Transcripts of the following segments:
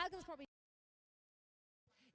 Falcons probably.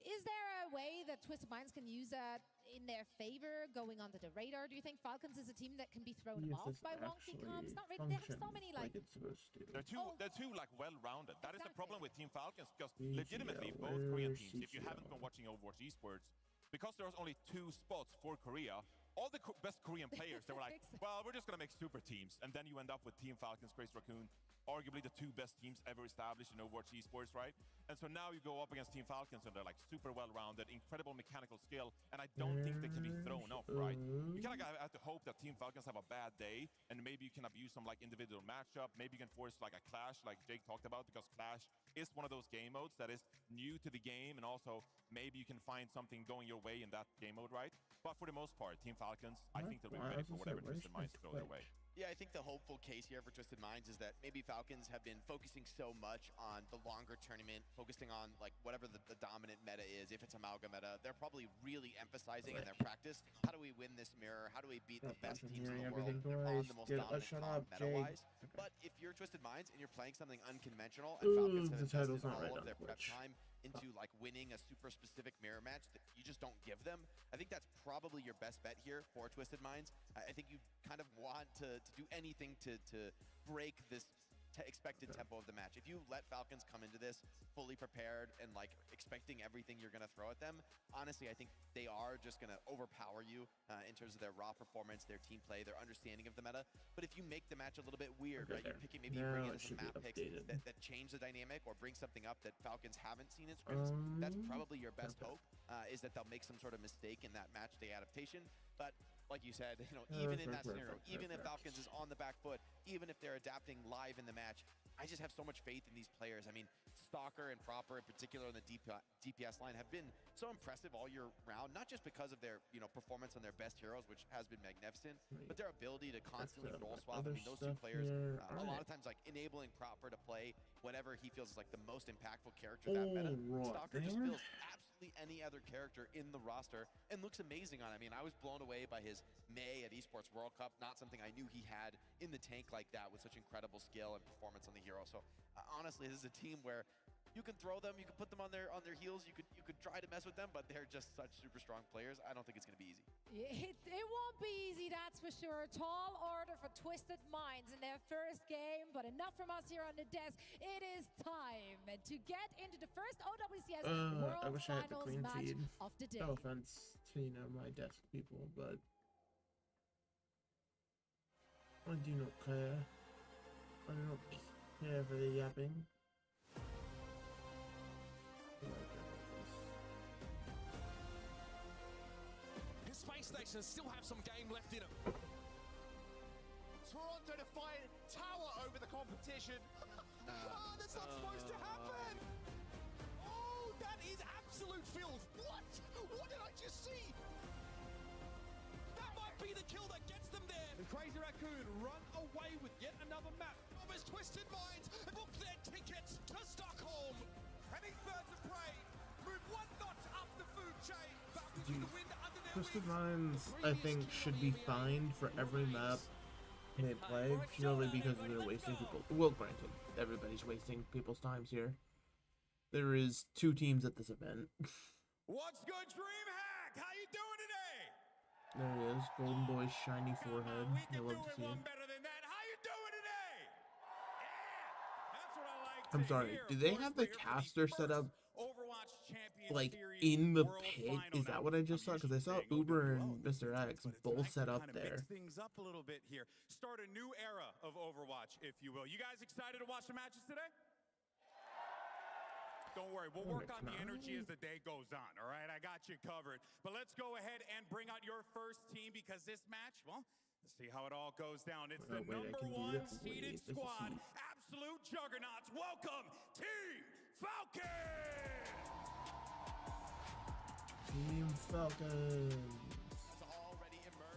Is there a way that Twisted Minds can use that in their favor, going under the radar? Do you think Falcons is a team that can be thrown off by wonky comps? Not really. They have so many like it's supposed to. They're too like well-rounded. That is the problem with Team Falcons, because CGL, legitimately both Korean teams, if you CGL. haven't been watching Overwatch Esports, because there's only 2 spots for Korea, all the best Korean players, they were like, well, we're just going to make super teams. And then you end up with Team Falcons, Crazy Raccoon, arguably the 2 best teams ever established in Overwatch Esports, right? And so now you go up against Team Falcons, and they're like super well-rounded, incredible mechanical skill, and I don't think they can be thrown off, right? You kind of have to hope that Team Falcons have a bad day, and maybe you can abuse some like individual matchup. Maybe you can force like a clash, like Jake talked about, because Clash is one of those game modes that is new to the game, and also maybe you can find something going your way in that game mode, right? But for the most part, Team Falcons, I think they'll be ready for whatever Twisted Minds throw their way. Yeah, I think the hopeful case here for Twisted Minds is that maybe Falcons have been focusing so much on the longer tournament, focusing on like whatever the dominant meta is. If it's Amalga meta, they're probably really emphasizing in their practice, how do we win this mirror? How do we beat the best teams in the world on the most dominant comp meta-wise? But if you're Twisted Minds and you're playing something unconventional, and Falcons have invested all of their prep time into like winning a super specific mirror match that you just don't give them, I think that's probably your best bet here for Twisted Minds. I think you kind of want to do anything to break this expected tempo of the match. If you let Falcons come into this fully prepared and like expecting everything you're going to throw at them, honestly, I think they are just going to overpower you in terms of their raw performance, their team play, their understanding of the meta. But if you make the match a little bit weird, right? You're picking, maybe you bring in some map picks that change the dynamic or bring something up that Falcons haven't seen in scrims. That's probably your best hope, is that they'll make some sort of mistake in that match day adaptation. But like you said, you know, even in that scenario, even if Falcons is on the back foot, even if they're adapting live in the match, I just have so much faith in these players. I mean, Stalker and Proper in particular on the DPS line have been so impressive all year round, not just because of their, you know, performance on their best heroes, which has been magnificent, but their ability to constantly role swap. I mean, those 2 players, a lot of times like enabling Proper to play whatever he feels is like the most impactful character that meta. Stalker just feels absolutely any other character in the roster and looks amazing on it. I mean, I was blown away by his May at Esports World Cup, not something I knew he had in the tank like that with such incredible skill and performance on the hero. So honestly, this is a team where you can throw them, you can put them on their heels, you could try to mess with them, but they're just such super strong players. I don't think it's going to be easy. It won't be easy, that's for sure. Tall order for Twisted Minds in their first game, but enough from us here on the desk. It is time to get into the first OWCS World Finals match of the day. No offense to, you know, my desk people, but I do not care. I do not care for the yapping. His space stations still have some game left in them. Toronto to fight tower over the competition. Oh, that's not supposed to happen. Oh, that is absolute filth. What? What did I just see? That might be the kill that gets them there. The Crazy Raccoon run away with yet another map. Of his Twisted Minds book their tickets to Stockholm. Any birds of prey move 1 notch up the food chain. Falcons with the wind under their Twisted wings. Minds, I think, should be fined for every map they play, purely because they're wasting people. Well, granted, everybody's wasting people's times here. There is 2 teams at this event. What's good, DreamHack? How you doing today? There he is, Golden Boy's shiny forehead. I love to see it. Better than that. How you doing today? Yeah, that's what I like. I'm sorry, do they have the caster set up like in the pit? Is that what I just saw? Because I saw Uber and Mr. X both set up there. Mix things up a little bit here. Start a new era of Overwatch, if you will. You guys excited to watch the matches today? Don't worry, we'll work on the energy as the day goes on, all right? I got you covered. But let's go ahead and bring out your first team, because this match, well, let's see how it all goes down. It's the #1 seeded squad, absolute juggernauts. Welcome, Team Falcons! Team Falcons.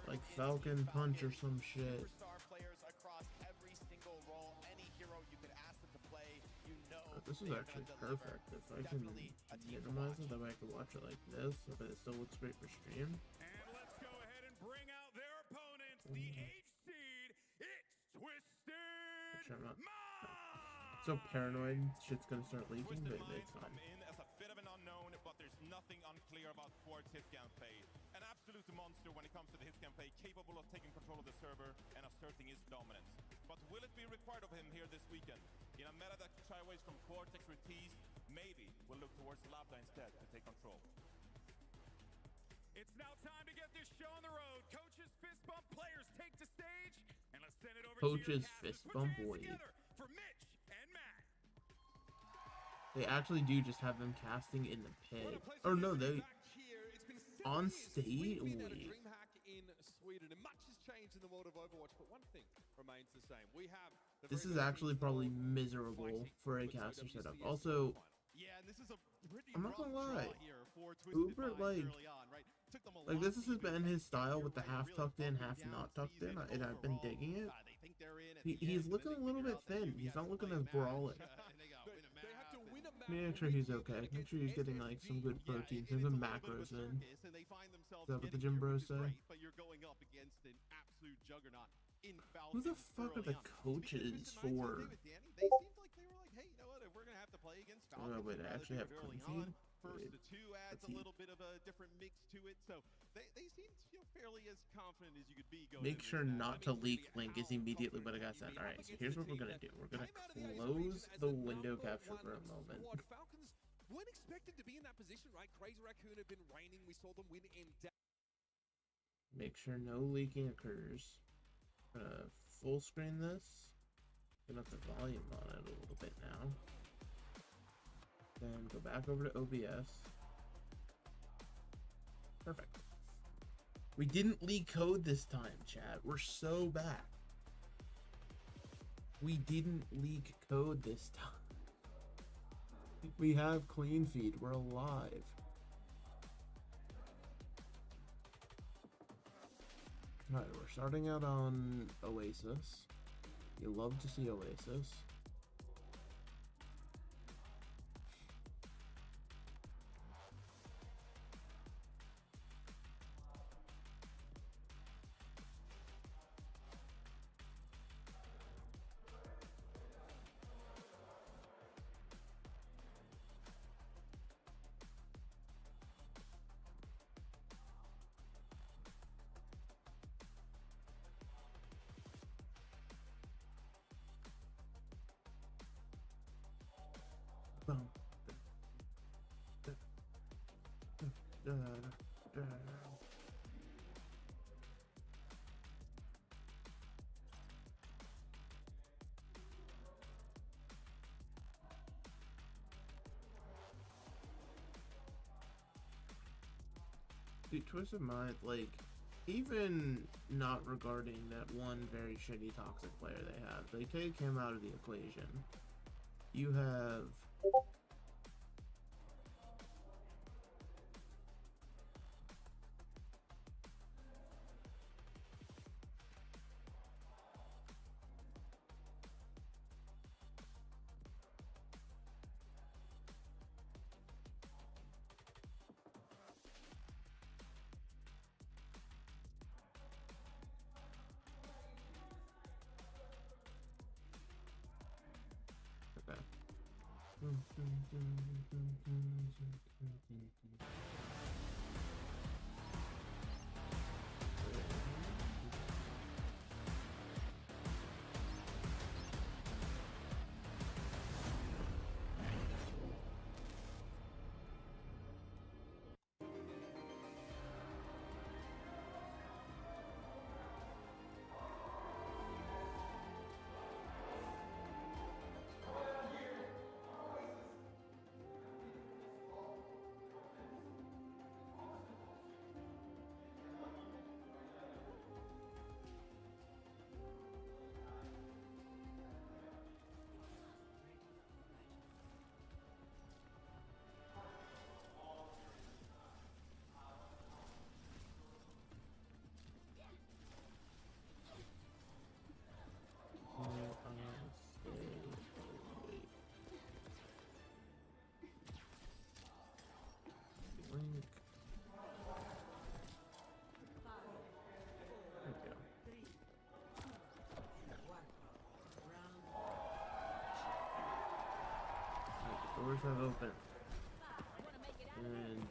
Like Falcon Punch or some shit. Superstar players across every single role, any hero you could ask them to play, you know. This is actually perfect. If I can minimize it, that way I can watch it like this, but it still looks great for stream. And let's go ahead and bring out their opponents, the H seed. It's Twisted Minds! So paranoid, shit's gonna start leaking, but it's fine. Come in as a bit of an unknown, but there's nothing unclear about Quartz hit gameplay. An absolute monster when it comes to the hit gameplay, capable of taking control of the server and asserting his dominance. But will it be required of him here this weekend? In a meta that shy away from Quartz expertise, maybe we'll look towards Labda instead to take control. It's now time to get this show on the road. Coaches fist bump, players take the stage, and let's send it over Coaches to your fist casters. Put bump, your hands wait. together for Mitch and Matt. They actually do just have them casting in the pit. Or no, they on stage. Wait. In Sweden, and much has changed in the world of Overwatch, but one thing remains the same. We have This is actually probably miserable for a caster setup. Also, yeah, and this is a pretty I'm not gonna lie. here for Uber, like on, right? Took them a this has lot to been even his style with the here, half really tucked in, bumping half down not tucked in, season, and I've been overall, digging it. they think they're in at the He's end, looking a but then little they bit figure out that thin. He's not looking UBS as playing brawling. match, and they gotta win a they have to map, win a and map. Make sure he's okay. Make sure he's getting like some good protein, some good macros in. Is that what the gym bros say? But you're going up against an absolute juggernaut in Who the Falcons fuck are early the on. coaches Because Twisted Minds, for? I agree with Danny. They seemed like they were like, hey, you know what? If we're gonna have to play against Oh, Falcons, wait, we'd I rather actually do have it early clean feed? on. First Wait, to two adds let's a see. little bit of a different mix to it, so they seemed fairly as confident as you could be going. Make into sure this match. not I to mean, leak really, link is how immediately what I got confident sent. can you be Alright, up so against here's a what we're team gonna that do. We're gonna Came out of the close isolation as the the window number capture one for a moment. squad. Falcons weren't expected to be in that position, right? Crazy Raccoon had been reigning. We saw them win in Make sure no leaking occurs. Full screen this. Turn up the volume on it a little bit now. Then go back over to OBS. Perfect. We didn't leak code this time, chat. We're so back. We didn't leak code this time. We have clean feed. We're alive. Alright, we're starting out on Oasis. You love to see Oasis. Boom. Dude, Twisted Mind, like, even not regarding that one very shitty toxic player they have, they take him out of the equation. You have doors have opened. And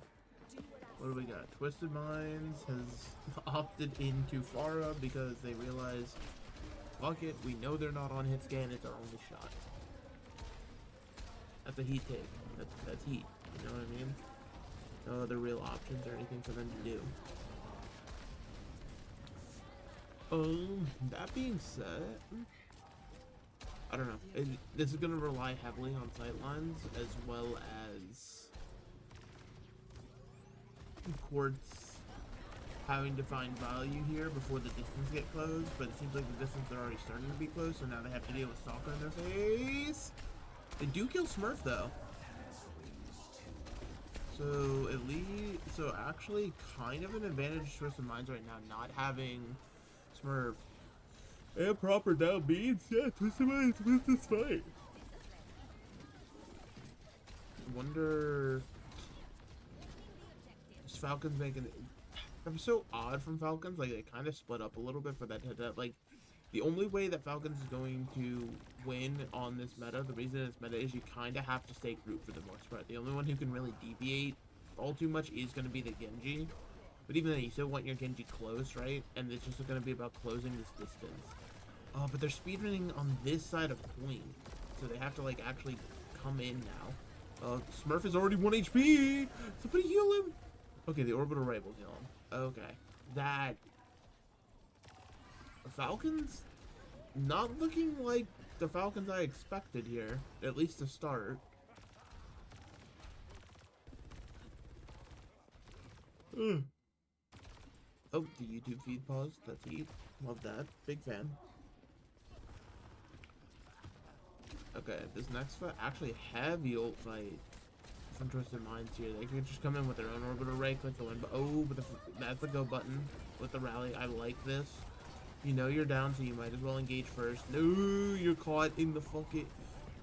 what do we got? Twisted Minds has opted into Farah because they realize, fuck it, we know they're not on hit scan, it's our only shot. That's a heat take. That's heat. You know what I mean? No other real options or anything for them to do. That being said, I don't know. This is going to rely heavily on sightlines as well as courts having to find value here before the distance get closed, but it seems like the distance are already starting to be closed, so now they have to deal with Stalker in their face. They do kill Smurf though. So at least, so actually kind of an advantage to Twisted Minds right now, not having Smurf. And proper down beats, yeah, Twisted Minds wins this fight. Wonder, is Falcons making it? I'm so odd from Falcons, like they kind of split up a little bit for that head-to-head. Like the only way that Falcons is going to win on this meta, the reason it's meta is you kind of have to stay group for the most part. The only one who can really deviate all too much is going to be the Genji. But even then, you still want your Genji close, right? And it's just going to be about closing this distance. Oh, but they're speedrunning on this side of point. So they have to, like, actually come in now. Smurf is already 1 HP! Somebody heal him! Okay, the orbital ray will heal him. Okay. That... The Falcons? Not looking like the Falcons I expected here. At least to start. Oh, the YouTube feed paused. That's heat. Love that. Big fan. Okay, this next fight, actually heavy ult fight from Twisted Minds here. They could just come in with their own orbital ray, click the win, but oh, but that's the go button with the rally. I like this. You know you're down, so you might as well engage first. No, you're caught in the fucking...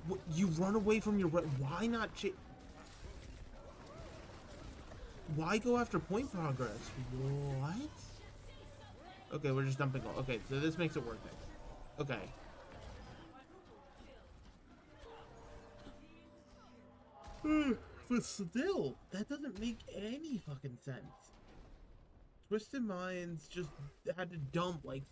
What, you run away from your... Why not... Why go after point progress? What? Okay, we're just dumping all. Okay, so this makes it worth it. Okay. But still, that doesn't make any fucking sense. Twisted Minds just had to dump, like,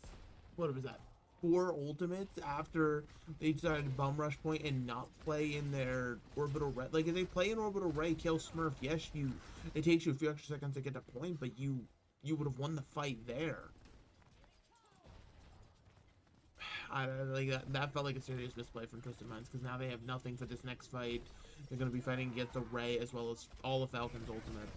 what was that? 4 ultimates after they decided to bum rush point and not play in their orbital ray. Like, if they play in orbital ray, kill Smurf, yes, it takes you a few extra seconds to get to point, but you would have won the fight there. Like that felt like a serious misplay from Twisted Minds, because now they have nothing for this next fight. They're going to be fighting against the Ray as well as all of Falcon's ultimates.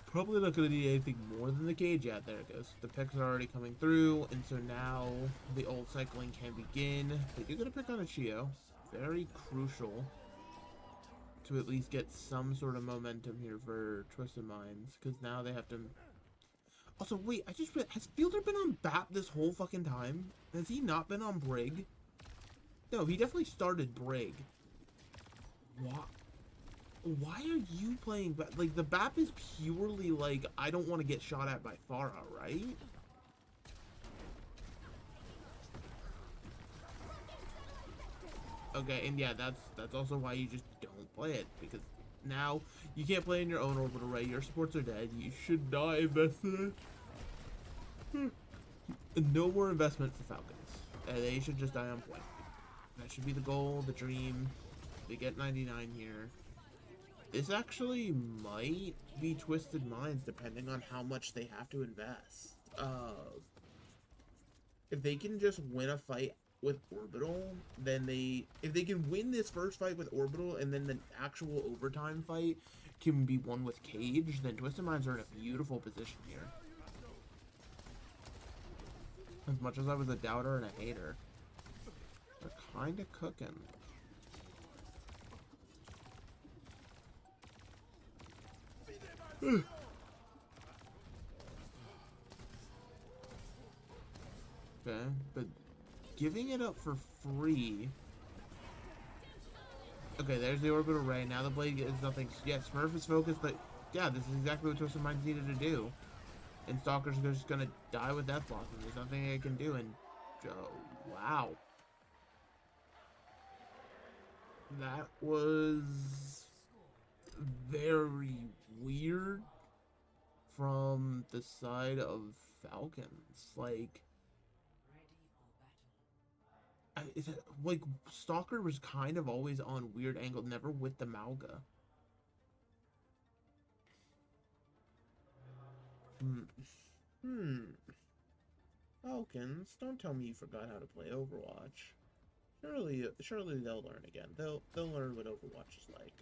Probably not going to need anything more than the cage. Yeah, there it goes. The picks are already coming through, and so now the ult cycling can begin. They do get a pick on a Chio. Very crucial to at least get some sort of momentum here for Twisted Minds, because now they have to... Also, wait, I just realized, has Fielder been on BAP this whole fucking time? Has he not been on Brig? No, he definitely started Brig. Why are you playing BAP? Like, the BAP is purely like, I don't want to get shot at by Farah, right? Okay, and yeah, that's also why you just don't play it, because now you can't play in your own orbital ray. Your supports are dead. You should not invest in it. No more investment for Falcons. They should just die on point. That should be the goal, the dream. They get 99 here. This actually might be Twisted Minds, depending on how much they have to invest. If they can just win a fight with Orbital, then if they can win this first fight with Orbital, and then the actual overtime fight can be won with Cage, then Twisted Minds are in a beautiful position here. As much as I was a doubter and a hater, they're kind of cooking. Okay, but giving it up for free. Okay, there's the orbital ray. Now the blade gets nothing. Yeah, Smurf is focused, but yeah, this is exactly what Twisted Minds needed to do. And Stalker's just gonna die with Death Blossom. There's nothing they can do. And wow. That was very weird from the side of Falcons. Like, like Stalker was kind of always on weird angle, never with the Malga. Falcons, don't tell me you forgot how to play Overwatch. Surely they'll learn again. They'll learn what Overwatch is like.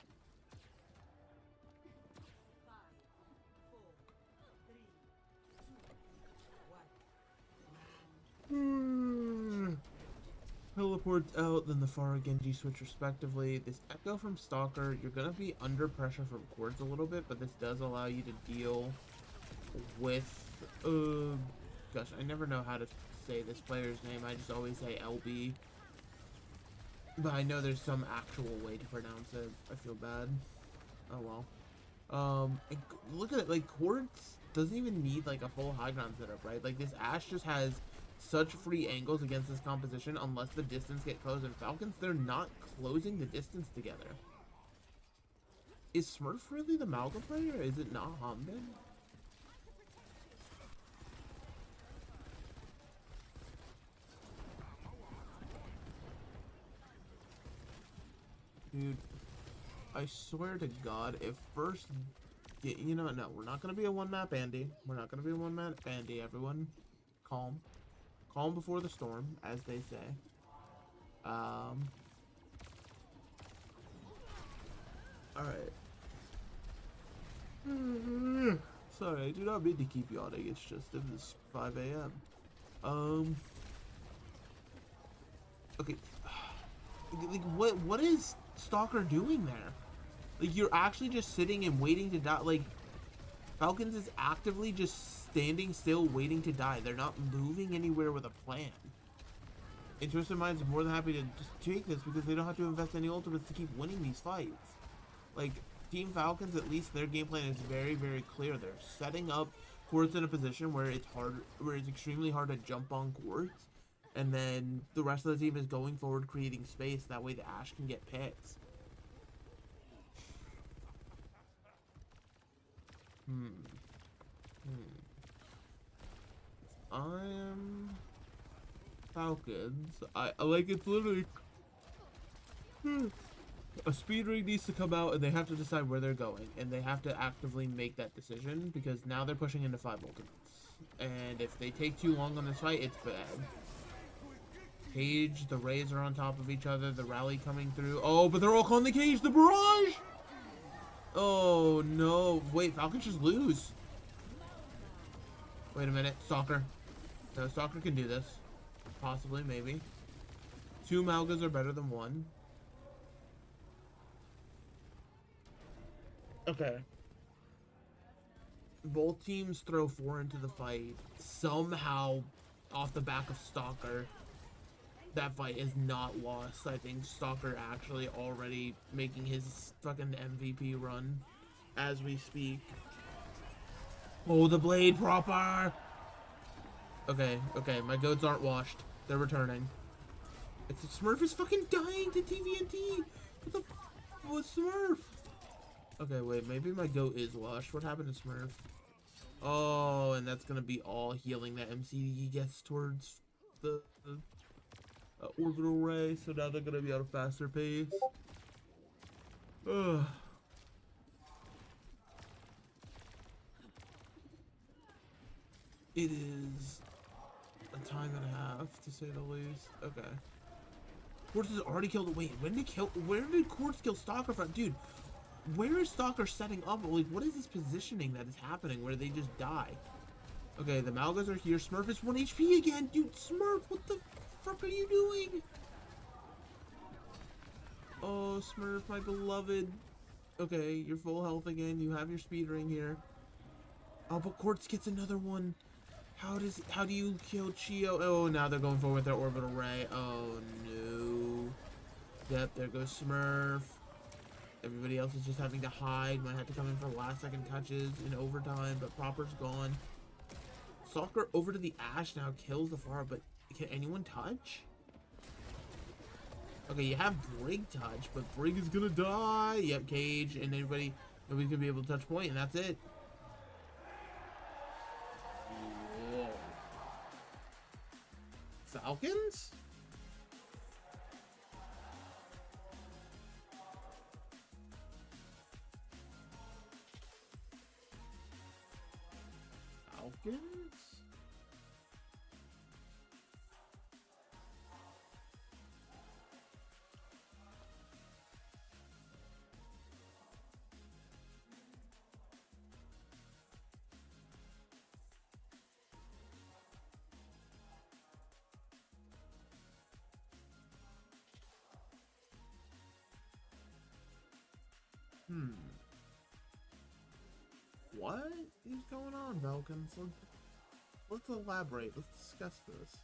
Teleports out, then the Pharah Genji switch respectively. This Echo from Stalker, you're gonna be under pressure from Quartz a little bit, but this does allow you to deal with gosh, I never know how to say this player's name. I just always say LB. But I know there's some actual way to pronounce it. I feel bad. Oh well. And look at it, like Quartz doesn't even need like a full high ground setup, right? Like this Ashe just has such free angles against this composition unless the distance get closed. And Falcons, they're not closing the distance together. Is Smurf really the Malga player? Is it not Hamden? Dude, I swear to God, if first, you know, no, we're not gonna be a one-map bandy. We're not gonna be a one-map bandy. Everyone, calm. Calm before the storm, as they say. Alright. Sorry, I do not mean to keep yawning. It's just, it was 5 a.m. Okay. Like, what is Stalker doing there? Like, you're actually just sitting and waiting to die. Like, Falcons is actively just standing still waiting to die. They're not moving anywhere with a plan. And Twisted Minds is more than happy to just take this because they don't have to invest any ultimates to keep winning these fights. Like, Team Falcons, at least their game plan is very, very clear. They're setting up Quartz in a position where it's extremely hard to jump on Quartz. And then the rest of the team is going forward, creating space. That way the Ashe can get picks. I'm Falcons. I like, it's literally a speed ring needs to come out and they have to decide where they're going, and they have to actively make that decision because now they're pushing into 5 ultimates. And if they take too long on this fight, it's bad. Cage, the Rays are on top of each other, the rally coming through. Oh, but they're all calling the Cage, the barrage! Oh no, wait, Falcons just lose. Wait a minute, Stalker. No, Stalker can do this. Possibly, maybe. 2 Malgas are better than 1. Okay. Both teams throw 4 into the fight. Somehow, off the back of Stalker, that fight is not lost. I think Stalker actually already making his fucking MVP run as we speak. Oh, the blade proper! Okay, okay, my goats aren't washed. They're returning. It's Smurf is fucking dying to TVNT! What the f was Smurf? Okay, wait, maybe my goat is washed. What happened to Smurf? Oh, and that's gonna be all healing that MCD gets towards the orbital ray, so now they're gonna be at a faster pace. Ugh. It is a time and a half, to say the least. Okay. Quartz has already killed. Wait, where did Quartz kill Stalker from? Dude, where is Stalker setting up? Like, what is this positioning that is happening where they just die? Okay, the Malgas are here. Smurf is 1 HP again. Dude, Smurf, what the fuck are you doing? Oh, Smurf, my beloved. Okay, you're full health again. You have your speed ring here. Oh, but Quartz gets another one. How do you kill Chio? Oh, now they're going forward with their orbital ray. Oh, no. Yep, there goes Smurf. Everybody else is just having to hide. Might have to come in for last second touches in overtime, but Proper's gone. Stalker over to the Ashe now, kills the Pharah, but can anyone touch? Okay, you have Brig touch, but Brig is gonna die. Yep, Cage, and nobody's gonna be able to touch point, and that's it. Whoa. Falcons? Falcons? What is going on, Falcons? Let's elaborate. Let's discuss this.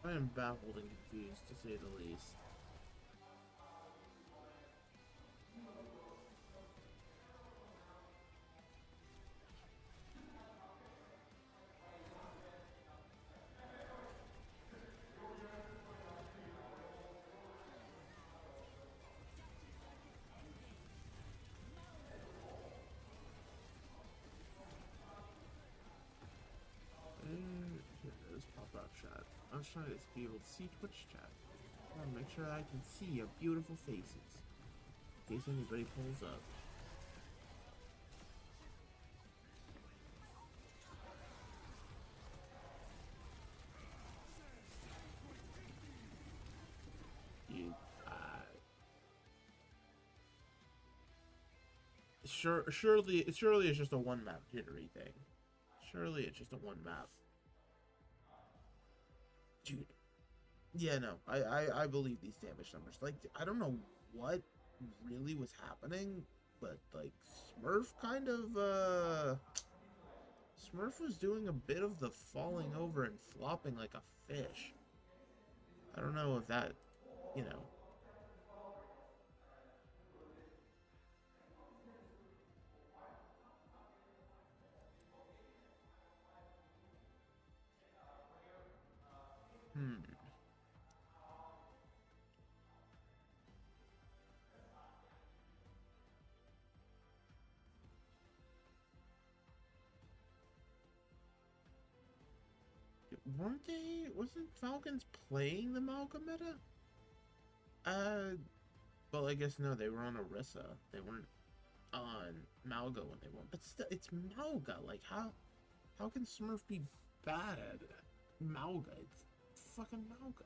I am baffled and confused, to say the least. Pop-out chat. I was trying to be able to see Twitch chat. I want to make sure that I can see your beautiful faces. In case anybody pulls up. Surely it's just a one map jittery thing. Surely it's just a one map. Dude. Yeah, no. I believe these damage numbers. Like, I don't know what really was happening, but like Smurf kind of Smurf was doing a bit of the falling over and flopping like a fish. I don't know if that, you know. Wasn't Falcons playing the Malga meta? Well, I guess no, they were on Orisa. They weren't on Malga when they won. But still, it's Malga. Like, how can Smurf be bad at Malga? It's fucking Malga.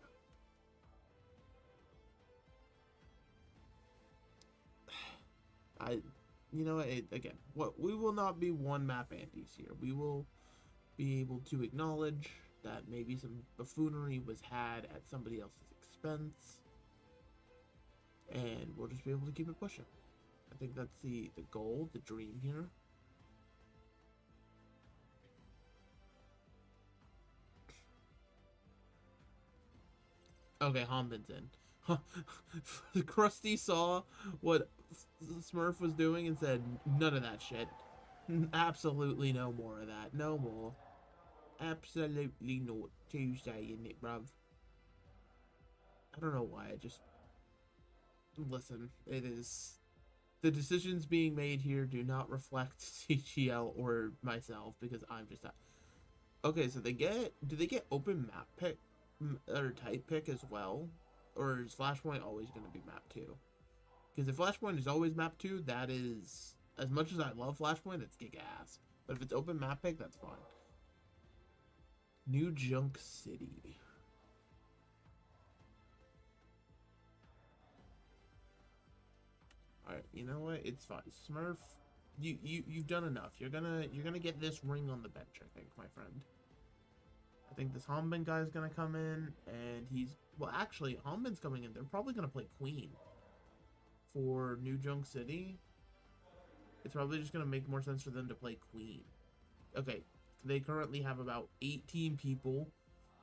You know, again, we will not be one map antis here. We will be able to acknowledge that maybe some buffoonery was had at somebody else's expense, and we'll just be able to keep it pushing. I think that's the goal, the dream here. Okay, Hombin's in. Krusty saw what Smurf was doing and said, none of that shit. Absolutely no more of that. No more. Absolutely not. Tuesday, isn't it, bruv? I don't know why. I just... Listen, it is... The decisions being made here do not reflect CGL or myself, because I'm just... Okay, so they get... Do they get open map pick? Or type pick as well? Or is Flashpoint always going to be map 2? Because if Flashpoint is always map 2, that is... As much as I love Flashpoint, it's kick ass. But if it's open map pick, that's fine. New Junk City. Alright, you know what? It's fine. Smurf you've done enough. You're gonna get this ring on the bench, I think, my friend. I think this Hanbin guy is gonna come in, and well, actually, Hanbin's coming in. They're probably gonna play Queen for New Junk City. It's probably just gonna make more sense for them to play Queen. Okay, they currently have about 18 people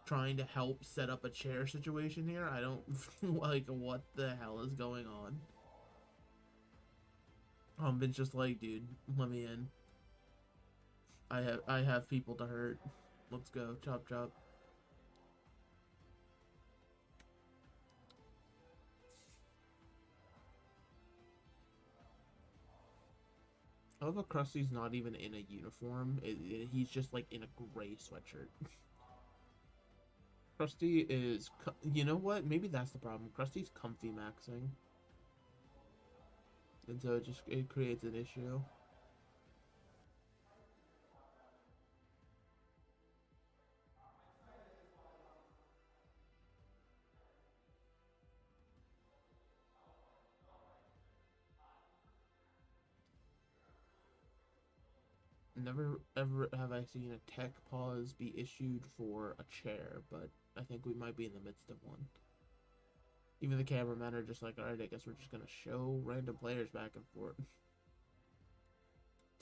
trying to help set up a chair situation here. I don't like what the hell is going on. Hanbin's just like, dude, let me in. I have people to hurt. Let's go, chop chop. I love how Krusty's not even in a uniform. He's just like in a gray sweatshirt. Krusty is, you know what? Maybe that's the problem. Krusty's comfy maxing. And so it creates an issue. Never ever have I seen a tech pause be issued for a chair, but I think we might be in the midst of one. Even the cameramen are just like, alright, I guess we're just gonna show random players back and forth.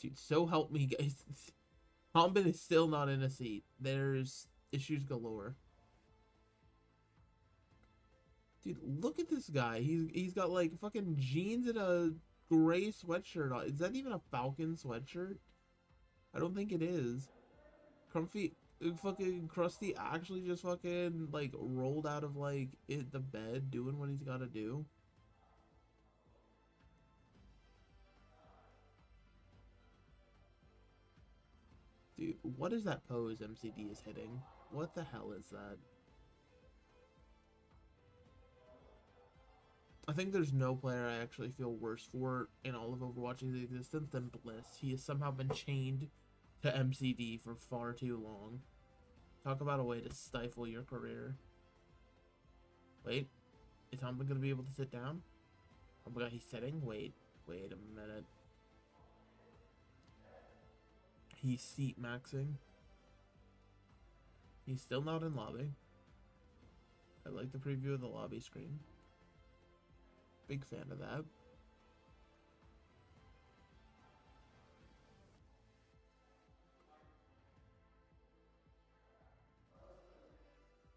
Dude, so help me, guys. Hanbin is still not in a seat. There's issues galore. Dude, look at this guy. He's got like fucking jeans and a gray sweatshirt on. Is that even a Falcon sweatshirt? I don't think it is. Fucking Krusty actually just fucking like rolled out of like the bed doing what he's gotta do. Dude, what is that pose MCD is hitting? What the hell is that? I think there's no player I actually feel worse for in all of Overwatch's existence than Bliss. He has somehow been chained to MCD for far too long. Talk about a way to stifle your career. Wait, is Hanbin gonna be able to sit down? Oh my god, he's sitting? Wait a minute. He's seat maxing. He's still not in lobby. I like the preview of the lobby screen. Big fan of that.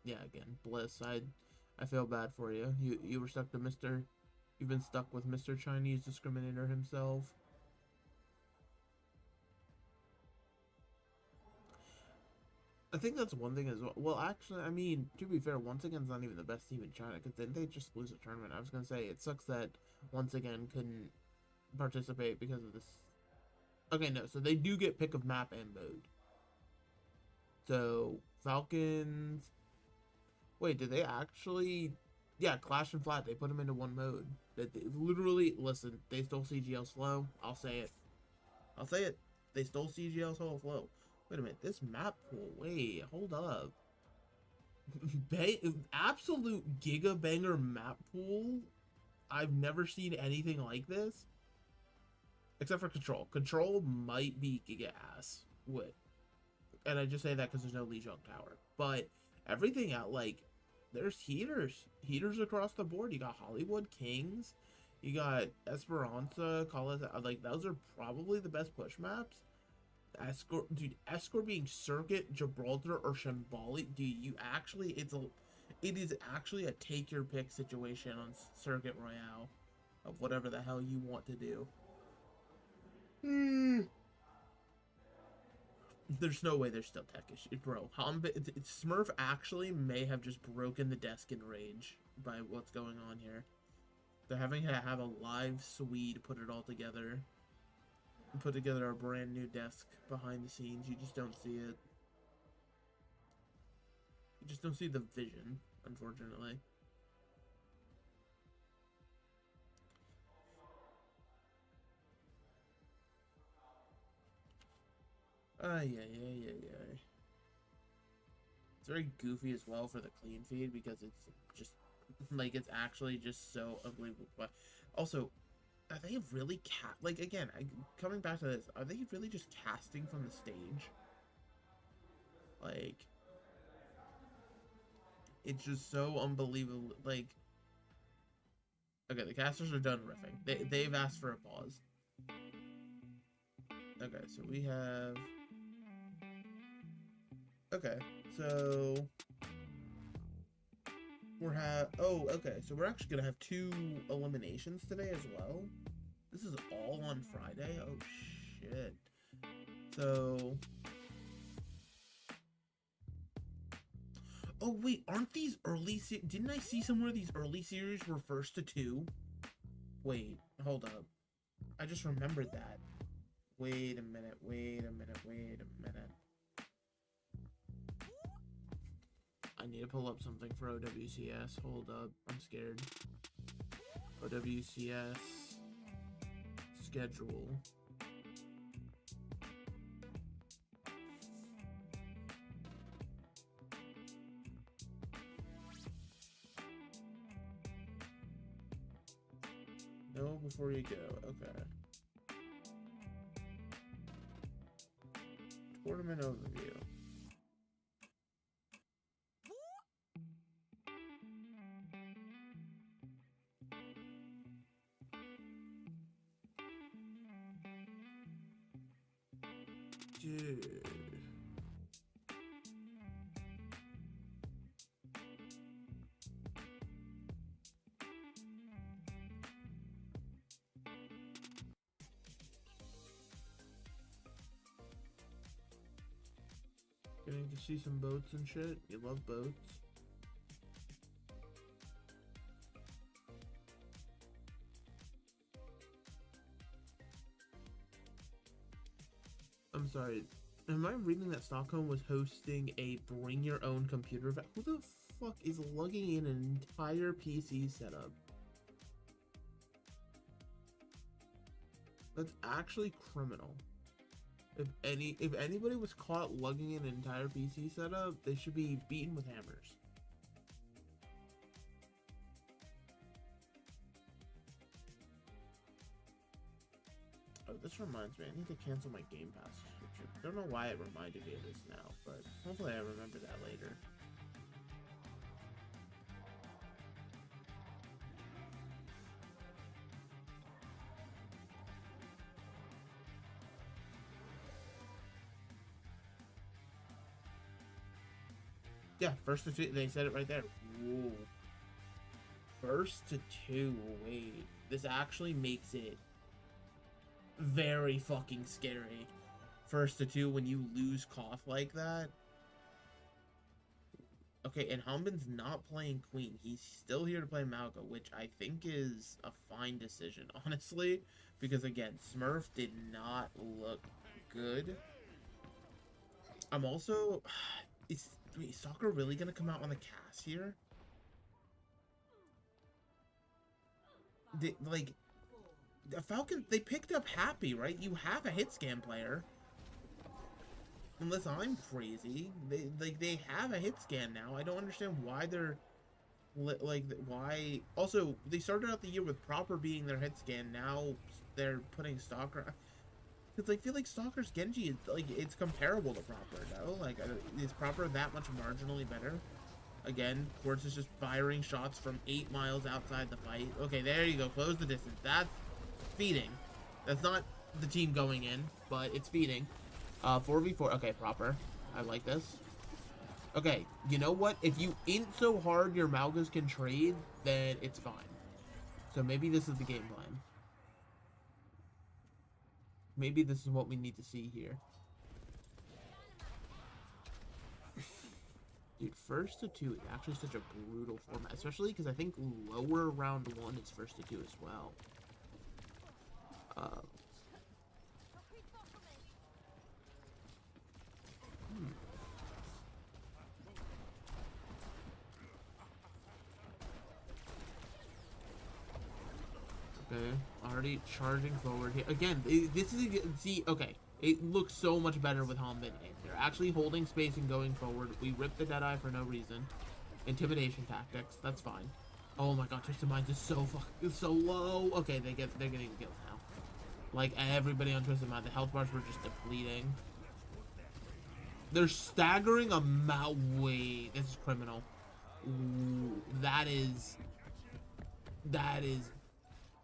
Yeah, again, Bliss. I feel bad for you. You were stuck to You've been stuck with Mr. Chinese discriminator himself. I think that's one thing as well. Well, actually, I mean, to be fair, once again, it's not even the best team in China, because then they just lose a tournament. I was gonna say, it sucks that once again couldn't participate because of this. Okay, no, so they do get pick of map and mode. So Falcons. Wait, did they actually? Yeah, Clash and Flat. They put them into one mode. They literally, listen. They stole CGL Slow. I'll say it. They stole CGL Flow. Wait a minute, this map pool, wait, hold up. Absolute giga banger map pool? I've never seen anything like this. Except for Control. Control might be giga ass. And I just say that because there's no Lijiang Tower. But everything out, like, there's heaters. Heaters across the board. You got Hollywood Kings. You got Esperanza, like, those are probably the best push maps. Escort being Circuit, Gibraltar, or Shambali, dude, it is actually a take your pick situation on Circuit Royale of whatever the hell you want to do. There's no way there's still tech issues, bro. Smurf actually may have just broken the desk in rage by what's going on here. They're having to have a live Swede put it all together. Put together a brand new desk behind the scenes. You just don't see it. You just don't see the vision, unfortunately. Yeah. It's very goofy as well for the clean feed because it's just like it's actually just so ugly. Also, Are they really like, again, coming back to this, are they really just casting from the stage? Like, it's just so unbelievable. Like, okay, the casters are done riffing. They've asked for a pause. Okay, so we have... Okay, so... okay, so we're actually gonna have 2 eliminations today as well. This is all on Friday? Oh, shit. So... Oh, wait, aren't these early... Didn't I see somewhere these early series were first to 2? Wait, hold up. I just remembered that. Wait a minute. I need to pull up something for OWCS. Hold up. I'm scared. OWCS schedule. No, before you go. Okay. Tournament overview. Dude. Getting to see some boats and shit. You love boats. I'm sorry. Am I reading that Stockholm was hosting a bring your own computer event? Who the fuck is lugging in an entire PC setup? That's actually criminal. If anybody was caught lugging in an entire PC setup, they should be beaten with hammers. Oh, this reminds me, I need to cancel my Game Pass subscription. Don't know why it reminded me of this now, but hopefully I remember that later. Yeah, first to 2, they said it right there. Whoa. First to 2, wait. This actually makes it very fucking scary. First to 2 when you lose Koff like that. Okay, and Humbin's not playing Queen. He's still here to play Malga, which I think is a fine decision, honestly. Because again, Smurf did not look good. I'm also... Wait, is Soccer really gonna come out on the Cass here? The Falcons, they picked up Happy, right? You have a hit scan player. Unless I'm crazy. They have a hit scan now. I don't understand why they're... why... Also, they started out the year with Proper being their hit scan. Now they're putting Stalker... Because I feel like Stalker's Genji is, it's comparable to Proper, though. Is Proper that much marginally better? Again, Quartz is just firing shots from 8 miles outside the fight. Okay, there you go. Close the distance. That's feeding. That's not the team going in, but it's feeding. 4v4. Okay, Proper. I like this. Okay, you know what? If you int so hard your Malgas can trade, then it's fine. So maybe this is the game plan. Maybe this is what we need to see here. Dude, first to 2 is actually such a brutal format, especially because I think lower round 1 is first to 2 as well. Okay, already charging forward here. Again, this is... See, okay. It looks so much better with Hombin in. They're actually holding space and going forward. We ripped the Deadeye for no reason. Intimidation tactics. That's fine. Oh my god, Twisted Minds is so so low. Okay, they're getting kills now. Like everybody on Twisted Mind, the health bars were just depleting. They're staggering amount. Wait, this is criminal. Ooh, that is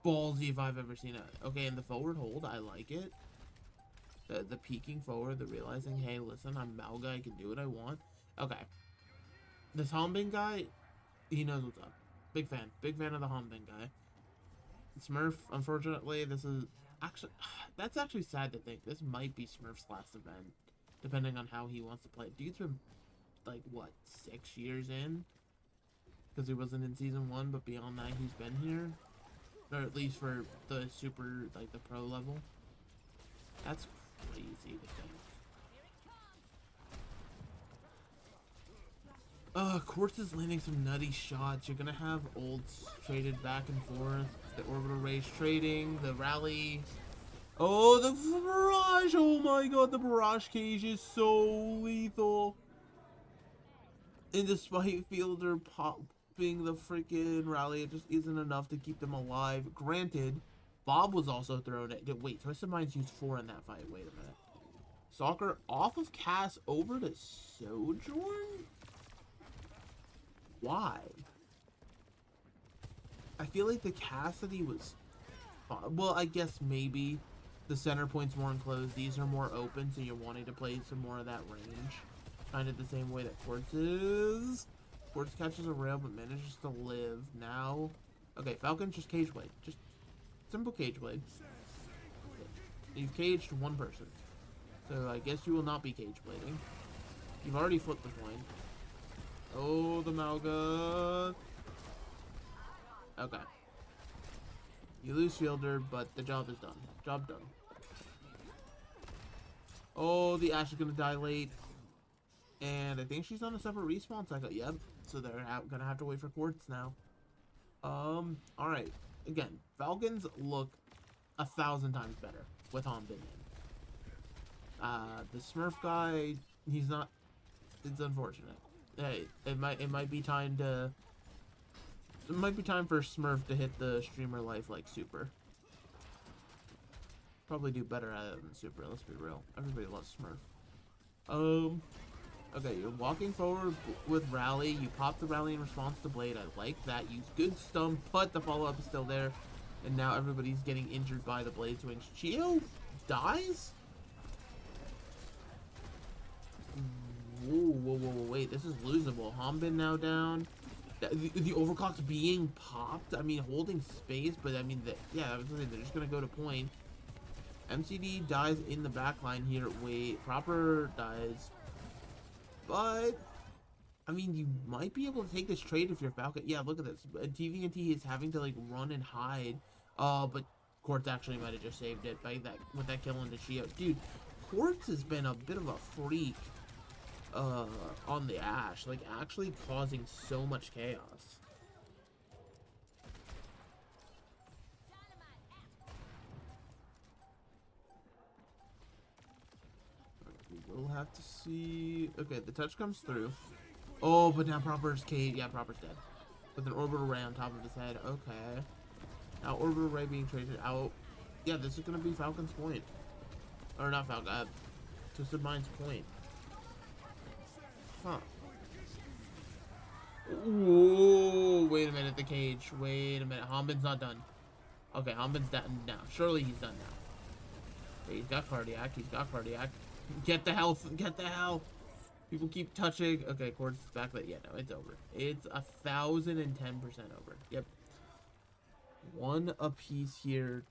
ballsy if I've ever seen it. Okay, and the forward hold, I like it. The peeking forward, the realizing, hey, listen, I'm Malga, I can do what I want. Okay. This Hanbin guy, he knows what's up. Big fan of the Hanbin guy. Smurf, unfortunately, this is actually, that's actually sad to think. This might be Smurf's last event, depending on how he wants to play. Dude's been, like, what, 6 years in? Because he wasn't in Season 1, but beyond that, he's been here. Or at least for the super, like, the pro level. That's crazy to think. Quartz is landing some nutty shots. You're gonna have ults traded back and forth. The orbital rage trading, the rally. Oh, the barrage! Oh my god, the barrage cage is so lethal. And despite Fielder popping the freaking rally, it just isn't enough to keep them alive. Granted, Bob was also thrown at. Wait, Twisted Minds used 4 in that fight. Wait a minute. Soccer off of Cass over to Sojourn? Why? I feel like the Cassidy was... Well, I guess maybe the center point's more enclosed. These are more open, so you're wanting to play some more of that range. Kind of the same way that Quartz is. Quartz catches a rail, but manages to live. Now... Okay, Falcon's just cage blade. Just simple cage blade. You've caged one person. So I guess you will not be cage blading. You've already flipped the point. Oh, the Malga. Okay. You lose Fielder, but the job is done. Job done. Oh, the Ashe is going to die late. And I think she's on a separate respawn cycle. Yep. So they're going to have to wait for Quartz now. Alright. Again, Falcons look 1,000 times better with Hanbin in. The Smurf guy, he's not... It's unfortunate. Hey, it might be time to... It might be time for Smurf to hit the streamer life like Super. Probably do better at it than Super, let's be real. Everybody loves Smurf. Okay, you're walking forward with Rally. You pop the Rally in response to Blade. I like that. Use good stun, but the follow-up is still there. And now everybody's getting injured by the Blade swings. Chio dies? Whoa, wait, this is losable. Hanbin now down. The overclock's being popped. I mean, holding space, but I mean, yeah, I was gonna say, they're just gonna go to point. MCD dies in the back line here. Wait, Proper dies. But, I mean, you might be able to take this trade if you're Falcon. Yeah, look at this. TVNT is having to, like, run and hide. But Quartz actually might have just saved it by that, with that kill into Shio. Dude, Quartz has been a bit of a freak. On the Ashe, like actually causing so much chaos. We will have to see. Okay, the touch comes through. Oh, but now Proper's cage. Yeah, Proper's dead. With an orbital ray on top of his head. Okay. Now orbital ray being traded out. Yeah, this is gonna be Falcon's point. Or not Falcon. Twisted Mind's point. Huh. Whoa, wait a minute, the cage. Wait a minute. Hanbin's not done. Okay, Hanbin's done now. Surely he's done now. Okay, he's got cardiac. He's got cardiac. Get the health. Get the health. People keep touching. Okay, Quartz is back. Yeah, no, it's over. It's 1,010% over. Yep. One apiece here.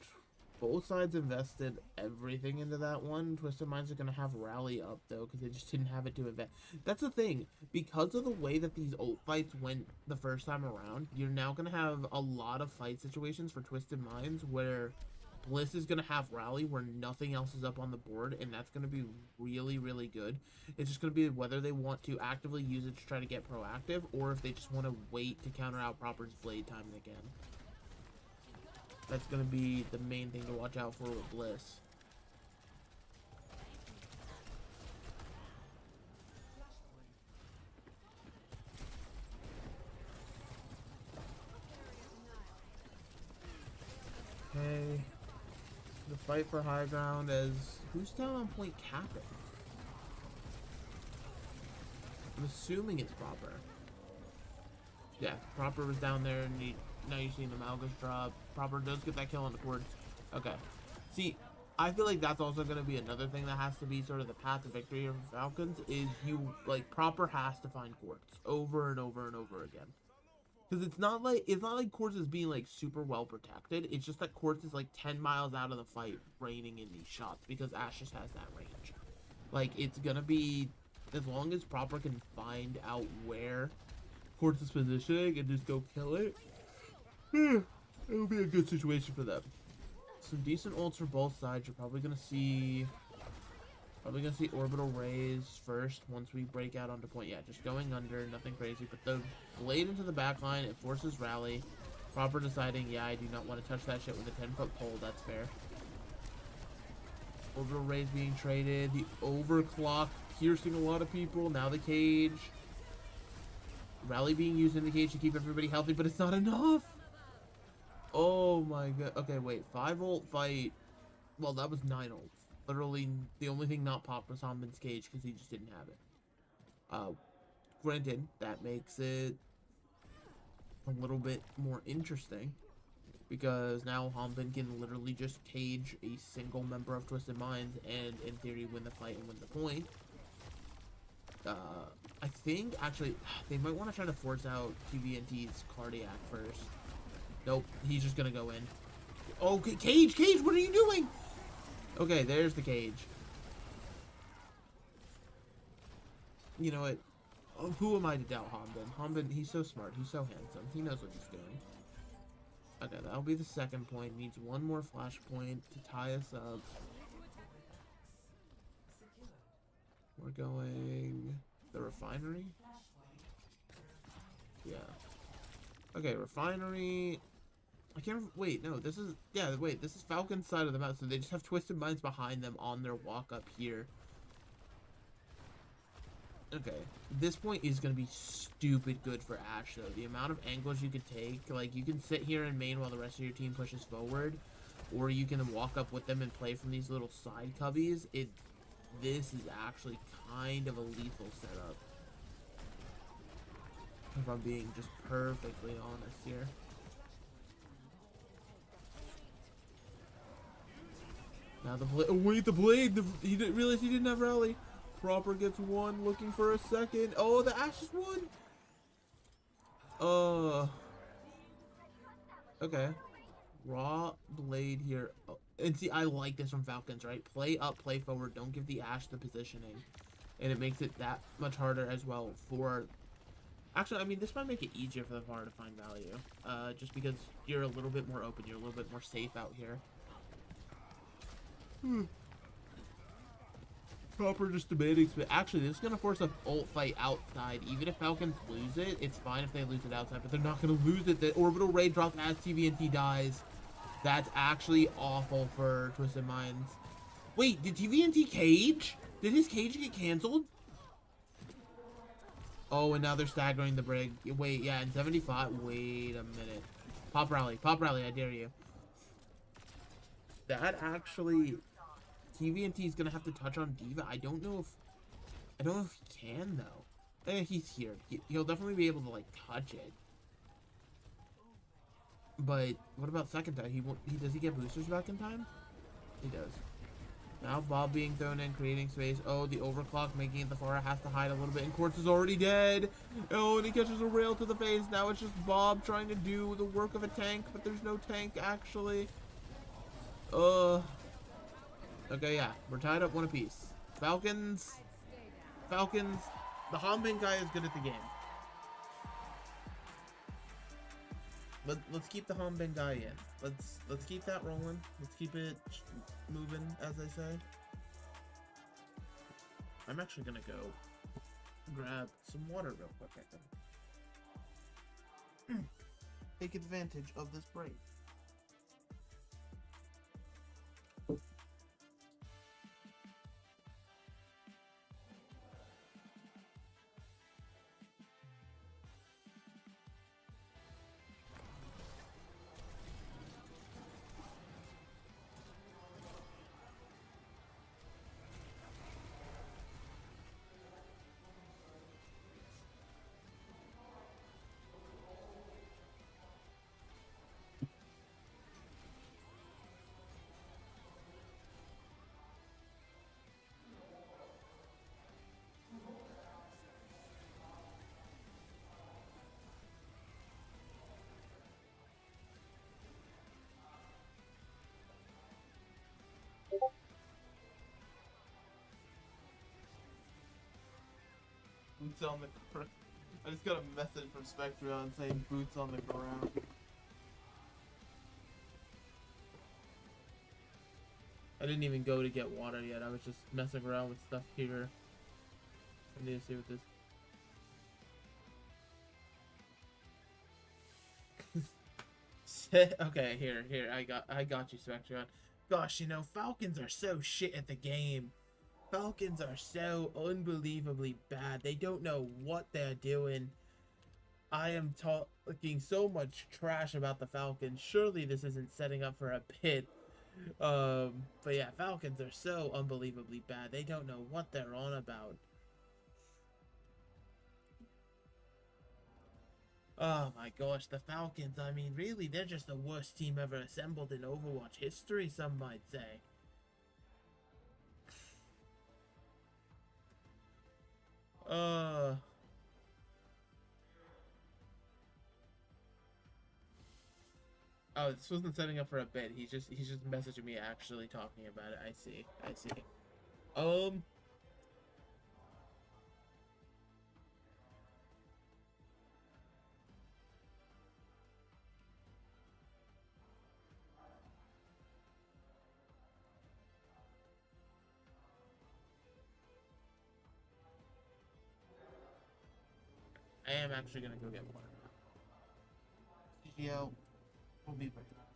Both sides invested everything into that one. Twisted Minds are going to have Rally up, though, because they just didn't have it to invest. That's the thing. Because of the way that these ult fights went the first time around, you're now going to have a lot of fight situations for Twisted Minds where Bliss is going to have Rally where nothing else is up on the board, and that's going to be really, really good. It's just going to be whether they want to actively use it to try to get proactive, or if they just want to wait to counter out Proper's Blade time and again. That's going to be the main thing to watch out for with Bliss. fight for high ground as who's down on point capping? I'm assuming it's Proper. Yeah, Proper was down there, and now you're seeing the Malgus drop. Proper does get that kill on the court. Okay. See, I feel like that's also going to be another thing that has to be sort of the path to victory of Falcons, is you, like, Proper has to find courts over and over and over again. Because it's not like Quartz is being, like, super well protected. It's just that Quartz is, like, 10 miles out of the fight raining in these shots because Ash just has that range. Like, it's going to be, as long as Proper can find out where Quartz is positioning and just go kill it, it'll be a good situation for them. Some decent ults for both sides. You're probably gonna see orbital rays first once we break out onto point. Yeah, just going under, nothing crazy. But the blade into the back line, it forces rally. Proper deciding, yeah, I do not want to touch that shit with a 10-foot pole. That's fair. Orbital rays being traded. The overclock piercing a lot of people. Now the cage. Rally being used in the cage to keep everybody healthy, but it's not enough. Oh my god. Okay, wait. 5 ult fight. Well, that was 9 ults. Literally, the only thing not popped was Hanbin's cage because he just didn't have it. Granted, that makes it a little bit more interesting because now Hanbin can literally just cage a single member of Twisted Minds and, in theory, win the fight and win the point. I think, actually, they might want to try to force out TVNT's Cardiac first. Nope, he's just gonna go in. Okay, cage, what are you doing? Okay, there's the cage. You know what? Oh, who am I to doubt Hanbin? Hanbin, he's so smart, he's so handsome, he knows what he's doing. Okay, that'll be the second point. Needs one more flash point to tie us up. We're going the refinery. Yeah. Okay, refinery. I can't. Wait, no. This is. Yeah. Wait. This is Falcon's side of the map. So they just have Twisted Minds behind them on their walk up here. Okay. This point is gonna be stupid good for Ash though. The amount of angles you could take. Like you can sit here and main while the rest of your team pushes forward, or you can walk up with them and play from these little side cubbies. This is actually kind of a lethal setup. If I'm being just perfectly honest here. Now the blade. Oh, wait, the blade! He didn't realize he didn't have rally. Proper gets one, looking for a second. Oh, the Ash is one! Okay. Raw blade here. Oh, and see, I like this from Falcons, right? Play up, play forward. Don't give the Ash the positioning. And it makes it that much harder as well for... Actually, I mean, this might make it easier for the VAR to find value. Just because you're a little bit more open. You're a little bit more safe out here. Proper just debating. Actually, this is going to force a ult fight outside. Even if Falcons lose it, it's fine if they lose it outside. But they're not going to lose it. The orbital ray drops as TVNT dies. That's actually awful for Twisted Minds. Wait, did TVNT cage? Did his cage get canceled? Oh, and now they're staggering the brig. Wait, yeah, in 75. Wait a minute. Pop rally, I dare you. That actually... TVNT is gonna have to touch on D.Va. I don't know if he can though. He's here. He'll definitely be able to like touch it. But what about second time? Does he get boosters back in time? He does. Now Bob being thrown in, creating space. Oh, the overclock making it the Pharah has to hide a little bit. And Quartz is already dead. Oh, and he catches a rail to the face. Now it's just Bob trying to do the work of a tank, but there's no tank actually. Okay, yeah, we're tied up one apiece. Falcons, the Hanbin guy is good at the game. Let's keep the Hanbin guy in. Let's keep that rolling. Let's keep it moving, as I say. I'm actually gonna go grab some water real quick, I think. Take advantage of this break. Boots on the ground. I just got a message from Spectron saying boots on the ground. I didn't even go to get water yet. I was just messing around with stuff here. I need to see what this. Okay, here. I got you, Spectron. Gosh, you know, Falcons are so shit at the game. Falcons are so unbelievably bad. They don't know what they're doing. I am talking so much trash about the Falcons. Surely this isn't setting up for a pit. But yeah, Falcons are so unbelievably bad. They don't know what they're on about. Oh my gosh, the Falcons, I mean, really, they're just the worst team ever assembled in Overwatch history, some might say. Oh, this wasn't setting up for a bit. He's just messaging me actually talking about it. I see. I am actually gonna go get water. CGL, we'll be right back.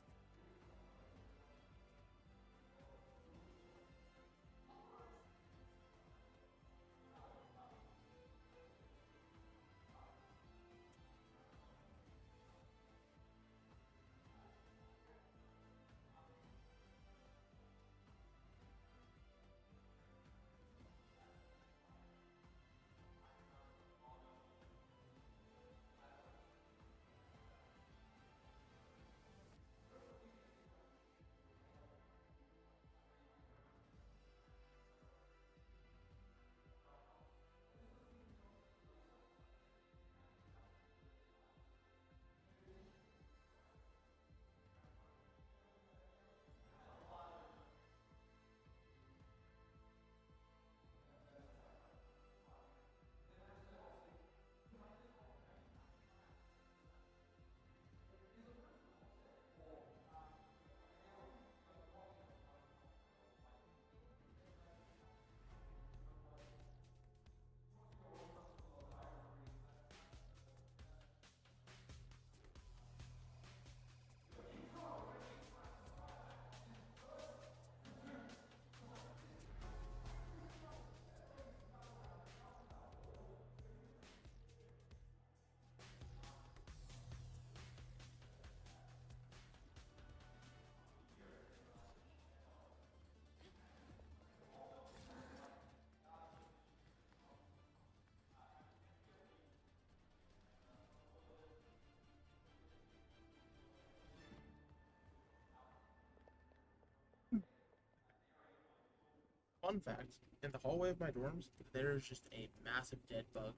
Fun fact, in the hallway of my dorms, there's just a massive dead bug.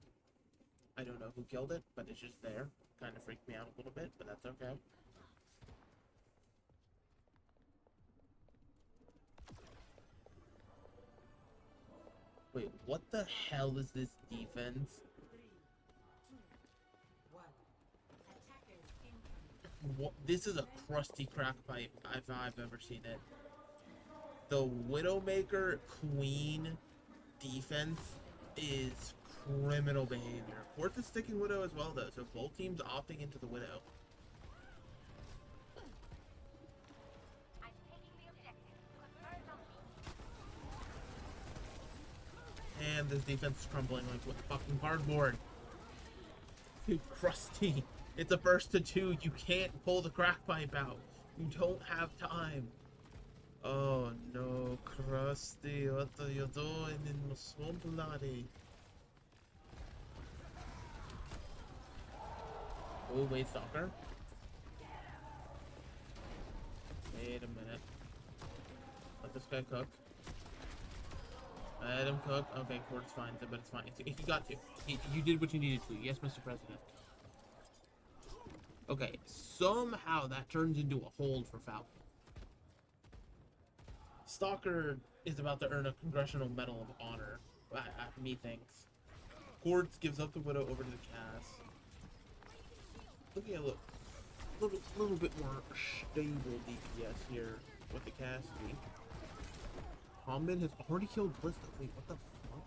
I don't know who killed it, but it's just there. Kind of freaked me out a little bit, but that's okay. Wait, what the hell is this defense? What? This is a crusty crack pipe if I've ever seen it. The Widowmaker Queen defense is criminal behavior. Quartz is sticking Widow as well, though, so both teams opting into the Widow. And this defense is crumbling like what fucking cardboard. Dude, crusty. It's a burst to 2. You can't pull the crack pipe out. You don't have time. Oh no, Krusty, what are you doing in the swamp, laddie? Oh, wait, Stalker? Wait a minute. Let this guy cook. Let him cook. Okay, Quartz fine, but it's fine. He got to. You did what you needed to. Yes, Mr. President. Okay, somehow that turns into a hold for Falcon. Stalker is about to earn a Congressional Medal of Honor, methinks. Quartz gives up the Widow over to the Cass. Looking at a little bit more stable DPS here with the Cassidy. Hombin has already killed Bliss. Wait, what the fuck?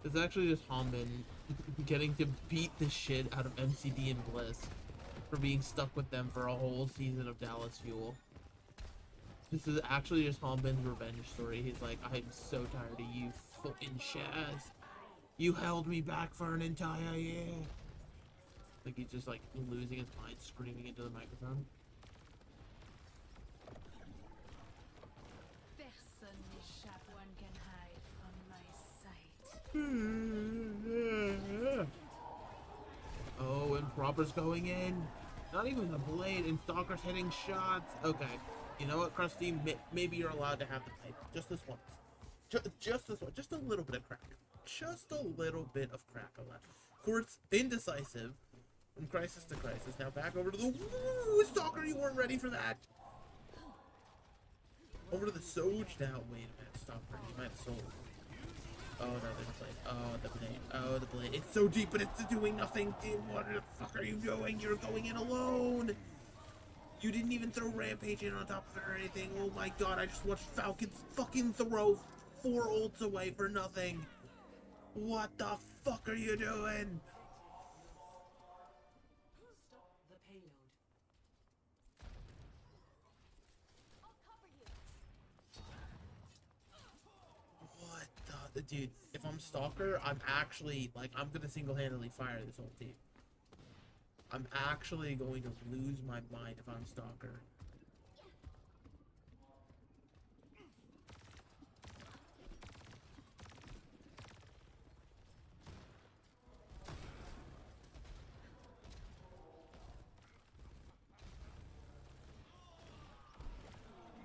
It's actually just Hombin getting to beat the shit out of MCD and Bliss for being stuck with them for a whole season of Dallas Fuel. This is actually just Hombin's revenge story. He's like, I'm so tired of you fucking Shaz. You held me back for an entire year. Like he's just like losing his mind, screaming into the microphone. Oh, and Proper's going in. Not even the blade, and Stalker's hitting shots. Okay, you know what, Krusty? Maybe you're allowed to have the pipe. Just this once. Just this one. Just a little bit of crack. Just a little bit of crack allowed. Quartz indecisive. From crisis to crisis. Now back over to the... Woo! Stalker, you weren't ready for that. Over to the Soj now. Wait a minute, Stalker. You might have sold. Oh, no, there's a blade. Oh, the blade. Oh, the blade. It's so deep, but it's doing nothing. Dude, what the fuck are you doing? You're going in alone. You didn't even throw Rampage in on top of it or anything. Oh my god, I just watched Falcons fucking throw 4 ults away for nothing. What the fuck are you doing? Dude, if I'm Stalker, I'm actually, like, I'm gonna single-handedly fire this whole team. I'm actually going to lose my mind if I'm Stalker.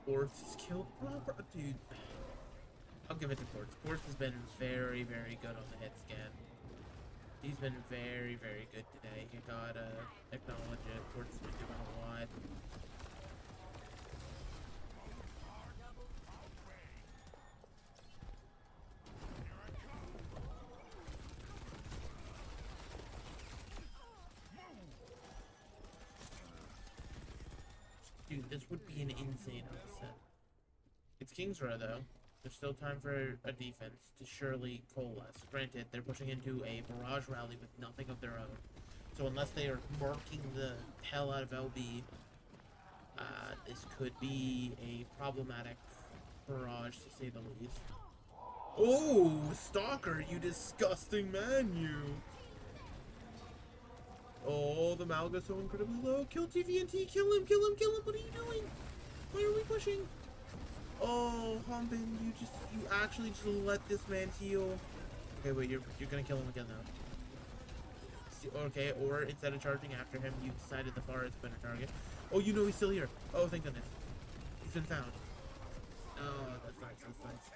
Quartz is killed proper, dude. I'll give it to Quartz. Quartz has been very, very good on the hit scan. He's been very, very good today. You gotta acknowledge it. Quartz has been doing a lot. Dude, this would be an insane upset. It's King's Row, though. There's still time for a defense to surely coalesce. Granted, they're pushing into a barrage rally with nothing of their own. So unless they are marking the hell out of LB, this could be a problematic barrage, to say the least. Oh, Stalker, you disgusting man, you! Oh, the Malga's so incredibly low. Kill TVNT, kill him, kill him, kill him! What are you doing? Why are we pushing? Oh, Hombin, you actually just let this man heal. Okay, wait, you're gonna kill him again though. Okay, or instead of charging after him, you decided the far is a better target. Oh, you know he's still here. Oh, thank goodness. He's been found. Oh, that's nice, that's nice.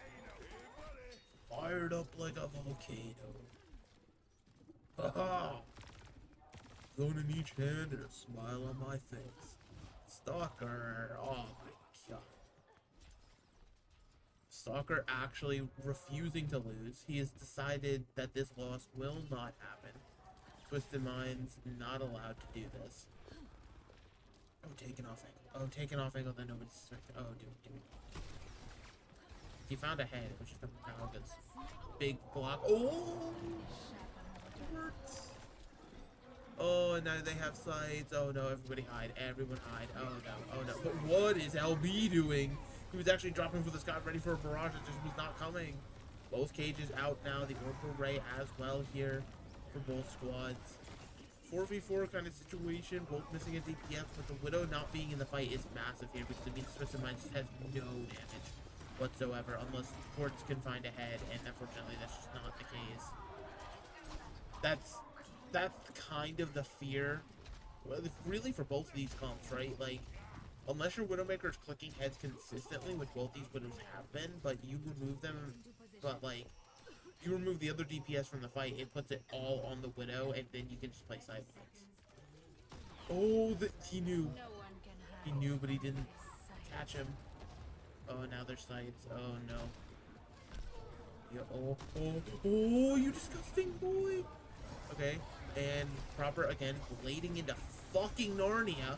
Fired up like a volcano. Haha! Gun in each hand and a smile on my face. Stalker, oh my god. Stalker actually refusing to lose. He has decided that this loss will not happen. Twisted Mind's not allowed to do this. Oh, taking off angle. Oh, taking off angle that nobody suspected. Oh, dude. He found a head, which is the Malga's big block. Oh! Hurts. Oh, and now they have sights. Oh no, everybody hide. Everyone hide. Oh no, oh no. But what is LB doing? He was actually dropping for the Scott, ready for a barrage that just was not coming. Both cages out now. The Orbital Ray as well here for both squads. 4v4 kind of situation. Both missing a DPS, but the Widow not being in the fight is massive here because it means Twisted Mind just has no damage whatsoever unless Quartz can find a head, and unfortunately that's just not the case. That's kind of the fear, really, for both of these comps, right? Like, unless your Widowmaker's clicking heads consistently, which both these Widows have been, but you remove them, but like, you remove the other DPS from the fight, it puts it all on the Widow, and then you can just play sidelines. Oh, he knew. He knew, but he didn't catch him. Oh, now there's sights. Oh, no. Oh, you disgusting boy. Okay, and Proper again, blading into fucking Narnia.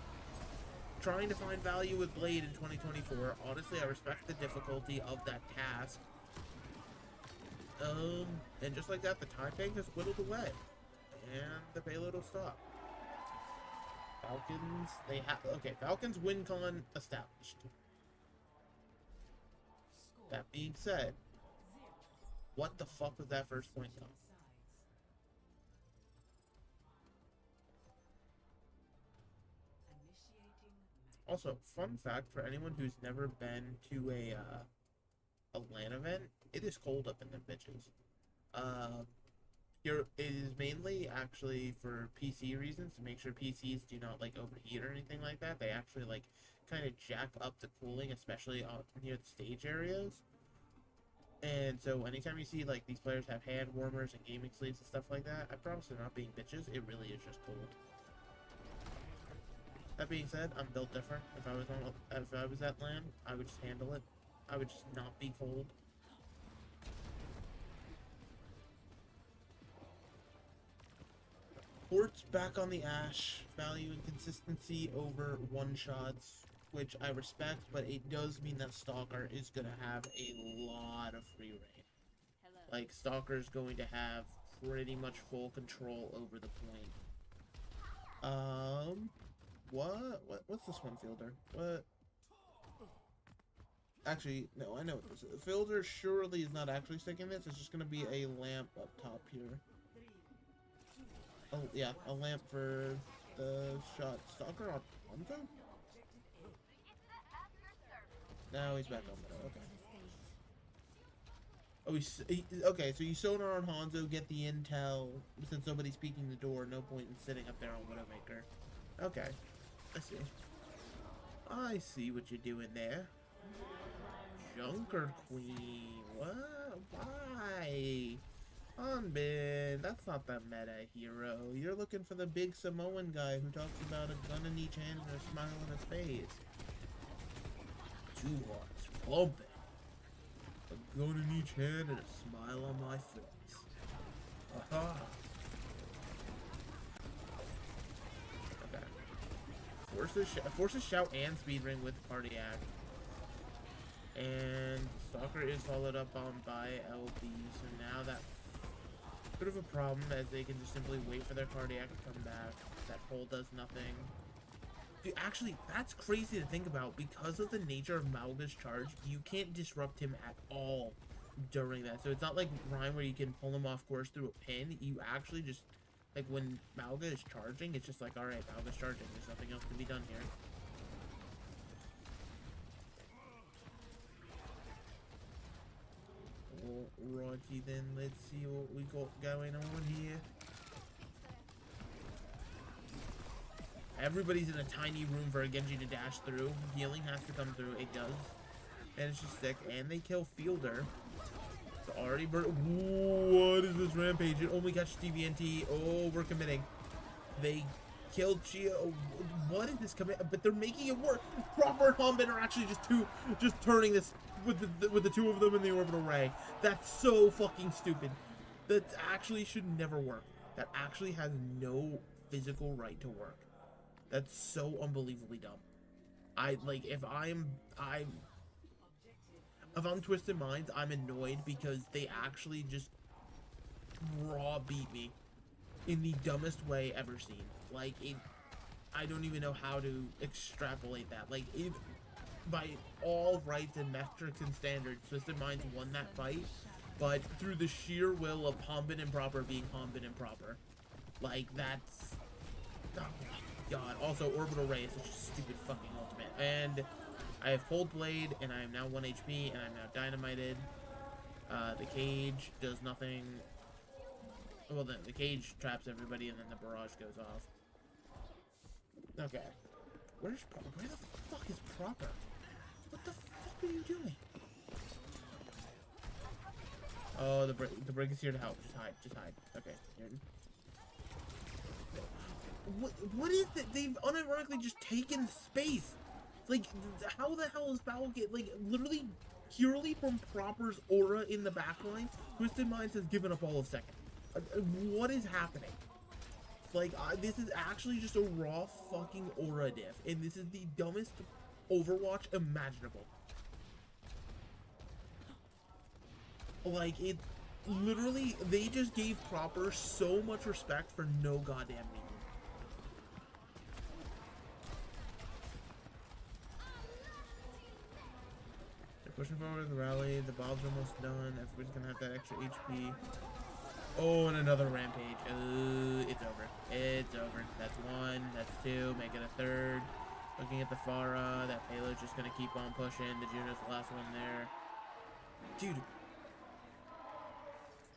Trying to find value with Blade in 2024. Honestly, I respect the difficulty of that task. And just like that, the time bank has whittled away. And the payload will stop. Falcons, they have... Okay, Falcons win con established. That being said, what the fuck was that first point con? Also, fun fact for anyone who's never been to a LAN event, it is cold up in them bitches. It is mainly actually for PC reasons, to make sure PCs do not like overheat or anything like that. They actually like kind of jack up the cooling, especially near the stage areas. And so anytime you see like these players have hand warmers and gaming sleeves and stuff like that, I promise they're not being bitches. It really is just cold. That being said, I'm built different. If I was at LAN, I would just handle it. I would just not be cold. Port's back on the Ashe, value and consistency over one-shots, which I respect, but it does mean that Stalker is going to have a lot of free reign. Like, Stalker's going to have pretty much full control over the point. What's this one, Fielder? What? Actually, no, I know what this is. Fielder surely is not actually sticking this. It's just going to be a lamp up top here. Oh, yeah, a lamp for the shot. Stalker on Hanzo? Now he's back on middle, okay. Oh, okay, so you sonar on Hanzo, get the intel. Since nobody's peeking the door, no point in sitting up there on Widowmaker. Okay, I see. I see what you're doing there. Junker Queen, what? Why? Hanbin, that's not the meta hero. You're looking for the big Samoan guy who talks about a gun in each hand and a smile on his face. 2 hearts, plumping. A gun in each hand and a smile on my face. Aha. Okay. Forces shout and speed ring with cardiac. And Stalker is followed up on by LB, so now that bit of a problem as they can just simply wait for their cardiac to come back. That hole does nothing. Dude, actually, that's crazy to think about. Because of the nature of Malga's charge, you can't disrupt him at all during that. So it's not like Rhyme where you can pull him off course through a pin. You actually just, like when Malga is charging, it's just like, alright, Malga's charging. There's nothing else to be done here. Alrighty then, let's see what we got going on here. Everybody's in a tiny room for a Genji to dash through. Healing has to come through. It does. And it's just sick. And they kill Fielder. It's already what is this rampage? It only catches TVNT. Oh, we're committing. They killed Chia. What is this commit? But they're making it work. Proper and Hanbin are actually just turning this with the 2 of them in the orbital ray. That's so fucking stupid. That actually should never work. That actually has no physical right to work. That's so unbelievably dumb. If I'm Twisted Minds, I'm annoyed because they actually just raw beat me in the dumbest way ever seen. Like, I don't even know how to extrapolate that. Like, by all rights and metrics and standards, Twisted Minds won that fight, but through the sheer will of Hanbin and Proper being Hanbin and Proper. Like, that's... Oh my god. Also, Orbital Ray is such a stupid fucking ultimate. And I have Cold Blade, and I am now 1 HP, and I'm now Dynamited. The cage does nothing. Well, the cage traps everybody, and then the barrage goes off. Okay. Where the fuck is Proper? What the fuck are you doing? Oh, the break is here to help. Just hide. Okay. What is that? They've unironically just taken space. Like, how the hell is Foul get, like, literally purely from Proper's aura in the backline, Twisted Minds has given up all of second. What is happening? Like, this is actually just a raw fucking aura diff, and this is the dumbest Overwatch imaginable. Like, it literally, they just gave Proper so much respect for no goddamn reason. They're pushing forward the rally, the bob's almost done, everybody's gonna have that extra HP. Oh, and another rampage. It's over. It's over. That's one, that's two, make it a third. Looking at the Pharah, that payload's just gonna keep on pushing. The Juno's the last one there. Dude.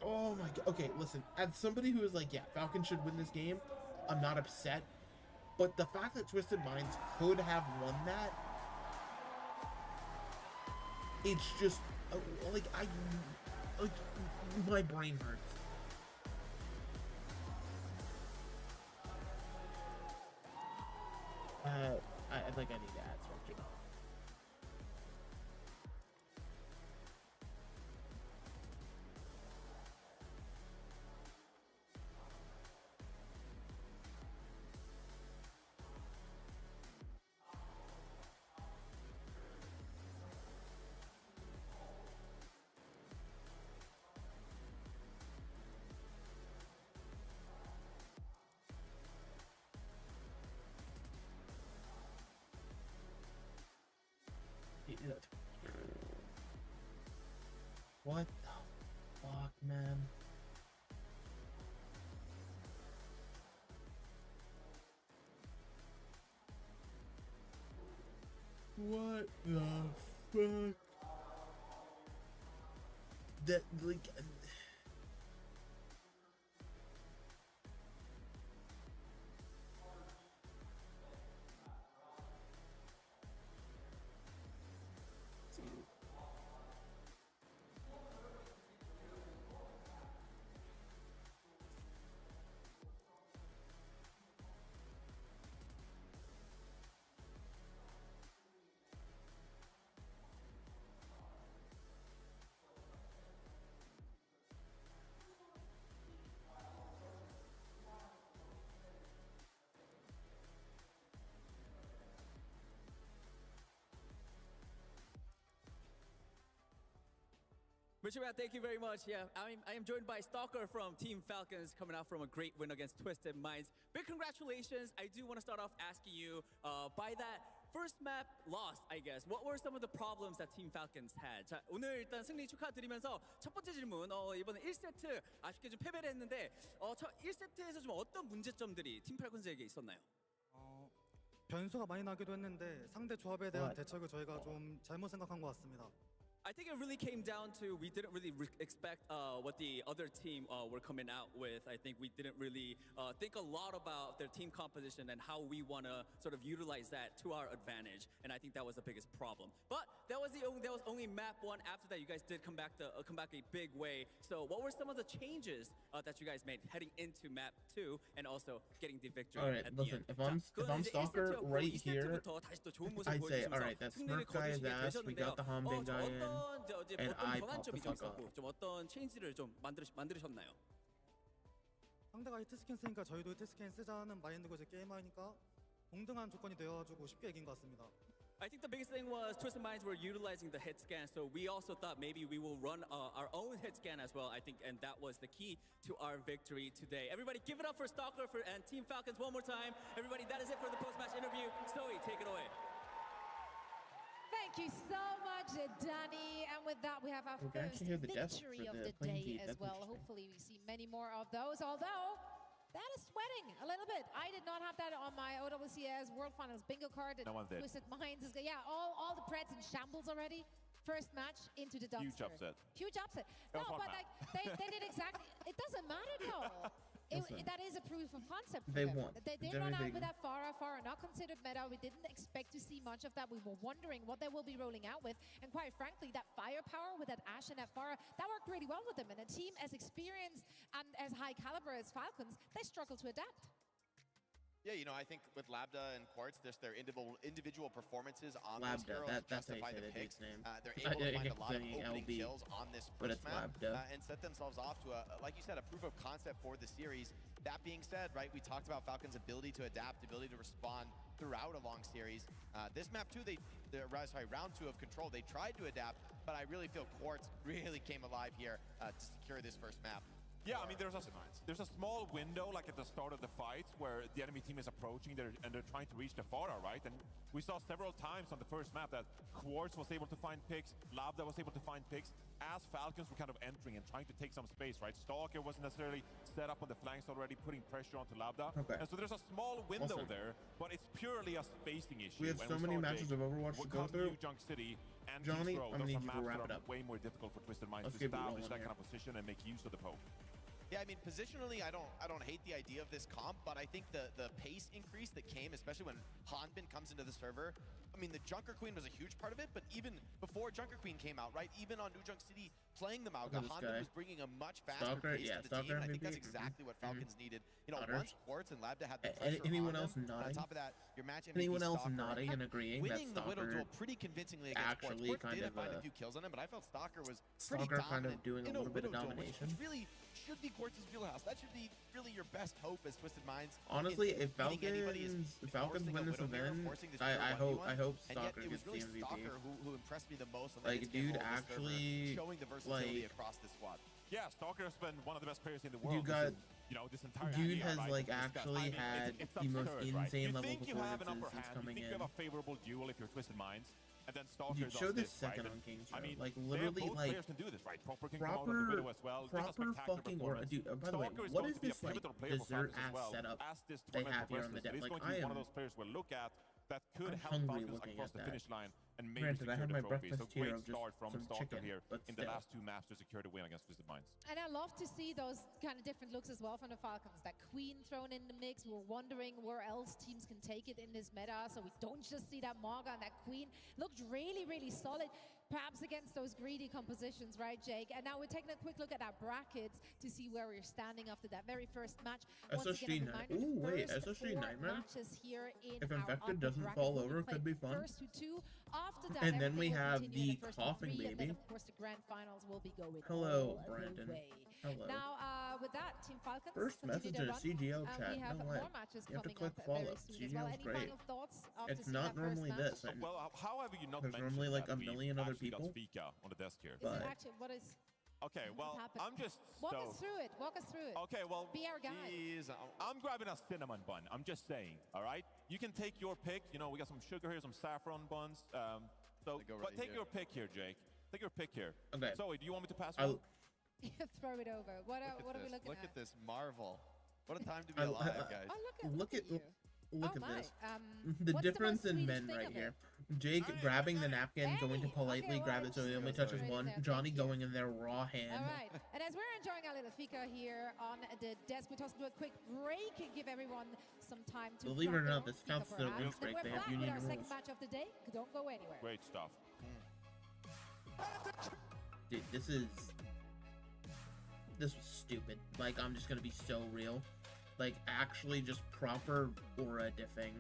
Oh my god. Okay, listen. As somebody who is like, yeah, Falcon should win this game, I'm not upset. But the fact that Twisted Minds could have won that, it's just, like, my brain hurts. I think I need to add something. What the fuck, man? What the fuck? That, like... Richard, thank you very much. Yeah, I am joined by Stalker from Team Falcons, coming out from a great win against Twisted Minds. Big congratulations. I do want to start off asking you, by that first map loss, I guess, what were some of the problems that Team Falcons had? 자, 오늘 일단 승리 축하드리면서 첫 번째 질문, 이번에 1세트 아쉽게 좀 패배를 했는데, 1세트에서 좀 어떤 문제점들이 팀 팔콘즈에게 있었나요? 변수가 많이 나기도 했는데 상대 조합에 대한 대책을 저희가 좀 잘못 생각한 것 같습니다. I think it really came down to we didn't really expect what the other team were coming out with. I think we didn't really think a lot about their team composition and how we want to sort of utilize that to our advantage. And I think that was the biggest problem. But that was only map one. After that, you guys did come back a big way. So what were some of the changes that you guys made heading into map 2 and also getting the victory at the end? If I'm Stalker right here, I'd say, all right, that Smurf guy is ass. We got the Hanbin guy in. And I pop the fuck up. 좀 어떤 체인지를 좀 만드셨나요? 상대가 히트스캔 쓰니까 저희도 히트스캔 쓰자는 마인드고 이제 게임하니까 동등한 조건이 되어가지고 쉽게 이긴 것 같습니다. I think the biggest thing was Twisted Minds were utilizing the hit scan, so we also thought maybe we will run our own hit scan as well. I think, and that was the key to our victory today. Everybody, give it up for Stalker and Team Falcons one more time. Everybody, that is it for the post-match interview. Zoe, take it away. Thank you so much, Danny. And with that, we have our first victory of the day as well. Hopefully, we see many more of those. Although, that is sweating a little bit. I did not have that on my OWCS World Finals bingo card. No one did. Twisted Minds is yeah, all the Preds in shambles already. First match into the dumpster. Huge upset. Huge upset. No, but like they did exactly. It doesn't matter though. That is a proof of concept for they them. won. They did not out with that Pharah not considered meta. We didn't expect to see much of that. We were wondering what they will be rolling out with. And quite frankly, that firepower with that Ashe and that Pharah, that worked really well with them. And a team as experienced and as high caliber as Falcons, they struggle to adapt. Yeah, you know, I think with Lambda and Quartz, their individual performances on Lambda, those heroes that's how you justify say the the picks. dude's name. They're able to find a lot of saying opening LB, kills on this but first it's map Lambda. and set themselves off to like you said, a proof of concept for the series. That being said, right, we talked about Falcons' ability to adapt, ability to respond throughout a long series. This map too, round 2 of Control, they tried to adapt, but I really feel Quartz really came alive here to secure this first map. Yeah, I mean, there's a small window, like at the start of the fight, where the enemy team is approaching and they're trying to reach the Farah, right? And we saw several times on the first map that Quartz was able to find picks, Lambda was able to find picks, as Falcons were kind of entering and trying to take some space, right? Stalker wasn't necessarily set up on the flanks already, putting pressure onto Lambda. Okay. And so there's a small window there, but it's purely a spacing issue. We have so many matches of Overwatch to go through. New Junk City and Johnny, Heathrow, I'm those gonna are need you to maps wrap that it are up. way more difficult for Twisted Minds Let's to keep it establish rolling that here. kind of position and make use of the poke. Yeah, I mean, positionally, I don't hate the idea of this comp, but I think the pace increase that came, especially when Hanbin comes into the server, I mean, the Junker Queen was a huge part of it, but even before Junker Queen came out, right, even on New Junk City playing the Mauga, Hanbin was bringing a much faster pace to the team. I think that's exactly what Falcons needed. You know, once Quartz and Lambda had the pressure anyone on else them, nodding? on top of that, your match MVP Anyone else Stalker, nodding and agreeing that winning the Widow Stalker duel pretty convincingly against Quartz. actually Quartz kind did of find a few kills on him, but I felt Stalker was pretty dominant kind of doing a in little bit of Widow duel, domination. which really should be Quartz's wheelhouse. That should be really your best hope as Twisted Minds. Honestly, in if beating anybody is Falcons win this forcing a Widow event, hero, forcing this I pure 1v1, hope and yet Stalker it was gets the really MVP. Stalker who impressed me the most on Like, the game dude, role of this server, actually, showing the versatility like, across the squad. Yeah, Stalker has been one of the best players in the world. You got, this entire dude year, has right? like It's disgusting. actually I mean, had it's the most absurd, right? insane You level think you have an upper performances since hand, coming you think in. you have a favorable duel if you're Twisted Minds, and then Stalker Dude, show does this this, second right? on Kings I Row. mean, Like both literally, like players can do this, right? Proper can come out of the Widow as well. It's a spectacular fucking aura. performance. Dude, by the way, Stalker is what going is to be a this like pivotal player for dessert Falcons as ass well, setup as this they tournament have here on the progresses. deck? He's Like going to be I one of am those players we'll look at that could I'm help hungry Falcons looking across at the that. finish line and maybe Granted, I secure had the my trophy. So breakfast here great of just start from some Stalker chicken, here but in the still. last 2 maps to secure the win against Twisted Minds. And I love to see those kind of different looks as well from the Falcons. That Queen thrown in the mix. We're wondering where else teams can take it in this meta, so we don't just see that Mauga and that Queen. Looked really, really solid, perhaps against those greedy compositions, right, Jake? And now we're taking a quick look at our brackets to see where we're standing after that very first match. Once again, a reminder, Ooh, wait, first SSG 4 Nightmare? matches here in If our Infected upper doesn't bracket. fall We'll over, play could be fun. First to 2. After that, And then we everything will have continue in the first to coughing 3, and then baby. of course the grand finals will be going Hello, all the Brandon. way. Hello. Now, with that, Team Falcons First continue message their in a run, CGL and chat. we have No way. more matches You have to coming click up follow. very soon as well. CGL's Any great. final thoughts after It's seeing not that first normally match? this. I- Well, how have you not There's mentioned normally like that a we million other actually people. got Fika on the desk here? Is But- it actually, what is, Okay, well, happened? I'm just walk so... us through it, walk us through it. Okay, well, Be our guide. Jeez, I'm grabbing a cinnamon bun. I'm just saying, all right? You can take your pick. You know, we got some sugar here, some saffron buns. So, go but right take here. your pick here, Jake. Take your pick here. Okay. Zoe, do you want me to pass I'll- one? Throw it over. What are we looking Look at? at this marvel. What a time to be I- alive, guys. Oh, Look at you. look Oh at my, this. what's The most difference in Swedish men thing right of here. it? Jake grabbing the napkin, going to Hey, politely okay, grab well, it so he only just touches right in one. there, Johnny thank you. going in there raw hand. All right, and as we're enjoying our little fika here on the desk, we just do a quick break and give everyone some time to Believe it or crack their not, own this fika counts as a perhaps. lunch Then break. we're They have back with union our second rules. match of the day. Don't go anywhere. Great stuff. Dude, this was stupid. Like, I'm just gonna be so real. Like, actually just proper aura diffing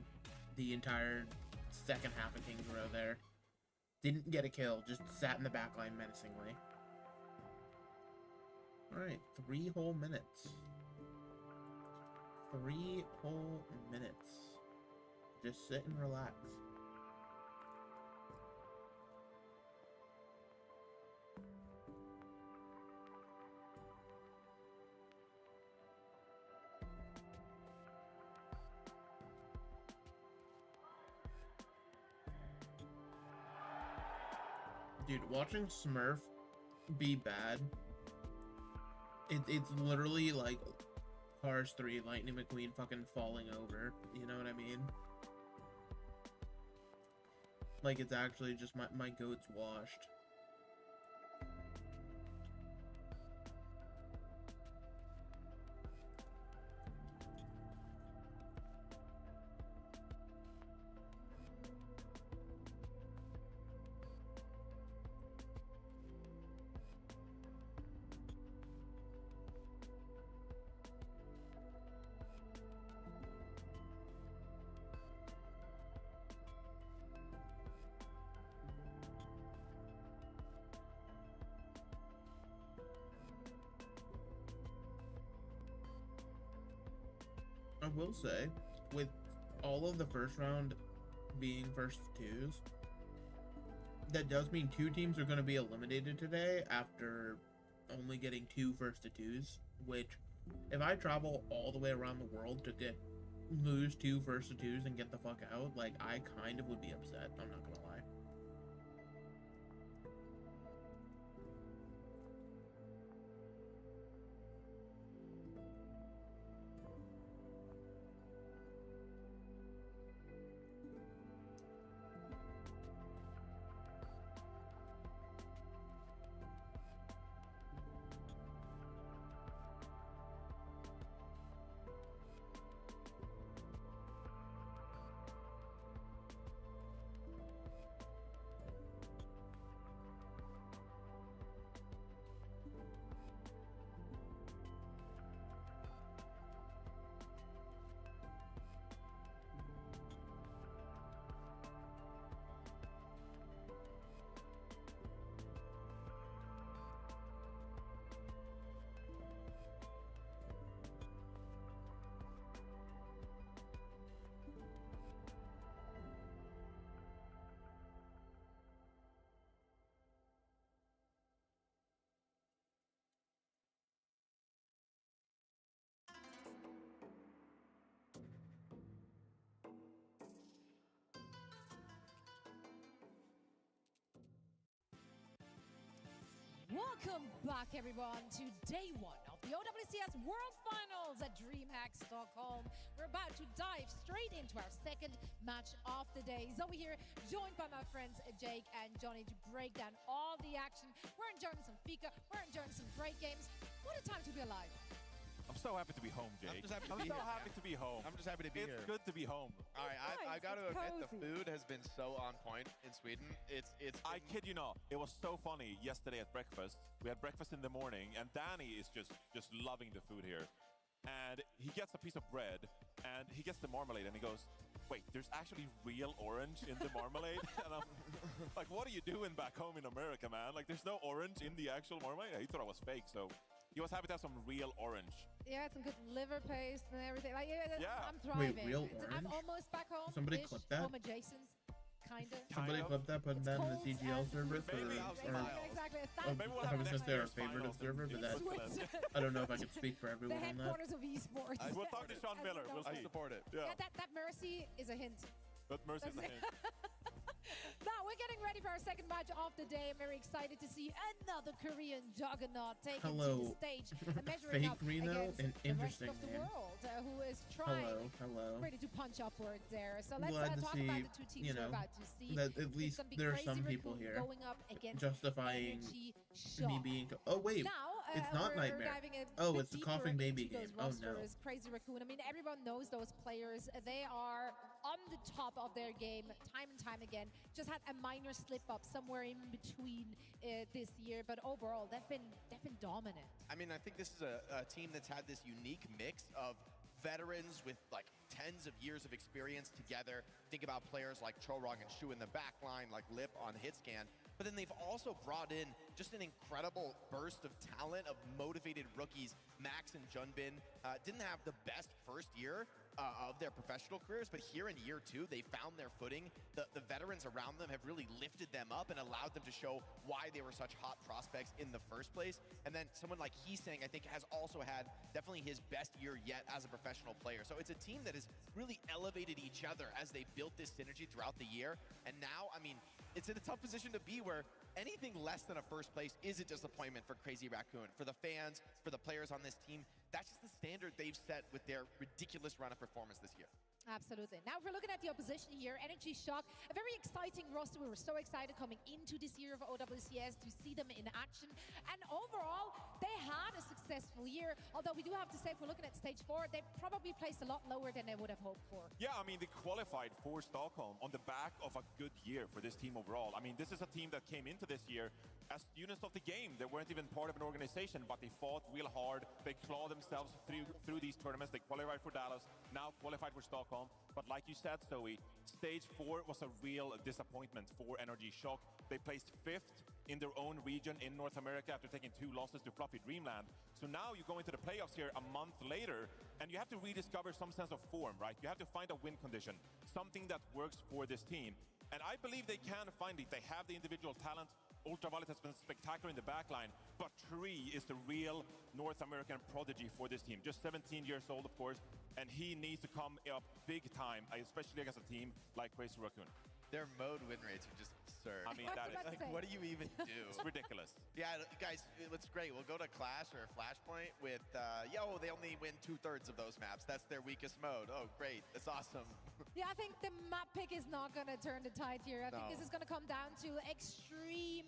the entire second half of Kings Row there. Didn't get a kill, just sat in the backline menacingly. Alright, 3 whole minutes. 3 whole minutes. Just sit and relax. Dude, watching Smurf be bad, it's literally like Cars 3, Lightning McQueen fucking falling over. You know what I mean? Like, it's actually just my goat's washed. I will say, with all of the first round being first twos, that does mean 2 teams are going to be eliminated today after only getting 2 first to twos, which if I travel all the way around the world to lose 2 first to twos and get the fuck out, like, I kind of would be upset. I'm not gonna lie. Welcome back, everyone, to day 1 of the OWCS World Finals at DreamHack Stockholm. We're about to dive straight into our second match of the day. Zoe here, joined by my friends Jake and Johnny to break down all the action. We're enjoying some Fika, we're enjoying some great games. What a time to be alive. I'm so happy to be home, Jake. I'm just happy to be here. Happy to be home. I'm just happy to be here. It's good to be home. All right, I got to It's admit, the cozy. food has been so on point in Sweden. I kid you not. It was so funny yesterday at breakfast. We had breakfast in the morning, and Danny is just loving the food here. And he gets a piece of bread, and he gets the marmalade, and he goes, "Wait, there's actually real orange in the marmalade?" And I'm like, "What are you doing back home in America, man? Like, there's no orange in the actual marmalade?" He thought I was fake, so he was happy to have some real orange. Yeah, some good liver paste and everything. Like, Yeah. I'm thriving. Wait, real I'm orange? almost back home. Somebody clip that? Home adjacent, kind of. Somebody of. clip that, put that in the Cold CGL and server fruity. for Maybe. Exactly. Maybe we'll I have was next gonna say our year's favorite finals observer, but in that Switzerland. I don't know if I can speak for The everyone on that. headquarters of esports. We'll talk to Sean Miller. We'll I see. support it. Yeah. Yeah, that mercy is a hint. But Mercy's the hint. Now we're getting ready for our second match of the day. I'm very excited to see another Korean juggernaut taking to Hello. the stage and measuring Fake up Reno, against an the rest interesting of the name. world, who is trying Hello. ready to punch upwards there. So I'm let's glad to talk see, about the two teams you we're know, about to see. that at It's least gonna be there are Crazy some people Raccoon here going up against justifying Energy me Shock. being. Oh wait, Now, it's not we're Nightmare. diving a Oh, bit it's the deeper Coughing Baby into game. those Oh no. rosters. Crazy Raccoon. I mean, everyone knows those players. They are on the top of their game time and time again. Just had a minor slip up somewhere in between this year, but overall, they've been dominant. I mean, I think this is a team that's had this unique mix of veterans with like tens of years of experience together. Think about players like Chorong and Shu in the back line, like Lip on Hitscan. But then they've also brought in just an incredible burst of talent of motivated rookies. Max and Junbin didn't have the best first year of their professional careers, but here in year 2, they found their footing. The veterans around them have really lifted them up and allowed them to show why they were such hot prospects in the first place. And then someone like Heesang, I think, has also had definitely his best year yet as a professional player. So it's a team that has really elevated each other as they built this synergy throughout the year. And now, I mean, it's in a tough position to be where anything less than a first place is a disappointment for Crazy Raccoon, for the fans, for the players on this team. That's just the standard they've set with their ridiculous run of performance this year. Absolutely. Now, if we're looking at the opposition here, Energy Shock, a very exciting roster. We were so excited coming into this year of OWCS to see them in action. And overall, they had a successful year. Although we do have to say, if we're looking at stage 4, they probably placed a lot lower than they would have hoped for. Yeah, I mean, they qualified for Stockholm on the back of a good year for this team overall. I mean, this is a team that came into this year as students of the game. They weren't even part of an organization, but they fought real hard. They clawed themselves through these tournaments. They qualified for Dallas, now qualified for Stockholm. But like you said, Zoe, stage 4 was a real disappointment for Energy Shock. They placed 5th in their own region in North America after taking 2 losses to Fluffy Dreamland. So now you go into the playoffs here a month later, And you have to rediscover some sense of form, right? You have to find a win condition, something that works for this team. And I believe they can find it. They have the individual talent. Ultraviolet has been spectacular in the backline, but Tree is the real North American prodigy for this team. Just 17 years old, of course, and he needs to come up big time, especially against a team like Crazy Raccoon. Their mode win rates are just absurd. I mean, that is like, what do you even do? It's ridiculous. Yeah, guys, it's great. We'll go to Clash or Flashpoint with, they only win 2/3 of those maps. That's their weakest mode. Oh, great. That's awesome. Yeah, I think the map pick is not going to turn the tide here. I think this is going to come down to extreme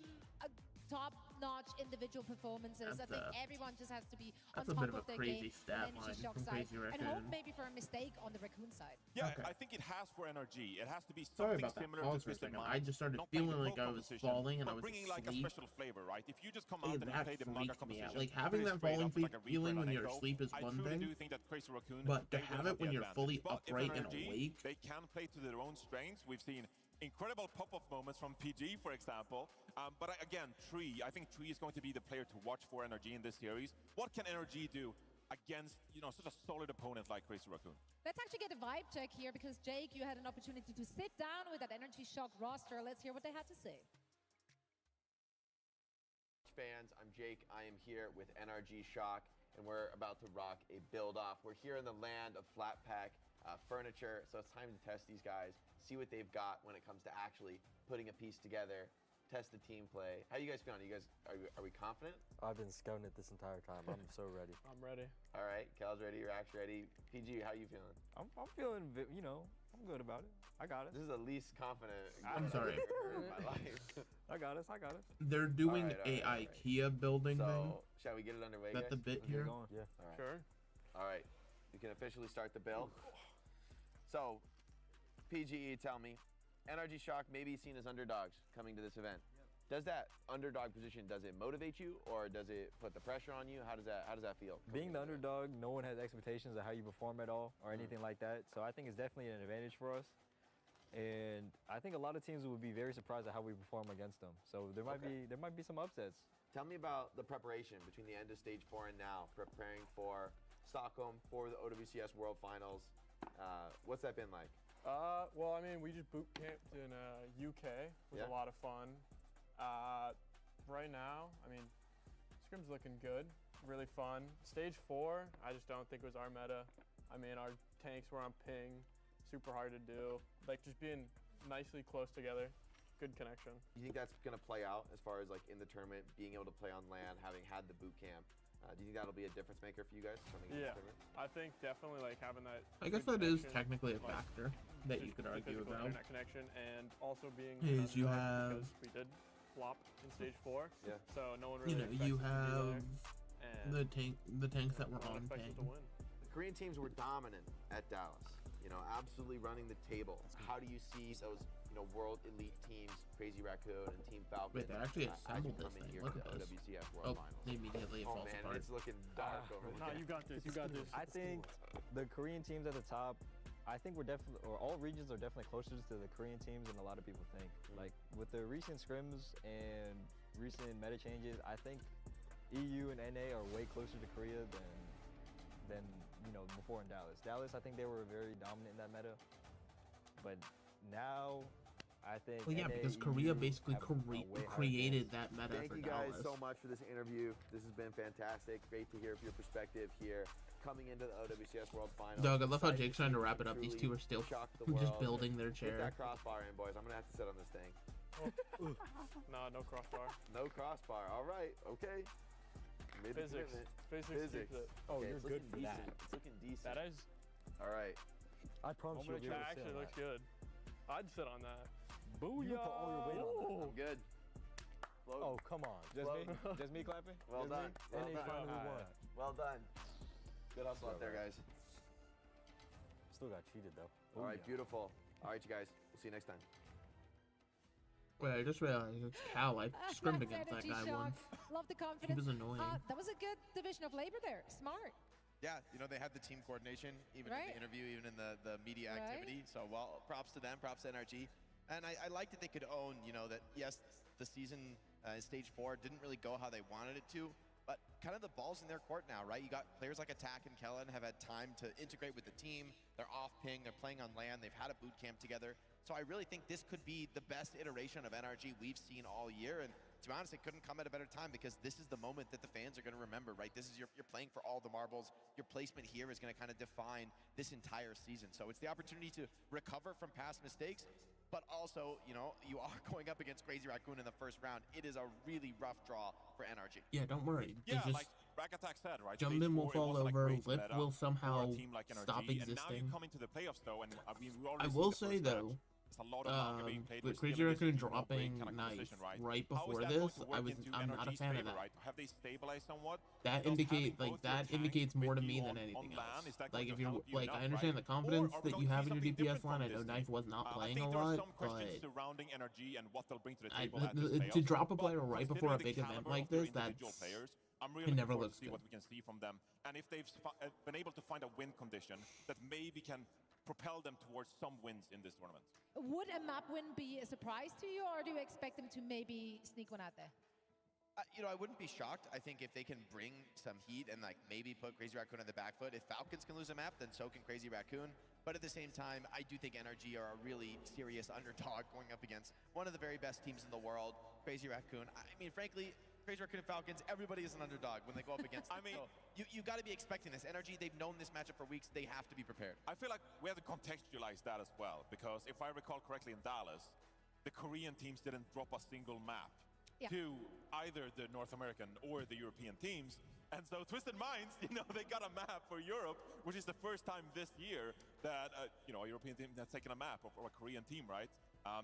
top-notch individual performances. I think everyone just has to be on top of their game. Stat line from Crazy Raccoon. And hope maybe for a mistake on the Raccoon side. Yeah, I think it has for NRG. It has to be something similar to Twisted Minds. I just started feeling like I was falling and I was bringing asleep. like a special flavor, right? If you just come out and play the Maga composition, like having that falling feeling when you're asleep is one thing, but to have it when you're fully upright and awake, they can play to their own strengths. We've seen incredible pop-off moments from PG, for example. But again, Tree, I think Tree is going to be the player to watch for NRG in this series. What can NRG do against, such a solid opponent like Crazy Raccoon? Let's actually get a vibe check here because, Jake, you had an opportunity to sit down with that Energy Shock roster. Let's hear what they had to say. Fans, I'm Jake. I am here with NRG Shock, and we're about to rock a build-off. We're here in the land of flat pack furniture, so it's time to test these guys, see what they've got when it comes to actually putting a piece together, test the team play. How you guys feeling? Are we confident? I've been scouting it this entire time. I'm so ready. I'm ready. All right, Cal's ready, Rack's ready. PG, how you feeling? I'm feeling, I'm good about it. I got it. This is the least confident I'm sorry. I've ever heard in my life. I got us. They're doing a IKEA building thing. So, shall we get it underway, Is that guys? the bit here? Yeah. All right. Sure. All right, you can officially start the build. So, PGE, tell me, NRG Shock may be seen as underdogs coming to this event. Does that underdog position, does it motivate you or does it put the pressure on you? How does that feel? Being the underdog, no one has expectations of how you perform at all or anything like that. So I think it's definitely an advantage for us. And I think a lot of teams would be very surprised at how we perform against them. So there might be some upsets. Tell me about the preparation between the end of stage 4 and now, preparing for Stockholm, for the OWCS World Finals. What's that been like? Well, I mean, we just boot camped in UK. It was a lot of fun. Right now, I mean, Scrim's looking good, really fun. Stage 4, I just don't think it was our meta. I mean, our tanks were on ping, super hard to do. Like, just being nicely close together, good connection. You think that's going to play out as far as like in the tournament, being able to play on LAN, having had the boot camp? Do you think that'll be a difference maker for you guys coming into the tournament? I think definitely like having that. I guess that is technically a factor that you could argue about. Internet connection and also being is you have because we did flop in stage 4. Yeah. So no one really. You have the tanks that were on ping. The Korean teams were dominant at Dallas. Absolutely running the table. How do you see those world elite teams, Crazy Raccoon and Team Falcon? Wait, they actually assembled this thing. Look at this. OWCS World Finals. They immediately falls apart. It's looking dark over there. No, you got this. You got this. I think the Korean teams at the top, I think we're definitely, or all regions are definitely closer to the Korean teams than a lot of people think. Like with the recent scrims and recent meta changes, I think EU and NA are way closer to Korea than before in Dallas. Dallas, I think they were very dominant in that meta, but now I think. Well, yeah, NA, because Korea basically created that meta Thank for you guys Dallas. so much for this interview. This has been fantastic. Great to hear your perspective here. Coming into the OWCS World Finals. Doug, I love how Jake's trying to wrap it up. These two are still just building their Get chair. that crossbar in, boys. I'm gonna have to sit on this thing. No crossbar. No crossbar. All right. Okay. Physics. Physics. Oh, Okay, you're it's good looking for that. decent. It's looking decent. That is. All right. I promise you. That actually looks good. I'd sit on that. Booyah! You put all your weight on that. I'm good. Float. Oh, come on. Just me clapping? Well Just done. Me? Well NA done. finally won. Well done. Good hustle out there, guys. Still got cheated though. All right, beautiful. All right, you guys. We'll see you next time. Wait, I just realized it's Cal. I scrimmed That's against that Energy guy Shock. once. Love the confidence. He was annoying. That was a good division of labor there. Smart. Yeah, they had the team coordination, even in the interview, even in the media activity. So, props to them, props to NRG. And I liked that they could own, that, yes, the season in Stage 4 didn't really go how they wanted it to, But kind of the ball's in their court now, right? You got players like Attack and Kellen have had time to integrate with the team. They're off ping, they're playing on LAN, they've had a boot camp together. So I really think this could be the best iteration of NRG we've seen all year. And to be honest, it couldn't come at a better time because this is the moment that the fans are going to remember, right? This is you're playing for all the marbles. Your placement here is going to kind of define this entire season. So it's the opportunity to recover from past mistakes, but also, you know, you are going up against Crazy Raccoon in the first round. It is a really rough draw for NRG. Yeah, don't worry. Yeah, Just like Rack Attack said, right? Jumpin will fall over, Lip meta will for a somehow team like NRG, stop And now existing. you come into the playoffs, though, and I mean, we already I seen will the say first though, match. There's a lot of manga being played. with We're Crazy still in this Raccoon do no break dropping kind of Knife position, right How is before that this, going to work into I'm not a NRG's fan of favor, that. right? Have they stabilized somewhat? That Does indicate having like both your that tanks indicates more to with me you than on anything LAN, else. is that Like going if to you're help you like, I enough, understand right? the confidence Or are we that going you to have see in your something DPS different line. from I know this Knife team? was not I playing think a there are lot, some questions but surrounding NRG and what they'll bring to the table at this to playoffs. drop a player But right before a considering big the event caliber like of their this, that's individual players, I'm really it looking never forward looks to see good. what we can see from them, and if they've been able to find a win condition that maybe can propel them towards some wins in this tournament. Would a map win be a surprise to you, or do you expect them to maybe sneak one out there? You know, I wouldn't be shocked. I think if they can bring some heat and like maybe put Crazy Raccoon on the back foot, if Falcons can lose a map, then so can Crazy Raccoon. But at the same time, I do think NRG are a really serious underdog going up against one of the very best teams in the world, Crazy Raccoon. I mean, frankly, Crazy Raccoon and Falcons, everybody is an underdog when they go up against them. I mean, so you got to be expecting this. NRG, they've known this matchup for weeks. They have to be prepared. I feel like we have to contextualize that as well, because if I recall correctly in Dallas, the Korean teams didn't drop a single map to either the North American or the European teams. And so Twisted Minds, you know, they got a map for Europe, which is the first time this year that, you know, a European team has taken a map of a Korean team, right,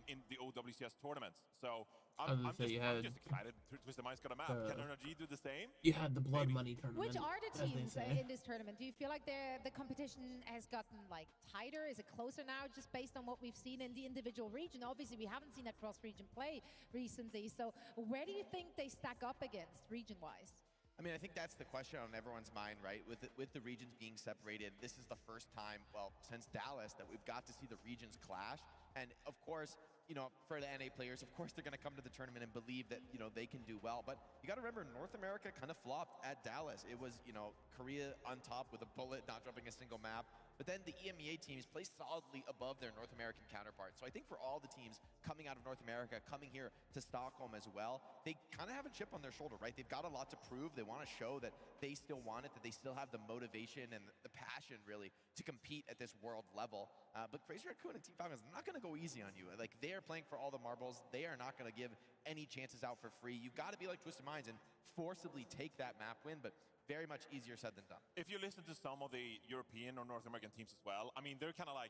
in the OWCS tournaments. So I'm just excited. Twisted Minds got a map. Can NRG do the same? You had the Blood Money tournament. Which are the teams in this tournament? Do you feel like the competition has gotten like tighter? Is it closer now, just based on what we've seen in the individual region? Obviously, we haven't seen a cross-region play recently. So where do you think they stack up against region-wise? I mean, I think that's the question on everyone's mind, right? With the regions being separated, this is the first time, well, since Dallas, that we've got to see the regions clash. And of course, you know, for the NA players, of course they're going to come to the tournament and believe that, you know, they can do well. But you got to remember, North America kind of flopped at Dallas. It was, you know, Korea on top with a bullet, not dropping a single map. But then the EMEA teams play solidly above their North American counterparts. So I think for all the teams coming out of North America, coming here to Stockholm as well, they kind of have a chip on their shoulder, right? They've got a lot to prove. They want to show that they still want it, that they still have the motivation and the passion, really, to compete at this world level. But Crazy Raccoon and Team Falcons are not going to go easy on you. Like, they are playing for all the marbles. They are not going to give any chances out for free. You've got to be like Twisted Minds and forcibly take that map win, but very much easier said than done. If you listen to some of the European or North American teams as well, I mean, they're kind of like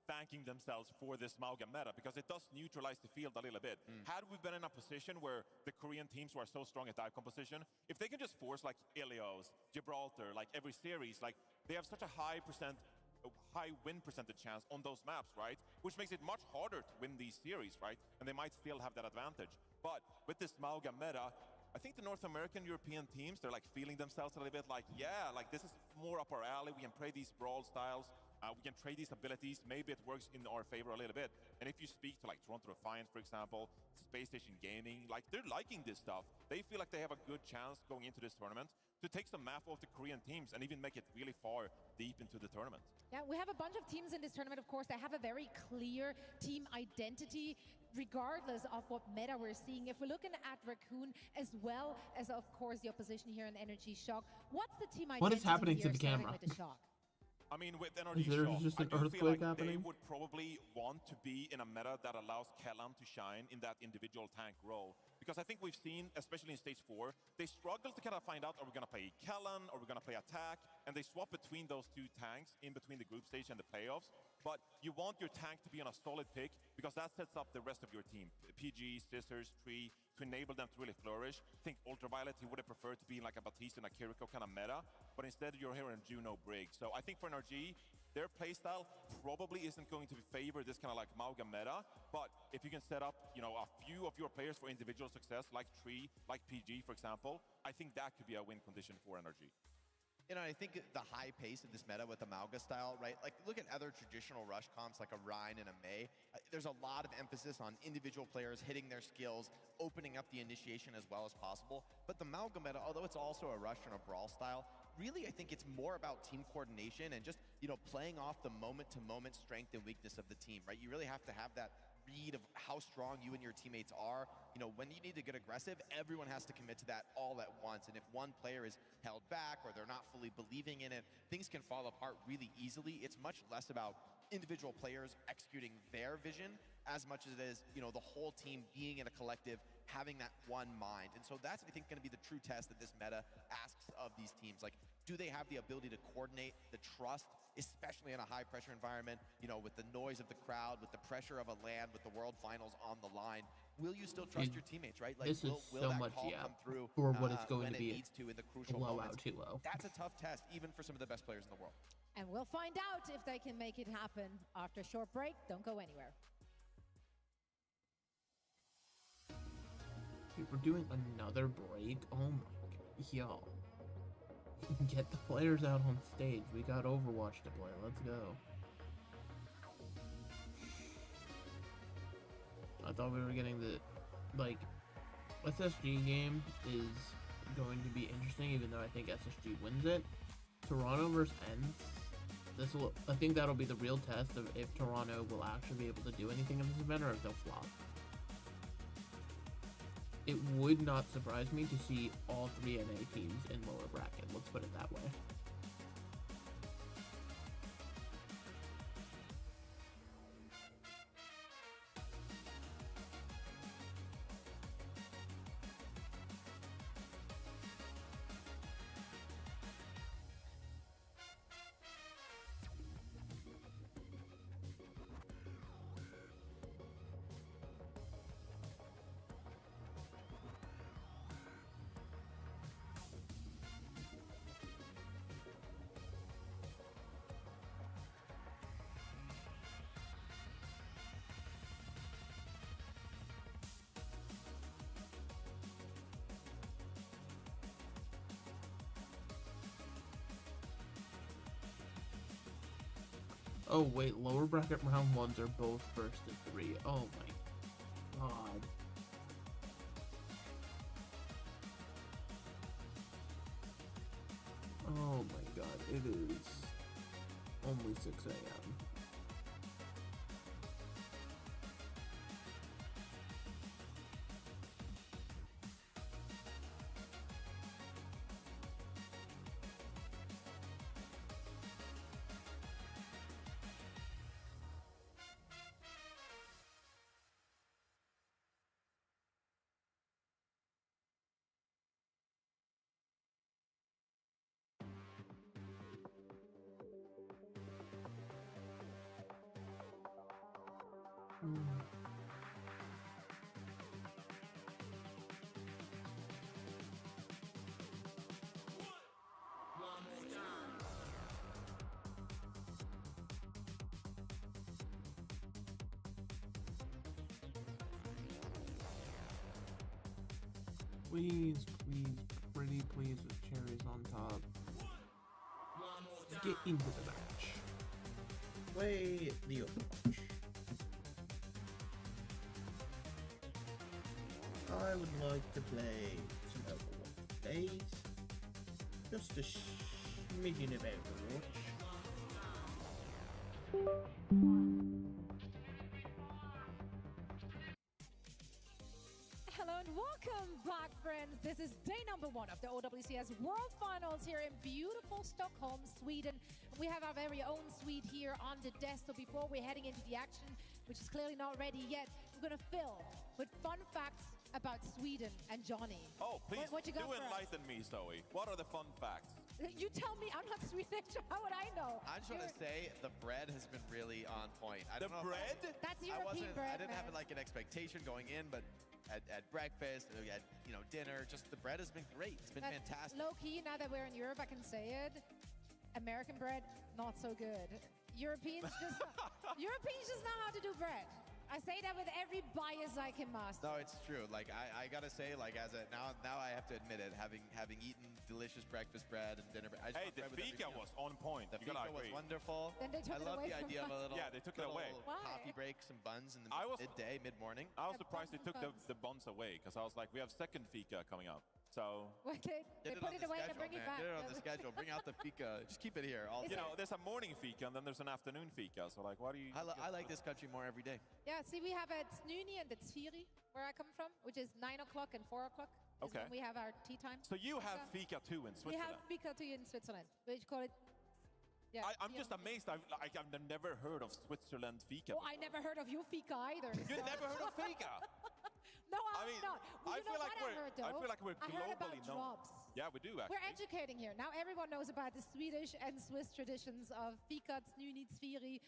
thanking themselves for this Mauga meta because it does neutralize the field a little bit. Had we been in a position where the Korean teams who are so strong at dive composition, if they can just force like Ilios, Gibraltar, like every series, like they have such a high win percentage chance on those maps, right? Which makes it much harder to win these series, right? And they might still have that advantage. But with this Mauga meta, I think the North American European teams, they're like feeling themselves a little bit like, yeah, like this is more up our alley. We can play these brawl styles. We can trade these abilities. Maybe it works in our favor a little bit. And if you speak to like Toronto Defiance, for example, Space Station Gaming, like they're liking this stuff. They feel like they have a good chance going into this tournament to take some map off the Korean teams and even make it really far deep into the tournament. Yeah, we have a bunch of teams in this tournament, of course. They have a very clear team identity, regardless of what meta we're seeing. If we're looking at Raccoon, as well as, of course, the opposition here in Energy Shock, what's the team identity? What is happening to here, the camera? with the Shock? I mean, with Energy Is there Shock, just an I do feel like earthquake happening? they would probably want to be in a meta that allows Kellan to shine in that individual tank role. Because I think we've seen, especially in Stage 4, they struggle to kind of find out, are we going to play Kellan, or are we going to play Attack? And they swap between those two tanks in between the group stage and the playoffs. But you want your tank to be on a solid pick, because that sets up the rest of your team. PG, Scissors, Tree, to enable them to really flourish. I think Ultraviolet, he would have preferred to be in like a Batiste and a Kiriko kind of meta, but instead you're here in Juno Brig. So I think for NRG, their playstyle probably isn't going to favor this kind of like Mauga meta, but if you can set up, you know, a few of your players for individual success, like Tree, like PG, for example, I think that could be a win condition for NRG. You know, I think the high pace of this meta with the Mauga style, right? Like, look at other traditional rush comps like a Rhine and a Mei. There's a lot of emphasis on individual players hitting their skills, opening up the initiation as well as possible. But the Mauga meta, although it's also a rush and a brawl style, really I think it's more about team coordination and just, you know, playing off the moment-to-moment strength and weakness of the team, right? You really have to have that read of how strong you and your teammates are. You know, when you need to get aggressive, everyone has to commit to that all at once. And if one player is held back or they're not fully believing in it, things can fall apart really easily. It's much less about individual players executing their vision as much as it is, you know, the whole team being in a collective, having that one mind. And so that's, I think, going to be the true test that this meta asks of these teams. Like, do they have the ability to coordinate, the trust, especially in a high pressure environment, you know, with the noise of the crowd, with the pressure of a LAN, with the world finals on the line? Will you still trust your teammates, right? Like, this is will so that much, call come through for what it's going when to be it needs to in the crucial blowout moments? 2-0. That's a tough test, even for some of the best players in the world. And we'll find out if they can make it happen after a short break. Don't go anywhere. We're doing another break? Oh my god. Yo. Get the players out on stage. We got Overwatch to play. Let's go. I thought we were getting the, like, SSG game is going to be interesting, even though I think SSG wins it. Toronto versus ENCE. I think that'll be the real test of if Toronto will actually be able to do anything in this event or if they'll flop. It would not surprise me to see all three NA teams in lower bracket, let's put it that way. Oh wait, lower bracket round ones are both first and 3. Oh my god. Oh my god, it is only 6 a.m. Please, please, pretty please with cherries on top. Get into the match. Play the Overwatch. I would like to play some Overwatch, please. Just a smidgen of Overwatch. Hello and welcome back, friends. This is day number 1 of the OWCS World Finals here in beautiful Stockholm, Sweden. We have our very own suite here on the desk. So before we're heading into the action, which is clearly not ready yet, we're going to fill with fun facts about Sweden and Johnny. Oh, please what you got do for us? enlighten me, Zoe. What are the fun facts? You tell me. I'm not Swedish. How would I know? I just want to say the bread has been really on point. I The don't know bread? That's European bread, I didn't have man. like an expectation going in, but at breakfast, at dinner, just the bread has been great. It's been fantastic. Low key, now that we're in Europe, I can say it. American bread, not so good. Europeans just know how to do bread. I say that with every bias I can master. No, it's true. Like I gotta say, like now I have to admit it. Having eaten delicious breakfast bread and dinner bread. Hey, the fika was on point. The fika was wonderful. Then they took I it love away the from idea of a us. little they took it away. coffee break, some buns in the mid-morning. I was Yeah, surprised they buns took and the buns away because I was like, we have second fika coming up. So Wait, they put it away and bring it back. Get it on the schedule. Bring out the fika. Just keep it here all the time. there's a morning fika and then there's an afternoon fika. So like, why do you? I like this country more every day. Yeah, see, we have a Tsnuni and the Tsfiri, where I come from, which is 9 o'clock and 4 o'clock. Okay. When we have our tea time. So you have fika too in We have Switzerland. fika too in Switzerland. We call it. Yeah. I'm just amazed. I've never heard of Switzerland fika. Oh, I never heard of you fika either. You never heard of fika? No, I mean, not. Well, I you know feel like what I we're heard, though? globally I heard about known. drops. Yeah, we do actually. We're educating here. Now everyone knows about the Swedish and Swiss traditions of fika, Tsnuni, Tsfiri,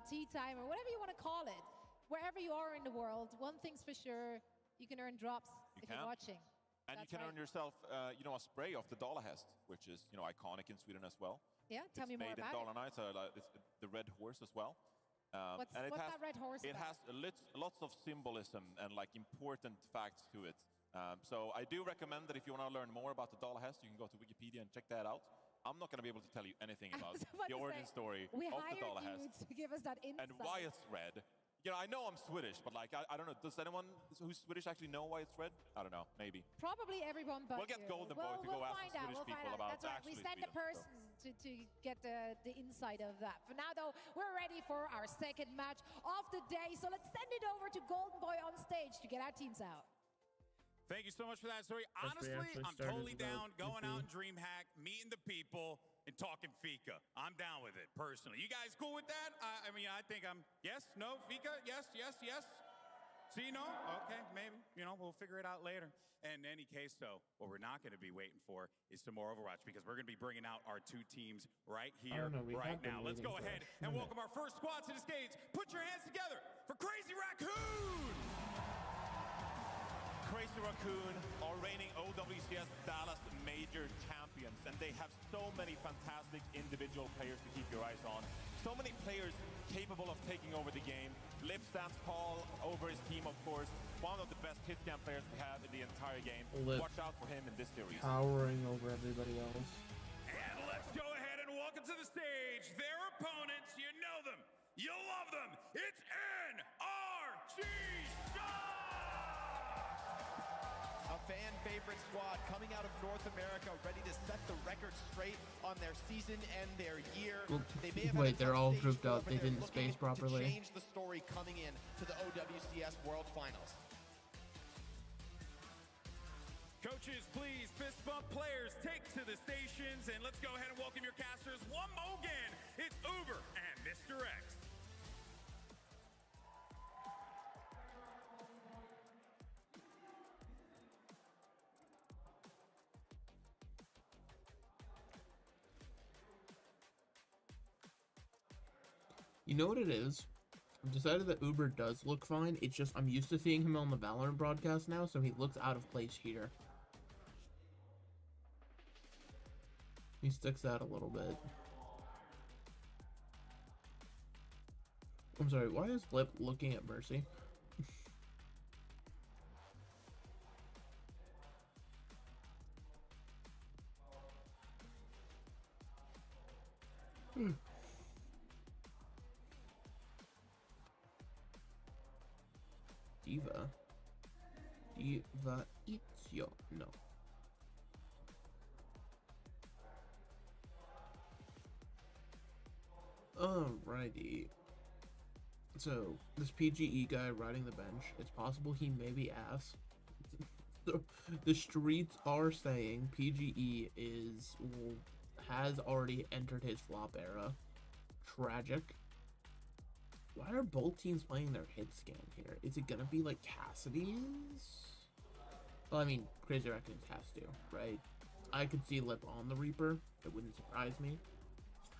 tea time, or whatever you want to call it. Wherever you are in the world, one thing's for sure, you can earn drops if you're watching. And That's you can right. earn yourself, a spray of the Dalahäst, which is, iconic in Sweden as well. Yeah, tell me more It's about made in it. Dalarna. It's the red horse as well. What's that red horse It about? has lots of symbolism and like important facts to it. So I do recommend that if you want to learn more about the Dalahäst, you can go to Wikipedia and check that out. I'm not going to be able to tell you anything about the origin story we of the hired Dalahäst you to give us that insight. and why it's red. I know I'm Swedish, but like I don't know. Does anyone who's Swedish actually know why it's red? I don't know. Maybe. Probably everyone but We'll get you. Golden Boy to go ask find the out. Swedish We'll people find out. about That's right. We actually send a Sweden, person to get the inside of that. For now, though, we're ready for our second match of the day. So let's send it over to Golden Boy on stage to get our teams out. Thank you so much for that story. we Honestly, actually I'm started totally down about going out and 50. DreamHack, meeting the people, and talking fika. I'm down with it, personally. You guys cool with that? I mean, I think I'm, yes, no, fika, yes. See, no? Okay, maybe. We'll figure it out later. And in any case, though, what we're not going to be waiting for is some more Overwatch because we're going to be bringing out our two teams right here, know, we right have been now. Let's go waiting for ahead a and minute. welcome our first squad to the stage. Put your hands together for Crazy Raccoon! Crazy Raccoon are reigning OWCS Dallas major champions, and they have so many fantastic individual players to keep your eyes on. So many players capable of taking over the game. Lip stands tall over his team, of course. One of the best hit scan players we have in the entire game. Lip. Watch out for him in this series. Towering over everybody else. And let's go ahead and welcome to the stage their opponents. You know them. You love them. It's NRG Shock! A fan favorite squad coming out of North America, ready to set the record straight on their season and their year. Well, They may have wait, had a they're tough all stage grouped four, up. but They they're didn't looking space to properly. change the story coming in to the OWCS World Finals. Coaches, please fist bump players, take to the stations, and let's go ahead and welcome your casters one more again. It's Uber and Mr. X. You know what it is? I've decided that Uber does look fine. It's just I'm used to seeing him on the Valorant broadcast now, so he looks out of place here. He sticks out a little bit. I'm sorry, why is Lip looking at Mercy? Diva Itio. No. Alrighty. So, this PGE guy riding the bench, it's possible he may be ass. The streets are saying PGE has already entered his flop era. Tragic. Why are both teams playing their hit scan here? Is it gonna be like Cassidy's? Well, I mean, Crazy Raccoons has to, right? I could see Lip on the Reaper. It wouldn't surprise me.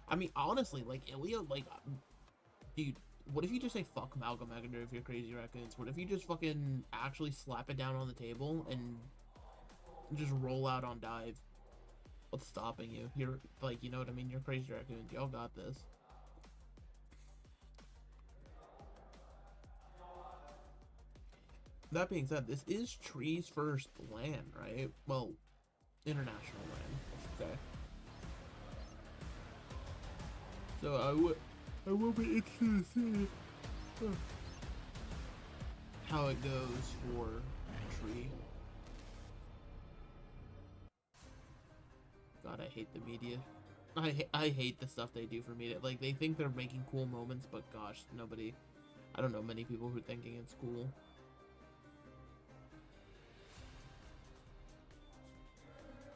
I mean, honestly, like, Ilya, like, dude, what if you just say fuck Malcolm McIntyre if you're Crazy Raccoons? What if you just fucking actually slap it down on the table and just roll out on dive? What's stopping you? You're, like, you know what I mean? You're Crazy Raccoons. Y'all got this. that being said, this is Tree's first LAN, right? Well, international LAN, I should say. So I will be interested to see how it goes for Tree. God, I hate the media. I hate the stuff they do for media. Like, they think they're making cool moments, but gosh, nobody... I don't know many people who are thinking it's cool.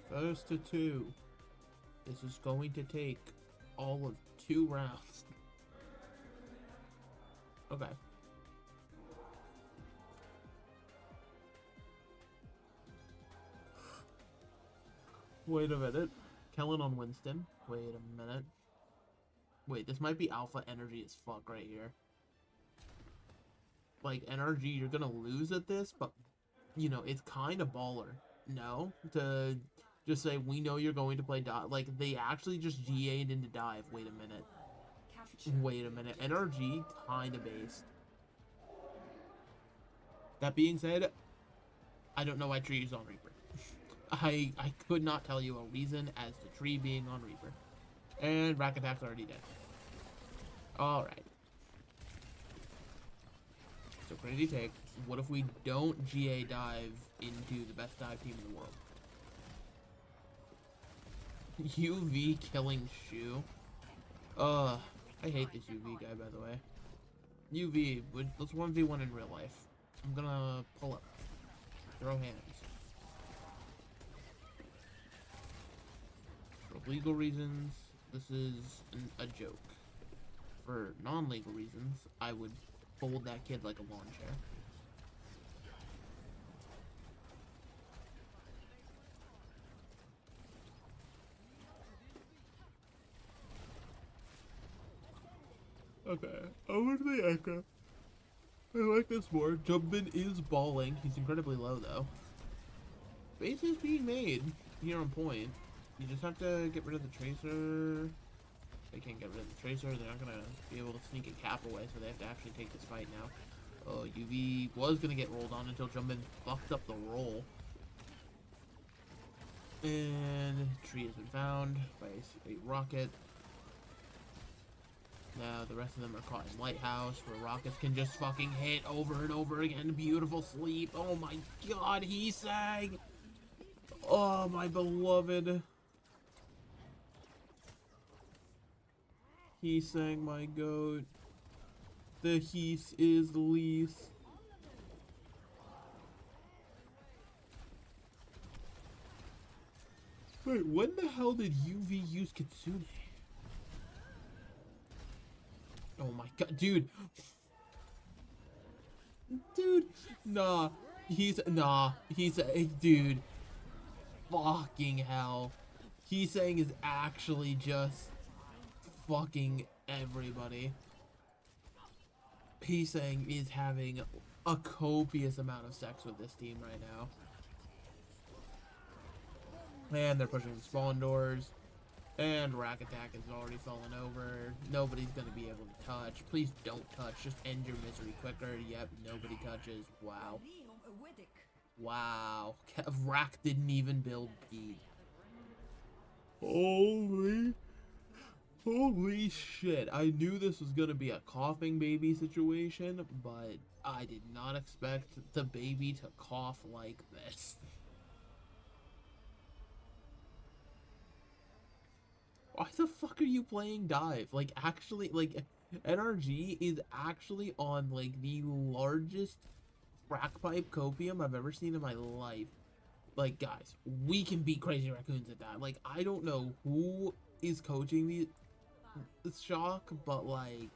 First to 2. This is going to take all of 2 rounds. Okay. Wait a minute. Kellen on Winston. Wait a minute. Wait, this might be alpha energy as fuck right here. Like, NRG, you're gonna lose at this, but, you know, it's kind of baller. No? To just say, we know you're going to play dive. Like, they actually just GA'd into dive. Wait a minute. Wait a minute. NRG, kind of based. That being said, I don't know why Tree is on Reaper. I could not tell you a reason as to Tree being on Reaper. And Rack Attack's already dead. Alright. So crazy take. What if we don't GA dive into the best dive team in the world? UV killing Shu. I hate this UV guy, by the way. UV, let's 1v1 in real life. I'm gonna pull up. Throw hands. For legal reasons, this is a joke. For non-legal reasons, I would fold that kid like a lawn chair. Okay, over to the Echo. I like this more. Jumpman is balling. He's incredibly low, though. Base is being made here on point. You just have to get rid of the Tracer. They can't get rid of the Tracer. They're not going to be able to sneak a cap away, so they have to actually take this fight now. Oh, UV was going to get rolled on until Jumpman fucked up the roll. And Tree has been found by a rocket. Now the rest of them are caught in Lighthouse, where rockets can just fucking hit over and over again. Beautiful sleep. Oh my god, he sang. Oh, my beloved. He sang, my goat. The Heath is least. Wait, when the hell did UV use Kitsune? Oh my god, dude. Dude, nah. He's dude. Fucking hell. He's saying is actually just fucking everybody. He's saying is having a copious amount of sex with this team right now. And they're pushing the spawn doors. And Rack Attack has already fallen over. Nobody's going to be able to touch. Please don't touch. Just end your misery quicker. Yep, nobody touches. Wow. Wow. Rack didn't even build P. Holy shit. I knew this was going to be a coughing baby situation, but I did not expect the baby to cough like this. Why the fuck are you playing dive? Like, actually, like, NRG is actually on, like, the largest crack pipe copium I've ever seen in my life. Like, guys, we can beat Crazy Raccoons at that. Like, I don't know who is coaching this Shock, but, like,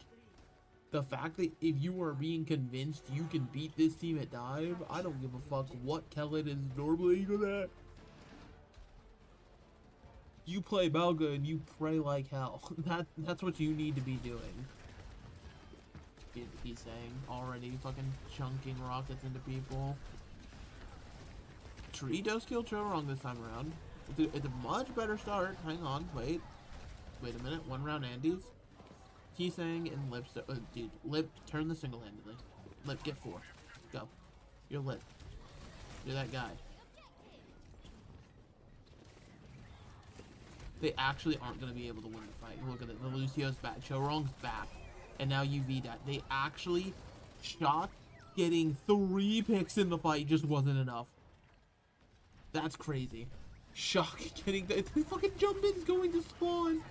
the fact that if you are being convinced you can beat this team at dive, I don't give a fuck what Kellen is normally good at. You play Belga and you pray like hell. That's what you need to be doing. He's saying already fucking chunking rockets into people. Tree does kill Chorong this time around. It's a much better start. Hang on, wait a minute. 1 round Andes. T-Sang and Lip, dude, Lip, turn the single-handedly. Lip, get 4. Go. You're lit. You're that guy. They actually aren't going to be able to win the fight. Look at it. The Lucio's back. Chorong's back. And now UV died. They actually... Shock getting 3 picks in the fight just wasn't enough. That's crazy. Shock getting... The fucking jump in's going to spawn.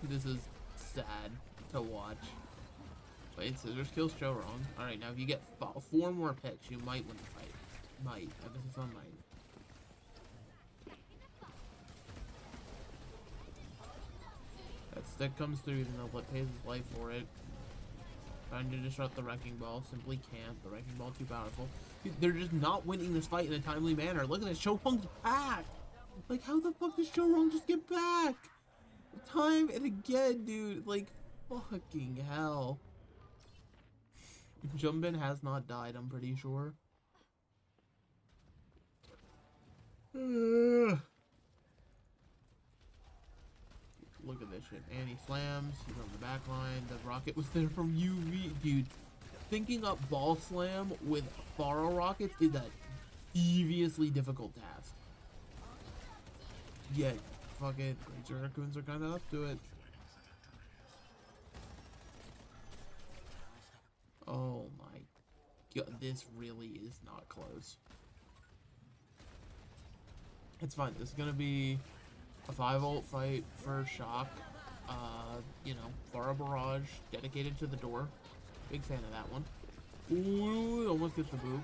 This is sad to watch. Wait, Scissors kills Chorong. Alright, now if you get 4 more picks, you might win the fight. Might. Emphasis on might. That stick comes through even though it pays his life for it. Trying to disrupt the Wrecking Ball. Simply can't. The Wrecking Ball too powerful. They're just not winning this fight in a timely manner. Look at this. Chorong's back! Like, how the fuck does Chorong just get back? Time and again, dude. Like, fucking hell. Jumbin has not died, I'm pretty sure. Look at this shit. And he slams. He's on the back line. The rocket was there from UV. Dude, thinking up ball slam with Pharo rockets is a deviously difficult task. Yet, fuck it. Ranger Raccoons are kind of up to it. Oh my god. This really is not close. It's fine. This is going to be a 5-ult fight for Shock. You know, Pharo Barrage dedicated to the door. Big fan of that one. Ooh, almost gets the boot.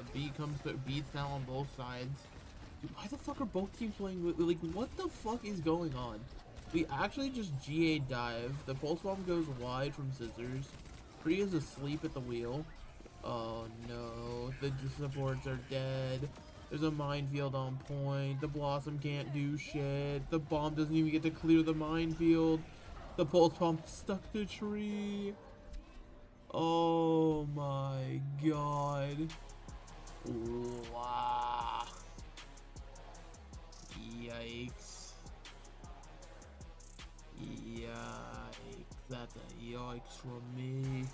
A beat comes through. Beats now on both sides. Dude, why the fuck are both teams playing with, like, what the fuck is going on? We actually just GA dive. The Pulse Bomb goes wide from Scissors. Priya's asleep at the wheel. Oh no, the supports are dead. There's a minefield on point. The Blossom can't do shit. The bomb doesn't even get to clear the minefield. The Pulse Bomb stuck to tree. Oh my god. Wow. Yikes. Yikes. That's a yikes from me.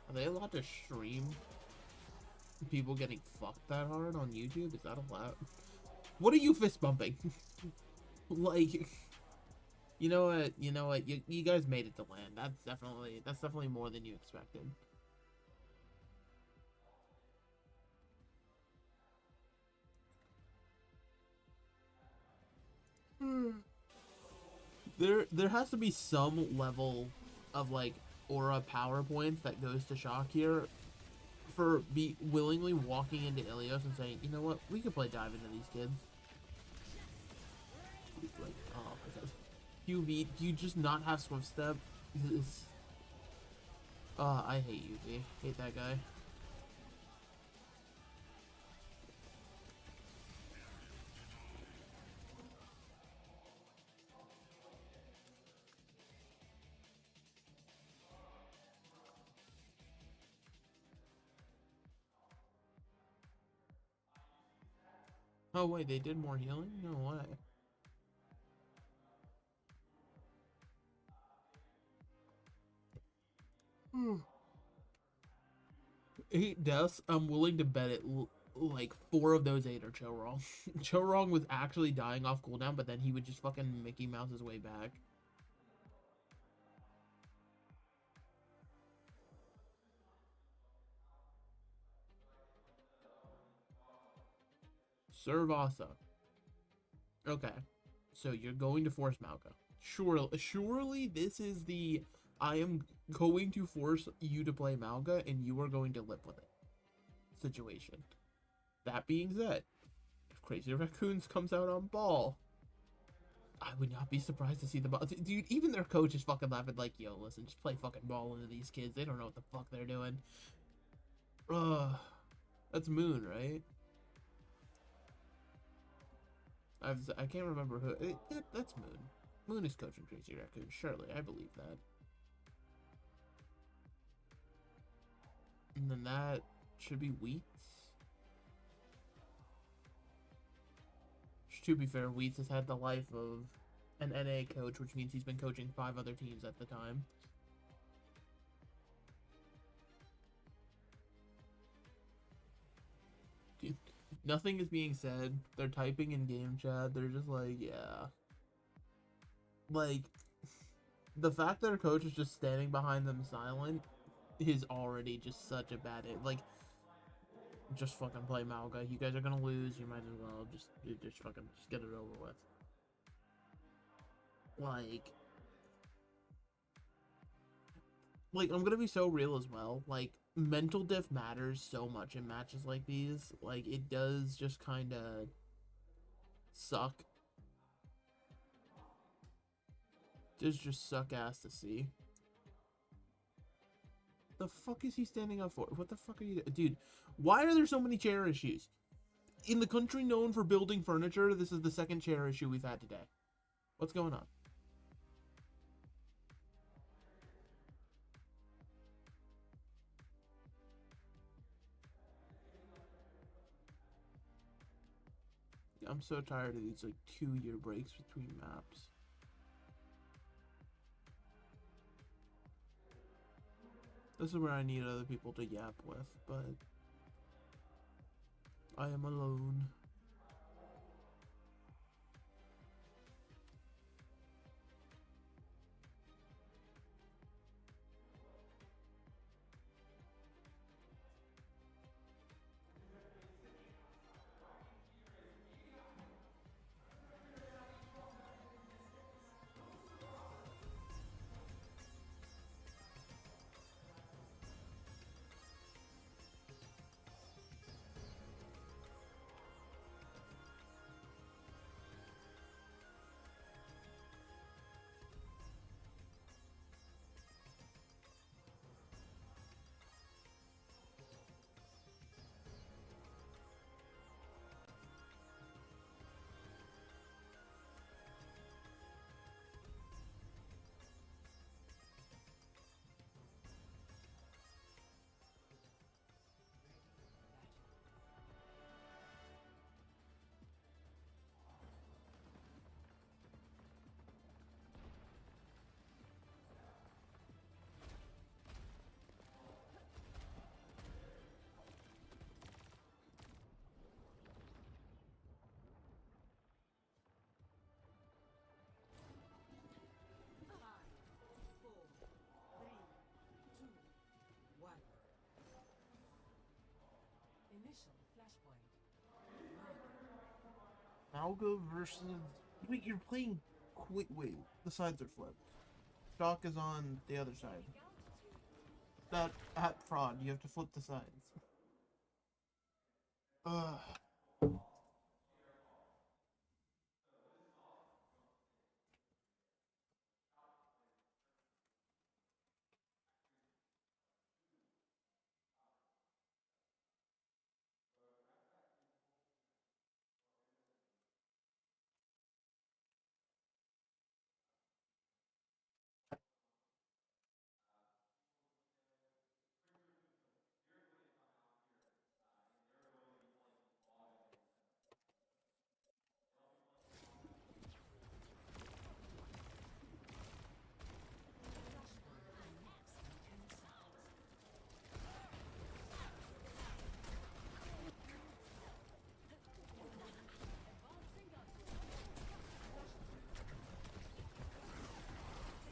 Are they allowed to stream people getting fucked that hard on YouTube? Is that allowed? What are you fist bumping? Like, you know what? You know what? You guys made it to land. That's definitely more than you expected. There has to be some level of like aura power points that goes to Shock here for willingly walking into Ilios and saying, you know what, we could play dive into these kids. Like, oh my god. UV, do you just not have Swift Step? I hate UV. Hate that guy. Oh wait, they did more healing? No way. Eight deaths. I'm willing to bet it. Like 4 of those 8 are Chorong. Chorong was actually dying off cooldown, but then he would just fucking Mickey Mouse his way back. Servasa. Okay. So you're going to force Malka. Surely this is the I am going to force you to play Malga and you are going to live with it situation. That being said, if Crazy Raccoons comes out on ball, I would not be surprised to see the ball. Dude, even their coach is fucking laughing like, yo, listen, just play fucking ball into these kids. They don't know what the fuck they're doing. That's Moon, right? I can't remember who. That's Moon. Moon is coaching Crazy Raccoons, surely. I believe that. And then that should be Wheats. To be fair, Wheats has had the life of an NA coach, which means he's been coaching 5 other teams at the time. Dude, nothing is being said. They're typing in game chat. They're just like, yeah. Like, the fact that our coach is just standing behind them silent is already just such a bad hit. Like, just fucking play Malga. You guys are gonna lose. You might as well just get it over with. Like I'm gonna be so real as well. Like, mental diff matters so much in matches like these. Like, it does just kind of suck. Does just suck ass to see. The fuck is he standing up for? What the fuck are you... Dude, why are there so many chair issues? In the country known for building furniture, this is the second chair issue we've had today. What's going on? I'm so tired of these, like, 2-year breaks between maps. This is where I need other people to yap with, but I am alone. Malga versus... Wait, you're playing... Wait, the sides are flipped. Shock is on the other side. That fraud, you have to flip the sides. Ugh.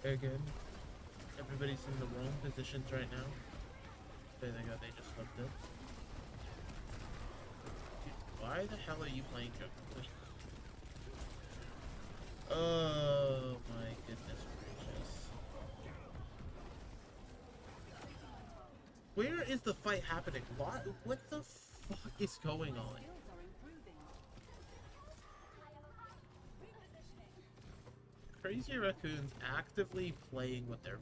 Again, everybody's in the wrong positions right now. They just flipped it. Dude, why the hell are you playing jungle? Oh my Where is the fight happening? What the fuck is going on? Crazy Raccoons actively playing with their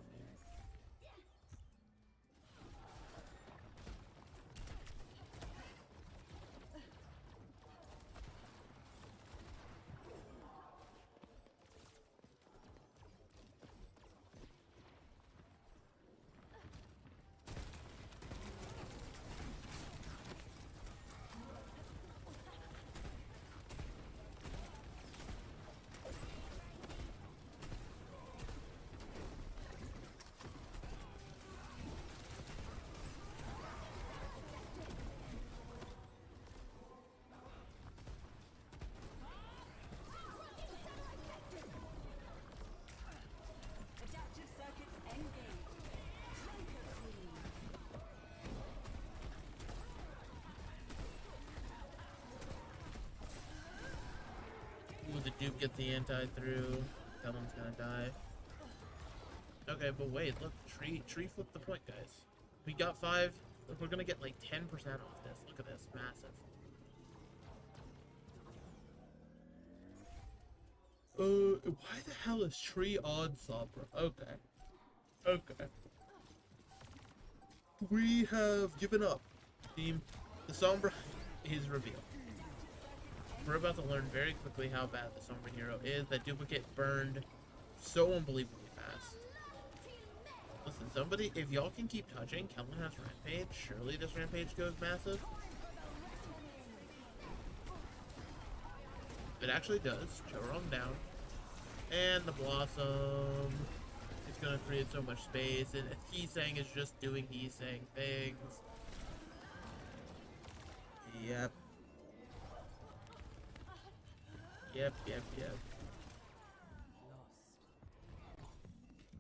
the dupe get the anti through. That one's gonna die. Okay, but wait, look, tree flipped the point, guys. We got 5. We're gonna get like 10% off this. Look at this, massive. Why the hell is tree on Sombra? Okay. Okay. We have given up. Team, the Sombra is revealed. We're about to learn very quickly how bad the Sombra hero is. That duplicate burned so unbelievably fast. Listen, somebody, if y'all can keep touching, Kellen has Rampage. Surely this Rampage goes massive. It actually does. Chorong down. And the Blossom is going to create so much space. And Heesang is just doing Heesang things. Yep. Yep.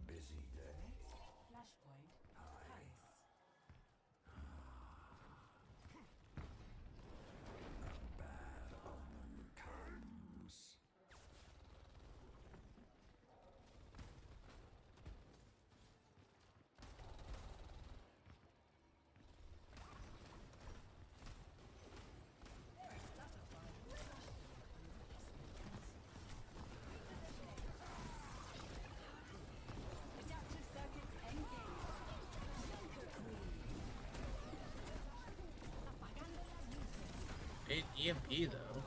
Busy day. Flashpoint. Nice. A bad omen comes. EMP though,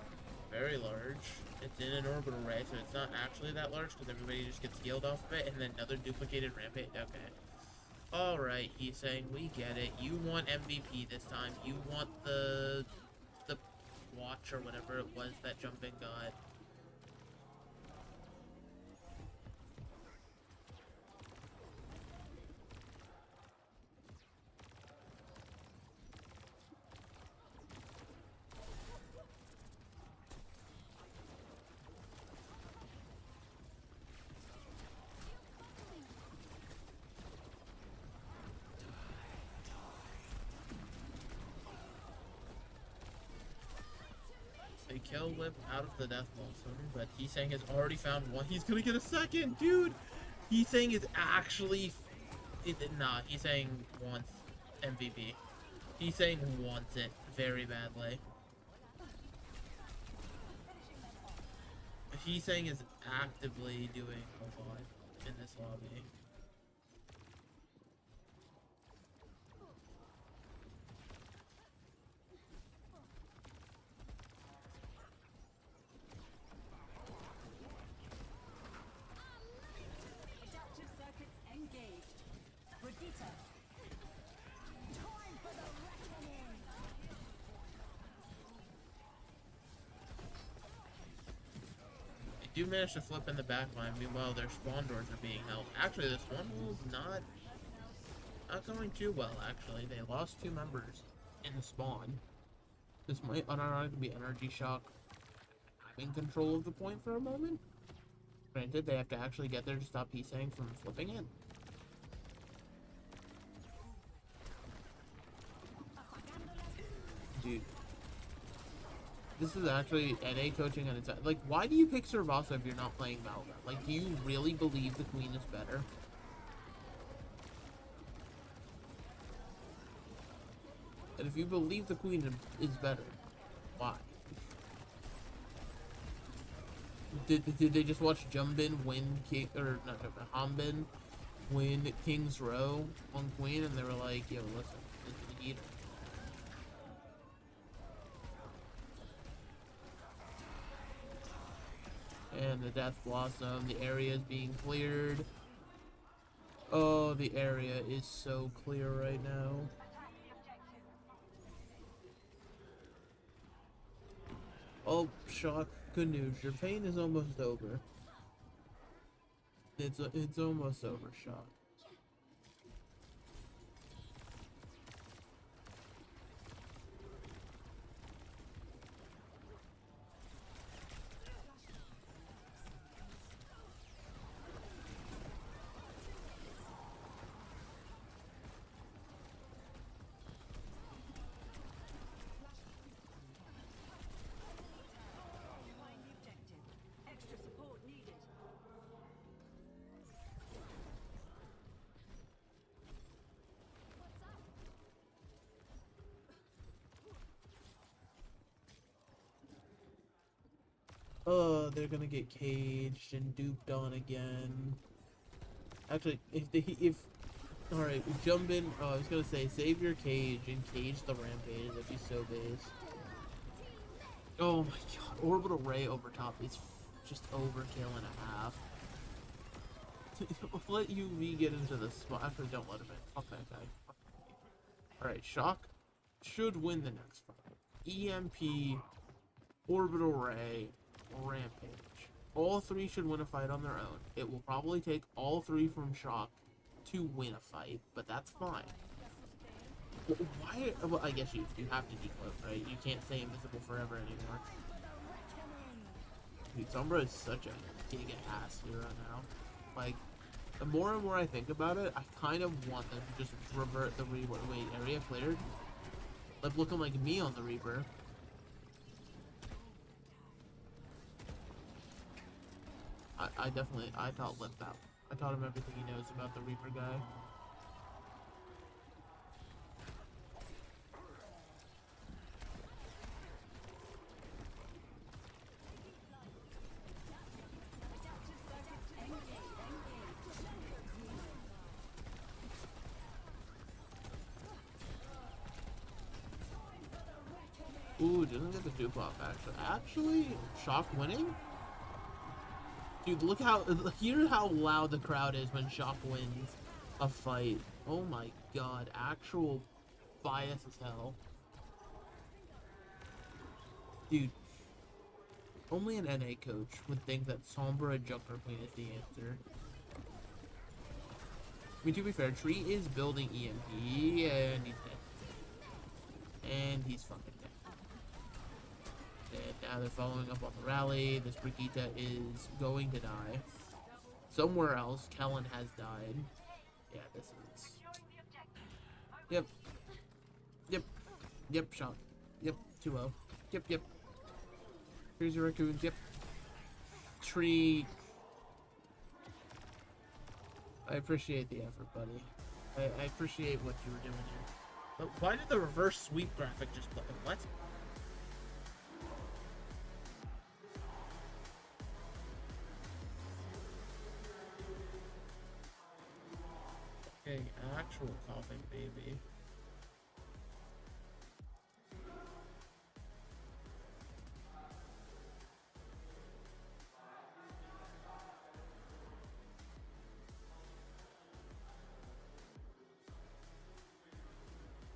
very large. It's in an orbital ray, so it's not actually that large because everybody just gets healed off of it, and then another duplicated rampage. Okay. Alright, he's saying we get it. You want MVP this time. You want the watch or whatever it was that jumping got. Kill whip out of the death blossom, but Heesang has already found one. He's gonna get a second, dude. Heesang is actually, nah. Heesang wants MVP. Heesang wants it very badly. Heesang is actively doing a lot in this lobby. Do manage to flip in the back line, meanwhile their spawn doors are being held. Actually, this one was not going too well, actually. They lost 2 members in the spawn. This might unironically be Energy Shock having control of the point for a moment. Granted, they have to actually get there to stop Heesang from flipping it. Dude. This is actually NA coaching on its own. Like, why do you pick Servasa if you're not playing Malga? Like, do you really believe the Queen is better? And if you believe the queen is better, why? Did they just watch Jumbin win King, or not Jumbin, Hanbin win King's Row on queen, and they were like, yo, listen, it's the heater. And the Death Blossom, the area is being cleared. Oh, the area is so clear right now. Oh, shock, good news, your pain is almost over. It's almost over, shock. Oh, they're gonna get caged and duped on again. Actually, all right, jump in. Oh, I was gonna say, save your cage and cage the rampage. That'd be so base. Oh my god, orbital ray over top is just overkill and a half. Let UV get into the spot. Actually, don't let him in. Fuck that guy. All right, shock should win the next fight. EMP, orbital ray, rampage. All three should win a fight on their own. It will probably take all three from shock to win a fight, but that's fine. Why? Well, I guess you have to decloak, right? You can't stay invisible forever anymore. Dude, Sombra is such a giga-ass hero now. Like, the more and more I think about it, I kind of want them to just revert the Reaper. Wait, area cleared? Like, looking like me on the Reaper. I taught Lip out. I taught him everything he knows about the Reaper guy. Ooh, doesn't get the dupe off, actually. Actually, Shock winning? Dude, look how, hear how loud the crowd is when Shock wins a fight. Oh my god, actual bias as hell. Dude, only an NA coach would think that Sombra Junker Queen is the answer. I mean, to be fair, Tree is building EMP, and he's dead. And he's fucking dead. And now they're following up on the rally. This Brigitte is going to die. Somewhere else, Kellen has died. Yeah, this is... Yep. Yep. Yep, shot. Yep, 2-0. Yep, yep. Here's your raccoons. Yep. Tree. I appreciate the effort, buddy. I appreciate what you were doing here. But why did the reverse sweep graphic just play? What? Okay, actual coughing baby.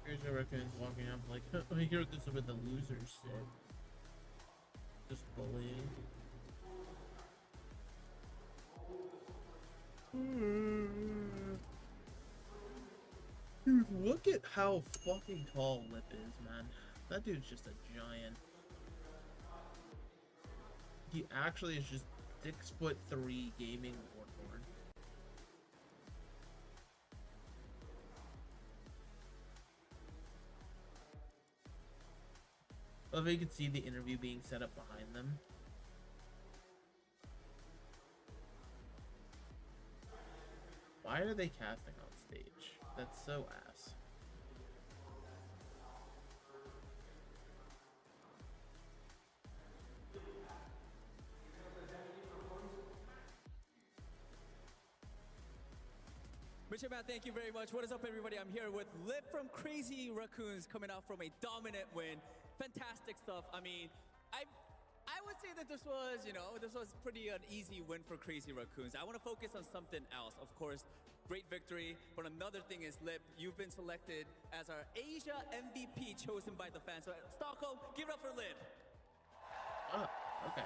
Here's your raccoons walking up like, I hear this is what the losers said. Just bullying. Dude, look at how fucking tall Lip is, man. That dude's just a giant. He actually is just 6'3" gaming Warlord. Love how you can see the interview being set up behind them. Why are they casting on stage? That's so ass. Appreciate it, man. Thank you very much. What is up, everybody? I'm here with Lip from Crazy Raccoons, coming out from a dominant win. Fantastic stuff. I mean, I would say that this was pretty an easy win for Crazy Raccoons. I want to focus on something else. Of course, great victory. But another thing is, Lip, you've been selected as our Asia MVP chosen by the fans. So Stockholm, give it up for Lip. Oh, okay.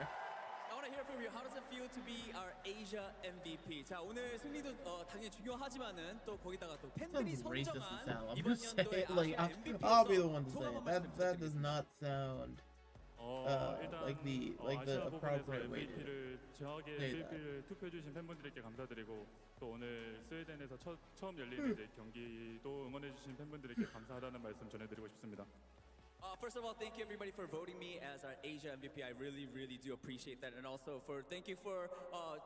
I want to hear from you. How does it feel to be our Asia MVP? 자, 오늘 승리도 당연히 중요하지만은 또 거기다가 또 팬들이 Sounds racist and 선정한 sound. I'm 이번 just 연도의 saying, like, 아시아 I'll be the one to MVP에서 say it. 소감 한 말씀 That does 부탁드리겠습니다. not sound like the appropriate way to MVP를 정확하게 say that. MVP를 투표해주신 팬분들께 감사드리고 또 오늘 스웨덴에서 처음 열리는 이제 경기도 응원해주신 팬분들께 감사하다는 말씀 전해드리고 싶습니다. First of all, thank you everybody for voting me as our Asia MVP. I really, really do appreciate that. And also thank you for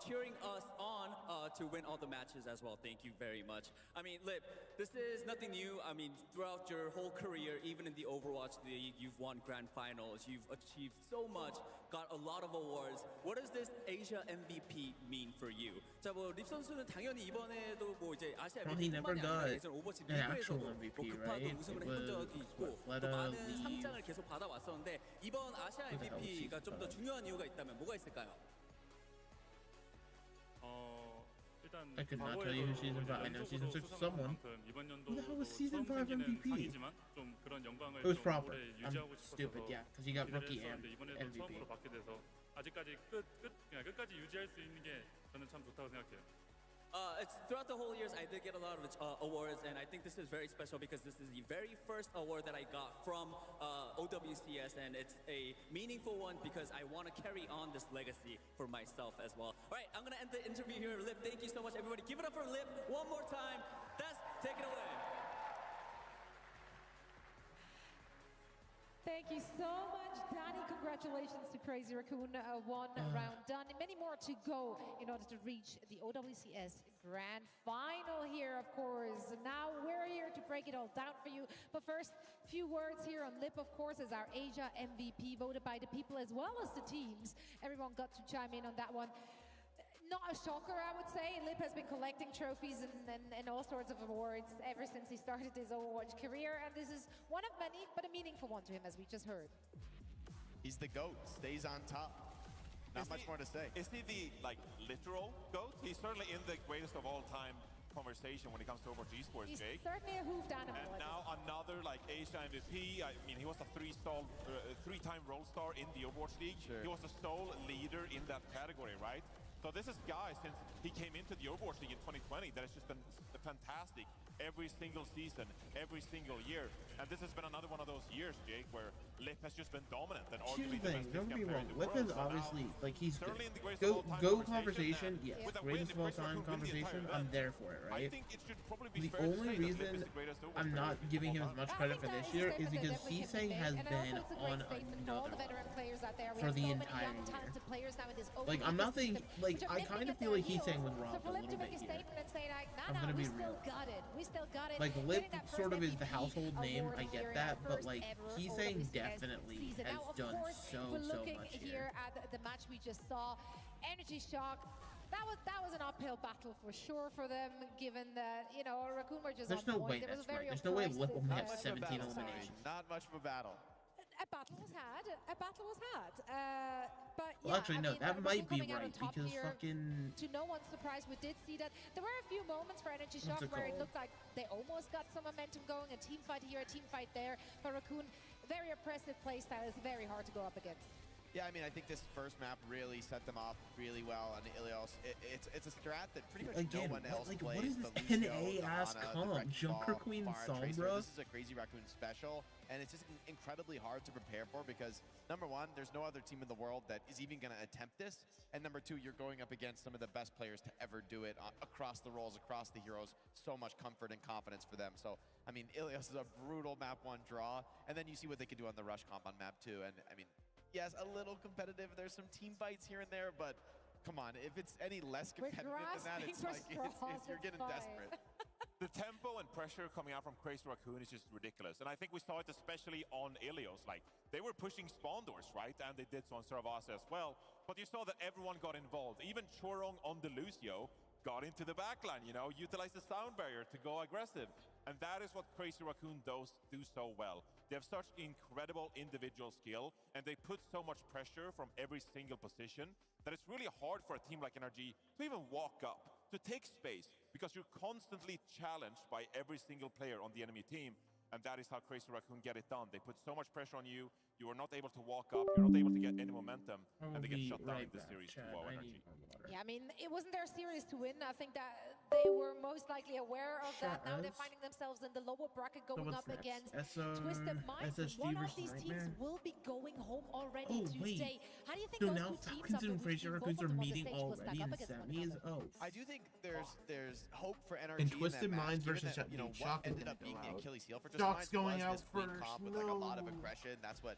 cheering us on to win all the matches as well. Thank you very much. I mean, Lip, this is nothing new. I mean, throughout your whole career, even in the Overwatch League, you've won grand finals. You've achieved so much, got a lot of awards. What does this Asia MVP mean for you? 자, 뭐 립 선수는 당연히 이번에도 뭐 이제 아시아 Well, he never MVP뿐만이 아니라 got 예전 오버워치 an actual 리그에서도 MVP, 뭐 급하게 right? 우승을 It 했던 was 적이 있고 또 Fleta, 많은 Leave. 상장을 계속 받아왔었는데 이번 아시아 Who the hell is MVP가 좀 더 CTRL? 중요한 이유가 있다면 뭐가 있을까요? 일단 I could not tell you who season 5. I know season 6 is someone. 이번 Who the hell was season 5 생기는 MVP? 상이지만 좀 그런 영광을 It was 좀 proper. 오래 I'm 유지하고 stupid, 싶어서 yeah, because he got 기대를 rookie and 했었는데 이번에도 MVP. 처음으로 받게 돼서 아직까지 그냥 끝까지 유지할 수 있는 게 저는 참 좋다고 생각해요. It's throughout the whole years I did get a lot of awards, and I think this is very special because this is the very first award that I got from OWCS, and it's a meaningful one because I want to carry on this legacy for myself as well. All right, I'm gonna end the interview here. Lip, thank you so much, everybody. Give it up for Lip one more time. That's take it away. Thank you so much, Danny. Congratulations to Crazy Raccoon. One round done. Many more to go in order to reach the OWCS Grand Final here, of course. Now we're here to break it all down for you. But first, few words here on Lip, of course, as our Asia MVP, voted by the people as well as the teams. Everyone got to chime in on that one. Not a shocker, I would say. Lip has been collecting trophies and all sorts of awards ever since he started his Overwatch career, and this is one of many, but a meaningful one to him, as we just heard. He's the GOAT, stays on top. Not much more to say. Is he the literal GOAT? He's certainly in the greatest of all time conversation when it comes to Overwatch esports, He's Jake. certainly a hoofed animal. And now another Asia MVP. I mean, he was a three-time Role Star in the Overwatch League. Sure. He was the sole leader in that category, right? So this is guy, since he came into the Overwatch League in 2020, that has just been fantastic every single season, every single year. And this has been another one of those years, Jake, where Lip has just been dominant and Here's arguably the thing, the best don't be player wrong. in the Lip world. is So obviously, now, like, he's certainly in the greatest good. of all time Go conversation, conversation, yes. with a Greatest of win, all Chris time Raccoon win the conversation, entire I'm event. there for it, I right? think it should probably be The fair to only say that Lip reason is the greatest Overwatch I'm player not of giving him all as time. much credit for this year is because CSA has been on another one for the entire year. Like, I'm not saying, like, I kind of feel like Heesang was wrong for a little bit here. I'm gonna be real. Like, Lip sort of is the household name, I get that, but like, Heesang definitely has done so much here at the match we just saw. Energy Shock. That was an uphill battle for sure for them, given that, Raccoon were just There's on no point. way There was that's a very right. There's no way Lip only oppressive- has 17 eliminations. Not much of a battle. A battle was had. But Well, yeah, actually, no, I mean, that might Raccoon be coming out on right, top because here, fucking- to no one's surprise, we did see that there were a few moments for Energy Shock What's it where it called? looked like they almost got some momentum going, a team fight here, a team fight there. But Raccoon, very oppressive playstyle, is very hard to go up against. Yeah, I mean, I think this first map really set them off really well on Ilios. It's a strat that pretty much Again, no one else what plays. is The this Lucio, the NA-ass Ana, the comp? Wrecking Junker Ball, Queen Far and Tracer. Sombra? This is a Crazy Raccoon special, and it's just incredibly hard to prepare for because, number one, there's no other team in the world that is even going to attempt this, and number two, you're going up against some of the best players to ever do it across the roles, across the heroes. So much comfort and confidence for them. So, I mean, Ilios is a brutal map 1 draw, and then you see what they can do on the rush comp on map 2, and I mean, yes, a little competitive. There's some team fights here and there, but come on, if it's any less competitive than that, it's like you're getting desperate. The tempo and pressure coming out from Crazy Raccoon is just ridiculous. And I think we saw it especially on Ilios. Like, they were pushing spawn doors, right? And they did so on Servasa as well. But you saw that everyone got involved. Even Chorong on the Lucio got into the backline, you know, utilize the sound barrier to go aggressive. And that is what Crazy Raccoon do so well. They have such incredible individual skill, and they put so much pressure from every single position that it's really hard for a team like NRG to even walk up, to take space, because you're constantly challenged by every single player on the enemy team. And that is how Crazy Raccoon get it done. They put so much pressure on you, you are not able to walk up, you're not able to get any momentum, and they get shut down in the series to WoW Energy. Yeah, I mean, it wasn't their series to win. I think that they were most likely aware of that. Now they're finding themselves in the lower bracket going up against Twisted Minds. One of these teams will be going home already today. How do you think so those now two teams Falcons and Crazy Raccoons are meeting already in semis? Oh. I do think there's hope for NRG And Twisted Minds versus that, you know, Shock what ended up being the Achilles heel for Twisted Shock's Minds going was out this weak first. comp with like a lot of aggression. That's what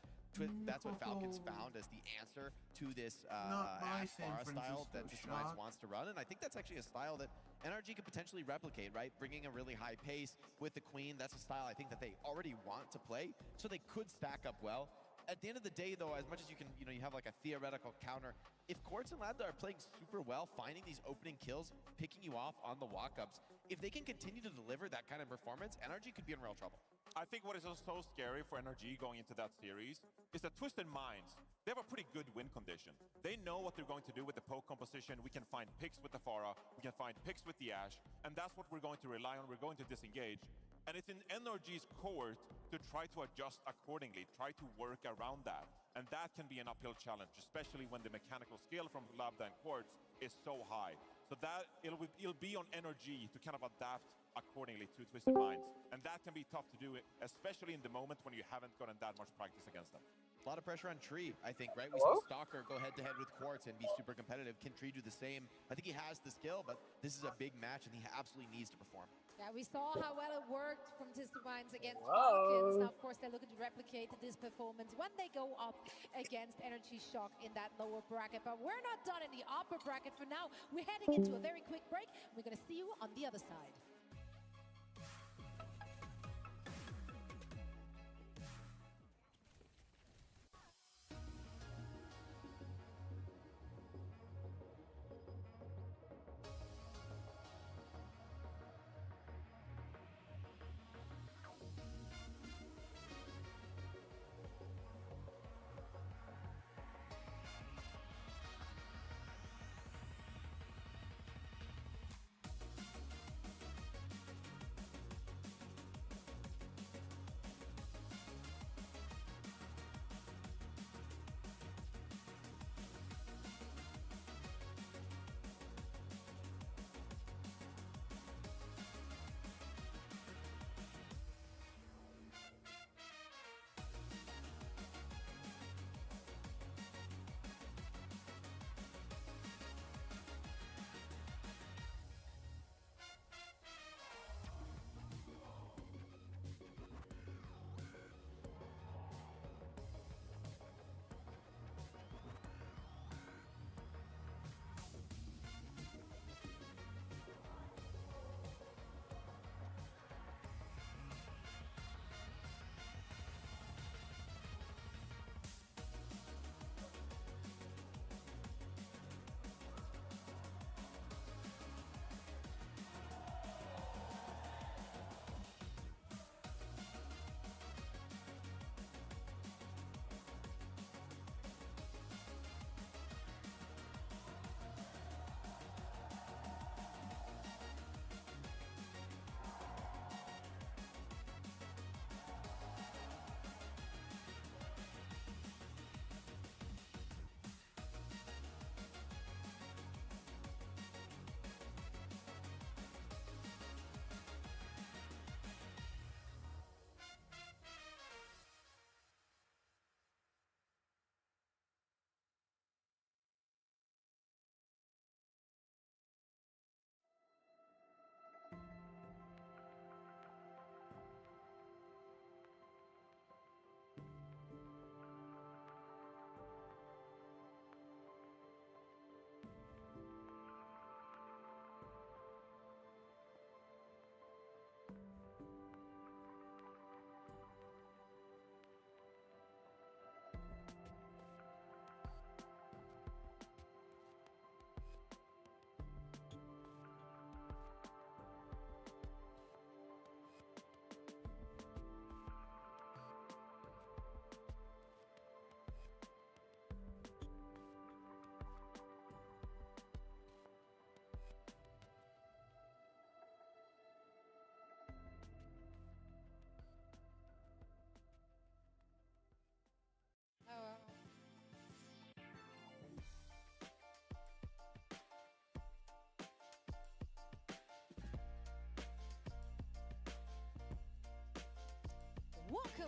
Falcons found as the answer to this Ash Pharah style that Twisted Minds wants to run. And I think that's actually a style that NRG could potentially replicate, right? Bringing a really high pace with the Queen. That's a style I think that they already want to play, so they could stack up well. At the end of the day, though, as much as you can, you know, you have like a theoretical counter, if Quartz and Lambda are playing super well, finding these opening kills, picking you off on the walk-ups, if they can continue to deliver that kind of performance, NRG could be in real trouble. I think what is so scary for NRG going into that series is that Twisted Minds, they have a pretty good win condition. They know what they're going to do with the poke composition. We can find picks with the Pharah, we can find picks with the Ashe, and that's what we're going to rely on. We're going to disengage. And it's in NRG's court to try to adjust accordingly, try to work around that. And that can be an uphill challenge, especially when the mechanical skill from Lambda and Quartz is so high. So that it'll be on NRG to kind of adapt accordingly to Twisted Minds. And that can be tough to do, especially in the moment when you haven't gotten that much practice against them. A lot of pressure on Tree, I think, right? We saw Stalker go head-to-head with Quartz and be super competitive. Can Tree do the same? I think he has the skill, but this is a big match, and he absolutely needs to perform. Yeah, we saw how well it worked from Twisted Minds against Falcons. Now, of course, they're looking to replicate this performance when they go up against Energy Shock in that lower bracket. But we're not done in the upper bracket for now. We're heading into a very quick break. We're going to see you on the other side.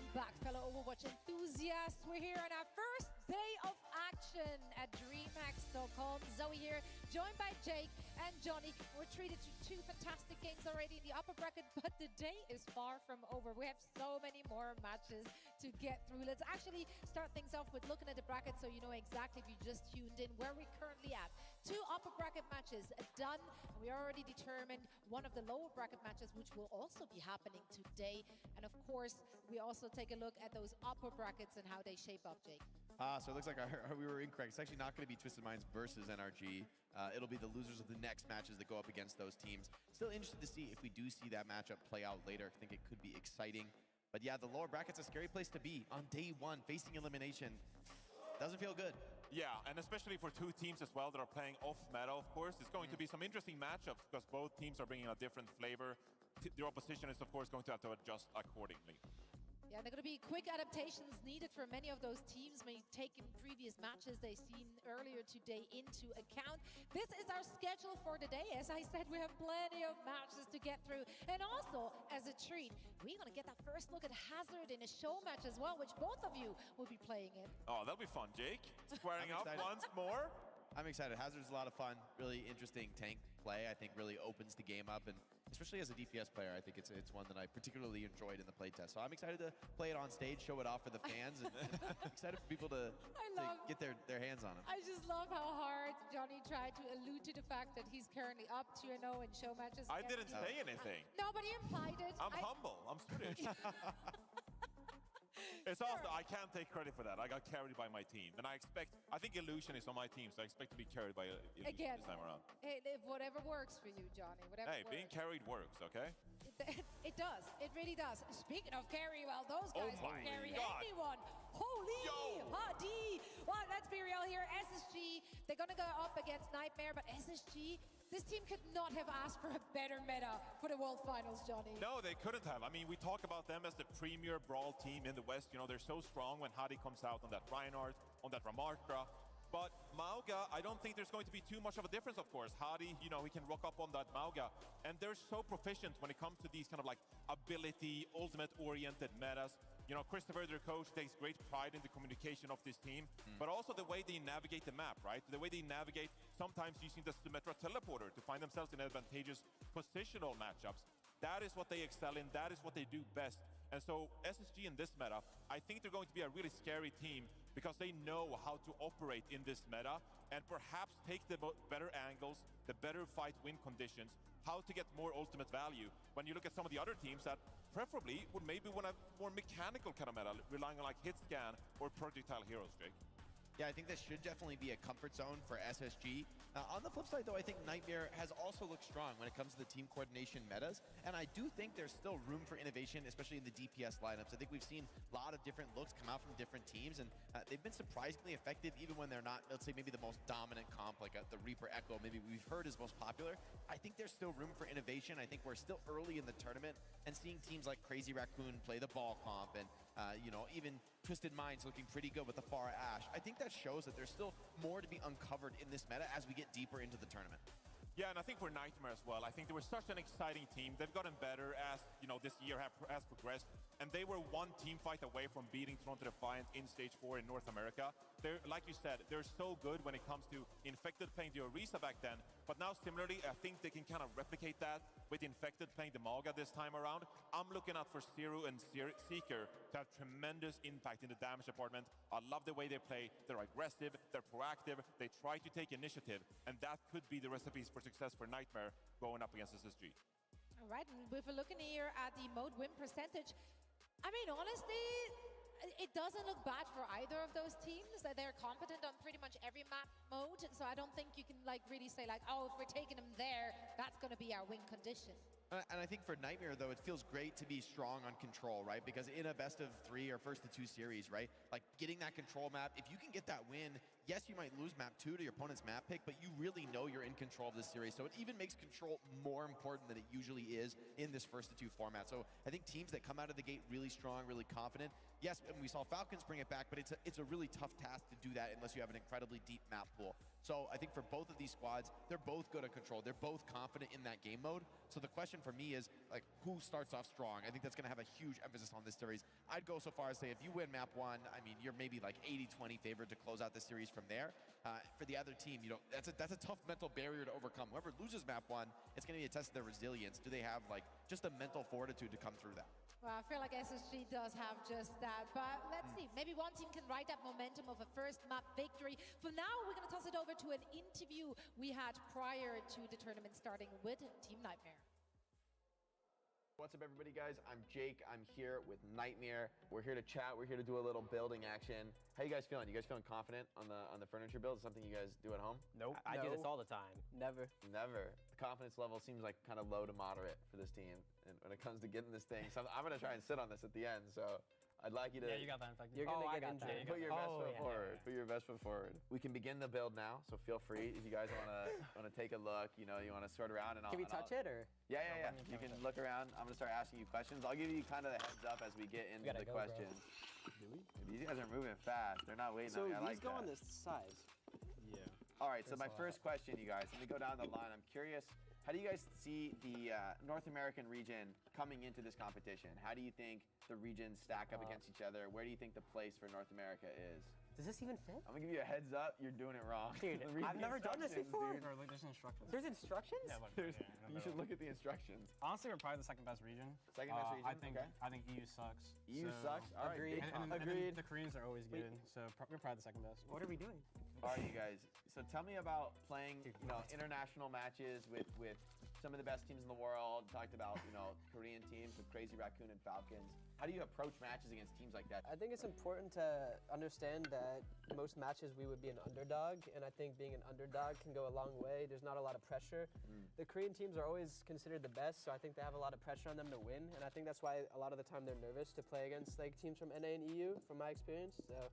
Welcome back, fellow Overwatch enthusiasts. We're here on our first day of action at DreamHack Stockholm. Zoe here, joined by Jake and Johnny. We're treated to two fantastic games already in the upper bracket, but the day is far from over. We have so many more matches to get through. Let's actually start things off with looking at the bracket so you know exactly, if you just tuned in, where we're currently at. 2 upper bracket matches done. We already determined one of the lower bracket matches, which will also be happening today. And of course, we also take a look at those upper brackets and how they shape up, Jake. So it looks like we were incorrect. It's actually not going to be Twisted Minds versus NRG. It'll be the losers of the next matches that go up against those teams. Still interested to see if we do see that matchup play out later. I think it could be exciting. But yeah, the lower bracket's a scary place to be on day 1, facing elimination. Doesn't feel good. Yeah, and especially for 2 teams as well that are playing off meta, of course, it's going to be some interesting matchups because both teams are bringing a different flavor. The opposition is, of course, going to have to adjust accordingly. Yeah, there are going to be quick adaptations needed for many of those teams, maybe taking previous matches they've seen earlier today into account. This is our schedule for today. As I said, we have plenty of matches to get through. And also, as a treat, we're going to get that first look at Hazard in a show match as well, which both of you will be playing in. Oh, that'll be fun, Jake. Squaring up once more. I'm excited. Hazard's a lot of fun. Really interesting tank play. I think really opens the game up, and especially as a DPS player, I think it's one that I particularly enjoyed in the playtest. So I'm excited to play it on stage, show it off for the fans, and excited for people to get their hands on it. I just love how hard Johnny tried to allude to the fact that he's currently up 2-0 in show matches. I didn't say anything. No, but he implied it. I'm humble. I'm Swedish. It's also, I can't take credit for that. I got carried by my team. And I think Illusion is on my team, so I expect to be carried by Illusion this time around. Hey, whatever works for you, Johnny. Whatever works. Being carried works, okay? It does. It really does. Speaking of carry, well, those guys can carry anyone. Holy Hadi! Well, let's be real here. SSG, they're going to go up against Nightmare, but SSG, this team could not have asked for a better meta for the World Finals, Johnny. No, they couldn't have. I mean, we talk about them as the premier brawl team in the West. You know, they're so strong when Hadi comes out on that Reinhardt, on that Ramartra. But Mauga, I don't think there's going to be too much of a difference, of course. Hadi, you know, he can rock up on that Mauga. And they're so proficient when it comes to these kind of like ability, ultimate-oriented metas. You know, Christopher, their coach, takes great pride in the communication of this team, but also the way they navigate the map, right? The way they navigate, sometimes using the Symmetra teleporter to find themselves in advantageous positional matchups. That is what they excel in. That is what they do best. And so SSG in this meta, I think they're going to be a really scary team because they know how to operate in this meta and perhaps take the better angles, the better fight win conditions, how to get more ultimate value. When you look at some of the other teams that preferably would maybe want a more mechanical kind of meta, relying on like hit scan or projectile heroes, Jake. Yeah, I think this should definitely be a comfort zone for SSG. On the flip side, though, I think Nightmare has also looked strong when it comes to the team coordination metas, and I do think there's still room for innovation, especially in the DPS lineups. I think we've seen a lot of different looks come out from different teams, and they've been surprisingly effective even when they're not, let's say, maybe the most dominant comp, like the Reaper Echo, maybe we've heard is most popular. I think there's still room for innovation. I think we're still early in the tournament, and seeing teams like Crazy Raccoon play the ball comp, and you know, even Twisted Minds looking pretty good with the Pharah Ashe. I think that shows that there's still more to be uncovered in this meta as we get deeper into the tournament. Yeah, and I think for Nightmare as well, I think they were such an exciting team. They've gotten better as, you know, this year has progressed. And they were one team fight away from beating Toronto Defiant in Stage 4 in North America. They're, like you said, they're so good when it comes to Infected playing the Orisa back then. But now, similarly, I think they can kind of replicate that with Infected playing the Mauga this time around. I'm looking out for Zero and Seeker to have tremendous impact in the damage department. I love the way they play. They're aggressive, they're proactive, they try to take initiative. And that could be the recipes for success for Nightmare going up against SSG. All right, and if we're looking here at the mode win percentage, I mean, honestly, it doesn't look bad for either of those teams. They're competent on pretty much every map mode, so I don't think you can like really say like, oh, if we're taking them there, that's going to be our win condition. And I think for Nightmare, though, it feels great to be strong on control, right? Because in a best of 3 or first of 2 series, right? Like getting that control map, if you can get that win, yes, you might lose map 2 to your opponent's map pick, but you really know you're in control of this series. So it even makes control more important than it usually is in this first of 2 format. So I think teams that come out of the gate really strong, really confident, yes, and we saw Falcons bring it back, but it's a really tough task to do that unless you have an incredibly deep map pool. So I think for both of these squads, they're both good at control. They're both confident in that game mode. So the question for me is, like, who starts off strong? I think that's going to have a huge emphasis on this series. I'd go so far as say if you win map 1, I mean, you're maybe like 80-20 favored to close out the series from there. For the other team, you know, that's a tough mental barrier to overcome. Whoever loses map 1, it's going to be a test of their resilience. Do they have like just the mental fortitude to come through that? Well, I feel like SSG does have just that, but let's see. Maybe one team can ride that momentum of a first map victory. For now, we're going to toss it over to an interview we had prior to the tournament starting with Team Nightmare. What's up, everybody, guys? I'm Jake. I'm here with Nightmare. We're here to chat. We're here to do a little building action. How you guys feeling? You guys feeling confident on the furniture build? Is it something you guys do at home? Nope. I do this all the time. Never. Never. The confidence level seems like kind of low to moderate for this team. And when it comes to getting this thing, so I'm going to try and sit on this at the end. So I'd like you to. Yeah, you got that. In fact, You're going to get injured. Put your best foot forward. Put your best foot forward. We can begin the build now. So feel free if you guys want to take a look. You know, you want to sort around and. Can we touch it or? Yeah. You can look around. I'm going to start asking you questions. I'll give you kind of the heads up as we get into the questions. Do we? These guys are moving fast. They're not waiting on me. I like these go that. on this size. Yeah. All right, so my first question, you guys, let me go down the line. I'm curious, how do you guys see the North American region coming into this competition? How do you think the regions stack up against each other? Where do you think the place for North America is? Does this even fit? I'm gonna give you a heads up. You're doing it wrong. Dude, I've never done this before. Dude. There's instructions. There's instructions? Yeah, look. You should look at the instructions. Honestly, we're probably the second best region. Second best region? I think EU sucks. EU sucks? All right. Agreed. Agreed. The Koreans are always good, so we're probably the second best. What are we doing? All right, you guys. So tell me about playing, international matches with some of the best teams in the world. Talked about, Korean teams with Crazy Raccoon and Falcons. How do you approach matches against teams like that? I think it's important to understand that most matches we would be an underdog, and I think being an underdog can go a long way. There's not a lot of pressure. The Korean teams are always considered the best, so I think they have a lot of pressure on them to win, and I think that's why a lot of the time they're nervous to play against like teams from NA and EU, from my experience. So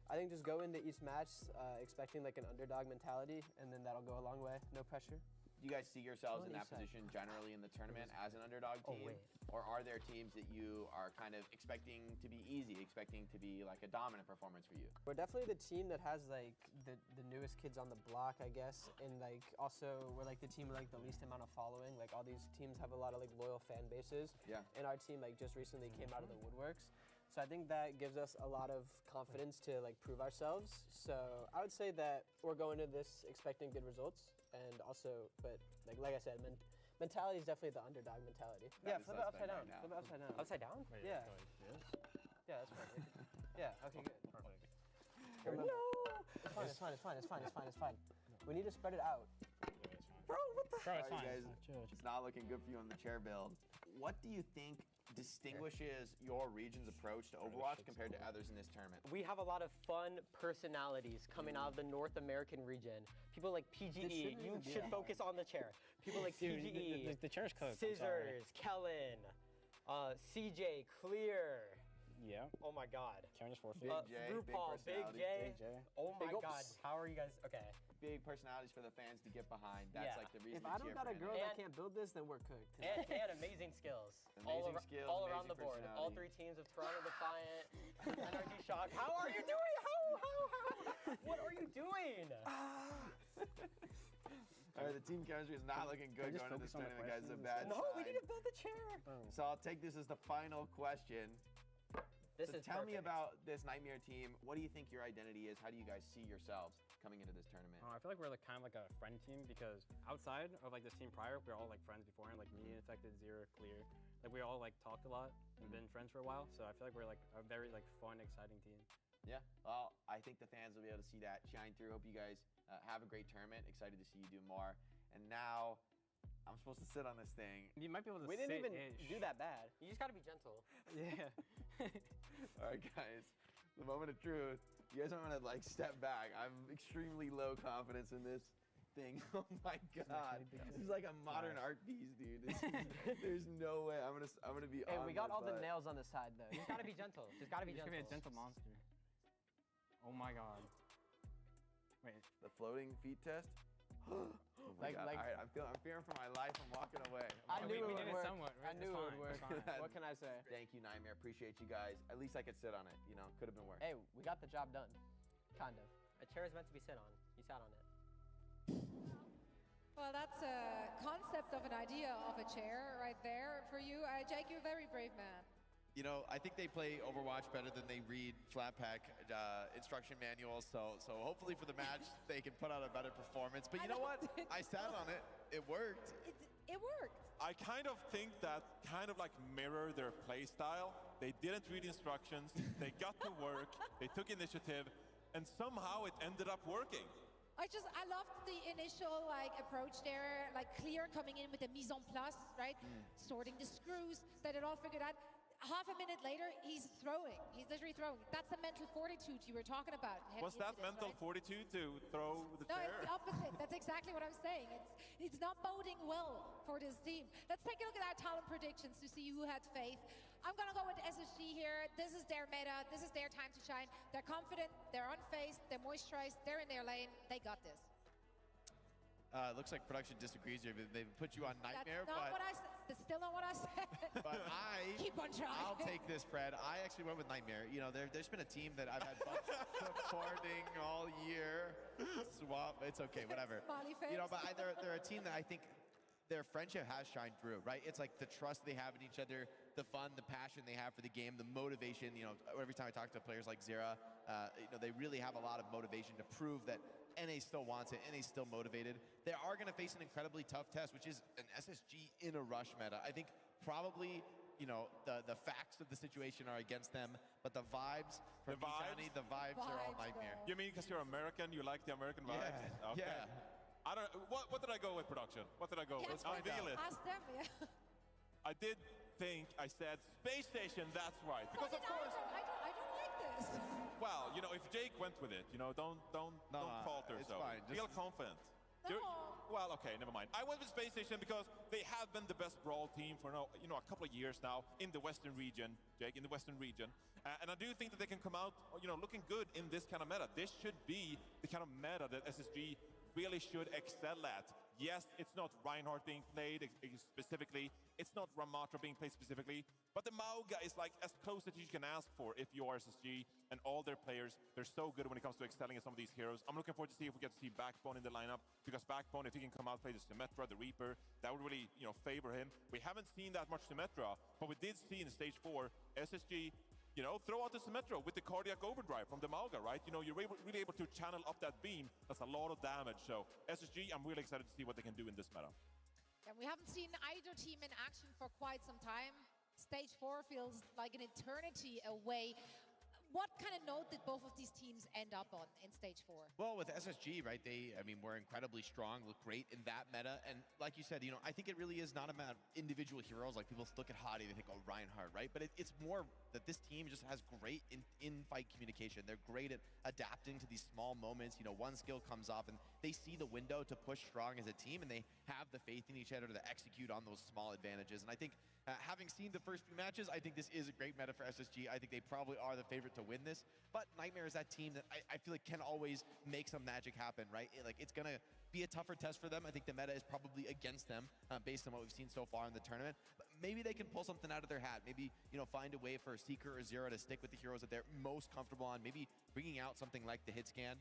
I think just go into each match expecting like an underdog mentality, and then that'll go a long way. No pressure. Do you guys see yourselves in that position generally in the tournament as an underdog team? Or are there teams that you are kind of expecting to be easy, expecting to be like a dominant performance for you? We're definitely the team that has like the newest kids on the block, I guess, and like also we're like the team with like the least amount of following. Like all these teams have a lot of like loyal fan bases. Yeah. And our team like just recently came out of the woodworks. So I think that gives us a lot of confidence to like prove ourselves. So I would say that we're going into this expecting good results, and also, but like I said, mentality is definitely the underdog mentality. Yeah, flip it upside down. Flip it upside down. Upside down? Wait, Yeah. like this? Yeah, that's perfect. Yeah. Okay. Good. Perfect. No. It's fine. We need to spread it out. Bro, what the? Bro, All it's right, fine. you guys, it's not looking good for you on the chair build. What do you think distinguishes your region's approach to Overwatch compared to others in this tournament? We have a lot of fun personalities coming out of the North American region. People like PGE, you should focus on the chair. People like PGE, the chair's cooked. Scissors, Kellen, CJ, Clear. Yeah. Oh my God. Karen's 4 feet. RuPaul, Big J. Oh my God. How are you guys? Okay. Big personalities for the fans to get behind. That's like the reason. If I don't got a girl that can't build this, then we're cooked. And amazing skills. Skills. All around the board. All three teams of Toronto Defiant, NRG Shock. How are you doing? How? What are you doing? All right, the team chemistry is not looking good going into this tournament, guys. It's a bad No, sign. we need to build the chair. So I'll take this as the final question. This so is tell me perfect. about this Nightmare team. What do you think your identity is? How do you guys see yourselves coming into this tournament? I feel like we're like kind of like a friend team because outside of like this team prior, we were all like friends beforehand. Like me, Infected, Zero, Clear. Like we all like talked a lot and been friends for a while. So I feel like we're like a very like fun, exciting team. Yeah, well, I think the fans will be able to see that shine through. Hope you guys have a great tournament. Excited to see you do more. And now, I'm supposed to sit on this thing. You might be able to We didn't even do that bad. You just gotta be gentle. Yeah. All right, guys. The moment of truth. You guys don't want to like step back. I'm extremely low confidence in this thing. Oh my God, this is like a modern art piece, dude. There's no way. I'm gonna be. Hey, on we got my all the butt. nails on the side though. You just gotta be gentle. Just gotta be It's gentle. gonna be a gentle monster. Oh my God. Wait. The floating feet test. All right, I'm fearing for my life. I'm walking away. I knew we it did would it work. somewhat, right? I knew it would work. It's fine. What can I say? Thank you, Nightmare. Appreciate you guys. At least I could sit on it. You know, could have been worse. Hey, we got the job done. Kind of. A chair is meant to be sit on. You sat on it. Well, that's a concept of an idea of a chair right there for you. Jake, you're a very brave man. You know, I think they play Overwatch better than they read Flatpack instruction manuals. So hopefully for the match, they can put out a better performance. But you know what? I sat on it. It worked. It worked. I kind of think that kind of like mirror their play style. They didn't read instructions. They got to work. They took initiative. And somehow it ended up working. I loved the initial approach there, Clear coming in with the mise en place, right? Sorting the screws, that it all figured out. Half a minute later, he's throwing. He's literally throwing. That's the mental fortitude you were talking about. Was that mental fortitude to throw the No, chair? it's the opposite. That's exactly what I'm saying. It's not boding well for this team. Let's take a look at our talent predictions to see who had faith. I'm going to go with SSG here. This is their meta. This is their time to shine. They're confident. They're unfazed. They're moisturized. They're in their lane. They got this. Looks like production disagrees here. They put you on Nightmare, That's not what I said. That's still not what I said. But I Keep on trying. I'll take this, Fred. I actually went with Nightmare. You know, there's been a team that I've had fun supporting all year. Swap. It's okay, whatever. Smiley face. You know, but they're a team that I think their friendship has shined through, right? It's like the trust they have in each other, the fun, the passion they have for the game, the motivation. You know, every time I talk to players like Zera, you know, they really have a lot of motivation to prove that NA still wants it, NA's still motivated. They are going to face an incredibly tough test, which is an SSG in a rush meta. I think probably, you know, the facts of the situation are against them, but the vibes from Johnny, the vibes are all Nightmare. You mean because you're American, you like the American vibes? Yeah, Okay. yeah. I don't. What did I go with production? What did I go with? Yeah, Reveal it. ask them, yeah. I did think I said space station. That's right. Because of course. I don't like this. Well, you know, if Jake went with it, you know, don't falter. it's So fine. feel confident. Well, okay, never mind. I went with space station because they have been the best brawl team for a couple of years now in the Western region, Jake, in the Western region. And I do think that they can come out, you know, looking good in this kind of meta. This should be the kind of meta that SSG really should excel at. Yes, it's not Reinhardt being played specifically. It's not Ramatra being played specifically. But the Mauga is like as close as you can ask for if you are SSG. And all their players, they're so good when it comes to excelling at some of these heroes. I'm looking forward to see if we get to see Backbone in the lineup. Because Backbone, if he can come out play the Symmetra, the Reaper, that would really, you know, favor him. We haven't seen that much Symmetra, but we did see in Stage 4, SSG, you know, throw out the Symmetra with the cardiac overdrive from the Mauga, right? You know, you're really able to channel up that beam. That's a lot of damage. So SSG, I'm really excited to see what they can do in this meta. And we haven't seen either team in action for quite some time. Stage 4 feels like an eternity away. What kind of note did both of these teams end up on in Stage 4? Well, with SSG, right, were incredibly strong, look great in that meta. And like you said, you know, I think it really is not about individual heroes. Like people look at Hadi, they think, oh, Reinhardt, right? But it's more that this team just has great in-fight communication. They're great at adapting to these small moments. You know, one skill comes off and they see the window to push strong as a team and they have the faith in each other to execute on those small advantages. And I think having seen the first few matches, I think this is a great meta for SSG. I think they probably are the favorite to win this. But Nightmare is that team that I feel like can always make some magic happen, right? It's going to be a tougher test for them. I think the meta is probably against them based on what we've seen so far in the tournament. But maybe they can pull something out of their hat. Maybe, you know, find a way for Seeker or Zero to stick with the heroes that they're most comfortable on. Maybe bringing out something like the hit scan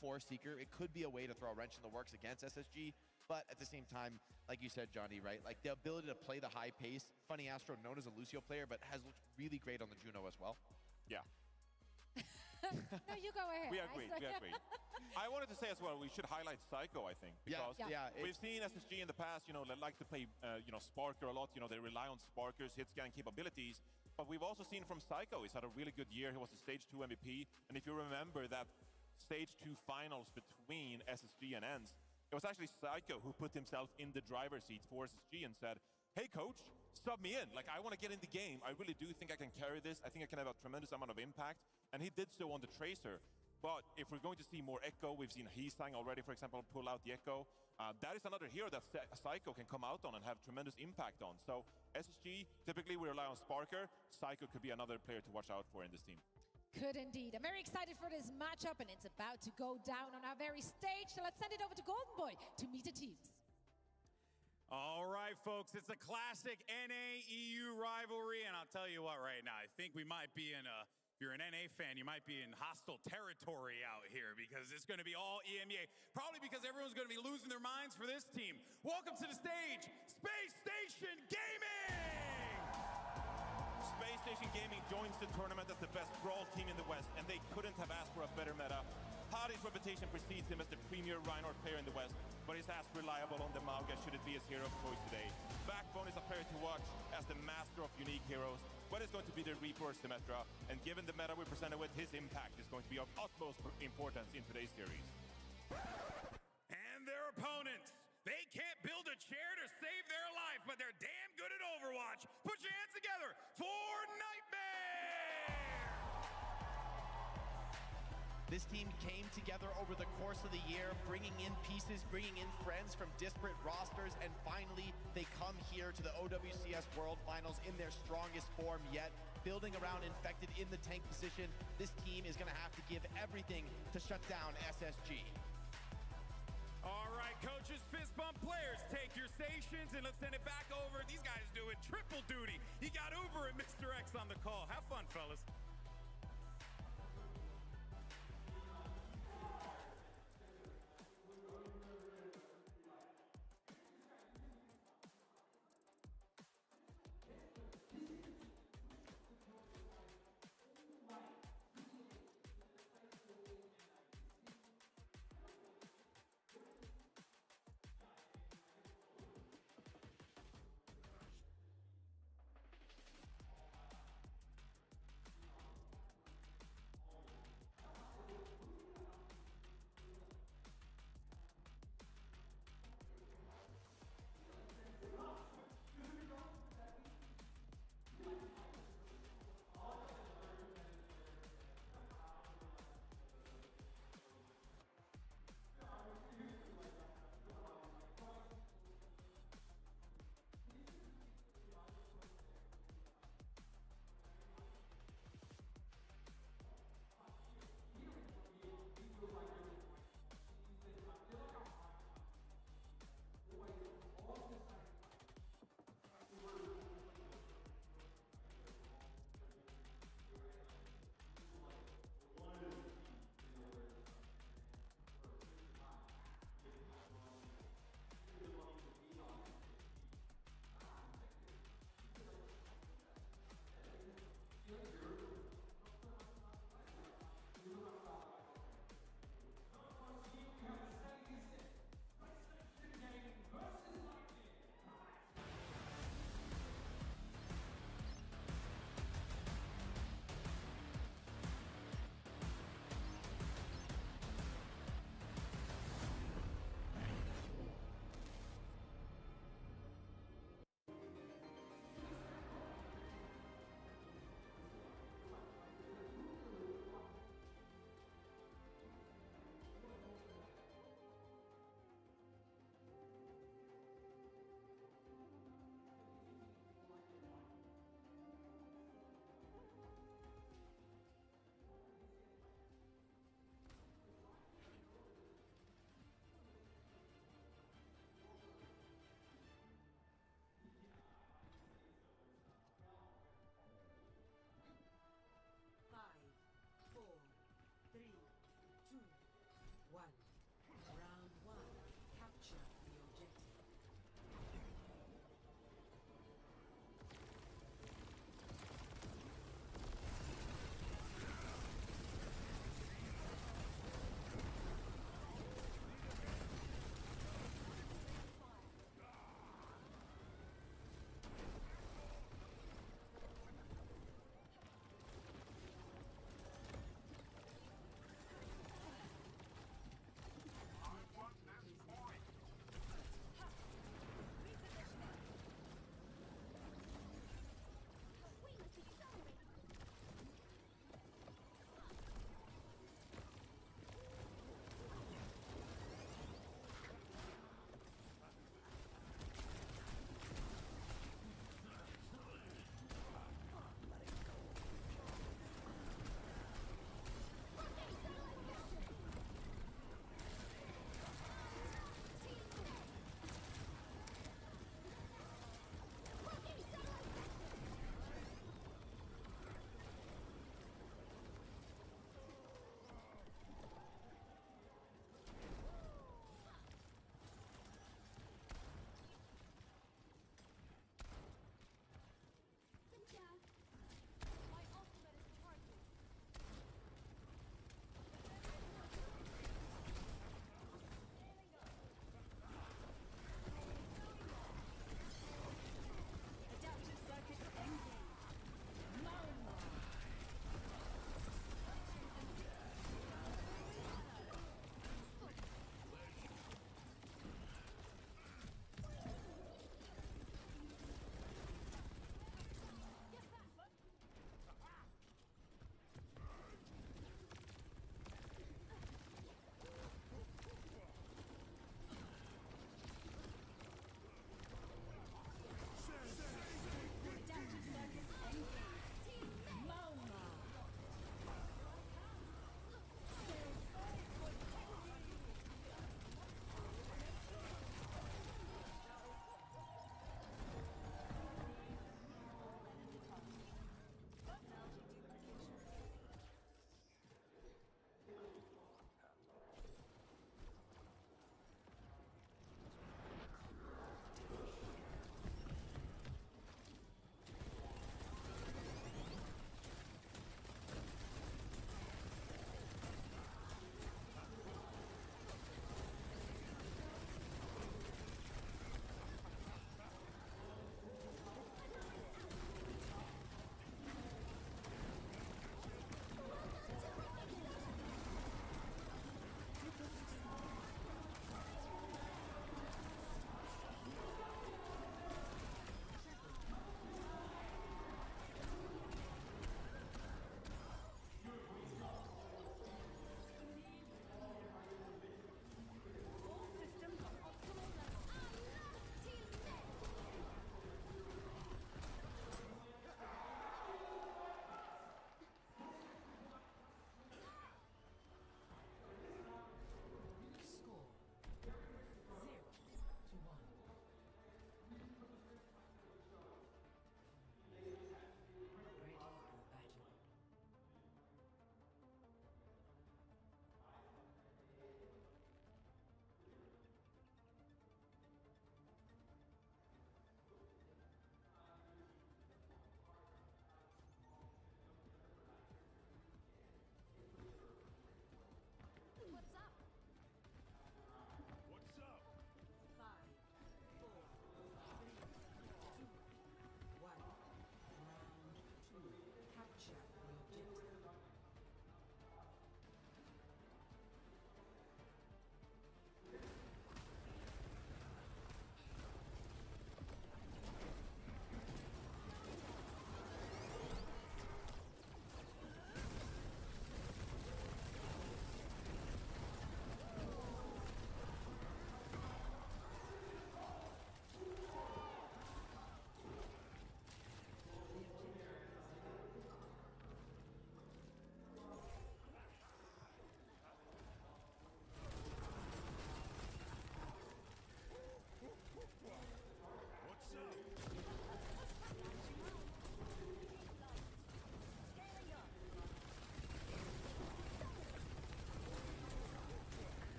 for Seeker. It could be a way to throw a wrench in the works against SSG. But at the same time, like you said, Johnny, right? Like the ability to play the high pace. Funny Astro, known as a Lucio player, but has looked really great on the Juno as well. Yeah. No, you go ahead. We agree. I wanted to say as well, we should highlight Psycho, I think. Because we've seen SSG in the past, you know, they like to play, you know, Sparker a lot. You know, they rely on Sparker's hit scan capabilities. But we've also seen from Psycho, he's had a really good year. He was a Stage 2 MVP. And if you remember that Stage 2 finals between SSG and ENCE, it was actually Psycho who put himself in the driver's seat for SSG and said, hey, coach, sub me in. Like, I want to get in the game. I really do think I can carry this. I think I can have a tremendous amount of impact. And he did so on the Tracer. But if we're going to see more Echo, we've seen Heesang already, for example, pull out the Echo. That is another hero that Psycho can come out on and have tremendous impact on. So SSG, typically we rely on Sparker. Psycho could be another player to watch out for in this team. Could indeed. I'm very excited for this matchup, and it's about to go down on our very stage. So let's send it over to Golden Boy to meet the teams. All right, folks, it's a classic NA-EU rivalry, and I'll tell you what right now, I think we might be in a, if you're an NA fan, you might be in hostile territory out here because it's going to be all EMEA, probably because everyone's going to be losing their minds for this team. Welcome to the stage, Space Station Gaming! Space Station Gaming joins the tournament as the best brawl team in the West, and they couldn't have asked for a better meta. Hardy's reputation precedes him as the premier Reinhardt player in the West, but he's as reliable on the Mauga should it be his hero of choice today. Backbone is a player to watch as the master of unique heroes, but it's going to be the Reaper or Symmetra, and given the meta we're presented with, his impact is going to be of utmost importance in today's series. And their opponents, they can't build a chair to save their life, but they're damn good at Overwatch. Put your hands together for Nightmare! This team came together over the course of the year, bringing in pieces, bringing in friends from disparate rosters, and finally they come here to the OWCS World Finals in their strongest form yet. Building around Infected in the tank position, this team is going to have to give everything to shut down SSG. All right, coaches, fist bump players, take your stations and let's send it back over. These guys doing triple duty. You got Uber and Mr. X on the call. Have fun, fellas.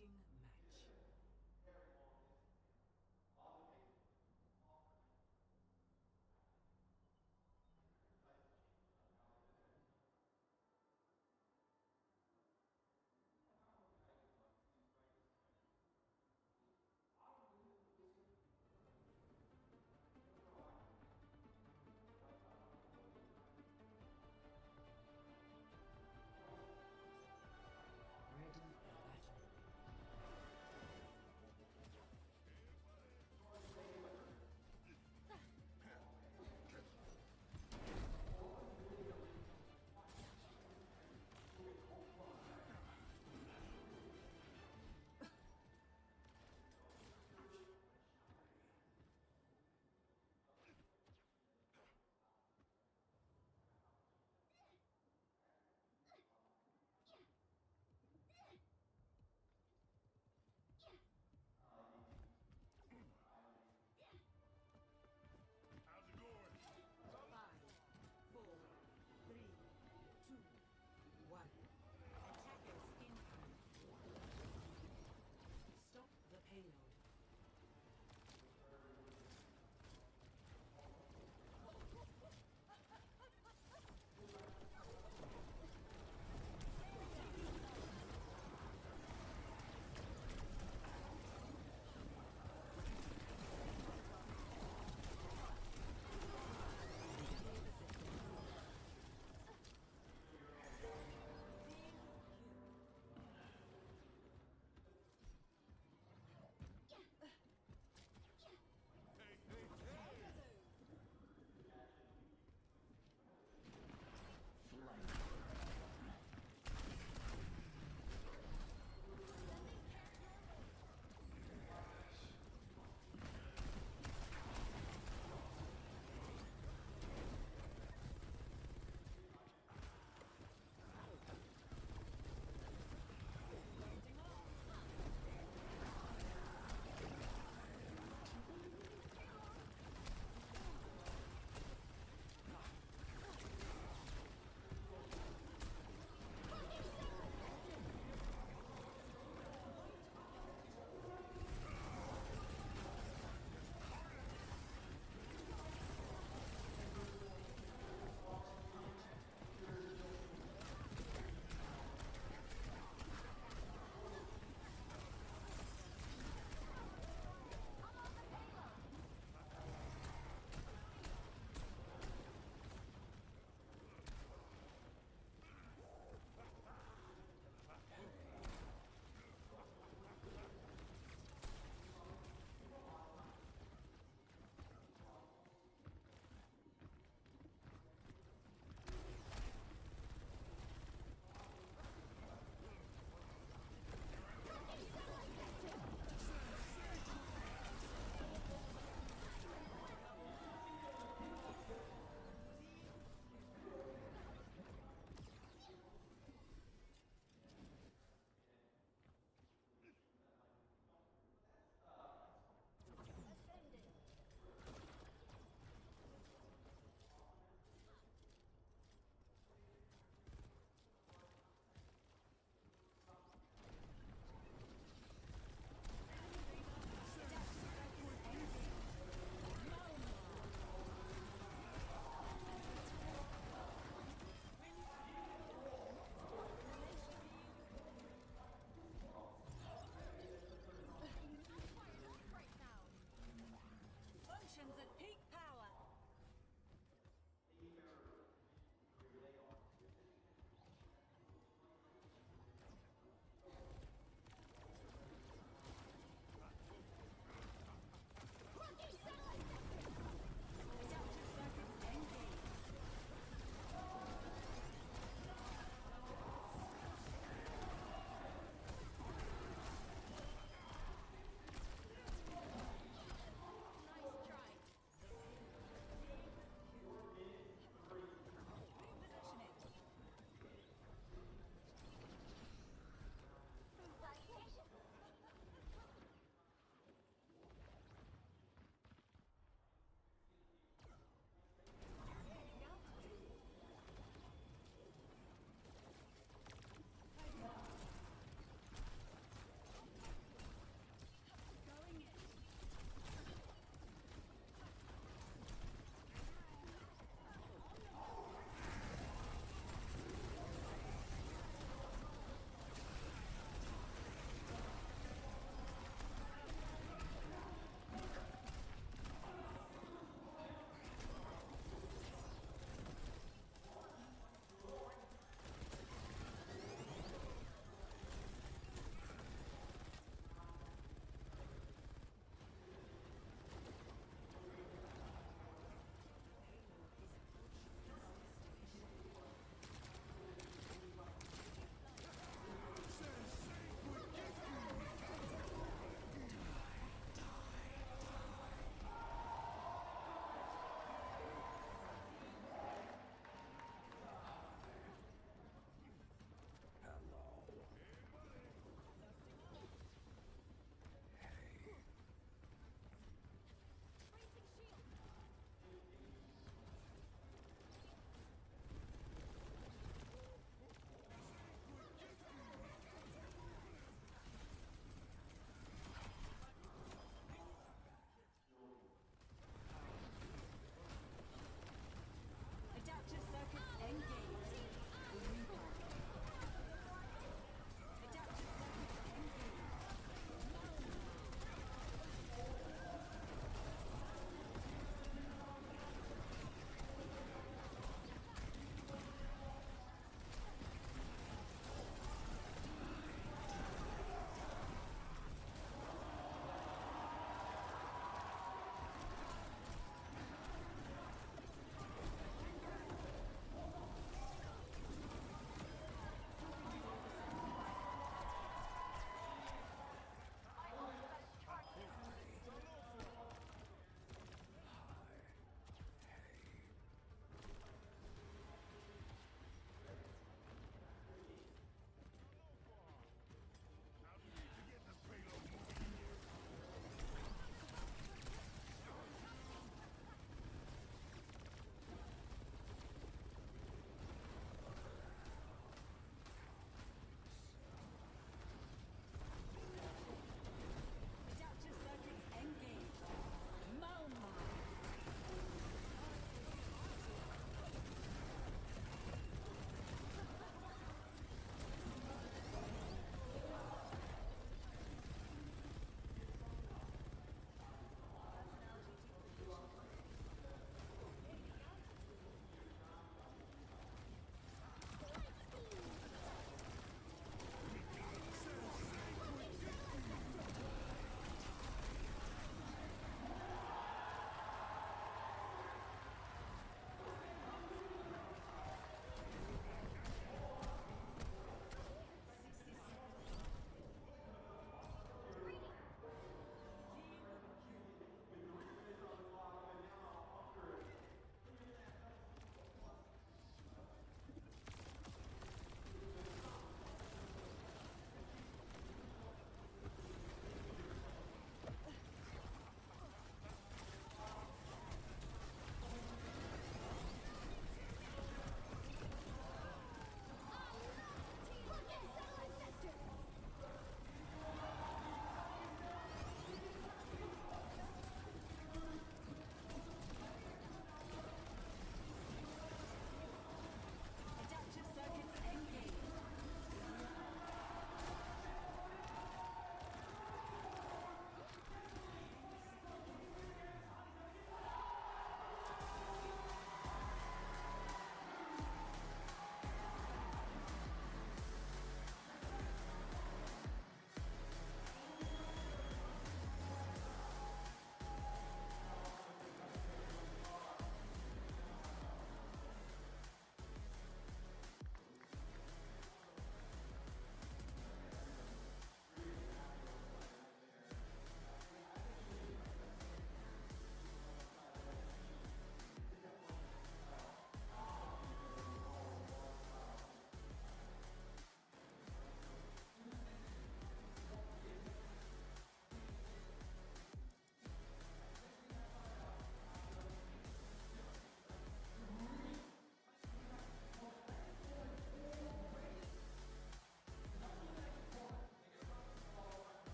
Starting match. Ready for battle.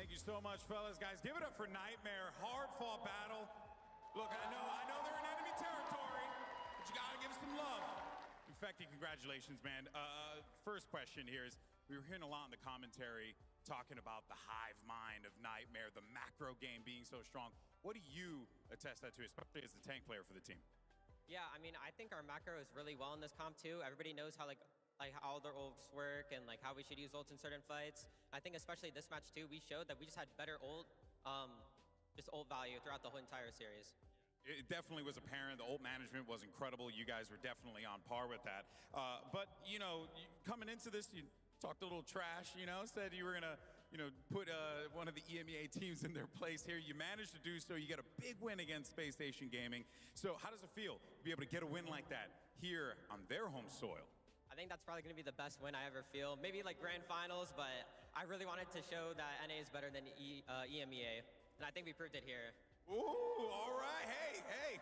Thank you so much, fellas. Guys, give it up for Nightmare. Hard fought battle. Look, I know they're in enemy territory, but you gotta give some love. Infected, congratulations, man. First question here is, we were hearing a lot in the commentary talking about the hive mind of Nightmare, the macro game being so strong. What do you attest that to, especially as the tank player for the team? Yeah, I mean, I think our macro is really well in this comp too. Everybody knows how like how their ults work and like how we should use ults in certain fights. I think especially this match too, we showed that we just had better ult value throughout the whole entire series. It definitely was apparent. The ult management was incredible. You guys were definitely on par with that. But, you know, coming into this, you talked a little trash, you know, said you were going to, you know, put one of the EMEA teams in their place here. You managed to do so. You get a big win against Space Station Gaming. So how does it feel to be able to get a win like that here on their home soil? I think that's probably going to be the best win I ever feel. Maybe like grand finals, but I really wanted to show that NA is better than EMEA. And I think we proved it here. Ooh, all right. Hey.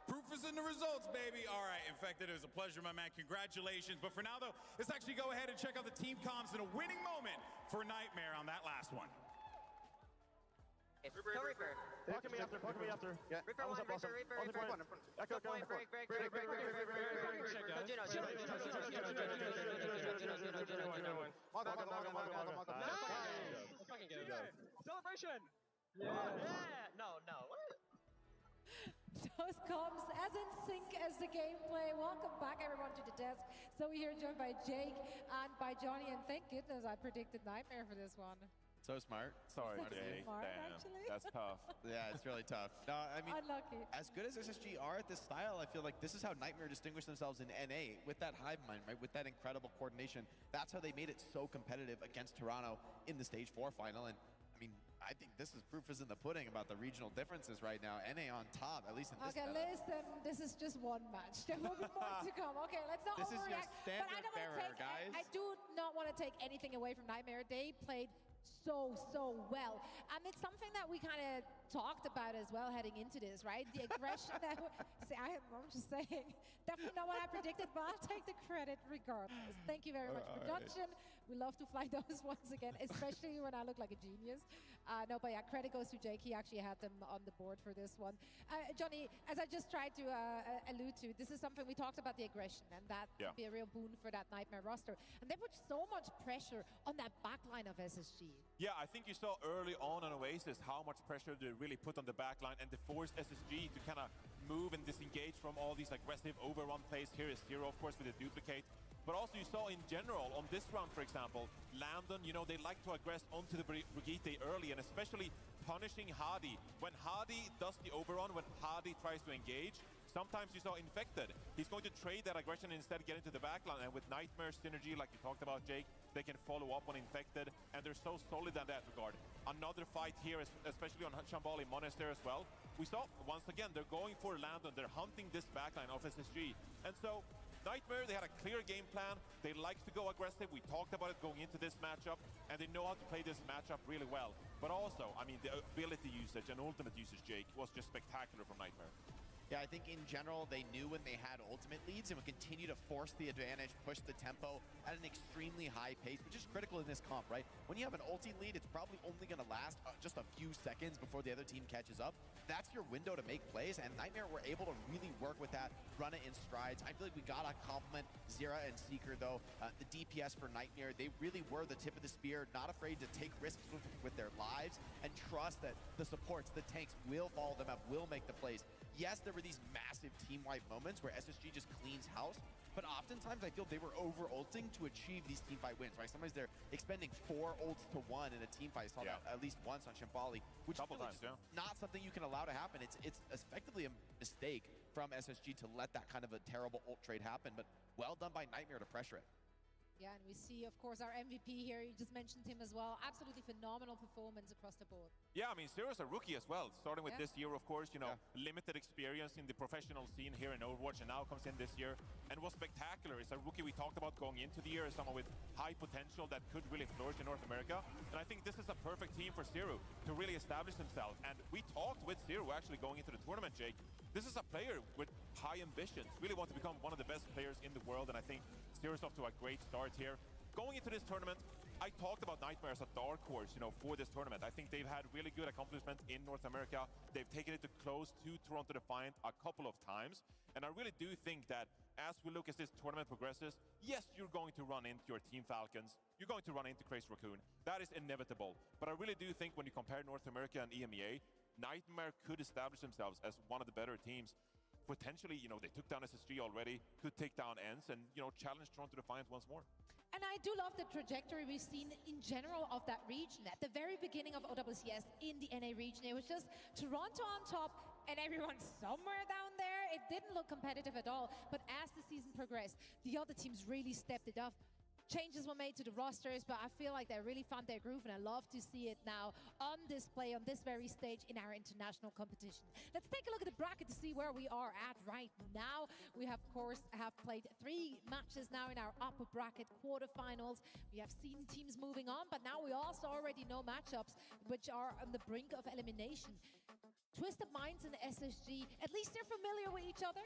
Proof is in the results, baby. All right, Infected, it was a pleasure, my man. Congratulations. But for now, though, let's actually go ahead and check out the team comms in a winning moment for Nightmare on that last one. Reaper. Pocket me after. Yeah. Reaper one. Echo, break. Celebration! Yeah. No. Those comms as in sync as the gameplay. Welcome back everyone to the desk. So we're here joined by Jake and by Johnny, and thank goodness I predicted Nightmare for this one. So smart. Sorry, So Jake. smart, Damn, actually. that's tough. Yeah, it's really tough. No, I mean, Unlucky. as good as SSG are at this style, I feel like this is how Nightmare distinguished themselves in NA with that hive mind, right? With that incredible coordination. That's how they made it so competitive against Toronto in the Stage 4 final. And I mean, I think this is proof is in the pudding about the regional differences right now. NA on top, at least in this Okay, meta. listen, this is just one match. There will be more to come. Okay, let's not This is your overreact. standard but I don't wanna bearer, take, guys. I do not want to take anything away from Nightmare. They played so well. And it's something that we kind of talked about as well heading into this, right? The aggression that, see, I'm just saying, definitely not what I predicted, but I'll take the credit regardless. Thank you very much, production. We love to fly those once again, especially when I look like a genius. No, but yeah, credit goes to Jake. He actually had them on the board for this one. Johnny, as I just tried to allude to, this is something we talked about, the aggression, and that could be a real boon for that Nightmare roster. And they put so much pressure on that backline of SSG. Yeah, I think you saw early on Oasis how much pressure they really put on the backline, and they forced SSG to kind of move and disengage from all these aggressive overrun plays. Here is Zero, of course, with a duplicate. But also you saw in general, on this round, for example, Landon, you know, they like to aggress onto the Brigitte early, and especially punishing Hadi. When Hadi does the overrun, when Hadi tries to engage, sometimes you saw Infected. He's going to trade that aggression and instead get into the backline, and with Nightmare synergy, like you talked about, Jake, they can follow up on Infected, and they're so solid in that regard. Another fight here, especially on Shambali Monastery as well. We saw, once again, they're going for Landon. They're hunting this backline of SSG. And so, Nightmare, they had a clear game plan. They like to go aggressive. We talked about it going into this matchup, and they know how to play this matchup really well. But also, I mean, the ability usage and ultimate usage, Jake, was just spectacular from Nightmare. Yeah, I think in general, they knew when they had ultimate leads and would continue to force the advantage, push the tempo at an extremely high pace, which is critical in this comp, right? When you have an ulti lead, it's probably only going to last just a few seconds before the other team catches up. That's your window to make plays, and Nightmare were able to really work with that, run it in strides. I feel like we got to compliment Zira and Seeker, though. The DPS for Nightmare, they really were the tip of the spear, not afraid to take risks with their lives, and trust that the supports, the tanks, will follow them up, will make the plays. Yes, there were these massive team-wide moments where SSG just cleans house, but oftentimes I feel they were over-ulting to achieve these team-fight wins, right? Sometimes they're expending 4 ults to 1 in a team-fight. I saw that at least once on Shambali, which is really not something you can allow to happen. It's effectively a mistake from SSG to let that kind of a terrible ult trade happen, but well done by Nightmare to pressure it. Yeah, and we see, of course, our MVP here. You just mentioned him as well. Absolutely phenomenal performance across the board. Yeah, I mean, Zero's a rookie as well. Starting with this year, of course, you know, limited experience in the professional scene here in Overwatch, and now comes in this year and was spectacular. It's a rookie we talked about going into the year as someone with high potential that could really flourish in North America. And I think this is a perfect team for Zero to really establish himself. And we talked with Zero actually going into the tournament, Jake. This is a player with high ambitions, really want to become one of the best players in the world, and I think Zero's off to a great start here. Going into this tournament, I talked about Nightmare as a dark horse, for this tournament. I think they've had really good accomplishments in North America. They've taken it to close to Toronto Defiant a couple of times. And I really do think that as we look as this tournament progresses, yes, you're going to run into your Team Falcons. You're going to run into Crazy Raccoon. That is inevitable. But I really do think when you compare North America and EMEA, Nightmare could establish themselves as one of the better teams. Potentially, they took down SSG already, could take down ENCE and, challenge Toronto Defiant once more. And I do love the trajectory we've seen in general of that region. At the very beginning of OWCS in the NA region, it was just Toronto on top and everyone somewhere down there. It didn't look competitive at all. But as the season progressed, the other teams really stepped it up. Changes were made to the rosters, but I feel like they really found their groove, and I love to see it now on display on this very stage in our international competition. Let's take a look at the bracket to see where we are at right now. We have, of course, played 3 matches now in our upper bracket quarterfinals. We have seen teams moving on, but now we also already know matchups which are on the brink of elimination. Twisted Minds and SSG, at least they're familiar with each other.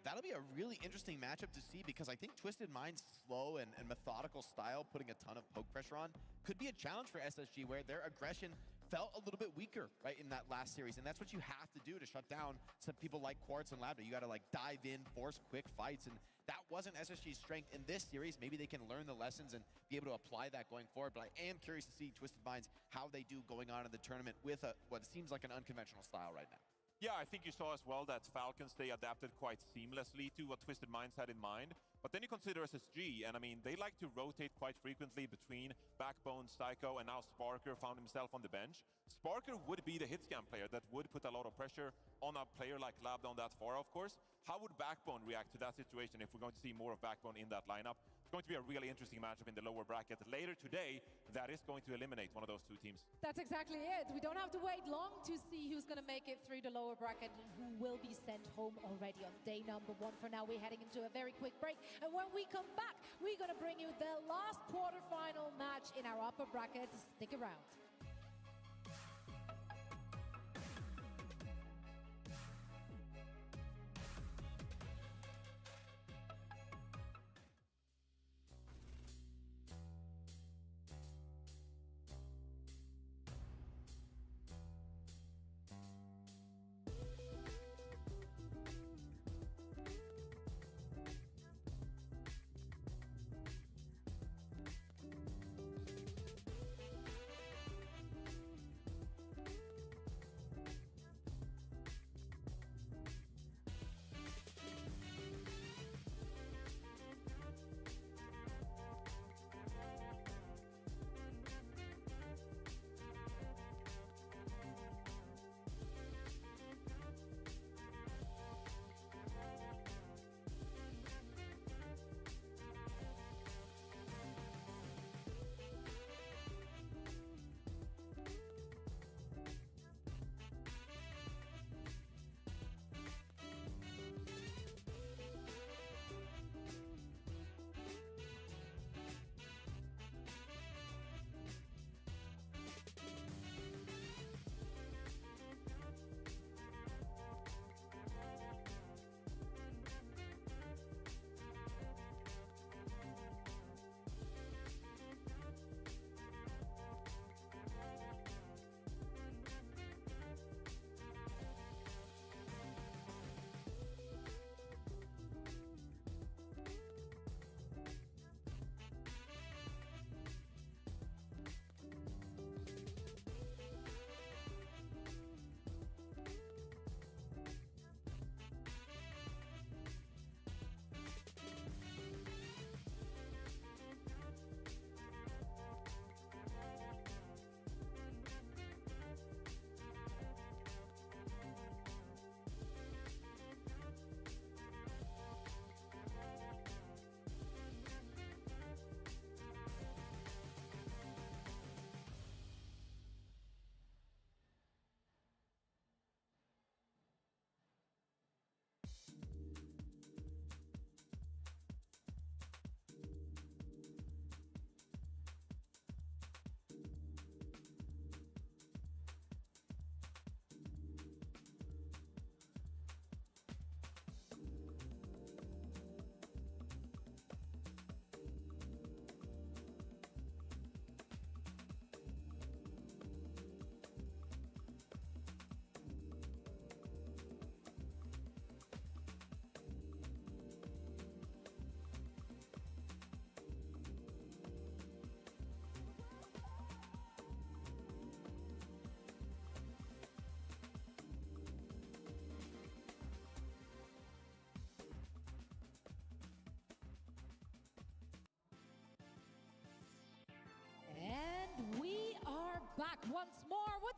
That'll be a really interesting matchup to see because I think Twisted Mind's slow and methodical style, putting a ton of poke pressure on, could be a challenge for SSG where their aggression felt a little bit weaker, right, in that last series. And that's what you have to do to shut down some people like Quartz and Lambda. You got to, dive in, force quick fights. And that wasn't SSG's strength in this series. Maybe they can learn the lessons and be able to apply that going forward. But I am curious to see Twisted Minds, how they do going on in the tournament with what seems like an unconventional style right now. Yeah, I think you saw as well that Falcons, they adapted quite seamlessly to what Twisted Minds had in mind. But then you consider SSG, and I mean, they like to rotate quite frequently between Backbone, Psycho, and now Sparker found himself on the bench. Sparker would be the hit scan player that would put a lot of pressure on a player like Lambda on that far, of course. How would Backbone react to that situation if we're going to see more of Backbone in that lineup? It's going to be a really interesting matchup in the lower bracket later today that is going to eliminate one of those 2 teams. That's exactly it. We don't have to wait long to see who's going to make it through the lower bracket and who will be sent home already on day number 1. For now, we're heading into a very quick break. And when we come back, we're going to bring you the last quarterfinal match in our upper bracket. Stick around.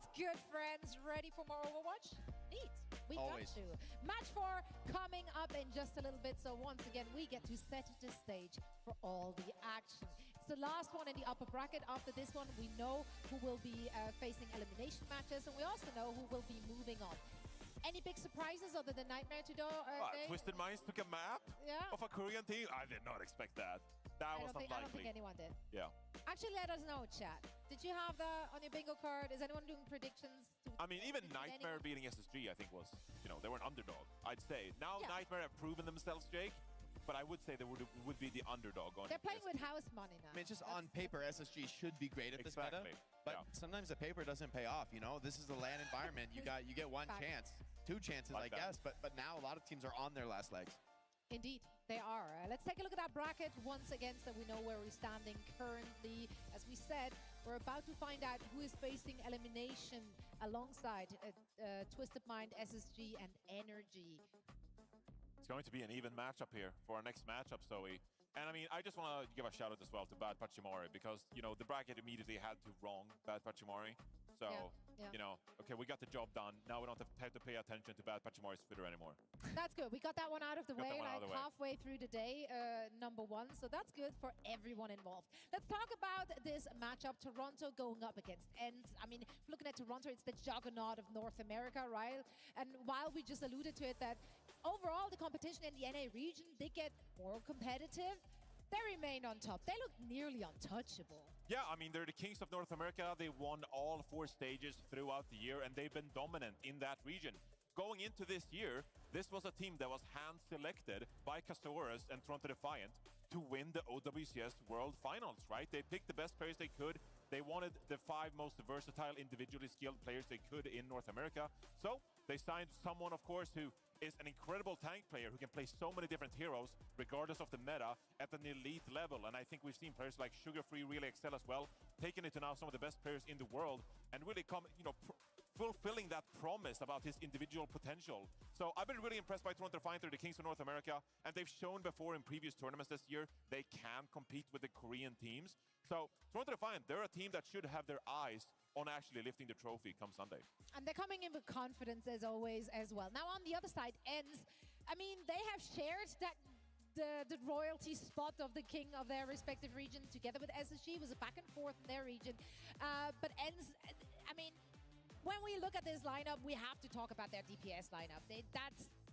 What's good, friends? Ready for more Overwatch? Neat. We Always. got to. Match 4 coming up in just a little bit. So once again, we get to set the stage for all the action. It's the last one in the upper bracket. After this one, we know who will be facing elimination matches, and we also know who will be moving on. Any big surprises other than Nightmare to do? Twisted Minds took a map of a Korean team? I did not expect that. That was unlikely. I don't think anyone did. Yeah. Actually, let us know, chat. Did you have that on your bingo card? Is anyone doing predictions? I mean, even Nightmare beating SSG, I think was, they were an underdog, I'd say. Now Nightmare have proven themselves, Jake, but I would say they would be the underdog going. They're playing with house money now. I mean, just on paper, SSG should be great at this meta, but sometimes the paper doesn't pay off. This is a LAN environment. You get one chance, two chances, I guess. But now a lot of teams are on their last legs. Indeed, they are. Let's take a look at that bracket once again so we know where we're standing currently. As we said, we're about to find out who is facing elimination alongside Twisted Mind, SSG, and Energy. It's going to be an even matchup here for our next matchup, Zoe. And I mean, I just want to give a shout out as well to Bad Pachimari because, the bracket immediately had to wrong Bad Pachimari. So, okay, we got the job done. Now we don't have to pay attention to Bad Pachimari's Twitter anymore. That's good. We got that one out of the way, halfway through the day, number one. So that's good for everyone involved. Let's talk about this matchup. Toronto going up against ENCE. I mean, looking at Toronto, it's the juggernaut of North America, right? And while we just alluded to it, that overall the competition in the NA region, they get more competitive. They remain on top. They look nearly untouchable. Yeah, I mean, they're the kings of North America. They won all 4 stages throughout the year, and they've been dominant in that region. Going into this year, this was a team that was hand-selected by Castores and Toronto Defiant to win the OWCS World Finals, right? They picked the best players they could. They wanted the 5 most versatile, individually skilled players they could in North America. So they signed someone, of course, who is an incredible tank player who can play so many different heroes, regardless of the meta, at an elite level. And I think we've seen players like Sugar Free really excel as well, taking it to now some of the best players in the world, and really fulfilling that promise about his individual potential. So I've been really impressed by Toronto Defiant. They're the kings of North America, and they've shown before in previous tournaments this year they can compete with the Korean teams. So Toronto Defiant, they're a team that should have their eyes on actually lifting the trophy come Sunday. And they're coming in with confidence as always as well. Now on the other side, ENCE, I mean, they have shared that the royalty spot of the king of their respective region together with SSG. It was a back and forth in their region. But ENCE, I mean, when we look at this lineup, we have to talk about their DPS lineup.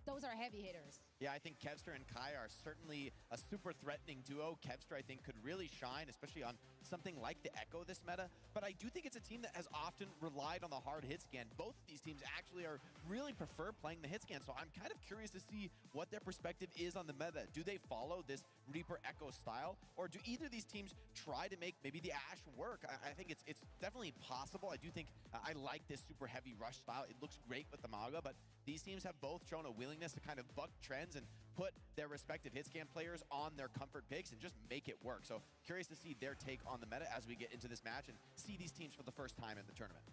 Those are heavy hitters. Yeah, I think Kevster and Kai are certainly a super threatening duo. Kevster, I think, could really shine, especially on something like the Echo this meta. But I do think it's a team that has often relied on the hard hit scan. Both of these teams actually really prefer playing the hit scan. So I'm kind of curious to see what their perspective is on the meta. Do they follow this Reaper Echo style? Or do either of these teams try to make maybe the Ashe work? I think it's definitely possible. I do think I like this super heavy rush style. It looks great with the Mauga, but these teams have both shown a willingness to kind of buck trends and put their respective hit scan players on their comfort picks and just make it work. So curious to see their take on the meta as we get into this match and see these teams for the first time in the tournament.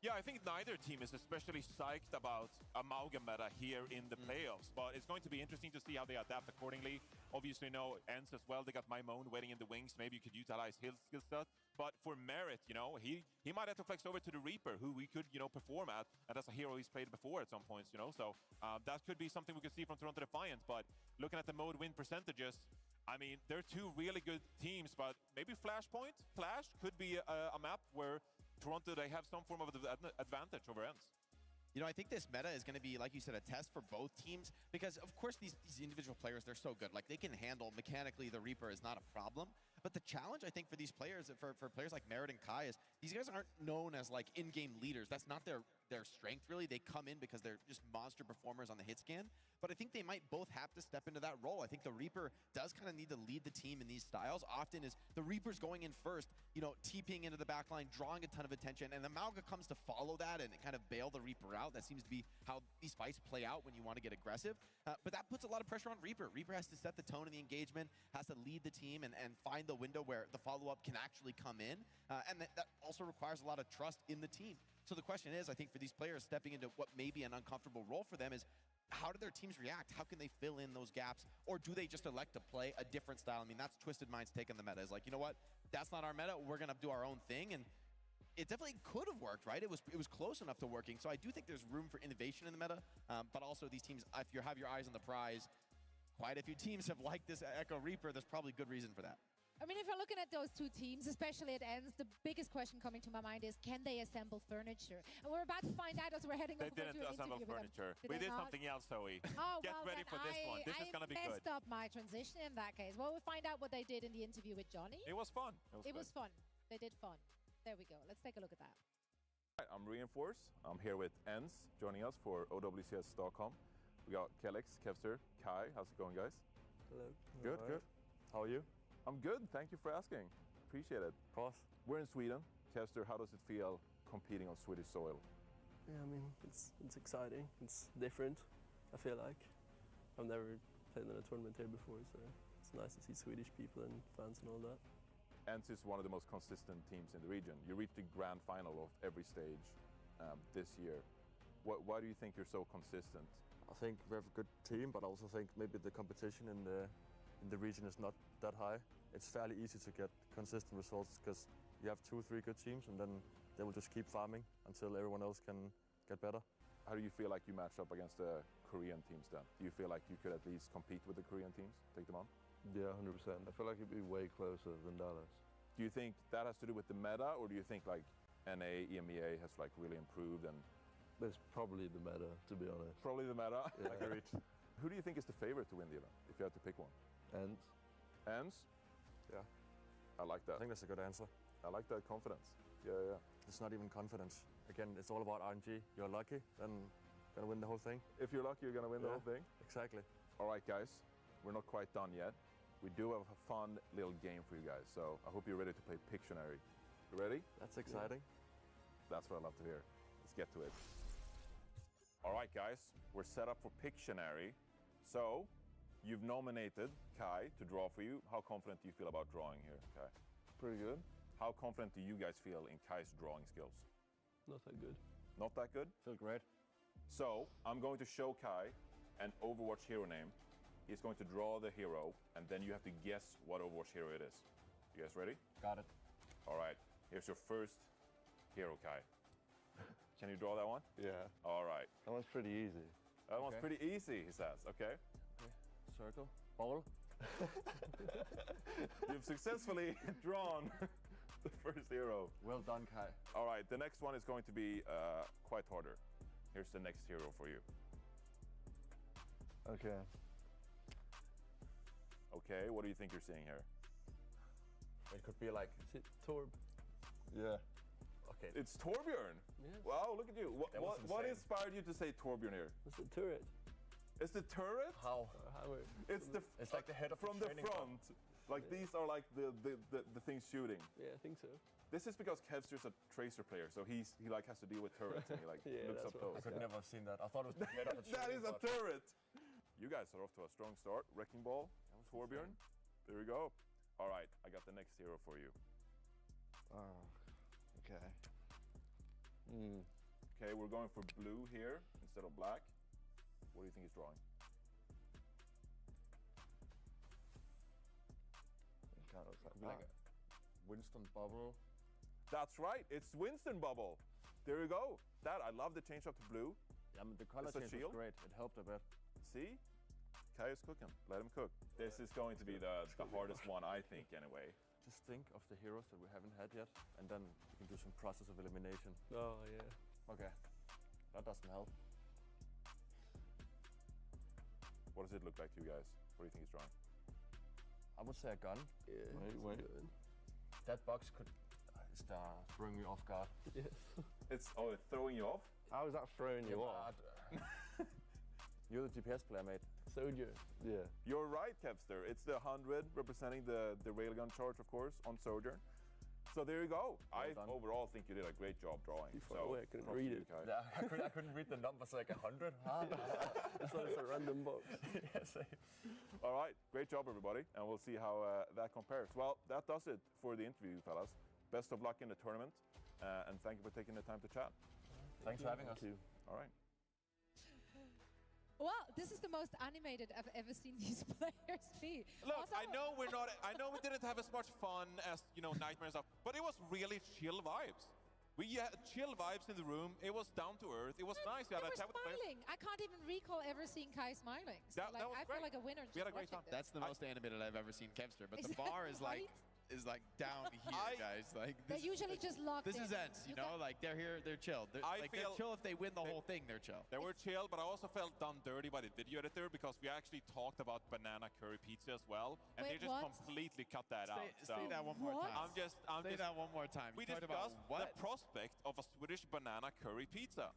Yeah, I think neither team is especially psyched about a Mauga meta here in the playoffs, but it's going to be interesting to see how they adapt accordingly. Obviously, ENCE as well. They got Maimon waiting in the wings. Maybe you could utilize his skill set. But for Merit, he might have to flex over to the Reaper, who we could, perform at. And that's a hero he's played before at some points, So that could be something we could see from Toronto Defiant. But looking at the mode win percentages, I mean, they're 2 really good teams, but maybe Flash could be a map where Toronto, they have some form of advantage over ENCE. I think this meta is going to be, like you said, a test for both teams because, of course, these individual players, they're so good. Like, they can handle mechanically the Reaper is not a problem. But the challenge, I think, for these players, for players like Merit and Kai, is these guys aren't known as, like, in-game leaders. That's not their strength, really. They come in because they're just monster performers on the hit scan. But I think they might both have to step into that role. I think the Reaper does kind of need to lead the team in these styles. Often is the Reaper's going in first, TPing into the backline, drawing a ton of attention, and the Mauga comes to follow that and kind of bail the Reaper out. That seems to be how these fights play out when you want to get aggressive. But that puts a lot of pressure on Reaper. Reaper has to set the tone of the engagement, has to lead the team and find the window where the follow-up can actually come in. And that also requires a lot of trust in the team. So the question is, I think for these players stepping into what may be an uncomfortable role for them is, how do their teams react? How can they fill in those gaps? Or do they just elect to play a different style? I mean, that's Twisted Mind's take on the meta. Is like, you know what? That's not our meta. We're going to do our own thing. And it definitely could have worked, right? It was close enough to working. So I do think there's room for innovation in the meta. But also these teams, if you have your eyes on the prize, quite a few teams have liked this Echo Reaper. There's probably good reason for that. I mean, if you're looking at those two teams, especially at ends, the biggest question coming to my mind is, can they assemble furniture? And we're about to find out as we're heading over to an interview assemble with them. furniture. Did We they did not? something else, Zoe. Oh, Get well, ready then for this one. This is going to be I good. messed up my transition in that case. Well, we'll find out what they did in the interview with Johnny. It was fun. It was fun. They did fun. There we go. Let's take a look at that. Hi, I'm Reinforce. I'm here with ENS joining us for OWCS Stockholm. We got Kellex, Kevster, Kai. How's it going, guys? Hello. Good, good. How are you? I'm good. Thank you for asking. Appreciate it. Of course. We're in Sweden. Kevster, how does it feel competing on Swedish soil? Yeah, I mean, it's exciting. It's different, I feel like. I've never played in a tournament here before, so it's nice to see Swedish people and fans and all that. ENS is one of the most consistent teams in the region. You reached the grand final of every stage this year. Why do you think you're so consistent? I think we have a good team, but I also think maybe the competition in the region is not that high. It's fairly easy to get consistent results because you have 2 or 3 good teams, and then they will just keep farming until everyone else can get better. How do you feel like you match up against the Korean teams then? Do you feel like you could at least compete with the Korean teams, take them on? Yeah, 100%. I feel like it'd be way closer than Dallas. Do you think that has to do with the meta, or do you think like NA, EMEA has like really improved and... It's probably the meta, to be honest. Probably the meta? Yeah. Agreed. Who do you think is the favorite to win the event, if you had to pick one? ENS. ENS? Yeah. I like that. I think that's a good answer. I like that confidence. Yeah, yeah. It's not even confidence. Again, it's all about RNG. You're lucky, then gonna win the whole thing. If you're lucky, you're gonna win the whole thing? Exactly. All right, guys. We're not quite done yet. We do have a fun little game for you guys, so I hope you're ready to play Pictionary. You ready? That's exciting. That's what I love to hear. Let's get to it. All right, guys. We're set up for Pictionary. So, you've nominated Kai to draw for you. How confident do you feel about drawing here, Kai? Pretty good. How confident do you guys feel in Kai's drawing skills? Not that good. Not that good? Feel great. So, I'm going to show Kai an Overwatch hero name. He's going to draw the hero, and then you have to guess what Overwatch hero it is. You guys ready? Got it. All right. Here's your first hero, Kai. Can you draw that one? Yeah. All right. That one's pretty easy. That one's pretty easy, he says. Okay. Circle. Ball. You've successfully drawn the first hero. Well done, Kai. All right, the next one is going to be quite harder. Here's the next hero for you. Okay. Okay, what do you think you're seeing here? It could be like... Is it Torb? Yeah. Okay. It's Torbjorn. Yes. Wow, look at you. What insane. inspired you to say Torbjorn here? It's a turret. It's the turret? How? It's like the head of from the the training front. Like these are like the things shooting. Yeah, I think so. This is because Kevster's a tracer player, so he like has to deal with turrets and he like looks up close. I could never have seen that. I thought it was the head of a That is a bot. turret. You guys are off to a strong start. Wrecking Ball, Torbjorn. There we go. All right, I got the next hero for you. Oh, okay. Okay, we're going for blue here instead of black. What do you think he's drawing? It kind of looks like Could be like a Winston Bubble. That's right. It's Winston Bubble. There you go. I love the change up to blue. Yeah, I mean, the color It's a change shield. was great. It helped a bit. See? Kai is cooking. Let him cook. This is going to be the hardest one, I think, anyway. Just think of the heroes that we haven't had yet, and then you can do some process of elimination. Oh, yeah. Okay. That doesn't help. What does it look like to you guys? What do you think he's drawing? I would say a gun. Yeah. Wait. That box could throwing you off guard. Yes. It's throwing you off? How is that throwing you off? You're the GPS player, mate. Soldier. Yeah. You're right, Kevster. It's the 100 representing the railgun charge, of course, on Sojourn. So there you go. I overall think you did a great job drawing. I couldn't read it. Yeah, I couldn't read the numbers like 100. It's like a random box. Yes. All right, great job, everybody, and we'll see how that compares. Well, that does it for the interview, fellas. Best of luck in the tournament, and thank you for taking the time to chat. Thanks for having us. All right. Well, this is the most animated I've ever seen these players be. Look, Also, I know we didn't have as much fun as Nightmare and stuff, but it was really chill vibes. We had chill vibes in the room. It was down to earth. It was nice. We had They a were chat with the players. smiling. I can't even recall ever seeing Kai smiling. So That was I great. feel like a winner. We had a just great time. watching That's the most animated I've ever seen Kempster. But the Exactly, bar is like right? down here, guys. Like They're usually just locked This in. is Ents, you know? Like they're here, they're chill. They're, I they're feel- chill if they win the whole thing. They're chill. They were chill, but I also felt done dirty by the video editor because we actually talked about banana curry pizza as well, and they Wait, just what? completely cut that out. Say that one more What? time. I'm Say just. that one more time. We You talked about discussed what? the prospect of a Swedish banana curry pizza.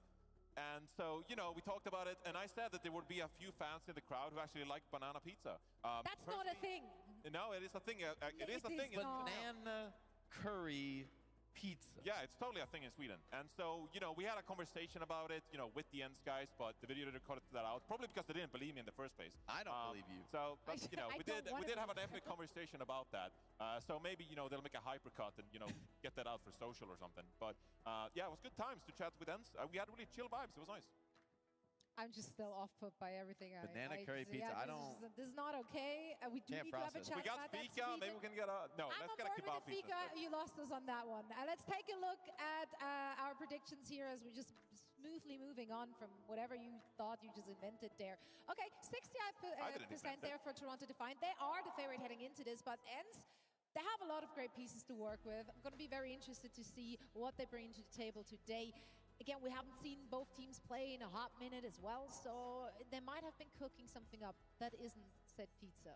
And so, you know, we talked about it, and I said that there would be a few fans in the crowd who actually like banana pizza. That's not a thing. No, it is a thing. It is a It thing. is not. Banana curry pizza. Yeah, it's totally a thing in Sweden. And so, you know, we had a conversation about it, you know, with the Ents guys, but the video editor cut that out, probably because they didn't believe me in the first place. I don't believe you. So, but, you know, I we don't did wanna have an believe epic conversation about that. So maybe, you know, they'll make a hypercut and, you know, get that out for social or something. But yeah, it was good times to chat with Ents. We had really chill vibes. It was nice. I'm just still off put by everything. Banana curry just- pizza, yeah, I this don't- is- This is not okay. We do Can't need to have a process it. chat We got about that. fika. Maybe we can get a. No, I'm let's on get a board with kebab the pizza. fika. You lost us on that one. Let's take a look at our predictions here as we just smoothly moving on from whatever you thought you just invented there. Okay, 68% there for Toronto Defiant. They are the favorite heading into this, but Ents, they have a lot of great pieces to work with. I'm going to be very interested to see what they bring to the table today. Again, we haven't seen both teams play in a hot minute as well, so they might have been cooking something up that isn't said pizza.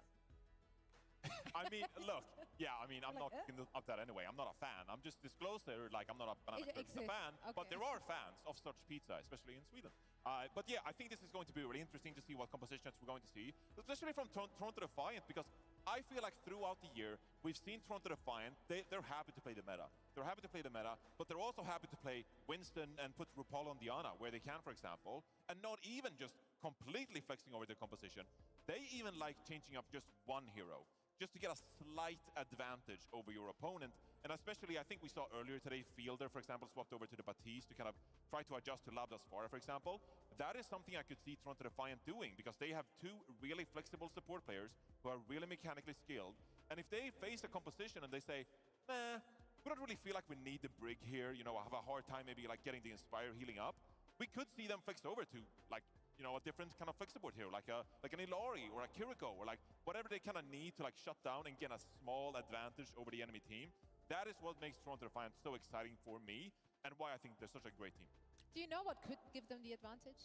I mean, look, yeah, I mean, I'm Like, not gonna up that anyway. I'm not a fan. I'm just disclosing, like, I'm not a banana It curry pizza exists. fan, but Okay. there are fans of such pizza, especially in Sweden. But yeah, I think this is going to be really interesting to see what compositions we're going to see, especially from Toronto Defiant, because I feel like throughout the year, we've seen Toronto Defiant, they're happy to play the meta. They're happy to play the meta, but they're also happy to play Winston and put RuPaul on Diana, where they can, for example, and not even just completely flexing over their composition. They even like changing up just one hero, just to get a slight advantage over your opponent. And especially, I think we saw earlier today, Fielder, for example, swapped over to the Batiste to kind of try to adjust to Labdasfara, for example. That is something I could see Toronto Defiant doing, because they have two really flexible support players who are really mechanically skilled. And if they face a composition and they say, nah, we don't really feel like we need the Brig here, you know, I have a hard time maybe like getting the Inspire healing up, we could see them flex over to, like, you know, a different kind of flex support hero, like an Ilari or a Kiriko, or like whatever they kind of need to like shut down and get a small advantage over the enemy team. That is what makes Toronto Defiant so exciting for me, and why I think they're such a great team. Do you know what could give them the advantage?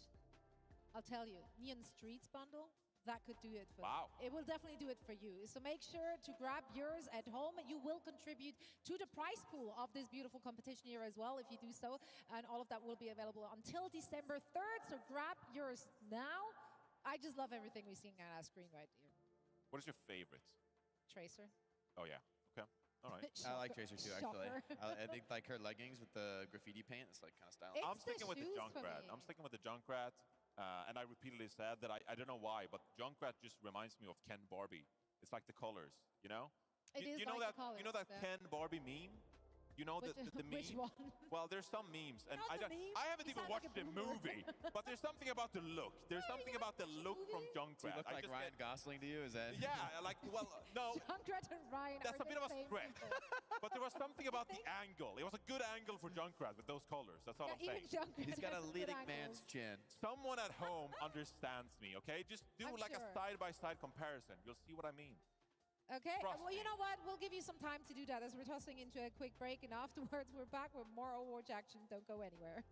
I'll tell you. Neon Streets bundle, that could do it for Wow. them. It will definitely do it for you. So make sure to grab yours at home. You will contribute to the prize pool of this beautiful competition here as well if you do so. And all of that will be available until December 3rd. So grab yours now. I just love everything we're seeing on our screen right here. What is your favorite? Tracer. Oh yeah, okay, all right. I like Tracer too, actually. Shocker. I think like her leggings with the graffiti paint is like kind of stylish. It's I'm sticking the with the shoes for Junkrat. me. I'm sticking with the Junkrat. And I repeatedly said that I don't know why, but Junkrat just reminds me of Ken Barbie. It's like the colors, you know? It you, is you know like that the you know colours, that yeah. Ken Barbie meme? You know Which- the meme? which one? Well, there's some memes, and Not I, the don't, meme. I haven't You even sound like watched a the boomer. movie, but there's something about the look. There's something about the look from Do you Junkrat. look I like just Ryan get- Gosling to you? Is that? Yeah, like, well, no. Junkrat and Ryan That's are a bit of the a same stretch. people. But there was something about the angle. It was a good angle for Junkrat with those colors. That's all I'm Yeah, even saying. Junkrat He's got has a some good leading angles. man's chin. Someone at home understands me, okay? Just do I'm like sure. a side-by-side comparison. You'll see what I mean. Okay, Trust well, you me. know what? We'll give you some time to do that as we're tossing into a quick break, and afterwards we're back with more Overwatch action. Don't go anywhere.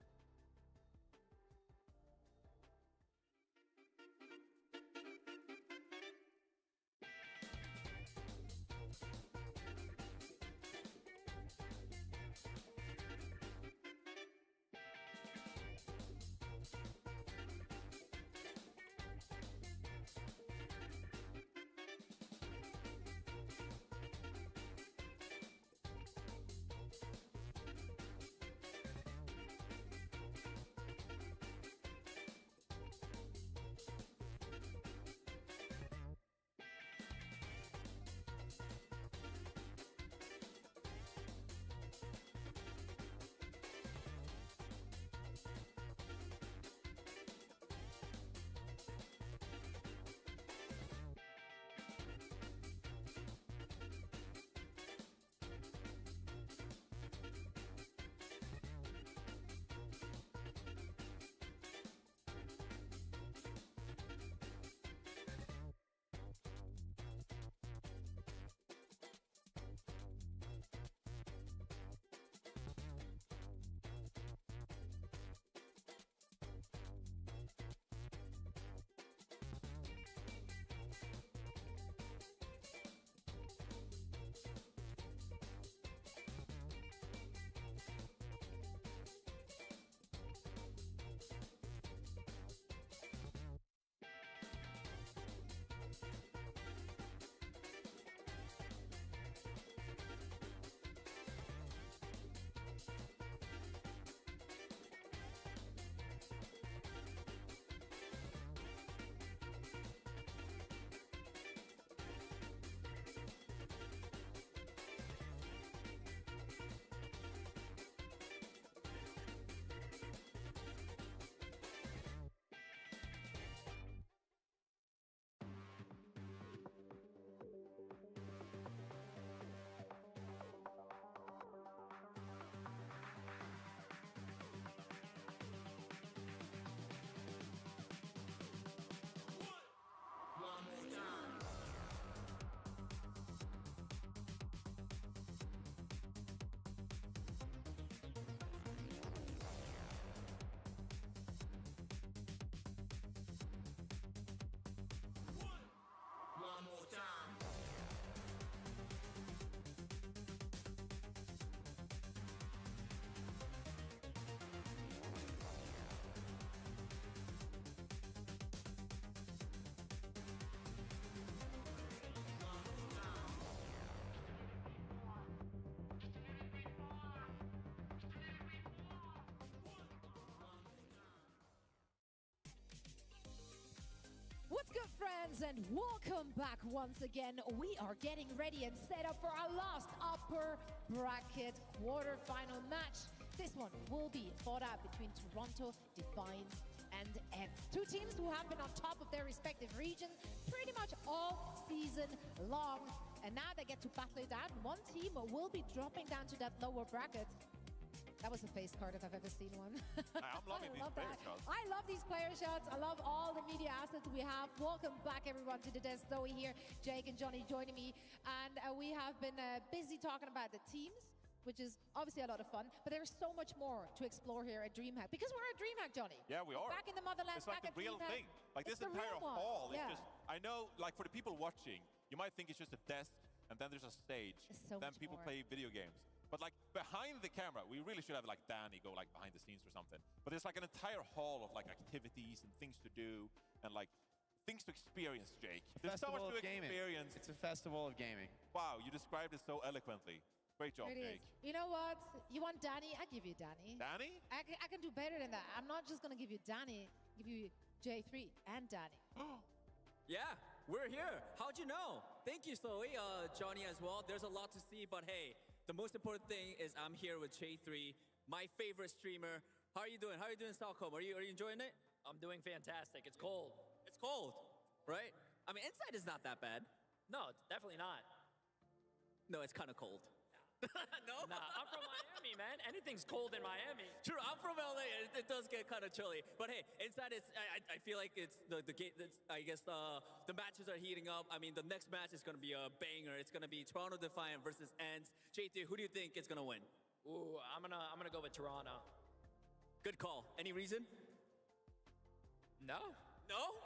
Kittens, and welcome back once again. We are getting ready and set up for our last upper bracket quarterfinal match. This one will be fought out between Toronto, Defiant, and Ents. Two teams who have been on top of their respective region pretty much all season long. And now they get to battle it out. One team will be dropping down to that lower bracket. That was a face card if I've ever seen one. I'm loving these player shots. I love these player shots. I love all the media assets we have. Welcome back, everyone, to the desk. Zoe here, Jake and Johnny joining me. And we have been busy talking about the teams, which is obviously a lot of fun. But there's so much more to explore here at DreamHack. Because we're at DreamHack, Johnny. Yeah, we are. Back in the motherland, it's like back the real DreamHack. thing. Like It's this the entire real one. hall is Yeah. just, I know, like for the people watching, you might think it's just a desk and then there's a stage. It's so then much people more. play video games. But like behind the camera, we really should have like Danny go like behind the scenes or something. But there's like an entire hall of like activities and things to do and like things to experience, Jake. There's so much to experience. It's a festival of gaming. Wow, you described it so eloquently. Great job, It Jake. is. You know what? You want Danny? I give you Danny. Danny? I can do better than that. I'm not just going to give you Danny. Give you J3 and Danny. Yeah, we're here. How'd you know? Thank you, Zoe, Johnny as well. There's a lot to see, but hey, the most important thing is I'm here with J3, my favorite streamer. How are you doing? How are you doing in Stockholm? Are you enjoying it? I'm doing fantastic. It's cold. It's cold, right? I mean, inside is not that bad. No, it's definitely not. No, it's kind of cold. No? Nah, I'm from Miami, man. Anything's cold in Miami. True, I'm from LA. It does get kind of chilly, but hey, inside it's. I feel like it's the gate. I guess the matches are heating up. I mean, the next match is gonna be a banger. It's gonna be Toronto Defiant versus Ents. JT, who do you think is gonna win? Ooh, I'm gonna go with Toronto. Good call. Any reason? No. No?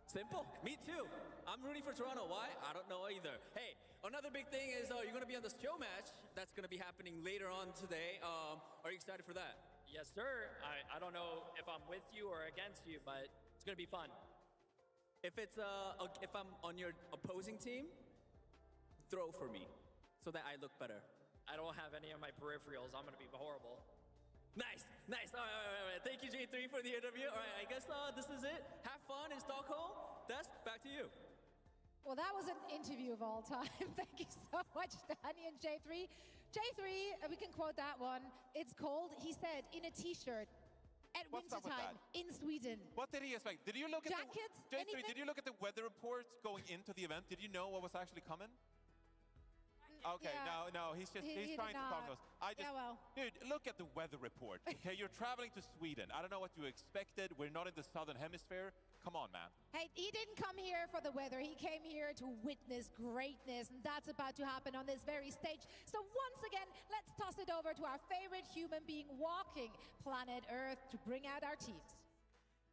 Simple. Me too. I'm rooting for Toronto. Why? I don't know either. Hey, another big thing is you're going to be on the show match. That's going to be happening later on today. Are you excited for that? Yes, sir. I don't know if I'm with you or against you, but it's gonna be fun. If I'm on your opposing team, throw for me so that I look better. I don't have any of my peripherals. I'm gonna be horrible. Nice. All right. Thank you, J3, for the interview. All right, I guess this is it. Have fun in Stockholm. Des, back to you. Well, that was an interview of all time. Thank you so much, Danny and J3. J3, we can quote that one. It's cold, he said, in a t-shirt at wintertime in Sweden. What did he expect? Did you look at Jackets? J3, Anything? did you look at the weather reports going into the event? Did you know what was actually coming? Okay, Yeah. no, he's He trying did to talk to not. us. Yeah, well. Dude, look at the weather report. Okay, you're traveling to Sweden. I don't know what you expected. We're not in the southern hemisphere. Come on, man. Hey, he didn't come here for the weather. He came here to witness greatness, and that's about to happen on this very stage. So once again, let's toss it over to our favorite human being walking planet Earth to bring out our teams.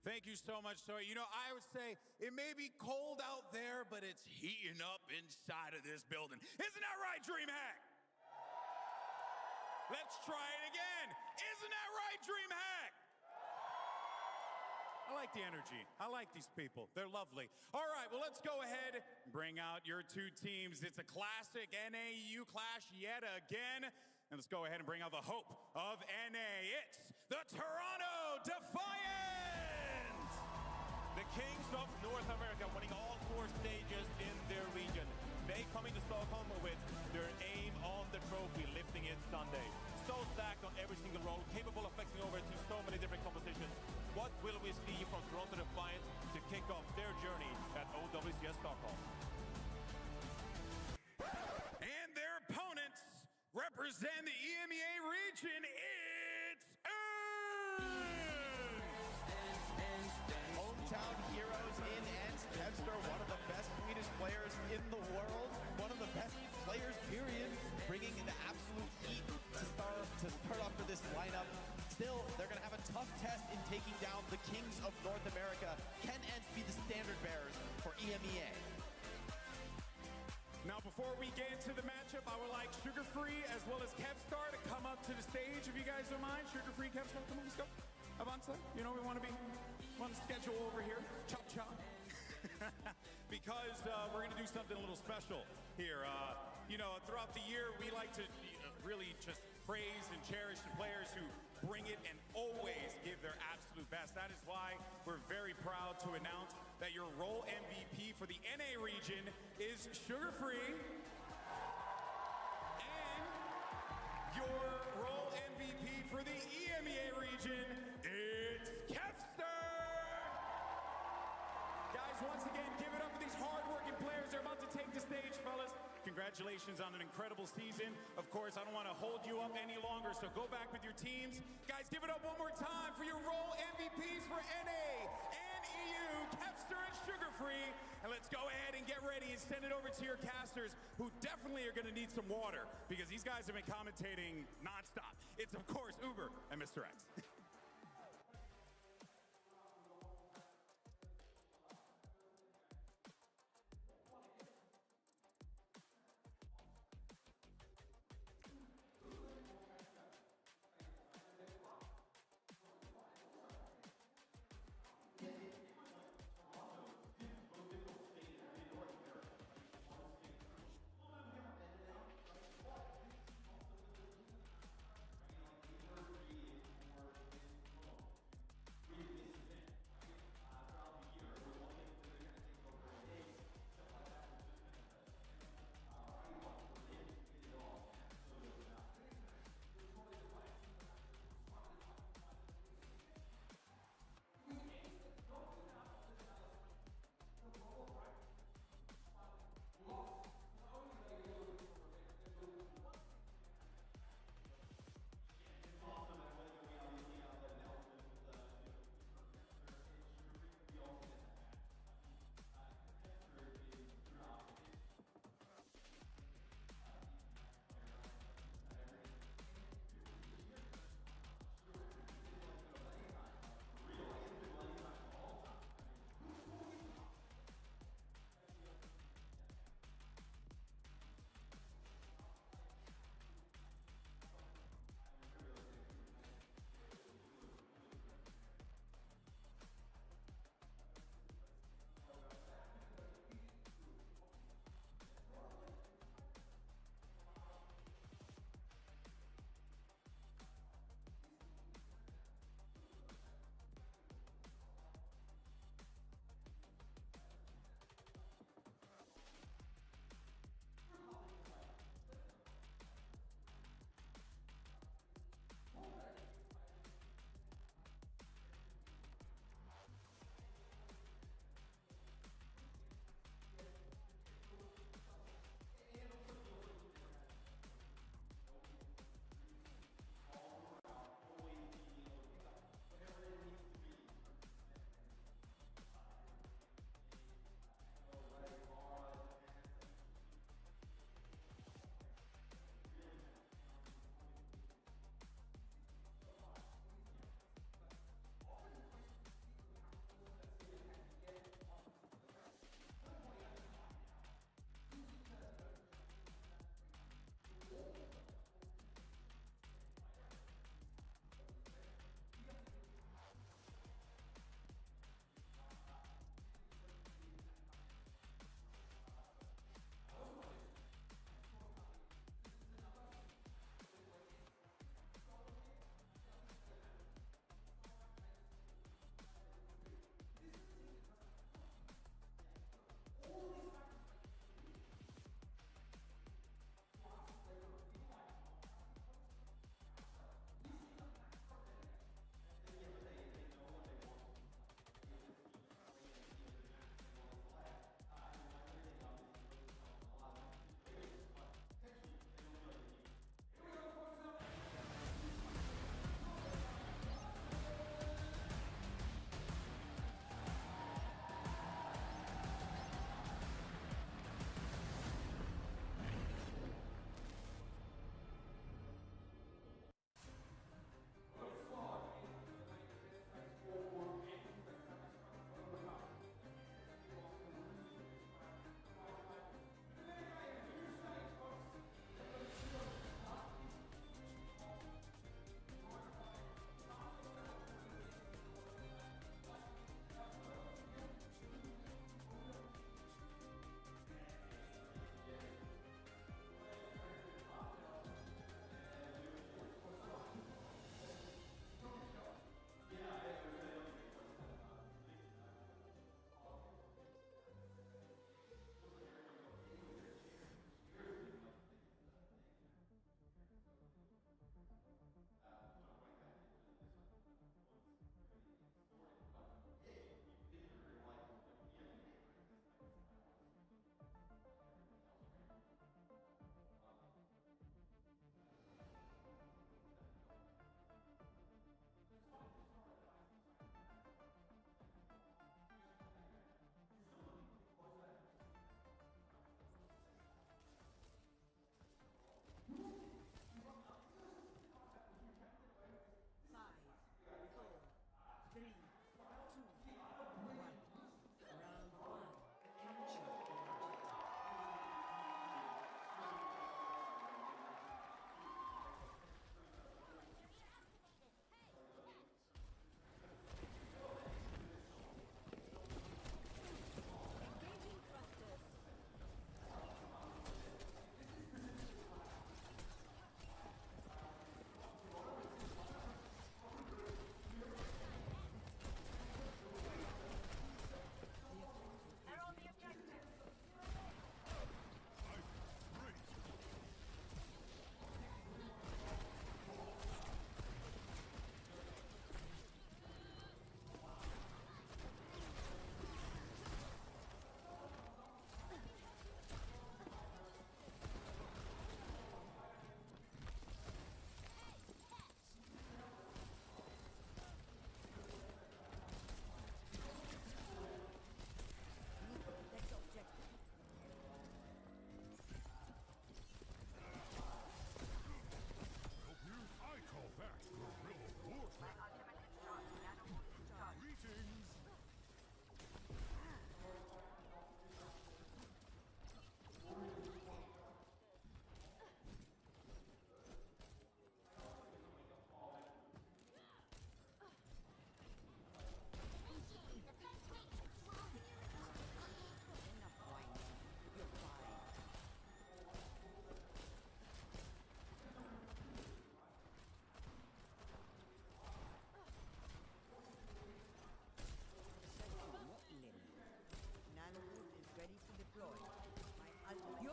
Thank you so much, Zoe. You know, I would say it may be cold out there, but it's heating up inside of this building. Isn't that right, DreamHack? Let's try it again. Isn't that right, DreamHack? I like the energy. I like these people. They're lovely. All right, well, let's go ahead and bring out your two teams. It's a classic NAU clash yet again. And let's go ahead and bring out the hope of NA. It's the Toronto Defiant! The Kings of North America winning all 4 stages in their region. They coming to Stockholm with their aim on the trophy, lifting it Sunday. So stacked on every single role, capable of flexing over to so many different compositions. What will we see from Toronto Defiant to kick off their journey at OWCS Stockholm? And their opponents represent the EMEA region. It's Hometown heroes in Ents. Kevster, one of the best Swedish players in the world. One of the best players, period. Bringing the absolute heat to start off for this lineup. Still, they're going to have a tough test in taking down the Kings of North America. Can Ents be the standard bearers for EMEA? Now, before we get into the matchup, I would like Sugar Free as well as Kevstar to come up to the stage, if you guys don't mind. Sugar Free, Kevstar, come on, let's go. Avanza, you know we want to be on schedule over here. Chop, chop. Because we're going to do something a little special here. You know, throughout the year, we like to really just praise and cherish the players who bring it and always give their absolute best. That is why we're very proud to announce that your role MVP for the NA region is Sugar Free. And your role MVP for the EMEA region, it's Kevster! Guys, once again, give it up for these hard-working players. They're about to take the stage, fellas. Congratulations on an incredible season. Of course, I don't want to hold you up any longer, so go back with your teams. Guys, give it up one more time for your role MVPs for NA and EU, Kevster and Sugar Free. And let's go ahead and get ready and send it over to your casters, who definitely are going to need some water, because these guys have been commentating nonstop. It's, of course, Uber and Mr. X.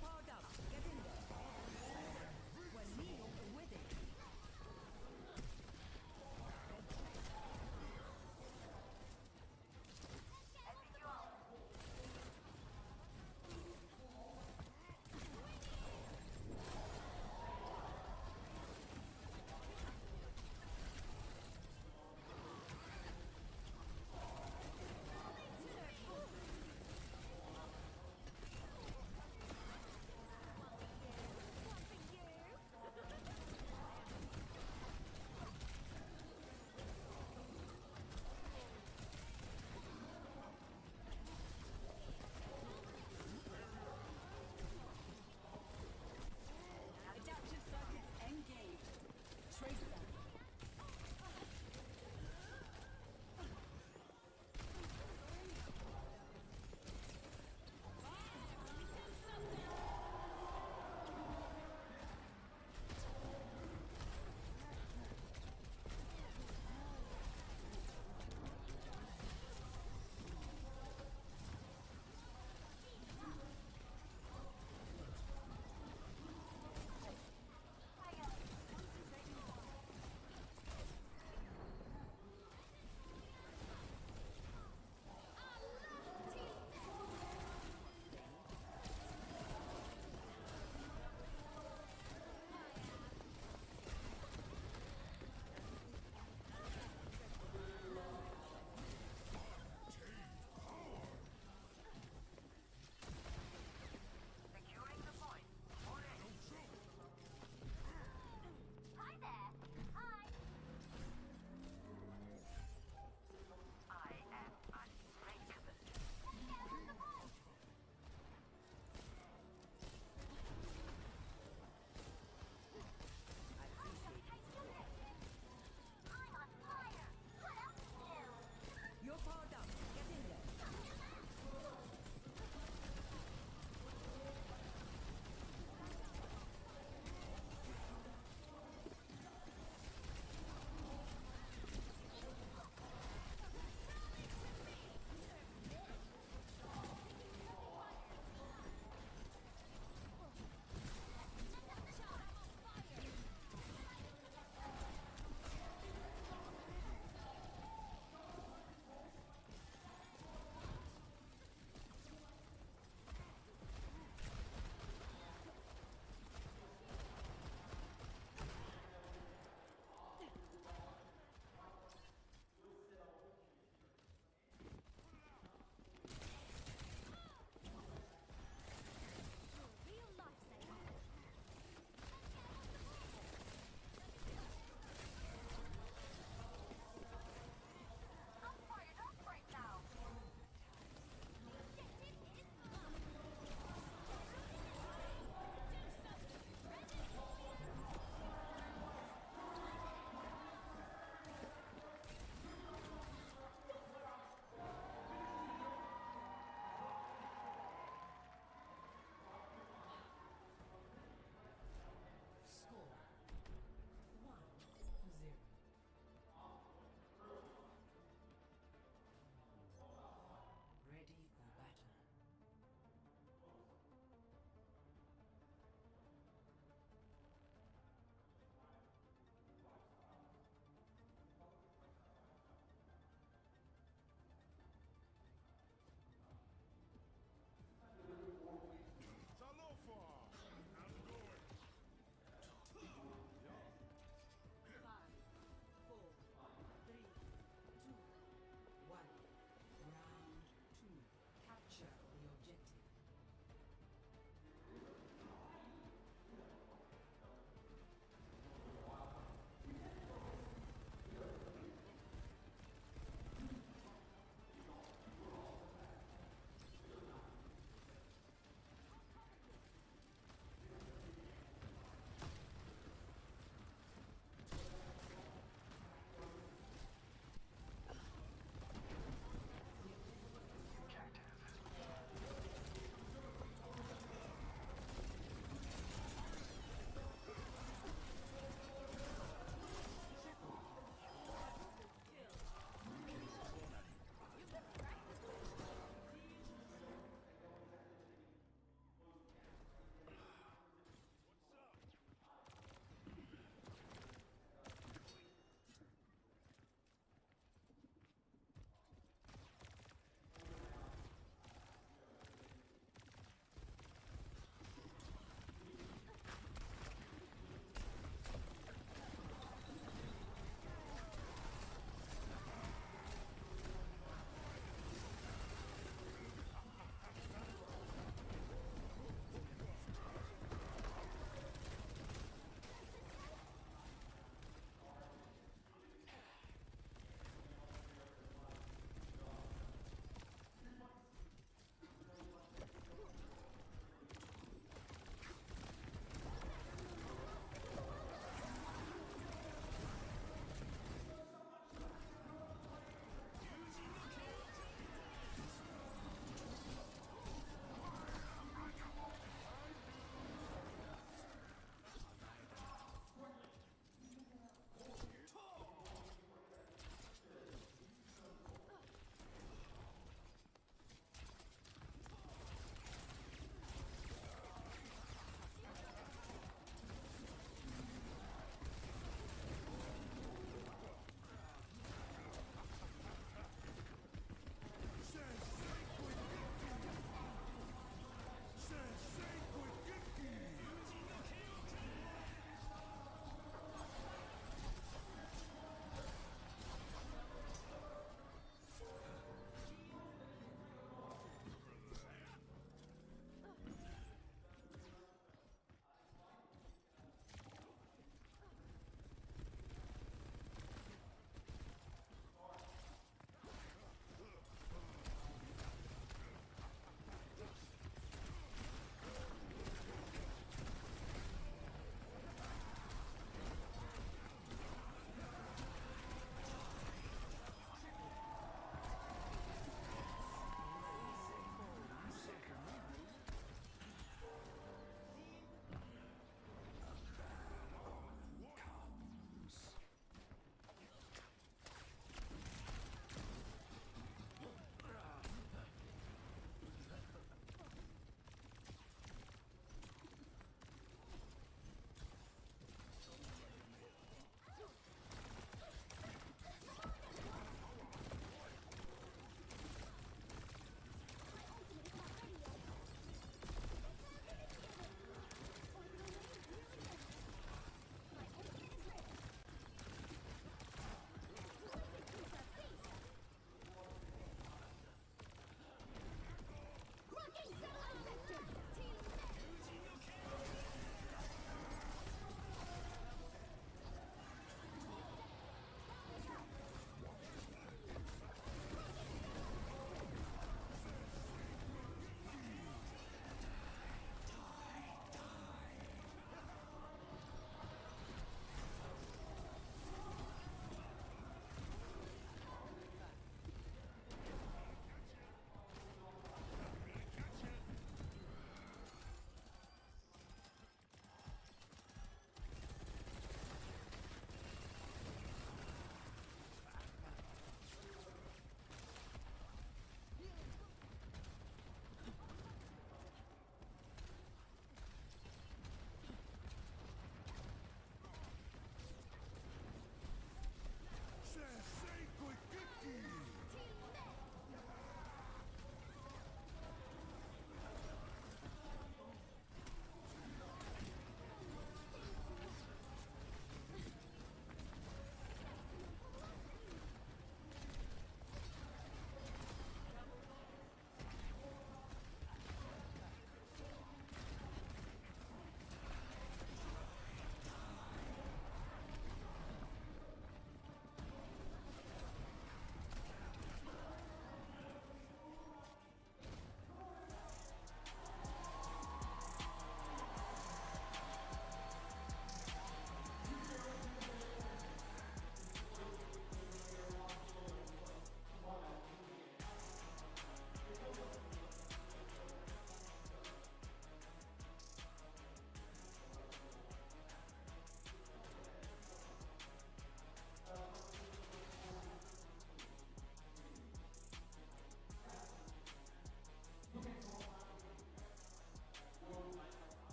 powered up. Get in there. When me with it.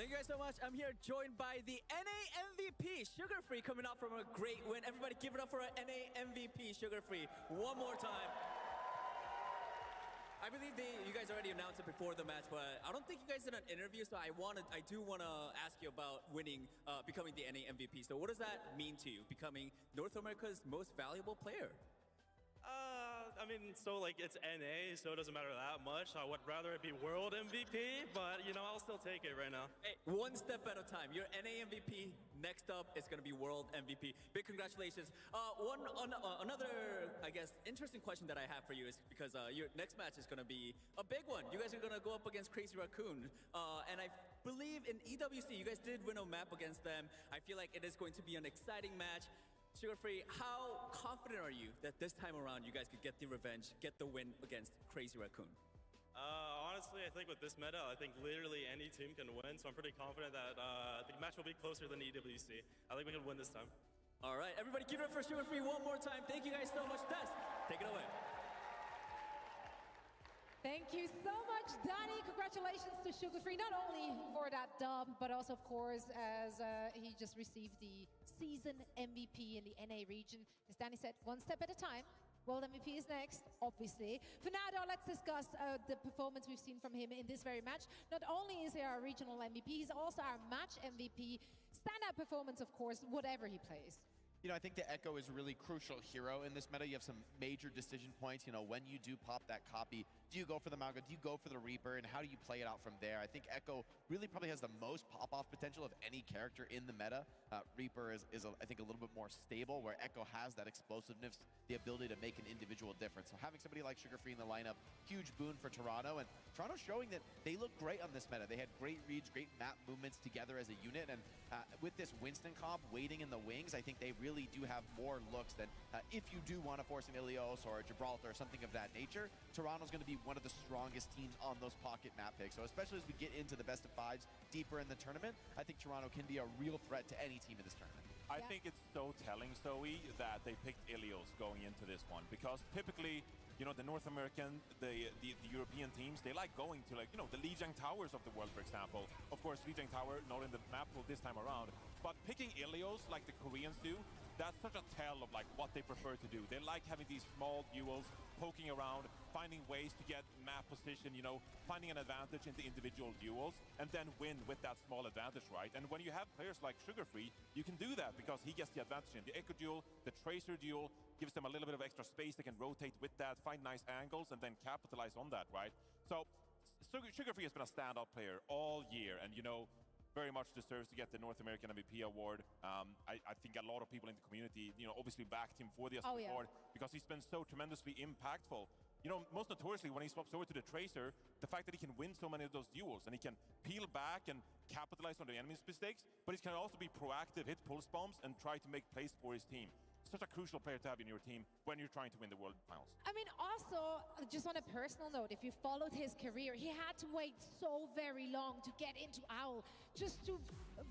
Thank you guys so much. I'm here joined by the NA MVP, Sugar Free, coming out from a great win. Everybody give it up for our NA MVP, Sugar Free, one more time. I believe you guys already announced it before the match, but I don't think you guys did an interview, so I do want to ask you about winning, becoming the NA MVP. So what does that mean to you, becoming North America's most valuable player? I mean, so like it's NA, so it doesn't matter that much. I would rather it be World MVP, but you know, I'll still take it right now. Hey, one step at a time. You're NA MVP. Next up is going to be World MVP. Big congratulations. Another, I guess, interesting question that I have for you is because your next match is going to be a big one. You guys are going to go up against Crazy Raccoon. And I believe in EWC, you guys did win a map against them. I feel like it is going to be an exciting match. Sugar Free, how confident are you that this time around you guys could get the revenge, get the win against Crazy Raccoon? Honestly, I think with this meta, I think literally any team can win, so I'm pretty confident that the match will be closer than EWC. I think we can win this time. All right, everybody give it up for Sugar Free one more time. Thank you guys so much. Des, take it away. Thank you so much, Danny. Congratulations to Sugar Free, not only for that dub, but also, of course, as he just received the season MVP in the NA region. As Danny said, one step at a time. World MVP is next, obviously. For now, though, let's discuss the performance we've seen from him in this very match. Not only is he our regional MVP, he's also our match MVP. Standout performance, of course, whatever he plays. You know, I think the Echo is a really crucial hero in this meta. You have some major decision points. You know, when you do pop that copy, do you go for the Malga? Do you go for the Reaper? And how do you play it out from there? I think Echo really probably has the most pop-off potential of any character in the meta. Reaper is I think, a little bit more stable, where Echo has that explosiveness, the ability to make an individual difference. So having somebody like Sugar Free in the lineup, huge boon for Toronto. And Toronto showing that they look great on this meta. They had great reads, great map movements together as a unit. And with this Winston comp waiting in the wings, I think they really do have more looks than if you do want to force an Ilios or a Gibraltar or something of that nature. Toronto's going to be one of the strongest teams on those pocket map picks. So especially as we get into the best of fives deeper in the tournament, I think Toronto can be a real threat to any team in this tournament. I think it's so telling, Zoe, that they picked Ilios going into this one, because typically, you know, the North American, the European teams, they like going to, like, you know, the Lijiang Towers of the world, for example. Of course, Lijiang Tower not in the map pool this time around, but picking Ilios like the Koreans do, that's such a tell of like what they prefer to do. They like having these small duels, poking around, finding ways to get map position, you know, finding an advantage in the individual duels, and then win with that small advantage, right? And when you have players like Sugar Free, you can do that because he gets the advantage in the Echo duel, the Tracer duel, gives them a little bit of extra space. They can rotate with that, find nice angles, and then capitalize on that, right? So Sugar Free has been a standout player all year, and, you know, very much deserves to get the North American MVP award. I think a lot of people in the community, you know, obviously backed him for the award because he's been so tremendously impactful. You know, most notoriously when he swaps over to the Tracer, the fact that he can win so many of those duels and he can peel back and capitalize on the enemy's mistakes, but he can also be proactive, hit pulse bombs, and try to make plays for his team. Such a crucial player to have in your team when you're trying to win the World Finals. I mean, also, just on a personal note, if you followed his career, he had to wait so very long to get into OWL,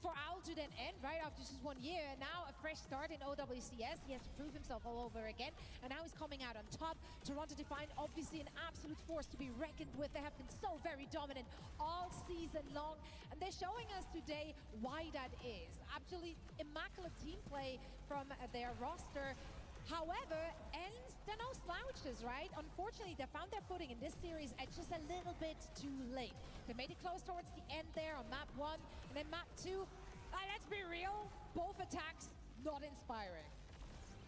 for OWL to then end right after just 1 year. And now a fresh start in OWCS. He has to prove himself all over again. And now he's coming out on top. Toronto Defiant, obviously an absolute force to be reckoned with. They have been so very dominant all season long. And they're showing us today why that is. Absolutely immaculate team play from their roster. However, ends, they're no slouches, right? Unfortunately, they found their footing in this series at just a little bit too late. They made it close towards the end there on map 1, and then map 2. Let's be real, both attacks not inspiring.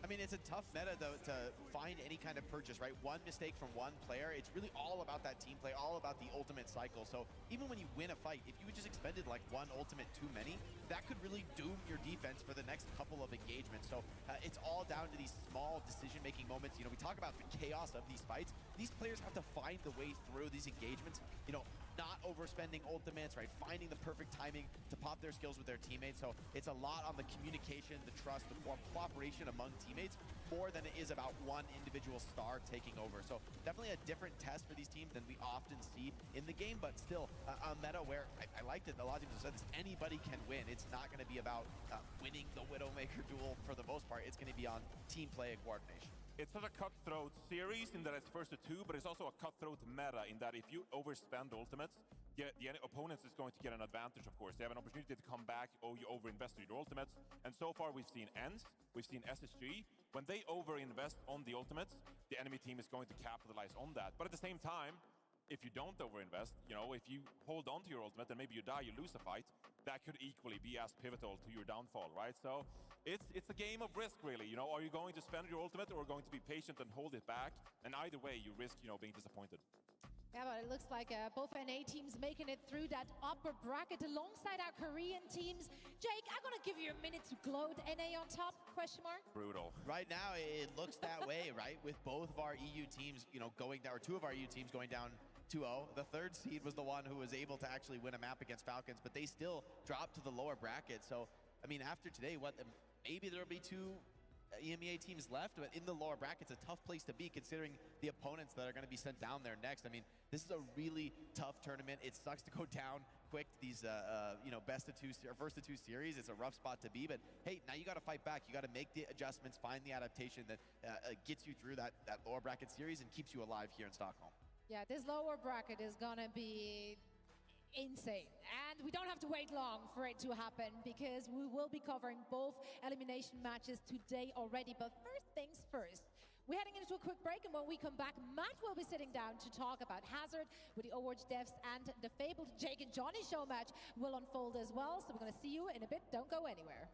I mean, it's a tough meta, though, to find any kind of purchase, right? One mistake from one player, it's really all about that team play, all about the ultimate cycle. So even when you win a fight, if you just expended like one ultimate too many, that could really doom your defense for the next couple of engagements. So it's all down to these small decision-making moments. You know, we talk about the chaos of these fights. These players have to find the way through these engagements, you know, not overspending ultimates, right? Finding the perfect timing to pop their skills with their teammates. So it's a lot on the communication, the trust, the cooperation among teammates, more than it is about one individual star taking over. So definitely a different test for these teams than we often see in the game, but still a meta where I liked it. A lot of teams have said this, anybody can win. It's not going to be about winning the Widowmaker duel for the most part. It's going to be on team play and coordination. It's such a cutthroat series in that it's first to 2, but it's also a cutthroat meta in that if you overspend ultimates, the opponents is going to get an advantage, of course. They have an opportunity to come back, you overinvest in your ultimates. And so far, we've seen ENCE, we've seen SSG. When they overinvest on the ultimates, the enemy team is going to capitalize on that. But at the same time, if you don't overinvest, if you hold on to your ultimate and maybe you die, you lose a fight, that could equally be as pivotal to your downfall, right? So it's a game of risk, really. Are you going to spend your ultimate or going to be patient and hold it back? And either way, you risk, being disappointed. Yeah, but it looks like both NA teams making it through that upper bracket alongside our Korean teams. Jake, I'm going to give you a minute to gloat. NA on top, question mark? Brutal. Right now, it looks that way, right? With both of our EU teams, going down, or two of our EU teams going down 2-0. The third seed was the one who was able to actually win a map against Falcons, but they still dropped to the lower bracket. So, I mean, after today, maybe there'll be two EMEA teams left, but in the lower bracket's a tough place to be considering the opponents that are going to be sent down there next. I mean, this is a really tough tournament. It sucks to go down quick to these, best of two or first of two series. It's a rough spot to be, but hey, now you got to fight back. You got to make the adjustments, find the adaptation that gets you through that lower bracket series and keeps you alive here in Stockholm. Yeah, this lower bracket is going to be insane. And we don't have to wait long for it to happen because we will be covering both elimination matches today already. But first things first, we're heading into a quick break, and when we come back, Matt will be sitting down to talk about Hazard with the Overwatch devs, and the fabled Jake and Johnny show match will unfold as well. So we're going to see you in a bit. Don't go anywhere.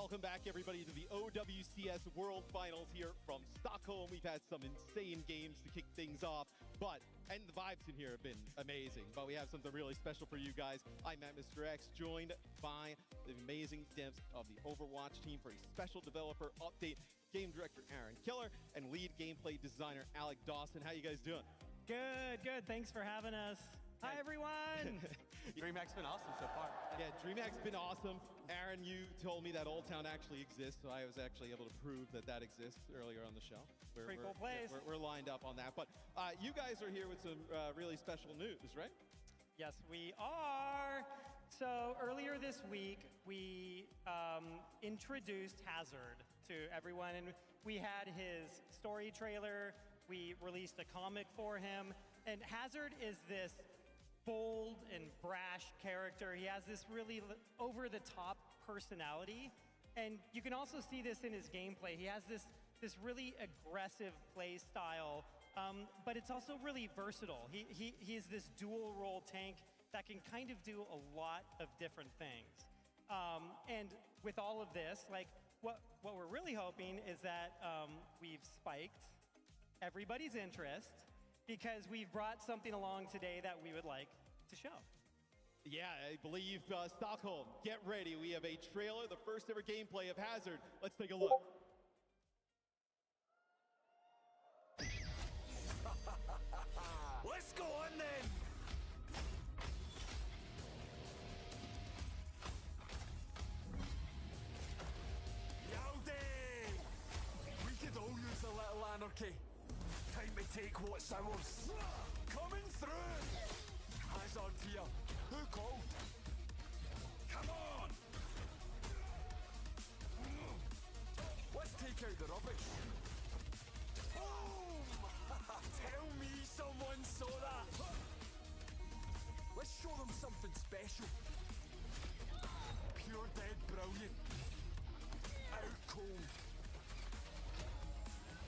Welcome back, everybody, to the OWCS World Finals here from Stockholm. We've had some insane games to kick things off, and the vibes in here have been amazing, but we have something really special for you guys. I'm Matt Mr. X, joined by the amazing devs of the Overwatch team for a special developer update, game director Aaron Keller, and lead gameplay designer Alec Dawson. How you guys doing? Good. Thanks for having us. Hi, everyone. DreamHack's been awesome so far. Yeah, DreamHack's been awesome. Aaron, you told me that Old Town actually exists, so I was actually able to prove that that exists earlier on the show. Pretty cool place. Yeah, we're lined up on that. But you guys are here with some really special news, right? Yes, we are. So earlier this week, we introduced Hazard to everyone, and we had his story trailer. We released a comic for him, and Hazard is this bold and brash character. He has this really over-the-top personality, and you can also see this in his gameplay. He has this really aggressive play style, but it's also really versatile. He is this dual-role tank that can kind of do a lot of different things. And with all of this, like what we're really hoping is that we've spiked everybody's interest, because we've brought something along today that we would like to show. Yeah, I believe Stockholm, get ready. We have a trailer, the first ever gameplay of Hazard. Let's take a look. Let's go on then! Yowdy! We could all use a little anarchy. Time to take what's ours. Coming through! Hazard here. Who called? Come on! Let's take out the rubbish. Boom! Tell me someone saw that. Let's show them something special. Pure dead brilliant. Out cold.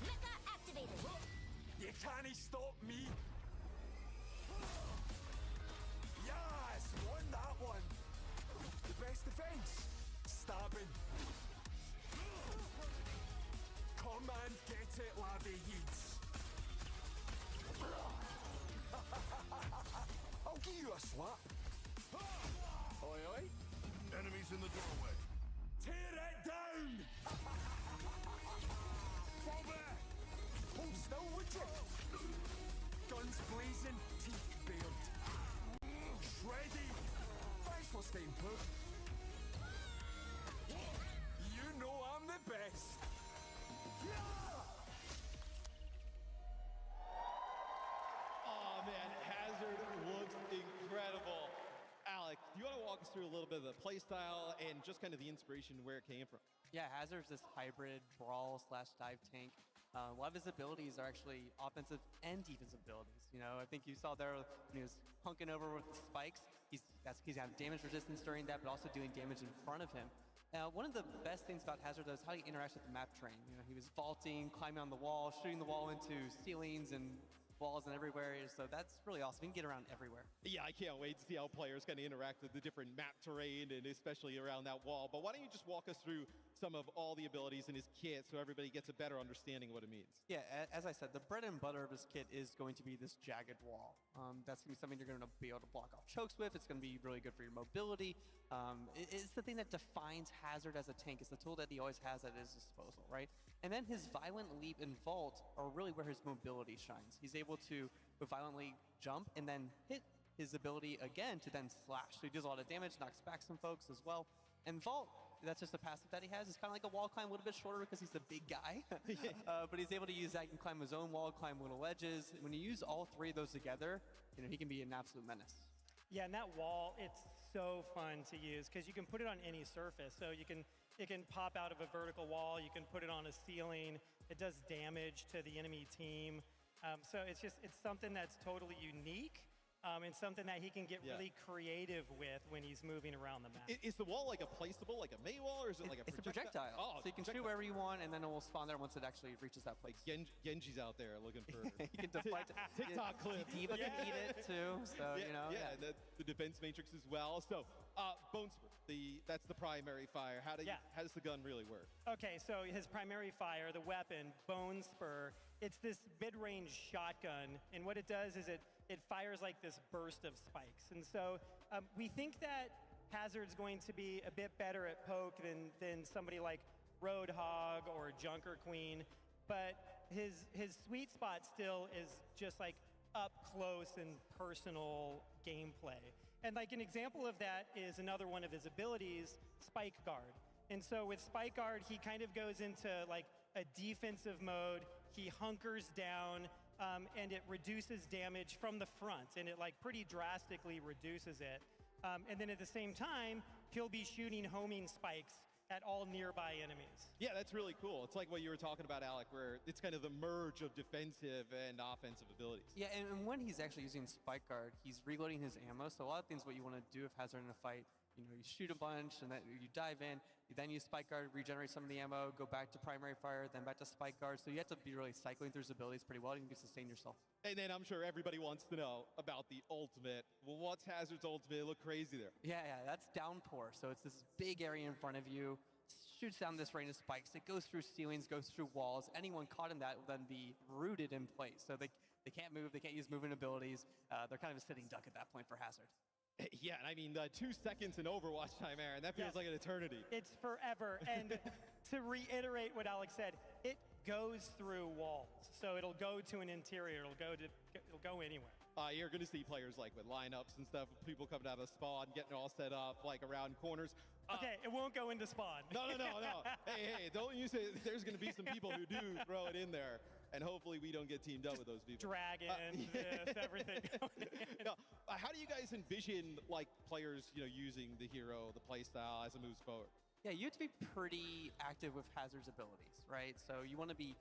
Mecha activated. You can't stop me. Yes, won that one. The best defense. Stabbing. Command get it, laddie yeets. I'll give you a slap. Oi, oi. Enemies in the doorway. Tear it down. Bobby. Hold still, would you? Guns blazing, teeth bared. Shreddy! Thanks for staying put. You know I'm the best. Oh man, Hazard looks incredible. Alec, do you want to walk us through a little bit of the playstyle and just kind of the inspiration where it came from? Yeah, Hazard's this hybrid brawl / dive tank. A lot of his abilities are actually offensive and defensive abilities. You know, I think you saw there when he was hunking over with the spikes. He's got damage resistance during that, but also doing damage in front of him. One of the best things about Hazard though is how he interacts with the map terrain. You know, he was vaulting, climbing on the wall, shooting the wall into ceilings and walls and everywhere. So that's really awesome. He can get around everywhere. Yeah, I can't wait to see how players kind of interact with the different map terrain and especially around that wall. But why don't you just walk us through some of all the abilities in his kit so everybody gets a better understanding of what it means. Yeah, as I said, the bread and butter of his kit is going to be this jagged wall. That's going to be something you're going to be able to block off chokes with. It's going to be really good for your mobility. It's the thing that defines Hazard as a tank. It's the tool that he always has at his disposal, right? And then his Violent Leap and Vault are really where his mobility shines. He's able to violently jump and then hit his ability again to then slash. So he does a lot of damage, knocks back some folks as well. And Vault, that's just a passive that he has. It's kind of like a wall climb, a little bit shorter because he's a big guy. But he's able to use that. He can climb his own wall, climb little ledges. When you use all three of those together, you know, he can be an absolute menace. Yeah, and that wall, it's so fun to use because you can put it on any surface. So it can pop out of a vertical wall. You can put it on a ceiling. It does damage to the enemy team. So it's something that's totally unique. and something that he can get really creative with when he's moving around the map. Is the wall like a placeable, like a May wall, or is it like a It's a projectile? projectile. Oh, so you can shoot wherever you want, and then it will spawn there once it actually reaches that place. Genji's out there looking for you can deflect TikTok clip. Diva can eat it too. So you know. Yeah, and the defense matrix as well. So, Bonesper, that's the primary fire. How does the gun really work? Okay, so his primary fire, the weapon, Bone Spur, it's this mid-range shotgun, and what it does is it fires like this burst of spikes. And so we think that Hazard's going to be a bit better at poke than somebody like Roadhog or Junker Queen, but his sweet spot still is just like up close and personal gameplay. And like an example of that is another one of his abilities, Spike Guard. And so with Spike Guard, he kind of goes into like a defensive mode. He hunkers down, and it reduces damage from the front, and it like pretty drastically reduces it. And then at the same time, he'll be shooting homing spikes at all nearby enemies. Yeah, that's really cool. It's like what you were talking about, Alec, where it's kind of the merge of defensive and offensive abilities. Yeah, and when he's actually using Spike Guard, he's reloading his ammo. So a lot of things what you want to do if Hazard in a fight, you know, you shoot a bunch and then you dive in, you then use Spike Guard, regenerate some of the ammo, go back to primary fire, then back to Spike Guard. So you have to be really cycling through his abilities pretty well, and you can sustain yourself. And then I'm sure everybody wants to know about the ultimate. Well, what's Hazard's ultimate? It looked crazy there. Yeah, that's Downpour. So it's this big area in front of you, shoots down this rain of spikes. It goes through ceilings, goes through walls. Anyone caught in that will then be rooted in place. So they can't move, they can't use movement abilities. They're kind of a sitting duck at that point for Hazard. Yeah, and I mean, 2 seconds in Overwatch time, Aaron, that feels like an eternity. It's forever. And to reiterate what Alex said, it goes through walls. So it'll go to an interior, it'll go anywhere. You're going to see players like with lineups and stuff, people coming out of spawn, getting all set up like around corners. Okay, it won't go into spawn. No. Hey, don't use it. There's going to be some people who do throw it in there, and hopefully we don't get teamed up with those people. Dragon, everything. How do you guys envision like players, using the hero, the playstyle as it moves forward? Yeah, you have to be pretty active with Hazard's abilities, right? So you want to be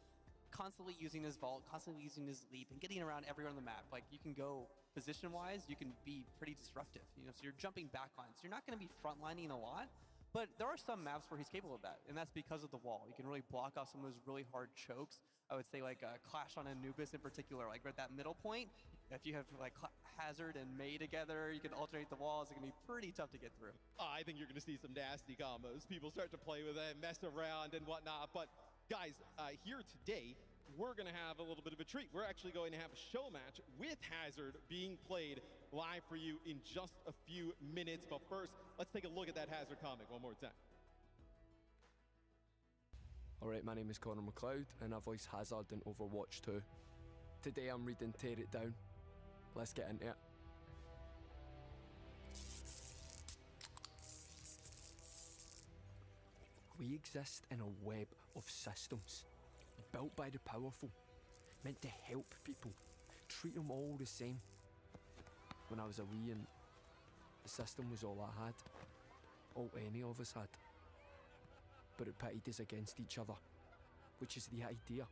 constantly using his vault, constantly using his leap, and getting around everywhere on the map. Like, you can go position-wise, you can be pretty disruptive. So you're jumping back lines. You're not going to be frontlining a lot, but there are some maps where he's capable of that, and that's because of the wall. You can really block off some of those really hard chokes. I would say like Clash on Anubis in particular, like at that middle point. If you have like Hazard and Mei together, you can alternate the walls. It can be pretty tough to get through. I think you're going to see some nasty combos. People start to play with it, mess around and whatnot. But guys, here today, we're going to have a little bit of a treat. We're actually going to have a show match with Hazard being played live for you in just a few minutes. But first, let's take a look at that Hazard comic one more time. Alright, my name is Connor McLeod, and I voice Hazard in Overwatch 2. Today I'm reading Tear It Down. Let's get into it. We exist in a web of systems, built by the powerful, meant to help people, treat them all the same. When I was a wee and the system was all I had, all any of us had. But it pitted us against each other, which is the idea.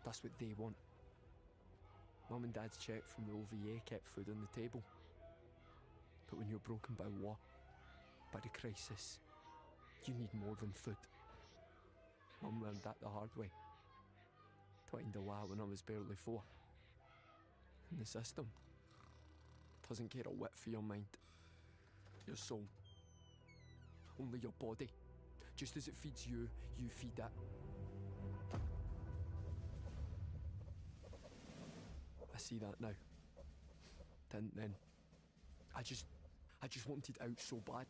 That's what they want. Mum and Dad's cheque from the OVA kept food on the table. But when you're broken by war, by the crisis, you need more than food. Mum learned that the hard way. Twined a lot when I was barely 4. And the system doesn't care a whit for your mind, your soul, only your body. Just as it feeds you, you feed it. I see that now. Didn't then. I just wanted out so bad.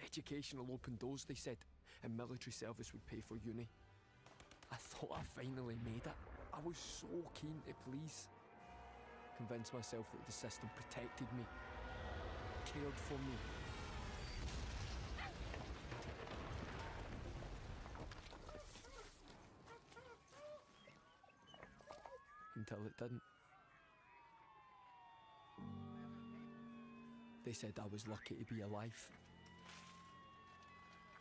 Education will open doors, they said, and military service would pay for uni. I thought I finally made it. I was so keen to please. Convinced myself that the system protected me, cared for me. Until it didn't. They said I was lucky to be alive.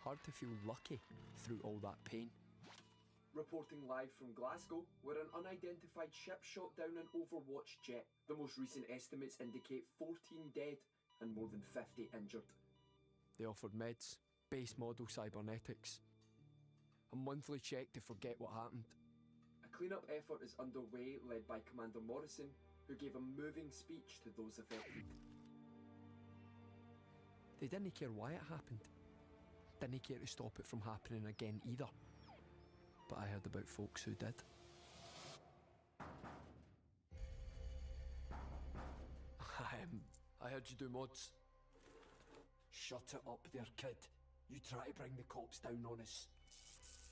Hard to feel lucky through all that pain. reporting live from Glasgow, where an unidentified ship shot down an Overwatch jet. The most recent estimates indicate 14 dead and more than 50 injured. They offered meds, base model cybernetics, a monthly check to forget what happened. A clean-up effort is underway, led by Commander Morrison, who gave a moving speech to those affected. They didn't care why it happened. Didn't care to stop it from happening again either. But I heard about folks who did. I heard you do mods. Shut it up there, kid. You try to bring the cops down on us.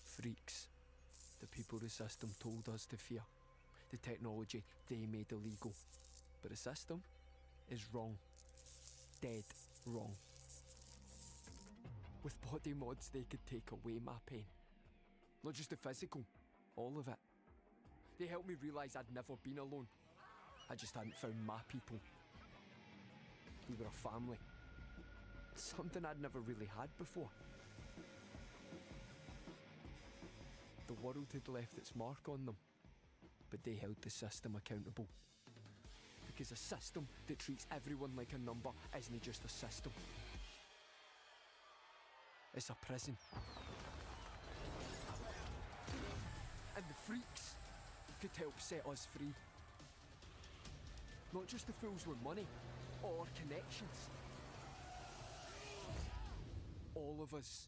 Freaks. The people the system told us to fear. The technology they made illegal. But the system is wrong. Dead wrong. With body mods they could take away my pain. Not just the physical, all of it. They helped me realise I'd never been alone. I just hadn't found my people. We were a family. Something I'd never really had before. The world had left its mark on them, but they held the system accountable. Because a system that treats everyone like a number isn't just a system. It's a prison. And the freaks could help set us free. Not just the fools with money or connections. All of us.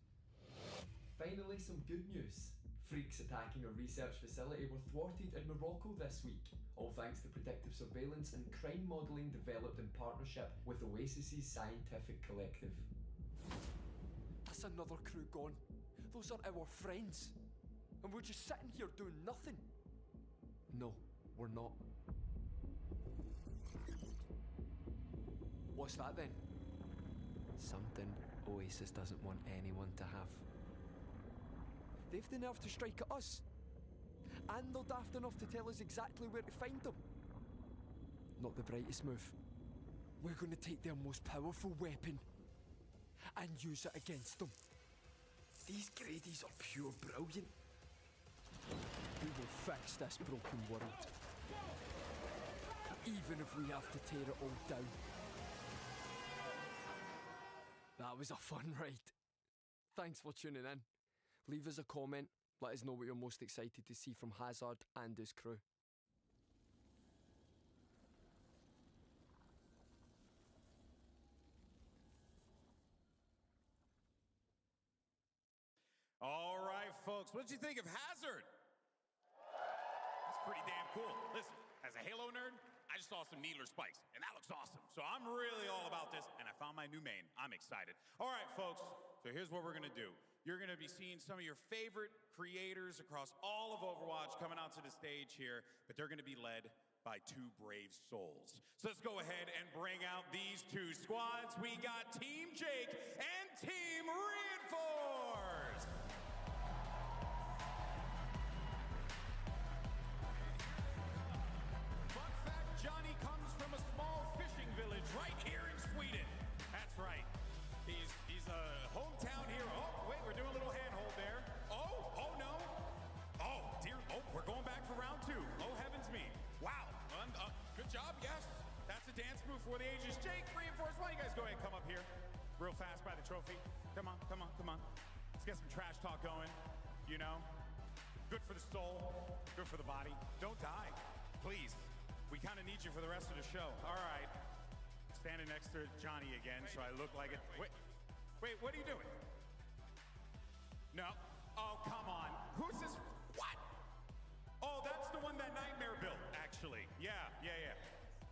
Finally, some good news. Freaks attacking a research facility were thwarted in Morocco this week, all thanks to predictive surveillance and crime modelling developed in partnership with Oasis's scientific collective. That's another crew gone. Those are our friends. And we're just sitting here doing nothing. No, we're not. What's that then? Something Oasis doesn't want anyone to have. They've the nerve to strike at us. And they're daft enough to tell us exactly where to find them. Not the brightest move. We're going to take their most powerful weapon and use it against them. These Grady's are pure brilliant. We will fix this broken world. Even if we have to tear it all down. That was a fun ride. Thanks for tuning in. Leave us a comment, let us know what you're most excited to see from Hazard and his crew. All right, folks, what did you think of Hazard? That's pretty damn cool. Listen, as a Halo nerd, I just saw some Needler spikes, and that looks awesome. So I'm really all about this, and I found my new main. I'm excited. All right, folks, so here's what we're going to do. You're going to be seeing some of your favorite creators across all of Overwatch coming out to the stage here, but they're going to be led by two brave souls. So let's go ahead and bring out these two squads. We got Team Jake and Team Reinforce. Fun fact, Johnny comes from a small fishing village right here in Sweden. That's right. He's a hometown hero. Oh, wait, we're doing a little handhold there. Oh no. Oh, dear. Oh, we're going back for round two. Oh, heavens me. Wow. Good job, yes. That's a dance move for the ages. Jake, Reinforce, why don't you guys go ahead and come up here real fast by the trophy. Come on. Let's get some trash talk going, you know. Good for the soul, good for the body. Don't die, please. We kind of need you for the rest of the show. All right. Standing next to Johnny again, so I look like it. Wait, what are you doing? No. Oh, come on. Who's this? What? Oh, that's the one that Nightmare built, actually. Yeah.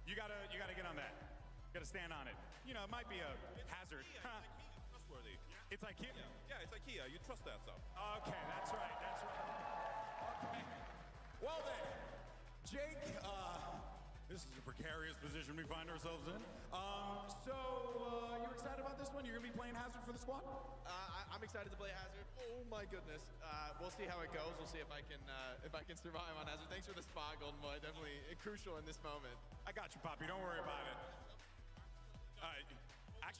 You gotta get on that. Gotta stand on it. You know, it might be a hazard. Trustworthy. It's IKEA. Yeah, it's IKEA. You trust that stuff. Okay, that's right. Okay. Well then, Jake, this is a precarious position we find ourselves in. You're excited about this one? You're gonna be playing Hazard for the squad? I'm excited to play Hazard. Oh my goodness. We'll see how it goes. We'll see if I can survive on Hazard. Thanks for the spot, Golden Boy. Definitely crucial in this moment. I got you, Poppy. Don't worry about it.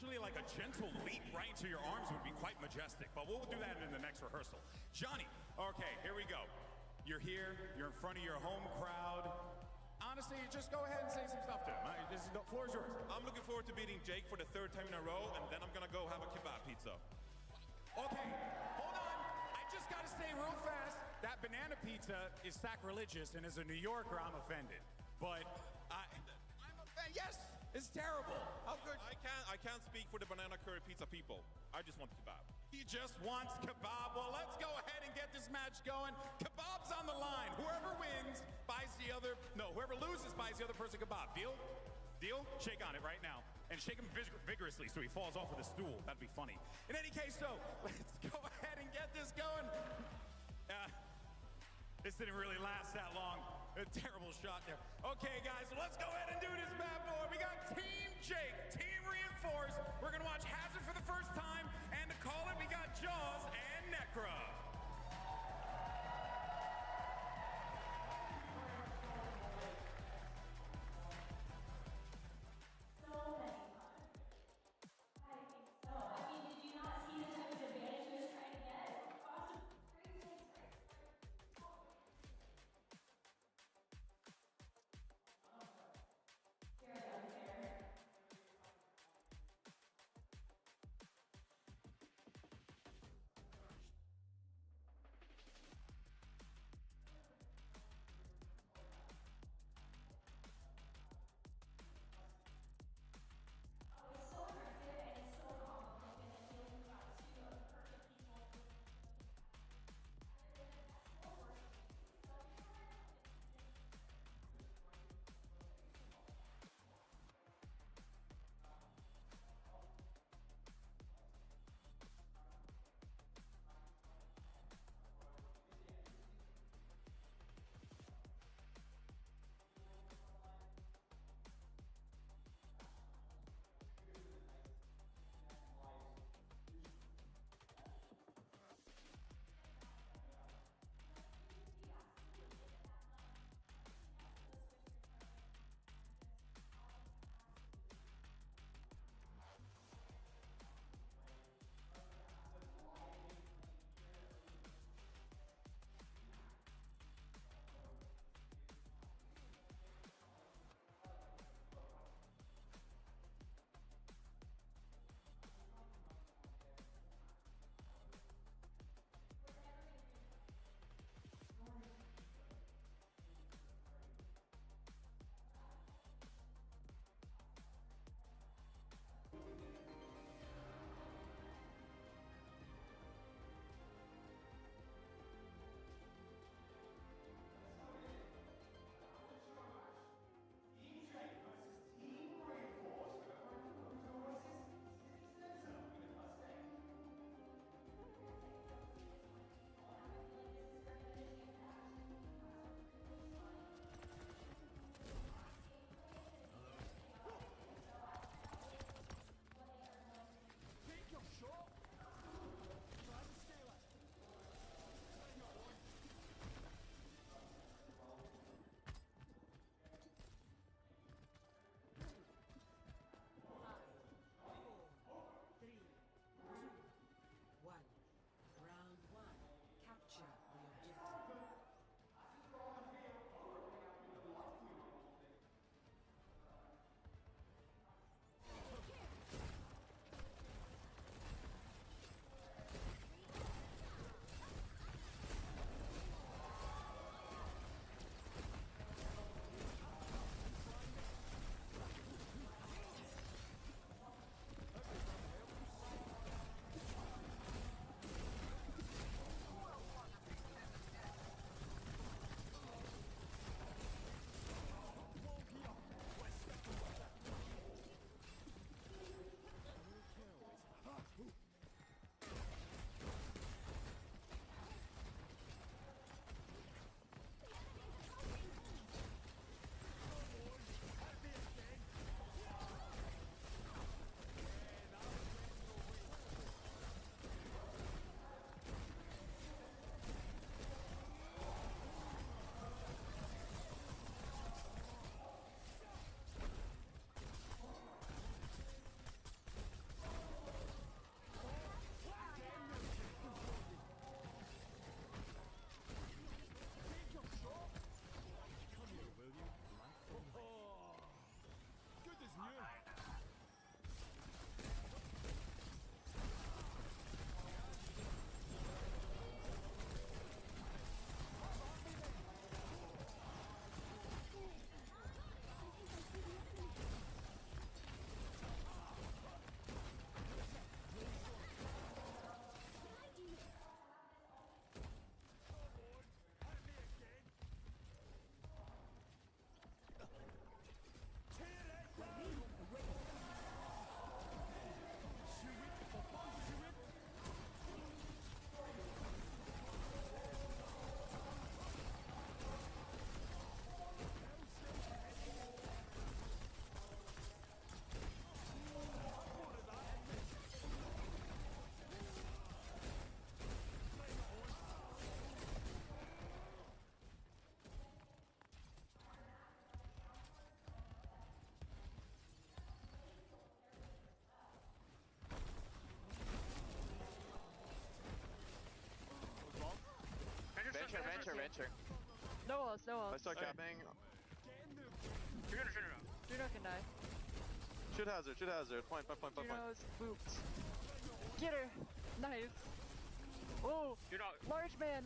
Actually, like a gentle leap right into your arms would be quite majestic, but we'll do that in the next rehearsal. Johnny, okay, here we go. You're here, you're in front of your home crowd. Honestly, just go ahead and say some stuff to him. The floor is yours. I'm looking forward to beating Jake for the 3rd time in a row, and then I'm gonna go have a kebab pizza. Okay, hold on. I just gotta say real fast, that banana pizza is sacrilegious, and as a New Yorker, I'm offended. But I'm offended. Yes, it's terrible. How good? I can't speak for the banana curry pizza people. I just want kebab. He just wants kebab. Well, let's go ahead and get this match going. Kebab's on the line. Whoever wins buys the other. No, whoever loses buys the other person kebab. Deal? Deal? Shake on it right now. And shake him vigorously so he falls off of the stool. That'd be funny. In any case, so let's go ahead and get this going. This didn't really last that long. A terrible shot there. Okay, guys, so let's go ahead and do this bad boy. We got Team Jake, Team Reinforced. We're gonna watch Hazard for the first time, and to call it, we got Jaws and Necra. check. No walls, no walls. I start capping. Juno can die. Shoot hazard, shoot hazard. Point. Juno's booped. Get her. Nice. Oh, large man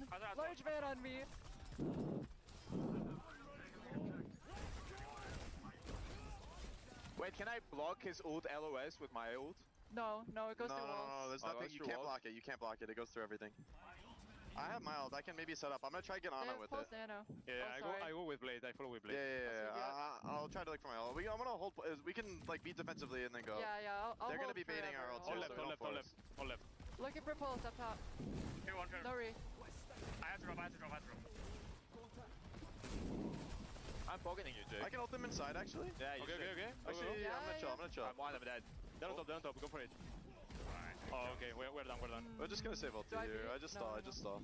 on me. Wait, can I block his ult LOS with my ult? No, it goes through walls. No, there's nothing. You can't block it. You can't block it. It goes through everything. I have my ult. I can maybe set up. I'm gonna try to get Ana with it. Yeah, I go with Blade. I follow with Blade. Yeah. I'll try to look for my ult. I'm gonna hold. We can like beat defensively and then go. Yeah. I'll They're gonna hold be baiting our ult. forever. Hold left. Looking for pulse up top. No re. I have to drop. I'm poking you, Jake. I can ult them inside, actually. Yeah, okay. Actually, yeah, I'm gonna chill. I'm dead. They're on top, go for it. Alright. Oh, okay, we're done. We're just gonna save ult here. I just saw.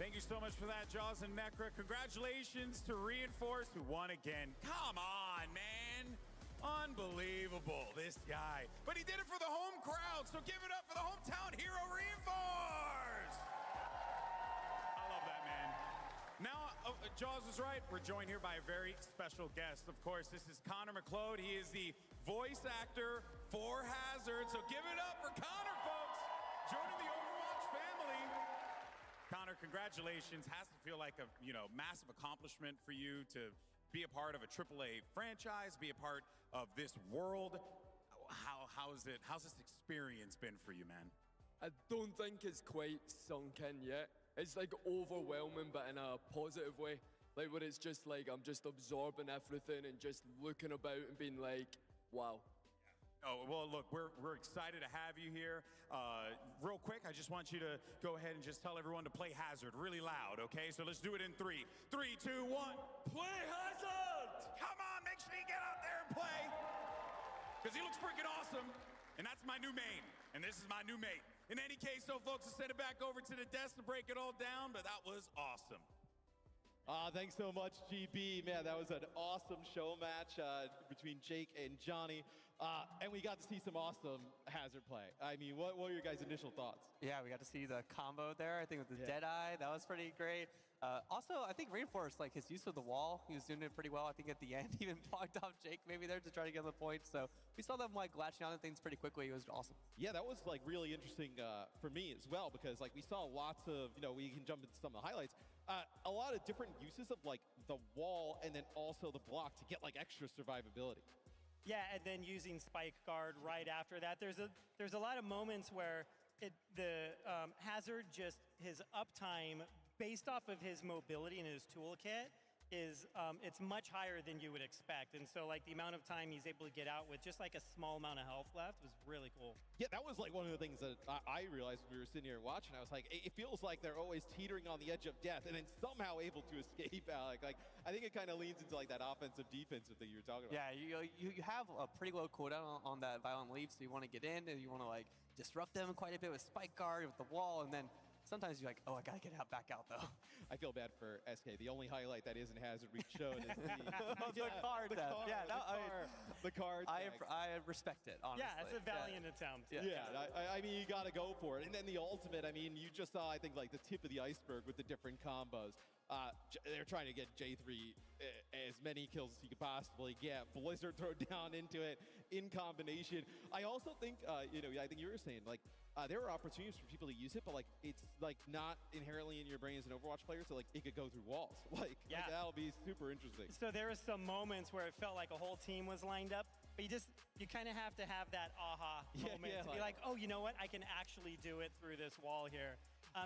Thank you so much for that, Jaws and Necra. Congratulations to Reinforce, who won again. Come on, man. Unbelievable, this guy. But he did it for the home crowd, so give it up for the hometown hero, Reinforce. I love that, man. Now, Jaws was right. We're joined here by a very special guest. Of course, this is Connor McLeod. He is the voice actor for Hazard. So give it up for Connor, folks. Joining the Overwatch family. Connor, congratulations. Has to feel like a massive accomplishment for you to be a part of a AAA franchise, be a part of this world. How's this experience been for you, man? I don't think it's quite sunk in yet. It's like overwhelming, but in a positive way. Like where it's just like I'm just absorbing everything and just looking about and being like, wow. Oh, well, look, we're excited to have you here. Real quick, I just want you to go ahead and just tell everyone to play Hazard really loud, okay? So let's do it in 3, 2, 1. Play Hazard! Come on, make sure you get out there and play. Because he looks freaking awesome. And that's my new main. And this is my new mate. In any case, so folks, let's send it back over to the desk to break it all down, but that was awesome. Thanks so much, GB. Man, that was an awesome show match between Jake and Johnny. And we got to see some awesome Hazard play. I mean, what were your guys' initial thoughts? Yeah, we got to see the combo there, I think, with the Deadeye. That was pretty great. Also, I think Reinforced, like his use of the wall, he was doing it pretty well. I think at the end, even blocked off Jake maybe there to try to get the point. So we saw them like latching on to things pretty quickly. It was awesome. Yeah, that was like really interesting for me as well, because like we saw lots of, we can jump into some of the highlights, a lot of different uses of like the wall and then also the block to get like extra survivability. Yeah, and then using Spike Guard right after that. There's a lot of moments where Hazard just, his uptime based off of his mobility and his toolkit is it's much higher than you would expect. And so like the amount of time he's able to get out with just like a small amount of health left was really cool. Yeah, that was like one of the things that I realized when we were sitting here watching. I was like, it feels like they're always teetering on the edge of death and then somehow able to escape, Alec. Like, I think it kind of leans into like that offensive defensive thing you were talking about. Yeah, you have a pretty low cooldown on that Violent Leap, so you want to get in and you want to like disrupt them quite a bit with Spike Guard, with the wall, and then sometimes you're like, oh, I gotta get back out though. I feel bad for SK. The only highlight that isn't Hazard we've shown is the card. The card. I respect it, honestly. Yeah, it's a valiant attempt. Yeah, I mean, you gotta go for it. And then the ultimate, I mean, you just saw, I think, like the tip of the iceberg with the different combos. They're trying to get J3 as many kills as you could possibly get. Blizzard throw down into it in combination. I also think, I think you were saying, like, there are opportunities for people to use it, but like it's like not inherently in your brain as an Overwatch player, so like it could go through walls. Like that'll be super interesting. So there were some moments where it felt like a whole team was lined up, but you kind of have to have that aha moment to be like, oh, you know what? I can actually do it through this wall here.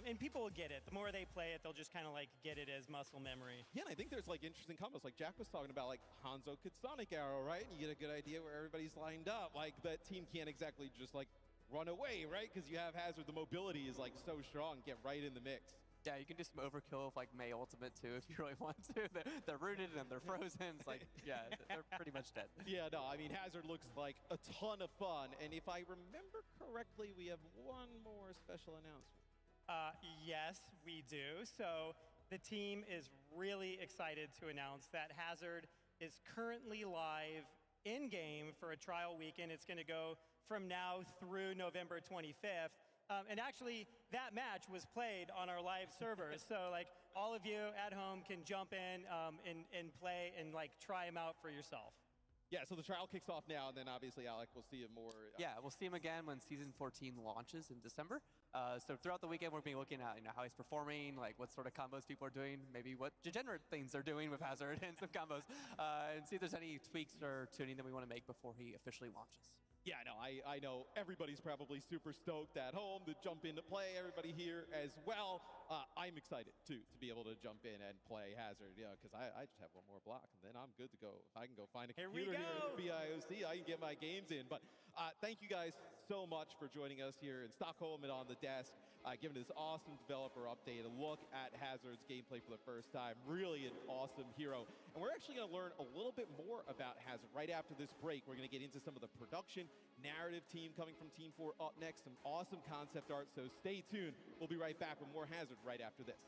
And people will get it. The more they play it, they'll just kind of like get it as muscle memory. Yeah, and I think there's like interesting combos. Like Jack was talking about like Hanzo could Sonic Arrow, right? And you get a good idea where everybody's lined up. Like that team can't exactly just like run away, right? Because you have Hazard, the mobility is like so strong, get right in the mix. Yeah, you can do some overkill with like Mei ultimate too if you really want to. They're rooted and they're frozen. It's like, yeah, they're pretty much dead. Yeah, no, I mean, Hazard looks like a ton of fun. And if I remember correctly, we have one more special announcement. Yes, we do. So the team is really excited to announce that Hazard is currently live in-game for a trial weekend. It's going to go from now through November 25th. And actually, that match was played on our live servers. So like all of you at home can jump in and play and like try them out for yourself. Yeah, so the trial kicks off now, and then obviously, Alec, we'll see him more. Yeah, we'll see him again when Season 14 launches in December. So throughout the weekend, we're going to be looking at how he's performing, like what sort of combos people are doing, maybe what degenerate things they're doing with Hazard and some combos, and see if there's any tweaks or tuning that we want to make before he officially launches. Yeah, no, I know everybody's probably super stoked at home to jump in to play. Everybody here as well. I'm excited, too, to be able to jump in and play Hazard, because I just have one more block, and then I'm good to go. If I can go find a computer here at the BIOC, I can get my games in. But thank you guys so much for joining us here in Stockholm and on the desk, giving this awesome developer update, a look at Hazard's gameplay for the first time. Really an awesome hero. And we're actually going to learn a little bit more about Hazard right after this break. We're going to get into some of the production narrative team coming from Team 4 up next, some awesome concept art, so stay tuned. We'll be right back with more Hazard right after this.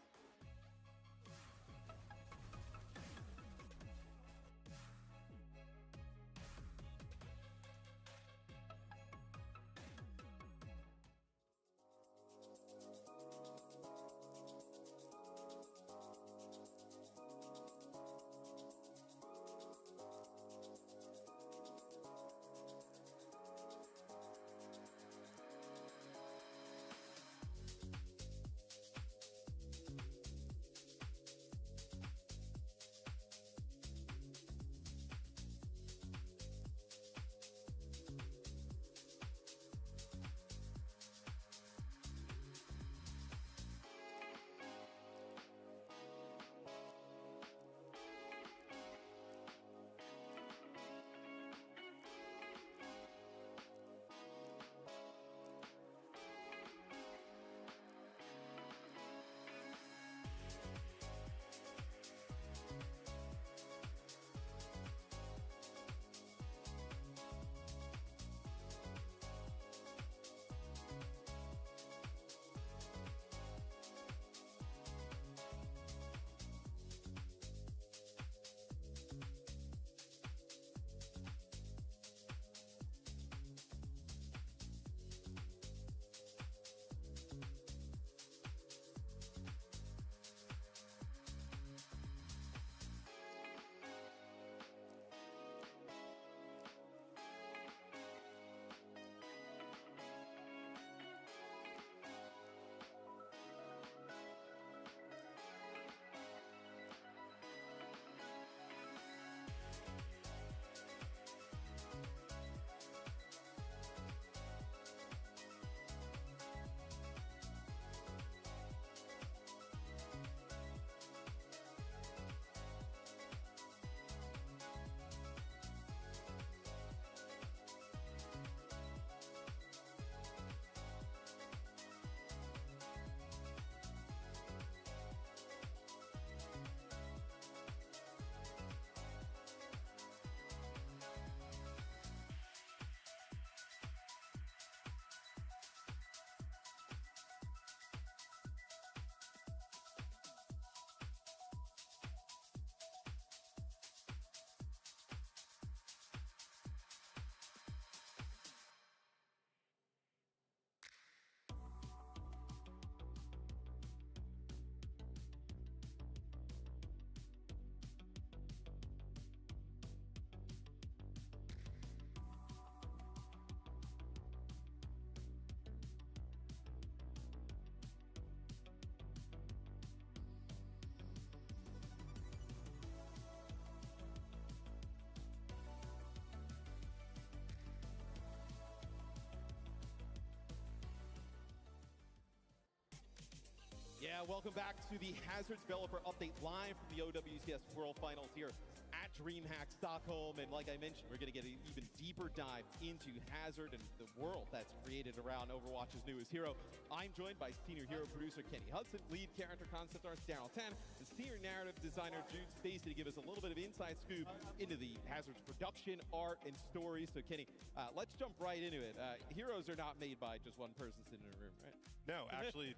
Welcome back to the Hazard Developer Update live from the OWCS World Finals here at DreamHack Stockholm. And like I mentioned, we're going to get an even deeper dive into Hazard and the world that's created around Overwatch's newest hero. I'm joined by senior hero producer Kenny Hudson, lead character concept artist Daryl Tan, and senior narrative designer Jude Stacy to give us a little bit of inside scoop into the Hazard's production, art, and story. So Kenny, let's jump right into it. Heroes are not made by just one person sitting in a room, right? No, actually,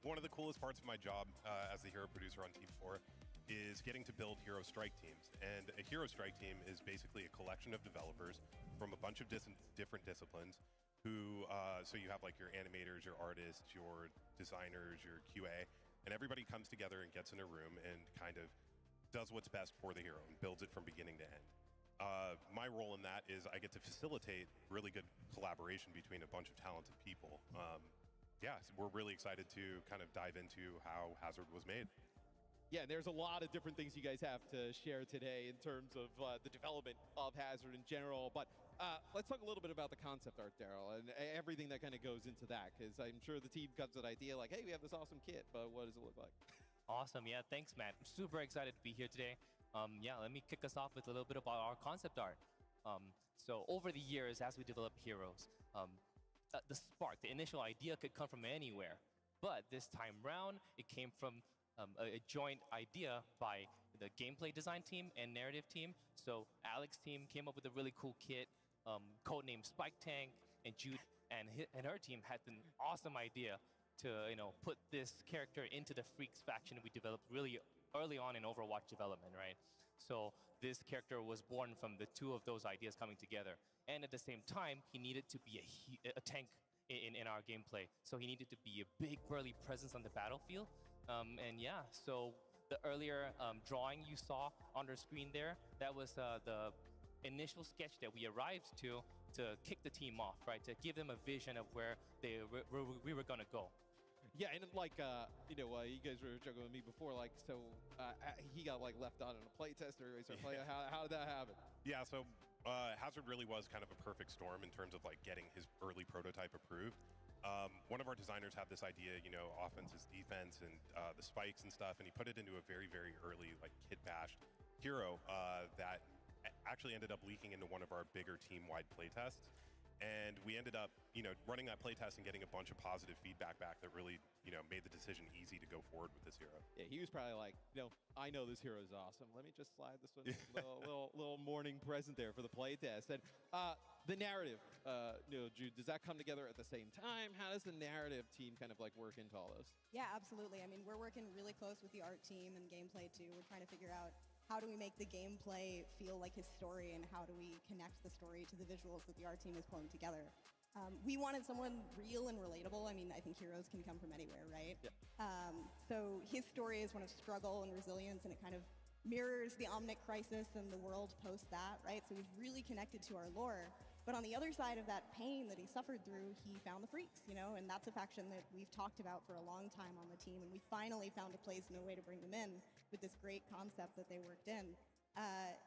one of the coolest parts of my job as the hero producer on Team 4 is getting to build hero strike teams. And a hero strike team is basically a collection of developers from a bunch of different disciplines who, so you have like your animators, your artists, your designers, your QA, and everybody comes together and gets in a room and kind of does what's best for the hero and builds it from beginning to end. My role in that is I get to facilitate really good collaboration between a bunch of talented people. Yeah, so we're really excited to kind of dive into how Hazard was made. Yeah, there's a lot of different things you guys have to share today in terms of the development of Hazard in general. But let's talk a little bit about the concept art, Daryl, and everything that kind of goes into that. Because I'm sure the team comes with an idea like, hey, we have this awesome kit, but what does it look like? Awesome. Yeah, thanks, Matt. I'm super excited to be here today. Yeah, let me kick us off with a little bit about our concept art. So over the years, as we develop heroes, the spark, the initial idea could come from anywhere. But this time round, it came from a joint idea by the gameplay design team and narrative team. So Alex's team came up with a really cool kit, codenamed Spike Tank, and Jude and her team had an awesome idea to put this character into the Freaks faction we developed really early on in Overwatch development, right? So this character was born from the two of those ideas coming together. And at the same time, he needed to be a tank in our gameplay. So he needed to be a big, burly presence on the battlefield. And yeah, so the earlier drawing you saw on the screen there, that was the initial sketch that we arrived to kick the team off, right? To give them a vision of where we were gonna go. Yeah, and like, you guys were joking with me before, like, so he got like left out in a playtest or he started playing. How did that happen? Yeah, so Hazard really was kind of a perfect storm in terms of like getting his early prototype approved. One of our designers had this idea, offense is defense and the spikes and stuff, and he put it into a very, very early like kit bashed hero that actually ended up leaking into one of our bigger team-wide playtests. And we ended up, running that playtest and getting a bunch of positive feedback back that really, made the decision easy to go forward with this hero. Yeah, he was probably like, I know this hero is awesome. Let me just slide this one, little morning present there for the playtest. And the narrative, Jude, does that come together at the same time? How does the narrative team kind of like work into all this? Yeah, absolutely. I mean, we're working really close with the art team and gameplay too. We're trying to figure out how do we make the gameplay feel like his story, and how do we connect the story to the visuals that the art team is pulling together. We wanted someone real and relatable. I mean, I think heroes can come from anywhere, right? Yeah. So his story is one of struggle and resilience, and it kind of mirrors the Omnic crisis and the world post that, right? So he's really connected to our lore. But on the other side of that pain that he suffered through, he found the Freaks, and that's a faction that we've talked about for a long time on the team, and we finally found a place and a way to bring them in with this great concept that they worked in.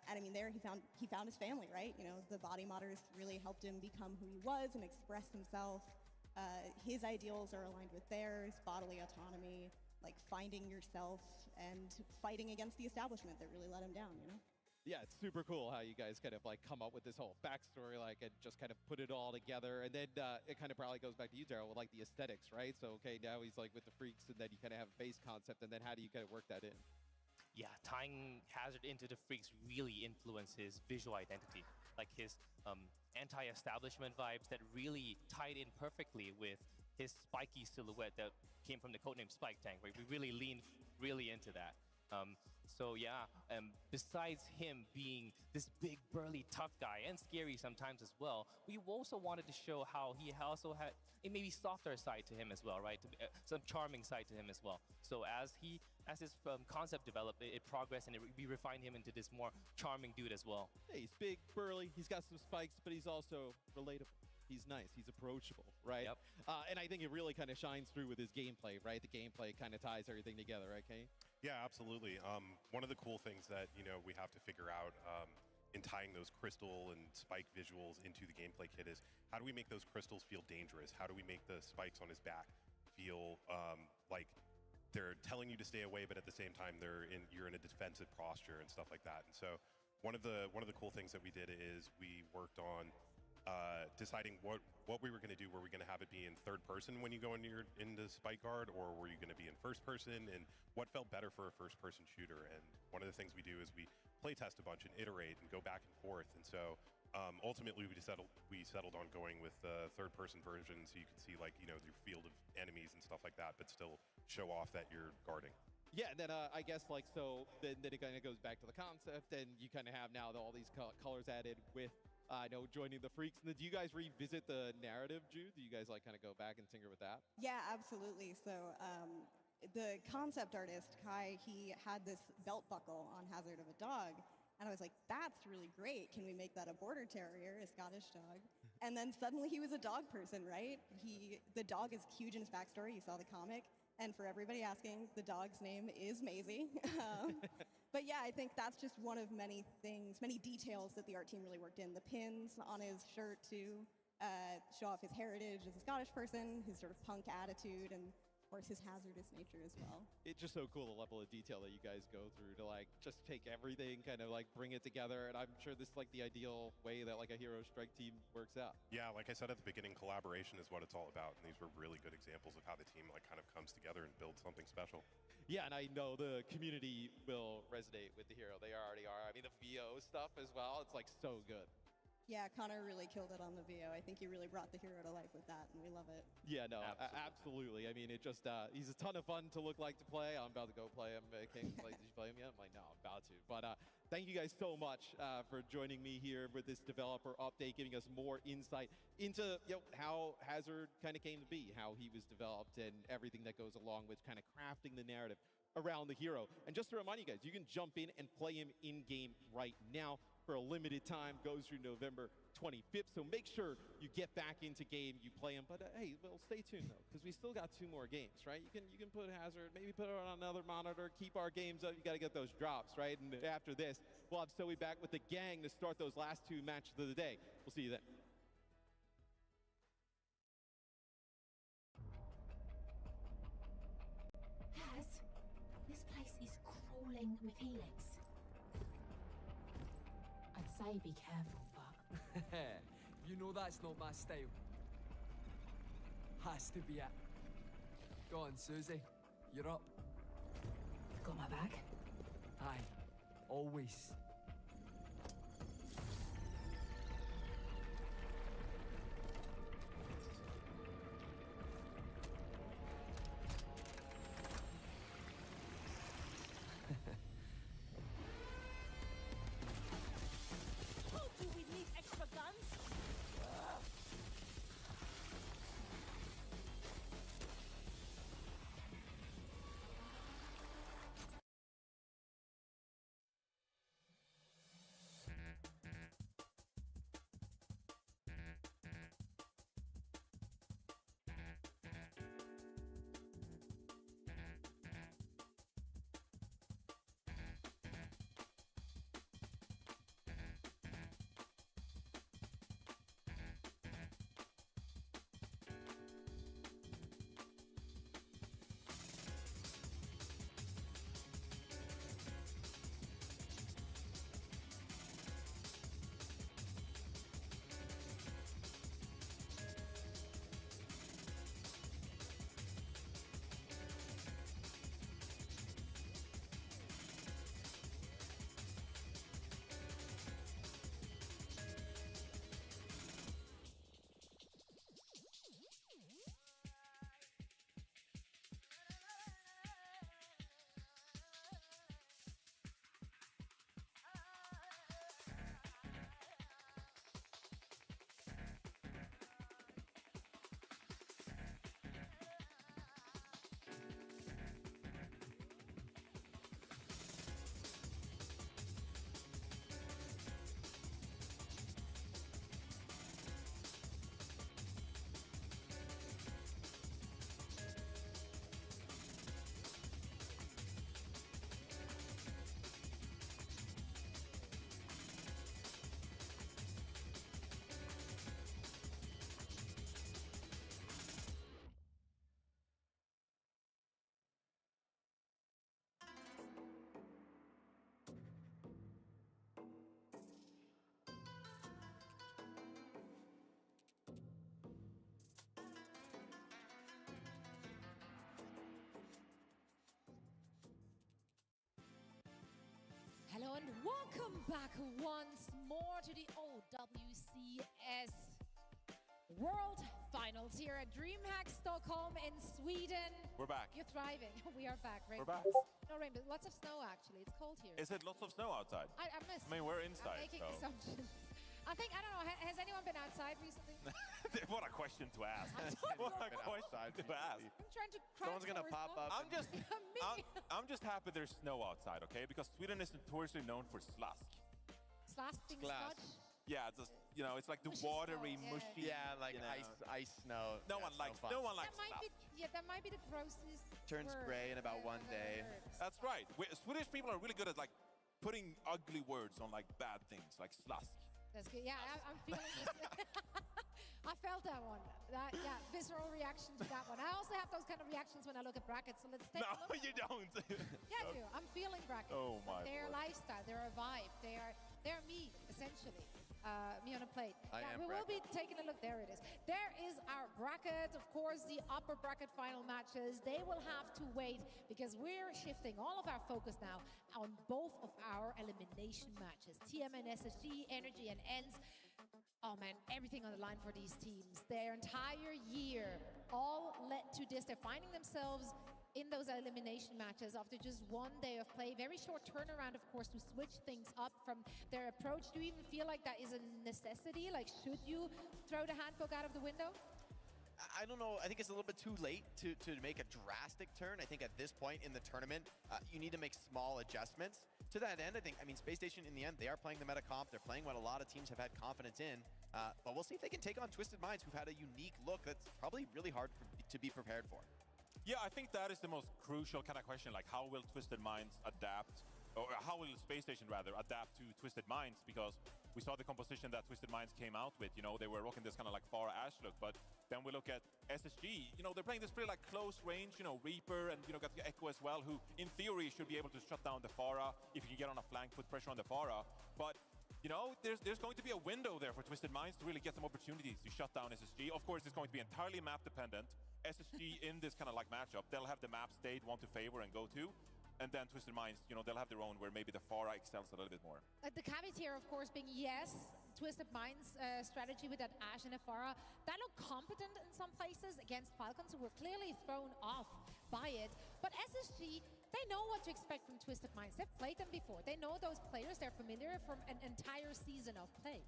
And I mean, there he found his family, right? The body modders really helped him become who he was and express himself. His ideals are aligned with theirs: bodily autonomy, like finding yourself, and fighting against the establishment that really let him down. Yeah, it's super cool how you guys kind of like come up with this whole backstory, like, and just kind of put it all together. And then it kind of probably goes back to you, Daryl, with like the aesthetics, right? So, okay, now he's like with the Freaks, and then you kind of have a base concept, and then how do you kind of work that in? Yeah, tying Hazard into the Freaks really influenced his visual identity. Like his anti-establishment vibes that really tied in perfectly with his spiky silhouette that came from the codename Spike Tank, right? We really leaned really into that. So yeah, besides him being this big, burly, tough guy, and scary sometimes as well, we also wanted to show how he also had a maybe softer side to him as well, right? Some charming side to him as well. So as his concept developed, it progressed, and we refined him into this more charming dude as well. Hey, he's big, burly, he's got some spikes, but he's also relatable. He's nice, he's approachable, right? Yep. And I think it really kind of shines through with his gameplay, right? The gameplay kind of ties everything together, right, Kane? Yeah, absolutely. One of the cool things that, we have to figure out in tying those crystal and spike visuals into the gameplay kit is, how do we make those crystals feel dangerous? How do we make the spikes on his back feel like they're telling you to stay away, but at the same time you're in a defensive posture and stuff like that. And so one of the cool things that we did is we worked on deciding what we were going to do. Were we going to have it be in third person when you go into spike guard, or were you going to be in first person, and what felt better for a first person shooter? And one of the things we do is we play test a bunch and iterate and go back and forth. And so ultimately we settled on going with the third person version, so you can see, like, you know, your field of enemies and stuff like that, but still show off that you're guarding. Yeah, and then I guess, like, so then it kind of goes back to the concept, and you kind of have now all these colors added with I know joining the Freaks. And then do you guys revisit the narrative, Jude? Do you guys like kind of go back and tinker with that? Yeah, absolutely. So the concept artist, Kai, he had this belt buckle on Hazard of a Dog. And I was like, that's really great. Can we make that a border terrier, a Scottish dog? And then suddenly he was a dog person, right? The dog is huge in his backstory. You saw the comic. And for everybody asking, the dog's name is Maisie. But yeah, I think that's just one of many things, many details that the art team really worked in. The pins on his shirt to show off his heritage as a Scottish person, his sort of punk attitude, and of course his hazardous nature as well. It's just so cool the level of detail that you guys go through to like just take everything, kind of like bring it together. And I'm sure this is like the ideal way that like a Hero Strike team works out. Yeah, like I said at the beginning, collaboration is what it's all about. And these were really good examples of how the team like kind of comes together and builds something special. Yeah, and I know the community will resonate with the Hero. They already are. I mean, the VO stuff as well, it's like so good. Yeah, Connor really killed it on the VO. I think he really brought the Hero to life with that, and we love it. Yeah, no, absolutely. I mean, it just, he's a ton of fun to look like to play. I'm about to go play him. King's like, did you play him yet? I'm like, no, I'm about to. But thank you guys so much for joining me here with this developer update, giving us more insight into how Hazard kind of came to be, how he was developed, and everything that goes along with kind of crafting the narrative around the Hero. And just to remind you guys, you can jump in and play him in-game right now for a limited time, goes through November 25th. So make sure you get back into game, you play him. But hey, well, stay tuned though, because we still got 2 more games, right? You can put Hazard, maybe put it on another monitor, keep our games up. You got to get those drops, right? And after this, we'll have Zoe back with the gang to start those last 2 matches of the day. We'll see you then. Haz, this place is crawling with helix. I'd say be careful, but... You know that's not my style. Has to be it. Go on, Susie. You're up. Got my back? Aye. Always. Do we need extra guns? And welcome back once more to the OWCS World Finals here at DreamHack Stockholm in Sweden. We're back. You're thriving. We are back. We're back. No rain, but lots of snow actually. It's cold here. Is it lots of snow outside? I missed. I mean, we're inside. I'm making so. assumptions. I think, I don't know, has anyone been outside recently? What a question to ask. What a question to ask. I'm trying to Someone's gonna pop up. I'm just happy there's snow outside, okay? Because Sweden is notoriously known for slask. Slask being sludge? Yeah, it's just, you know, it's like the watery, mushy. Yeah, like ice snow. No one likes slask. That might be the grossest. Turns gray in about one day. That's right. Swedish people are really good at like putting ugly words on like bad things, like slask. That's good. Yeah, I'm feeling this. I felt that one. Visceral reaction to that one. I also have those kind of reactions when I look at brackets. So let's take a look. No, you don't. Yeah, I do. I'm feeling brackets. Oh my. They're a lifestyle. They're a vibe. They're me essentially. Me on a plate. We will be taking a look. There it is. There is our bracket. Of course, the upper bracket final matches. They will have to wait because we're shifting all of our focus now on both of our elimination matches. TM and SSG, Energy and ENCE. Oh man, everything on the line for these teams. Their entire year all led to this. They're finding themselves in those elimination matches after just one day of play. Very short turnaround, of course, to switch things up from their approach. Do you even feel like that is a necessity? Like, should you throw the handbook out of the window? I don't know. I think it's a little bit too late to make a drastic turn. I think at this point in the tournament, you need to make small adjustments. To that end, I mean, Space Station, in the end, they are playing the meta comp. They're playing what a lot of teams have had confidence in. But we'll see if they can take on Twisted Minds, who've had a unique look that's probably really hard to be prepared for. Yeah, I think that is the most crucial kind of question, like how will Twisted Minds adapt, or how will Space Station rather adapt to Twisted Minds, because we saw the composition that Twisted Minds came out with. You know, they were rocking this kind of like far Ash look, but then we look at SSG, you know, they're playing this pretty like close range, you know, Reaper, and you know, got the Echo as well, who in theory should be able to shut down the Pharah if you can get on a flank, put pressure on the Pharah. But you know, there's going to be a window there for Twisted Minds to really get some opportunities to shut down SSG. Of course, it's going to be entirely map dependent. SSG in this kind of like matchup, they'll have the maps they'd want to favor and go to. And then Twisted Minds, you know, they'll have their own where maybe the Pharah excels a little bit more. The caveat here, of course, being yes, Twisted Minds strategy with that Ashe and a Pharah, that looked competent in some places against Falcons, who were clearly thrown off by it. But SSG, they know what to expect from Twisted Minds. They've played them before. They know those players. They're familiar from an entire season of play.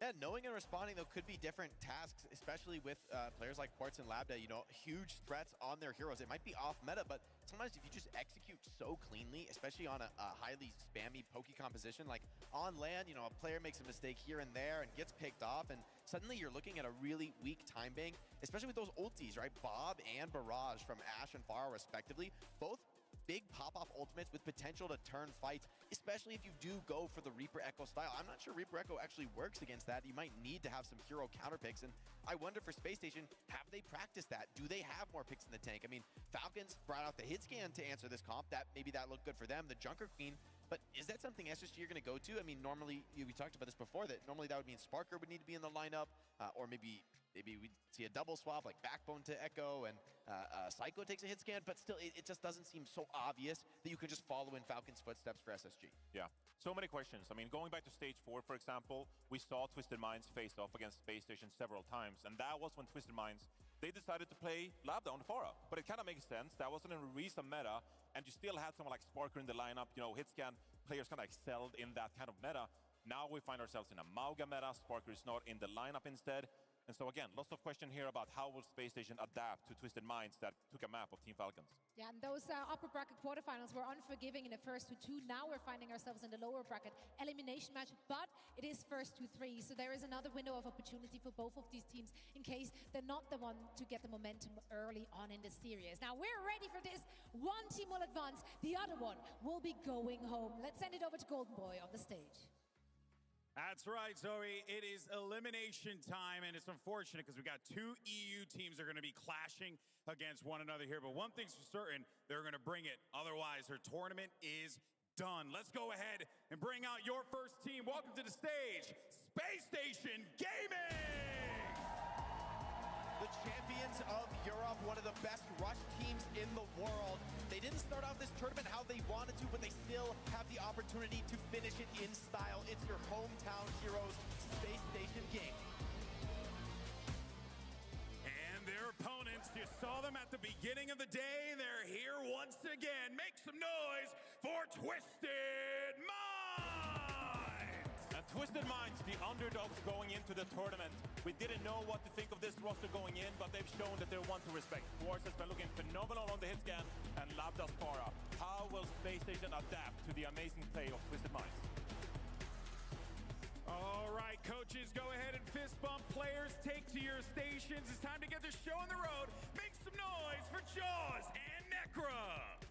Yeah, knowing and responding, though, could be different tasks, especially with players like Quartz and Labda, you know, huge threats on their heroes. It might be off meta, but sometimes if you just execute so cleanly, especially on a highly spammy pokey composition, like on land, you know, a player makes a mistake here and there and gets picked off, and suddenly you're looking at a really weak time bank, especially with those ultis, right? Bob and Barrage from Ashe and Pharah, respectively, both big pop-off ultimates with potential to turn fights, especially if you do go for the Reaper Echo style. I'm not sure Reaper Echo actually works against that. You might need to have some hero counter picks, and I wonder for Space Station, have they practiced that? Do they have more picks in the tank? I mean, Falcons brought out the hit scan to answer this comp. Maybe that looked good for them, the Junker Queen, but is that something SSG are going to go to? I mean, normally, we talked about this before, that normally that would mean Sparker would need to be in the lineup, or maybe we'd see a double swap like Backbone to Echo and Psycho takes a hit scan, but still it just doesn't seem so obvious that you can just follow in Falcon's footsteps for SSG. Yeah, so many questions. I mean, going back to stage 4, for example, we saw Twisted Minds face off against Space Station several times, and that was when Twisted Minds, they decided to play Labda on the Pharah. But it kind of makes sense. That wasn't a recent meta, and you still had someone like Sparker in the lineup. You know, hit scan players kind of excelled in that kind of meta. Now we find ourselves in a Mauga meta. Sparker is not in the lineup instead. And so again, lots of question here about how will Space Station adapt to Twisted Minds that took a map of Team Falcons. Yeah, and those upper bracket quarterfinals were unforgiving in the first 2-2. Now we're finding ourselves in the lower bracket elimination match, but it is first 2-3. So there is another window of opportunity for both of these teams in case they're not the one to get the momentum early on in the series. Now we're ready for this. One team will advance, the other one will be going home. Let's send it over to Golden Boy on the stage. That's right, Zoe. It is elimination time, and it's unfortunate because we got two EU teams that are going to be clashing against one another here. But one thing's for certain, they're going to bring it. Otherwise, their tournament is done. Let's go ahead and bring out your first team. Welcome to the stage, Space Station Gaming! The champions of Europe, one of the best rush teams in the world. They didn't start off this tournament how they wanted to, but they still have the opportunity to finish competition in style. It's your hometown heroes Space Station game. And their opponents, you saw them at the beginning of the day. They're here once again. Make some noise for Twisted Minds! And Twisted Minds, the underdogs going into the tournament. We didn't know what to think of this roster going in, but they've shown that they're one to respect. Quartz has been looking phenomenal on the hit scan, and Labdas Para. How will Space Station adapt to the amazing play of Twisted Minds? All right, coaches, go ahead and fist bump. Players, take to your stations. It's time to get the show on the road. Make some noise for Jaws and Necra.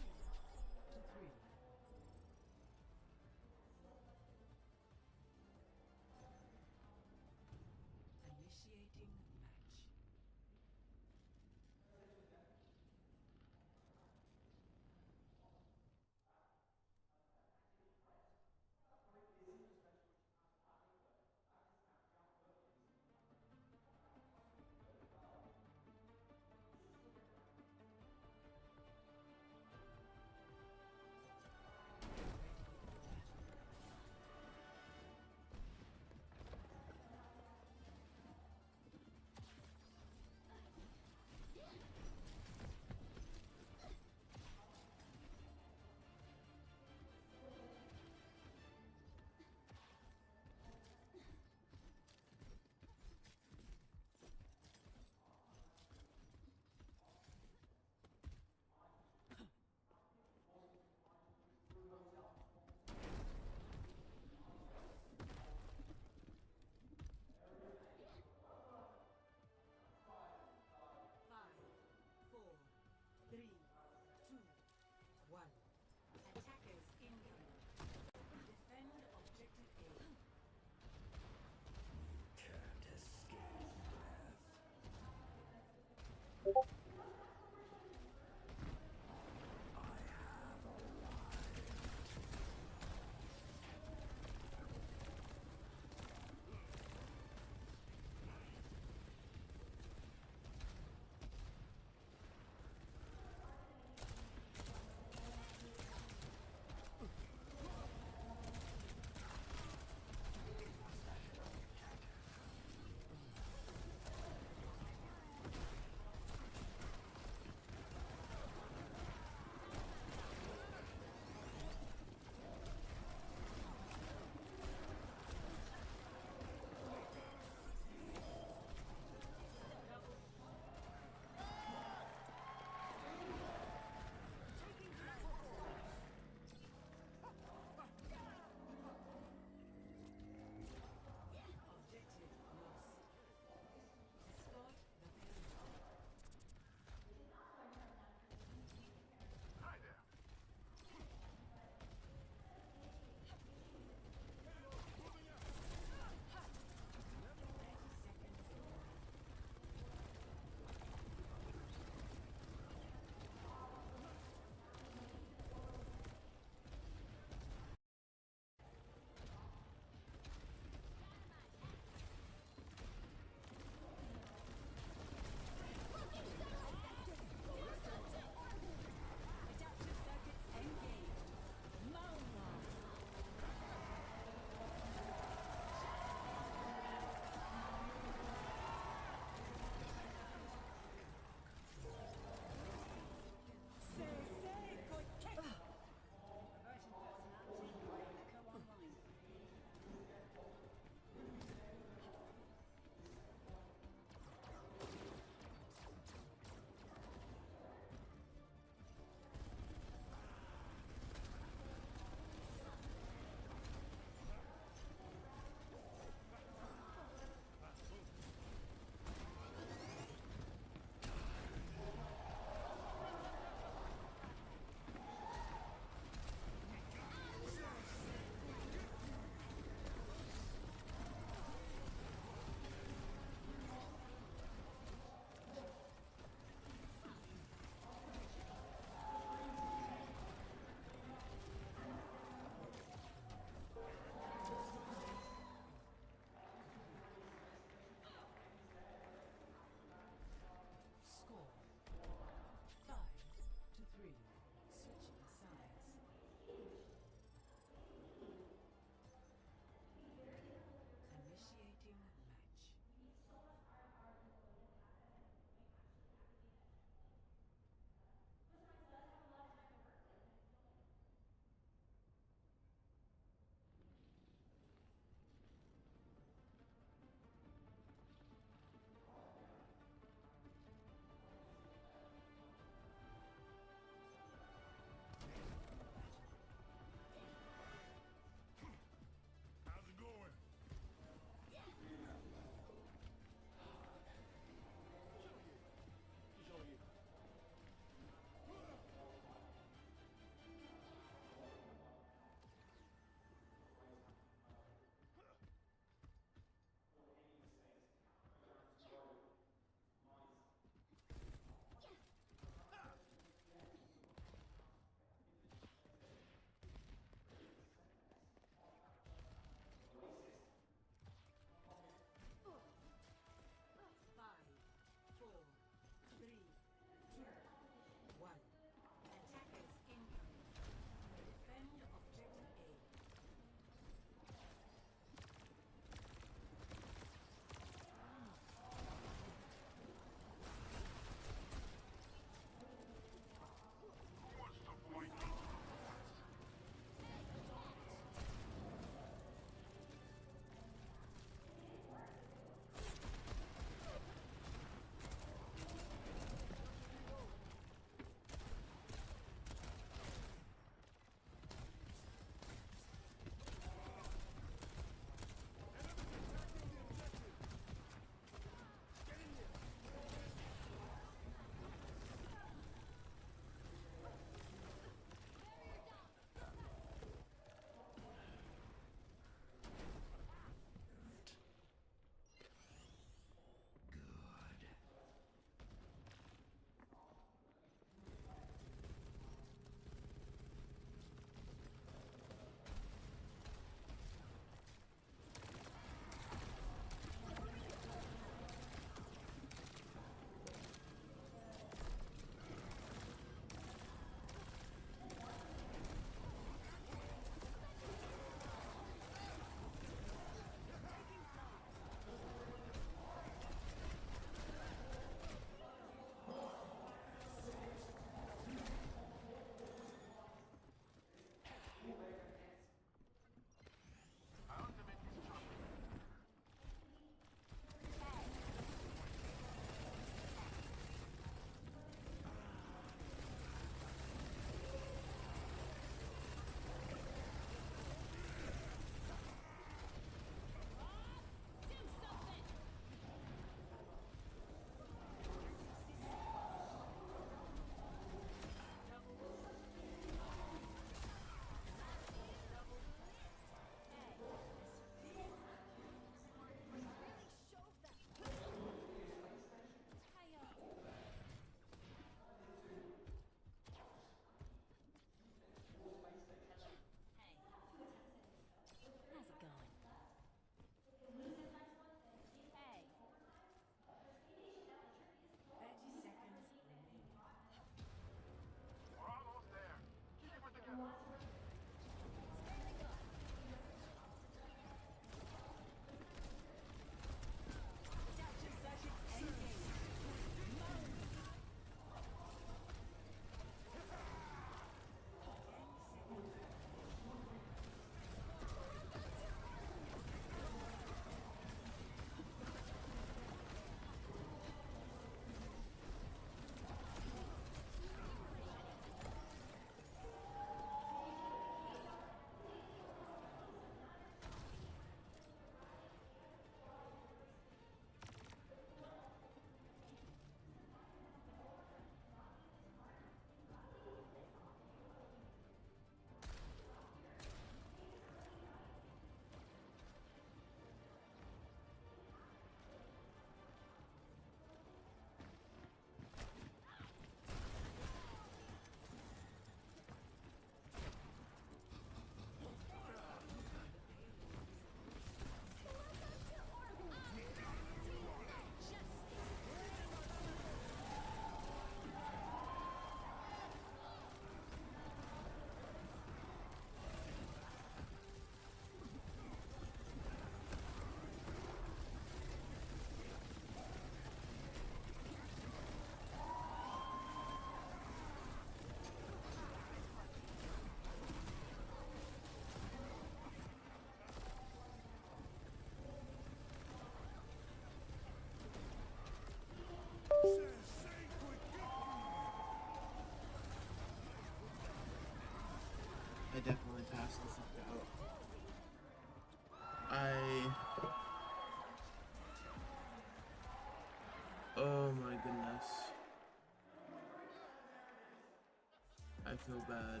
feel bad,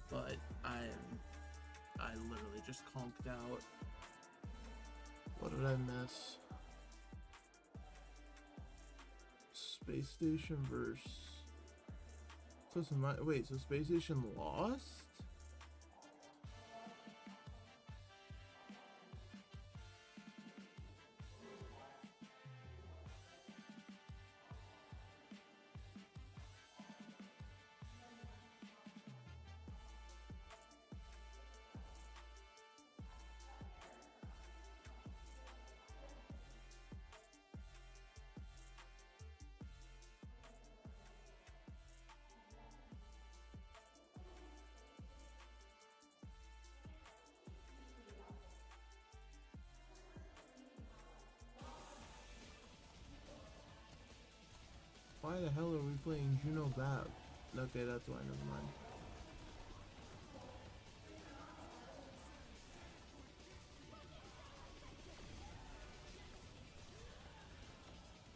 but I literally just conked out. What did I miss? Space Station versus. Wait, so Space Station lost? Why the hell are we playing Juno Bab? Okay, that's why, never mind.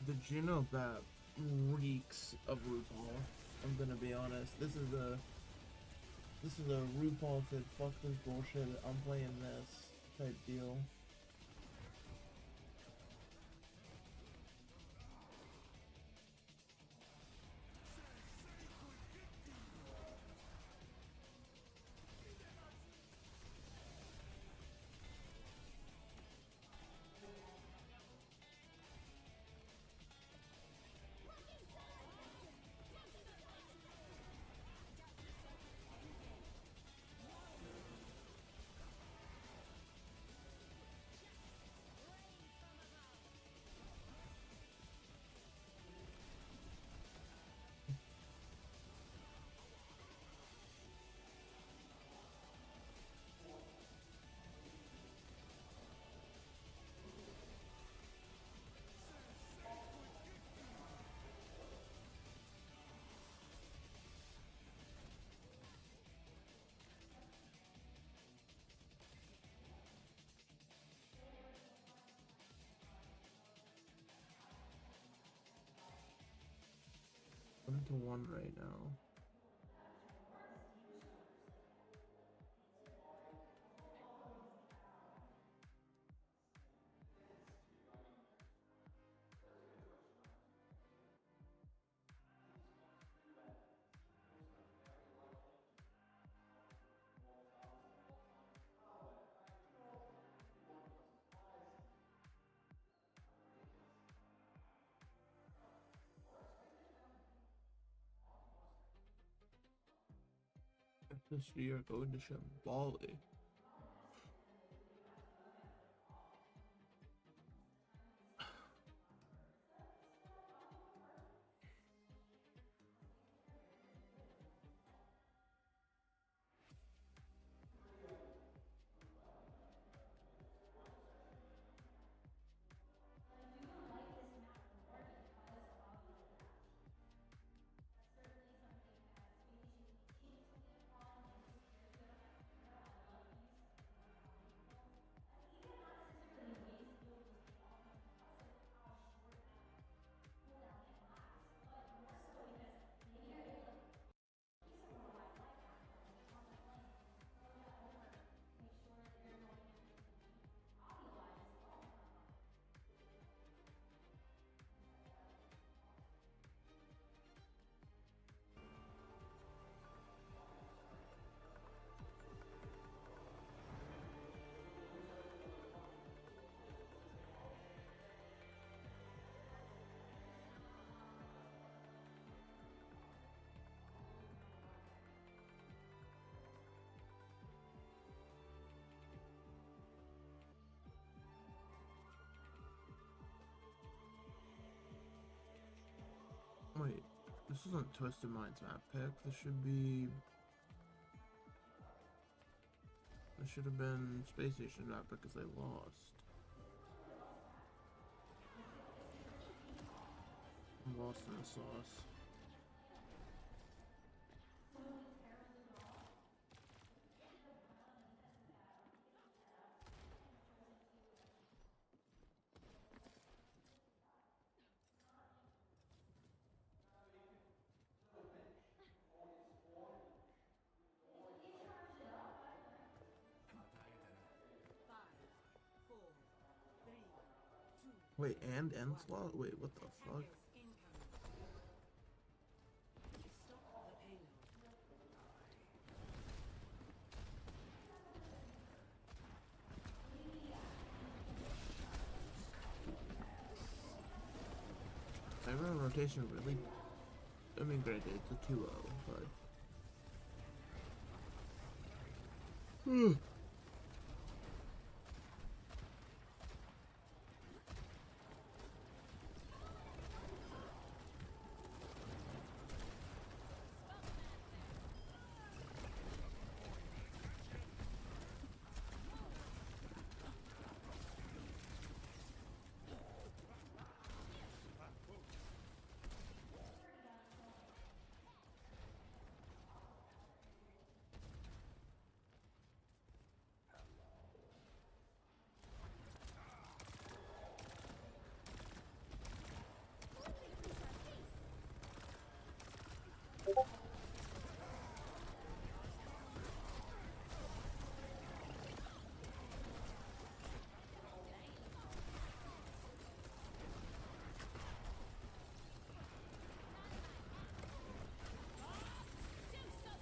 The Juno Bab reeks of RuPaul. I'm gonna be honest. This is a RuPaul said fuck this bullshit, I'm playing this type deal. I'm to 1 right now. FSG are going to Shambali. Wait, this isn't Twisted Minds map pick. This should be. This should have been Space Station map because they lost. I'm lost in the sauce. Wait, and end slot? Wait, what the fuck? Everyone rotation really, I mean, granted, it's a 2-0, but...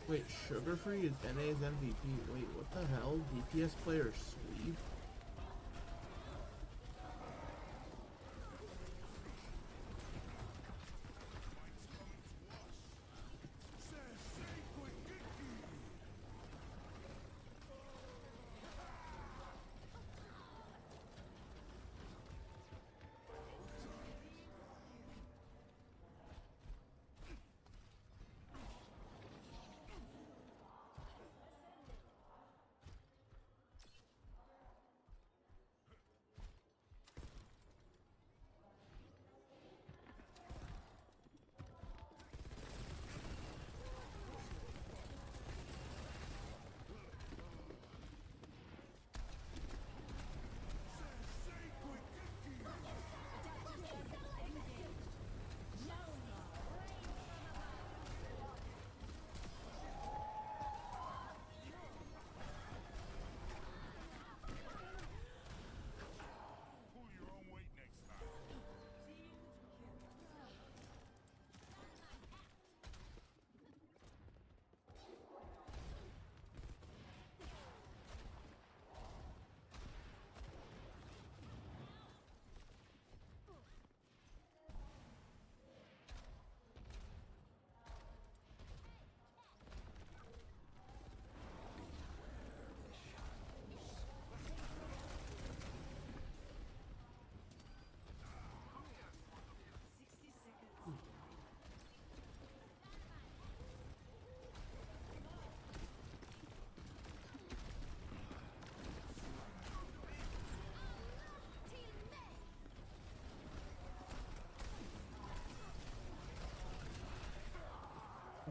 Wait, Sugar Free is NA's MVP. Wait, what the hell? DPS player sweep?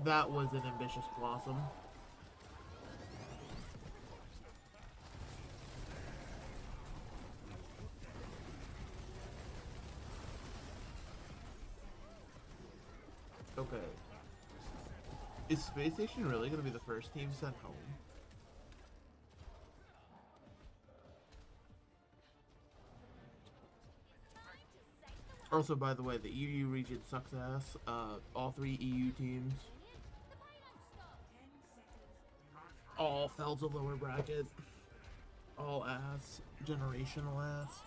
That was an ambitious blossom. Okay. Is Space Station really going to be the first team sent home? Also, by the way, the EU region sucks ass. All 3 EU teams all fell to lower bracket. All ass. Generational ass.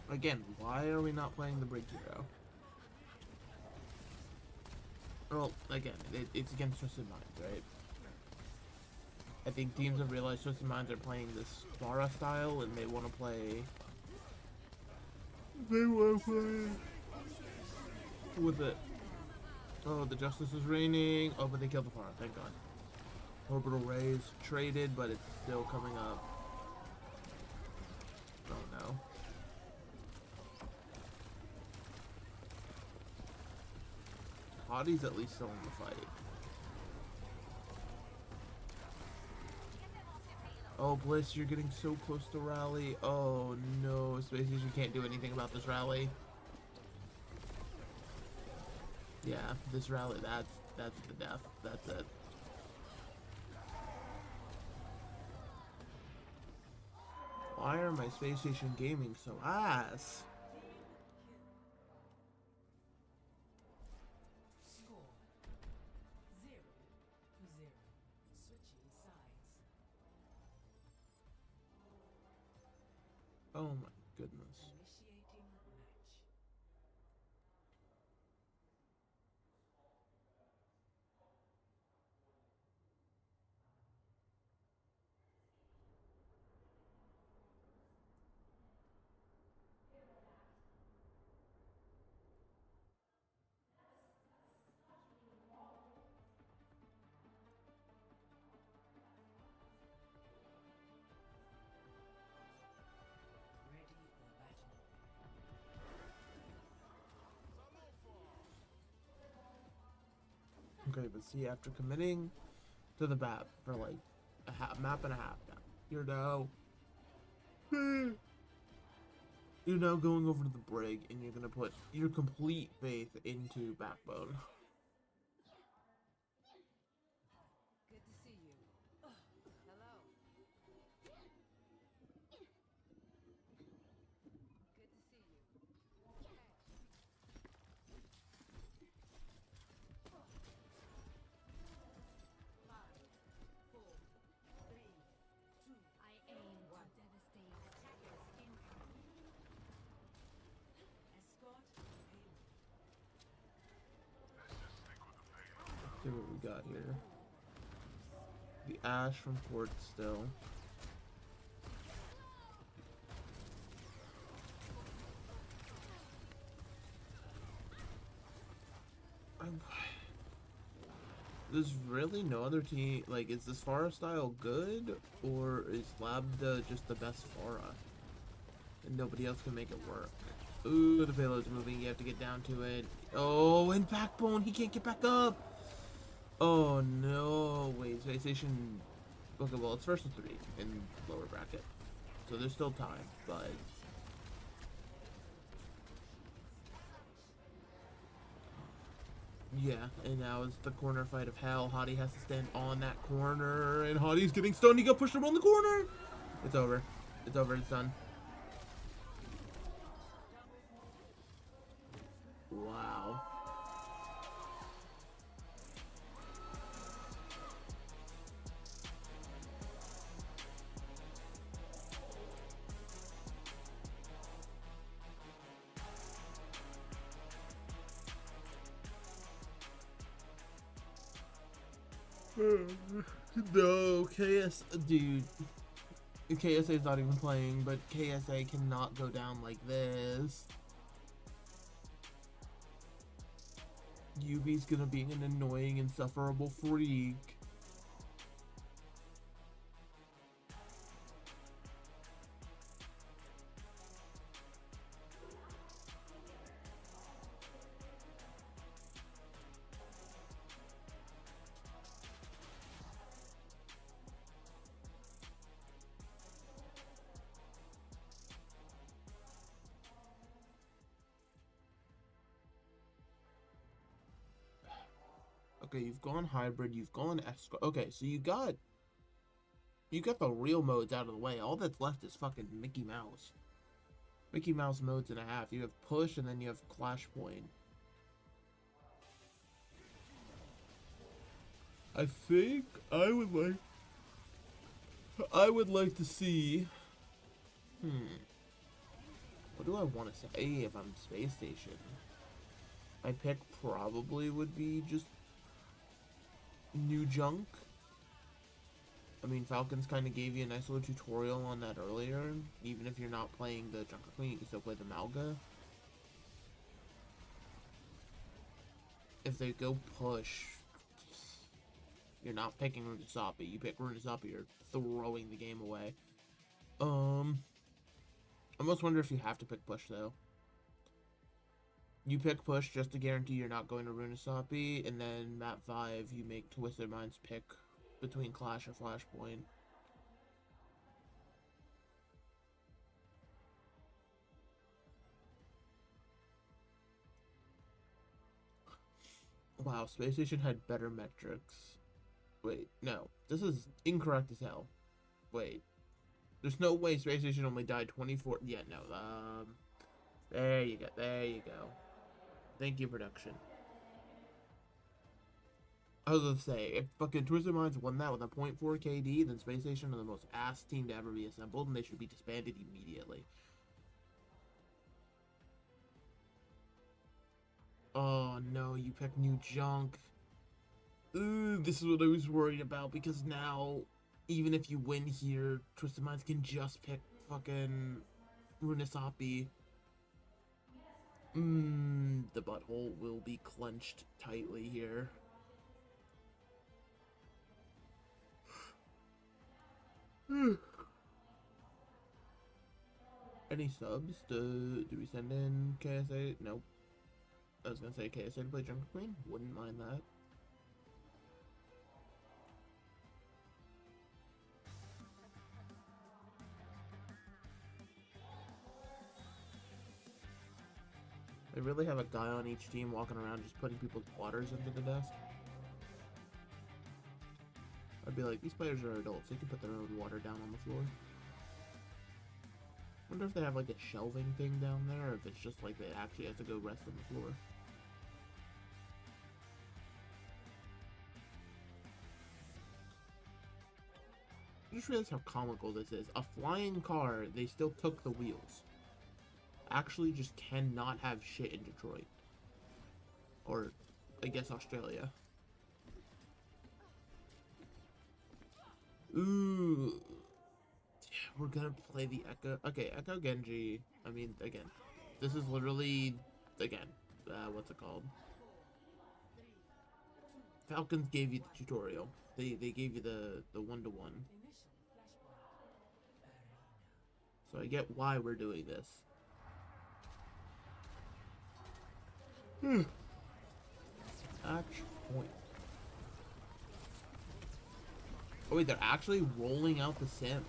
Again, why are we not playing the Brig Hero? Well, again, it's against Twisted Minds, right? I think teams have realized Twisted Minds are playing this Mara style, and they want to play... with it. Oh, the Justice is raining. Oh, but they killed the Mara, thank God. Orbital Rays traded, but it's still coming up. Oh no. Hottie's at least still in the fight. Oh, Bliss, you're getting so close to rally. Oh no, Space Station can't do anything about this rally. Yeah, this rally, That's the death. That's it. Why are my Space Station gaming so ass? Score 0-0. Switching sides. Oh my goodness. Initiating match. Ready for battle. Okay, but see, after committing to the map for like a map and a half now, you're now going over to the brig, and you're gonna put your complete faith into Backbone. Good to see you. Hello. Good to see you. I aim to devastate. Attackers incoming. Escort See what we got here. The Ash from Port still. There's really no other team. Like, is this Pharah style good, or is Lambda just the best Pharah and nobody else can make it work? Ooh, the payload's moving. You have to get down to it. Oh, and Backbone, he can't get back up. Oh no! Wait, Space Station. Okay, well, it's first to 3 in lower bracket, so there's still time, but. Yeah, and now it's the corner fight of hell. Hottie has to stand on that corner, and Hottie's getting stunned. He got pushed around the corner. It's over. It's over. It's done. Wow. No, KS, dude. KSA is not even playing, but KSA cannot go down like this. Yubi's gonna be an annoying, insufferable freak. Okay, you've gone hybrid, you've gone escort. Okay, so you got the real modes out of the way. All that's left is fucking Mickey Mouse. Mickey Mouse modes and a half. You have push and then you have Clash Point. I think I would like to see. What do I want to say if I'm Space Station? My pick probably would be just new junk. I mean, Falcons kind of gave you a nice little tutorial on that earlier. Even if you're not playing the Junker Queen, you can still play the Malga. If they go push, you're not picking Runasapi. You pick Runasapi, you're throwing the game away. I almost wonder if you have to pick push, though. You pick push just to guarantee you're not going to Runasapi, and then map 5, you make Twisted Minds pick between Clash or Flashpoint. Wow, Space Station had better metrics. Wait, no. This is incorrect as hell. Wait. There's no way Space Station only died 24... Yeah, no. There you go. There you go. Thank you, production. I was gonna say, if fucking Twisted Minds won that with a 0.4 KD, then Space Station are the most ass team to ever be assembled, and they should be disbanded immediately. Oh no, you picked new junk. Ooh, this is what I was worried about, because now, even if you win here, Twisted Minds can just pick fucking Runasapi. The butthole will be clenched tightly here. Any subs? Do we send in KSA? Nope. I was gonna say KSA to play Jungle Queen. Wouldn't mind that. They really have a guy on each team walking around just putting people's waters into the desk. I'd be like, these players are adults. They can put their own water down on the floor. Wonder if they have like a shelving thing down there, or if it's just like they actually have to go rest on the floor. I just realized how comical this is. A flying car, they still took the wheels. Actually just cannot have shit in Detroit. Or, I guess, Australia. Ooh. Yeah, we're gonna play the Echo. Okay, Echo Genji. I mean, again, this is literally, again, what's it called? Falcons gave you the tutorial. They gave you the one-to-one. So I get why we're doing this. Match point. Oh wait, they're actually rolling out the sim.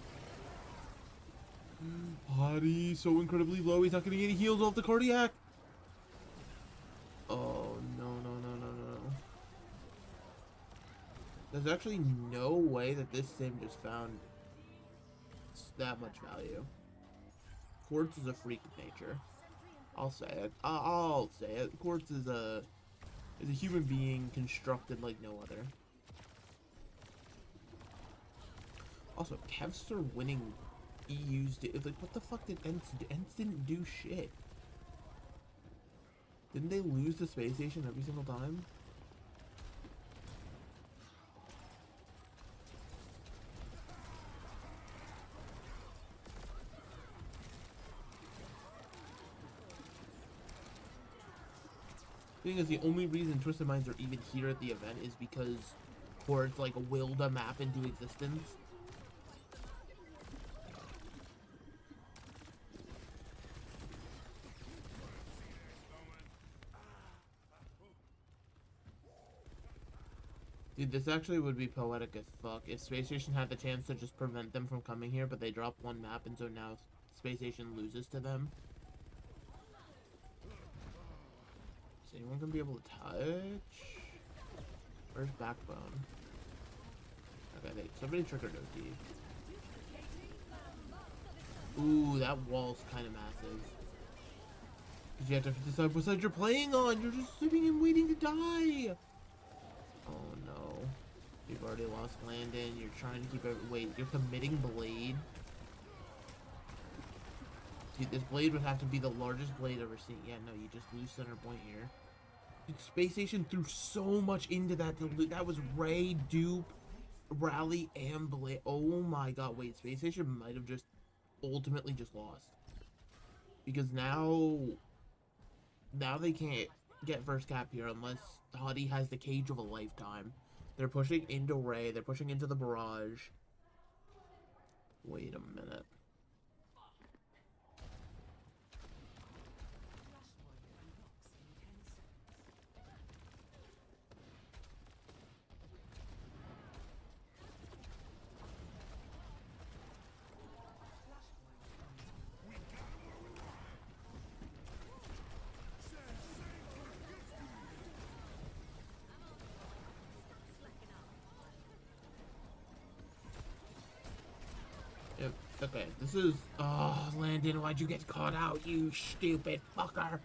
Hottie, so incredibly low. He's not gonna get any heals off the cardiac. Oh no. There's actually no way that this sim just found that much value. Quartz is a freak of nature. I'll say it. I'll say it. Quartz is a human being constructed like no other. Also, Kevs are winning EU's. Like, what the fuck did Ents do? Ents didn't do shit. Didn't they lose the space station every single time? The thing is, the only reason Twisted Minds are even here at the event is because Quartz like willed a map into existence. Dude, this actually would be poetic as fuck if Space Station had the chance to just prevent them from coming here, but they dropped one map and so now Space Station loses to them. Is anyone gonna be able to touch? Where's Backbone? Okay, somebody triggered OT. Ooh, that wall's kind of massive. Because you have to decide what side you're playing on. You're just sitting and waiting to die. Oh no. You've already lost Landon. You're trying to keep it. Wait, you're committing Blade? Dude, this Blade would have to be the largest Blade ever seen. Yeah, no, you just lose center point here. Dude, Space Station threw so much into that. That was Ray, Dupe, Rally, and Blade. Oh my god, wait, Space Station might have just ultimately just lost. Because now they can't get first cap here unless Hottie has the cage of a lifetime. They're pushing into Ray. They're pushing into the barrage. Wait a minute. Okay, this is... Oh, Landon, why'd you get caught out, you stupid fucker?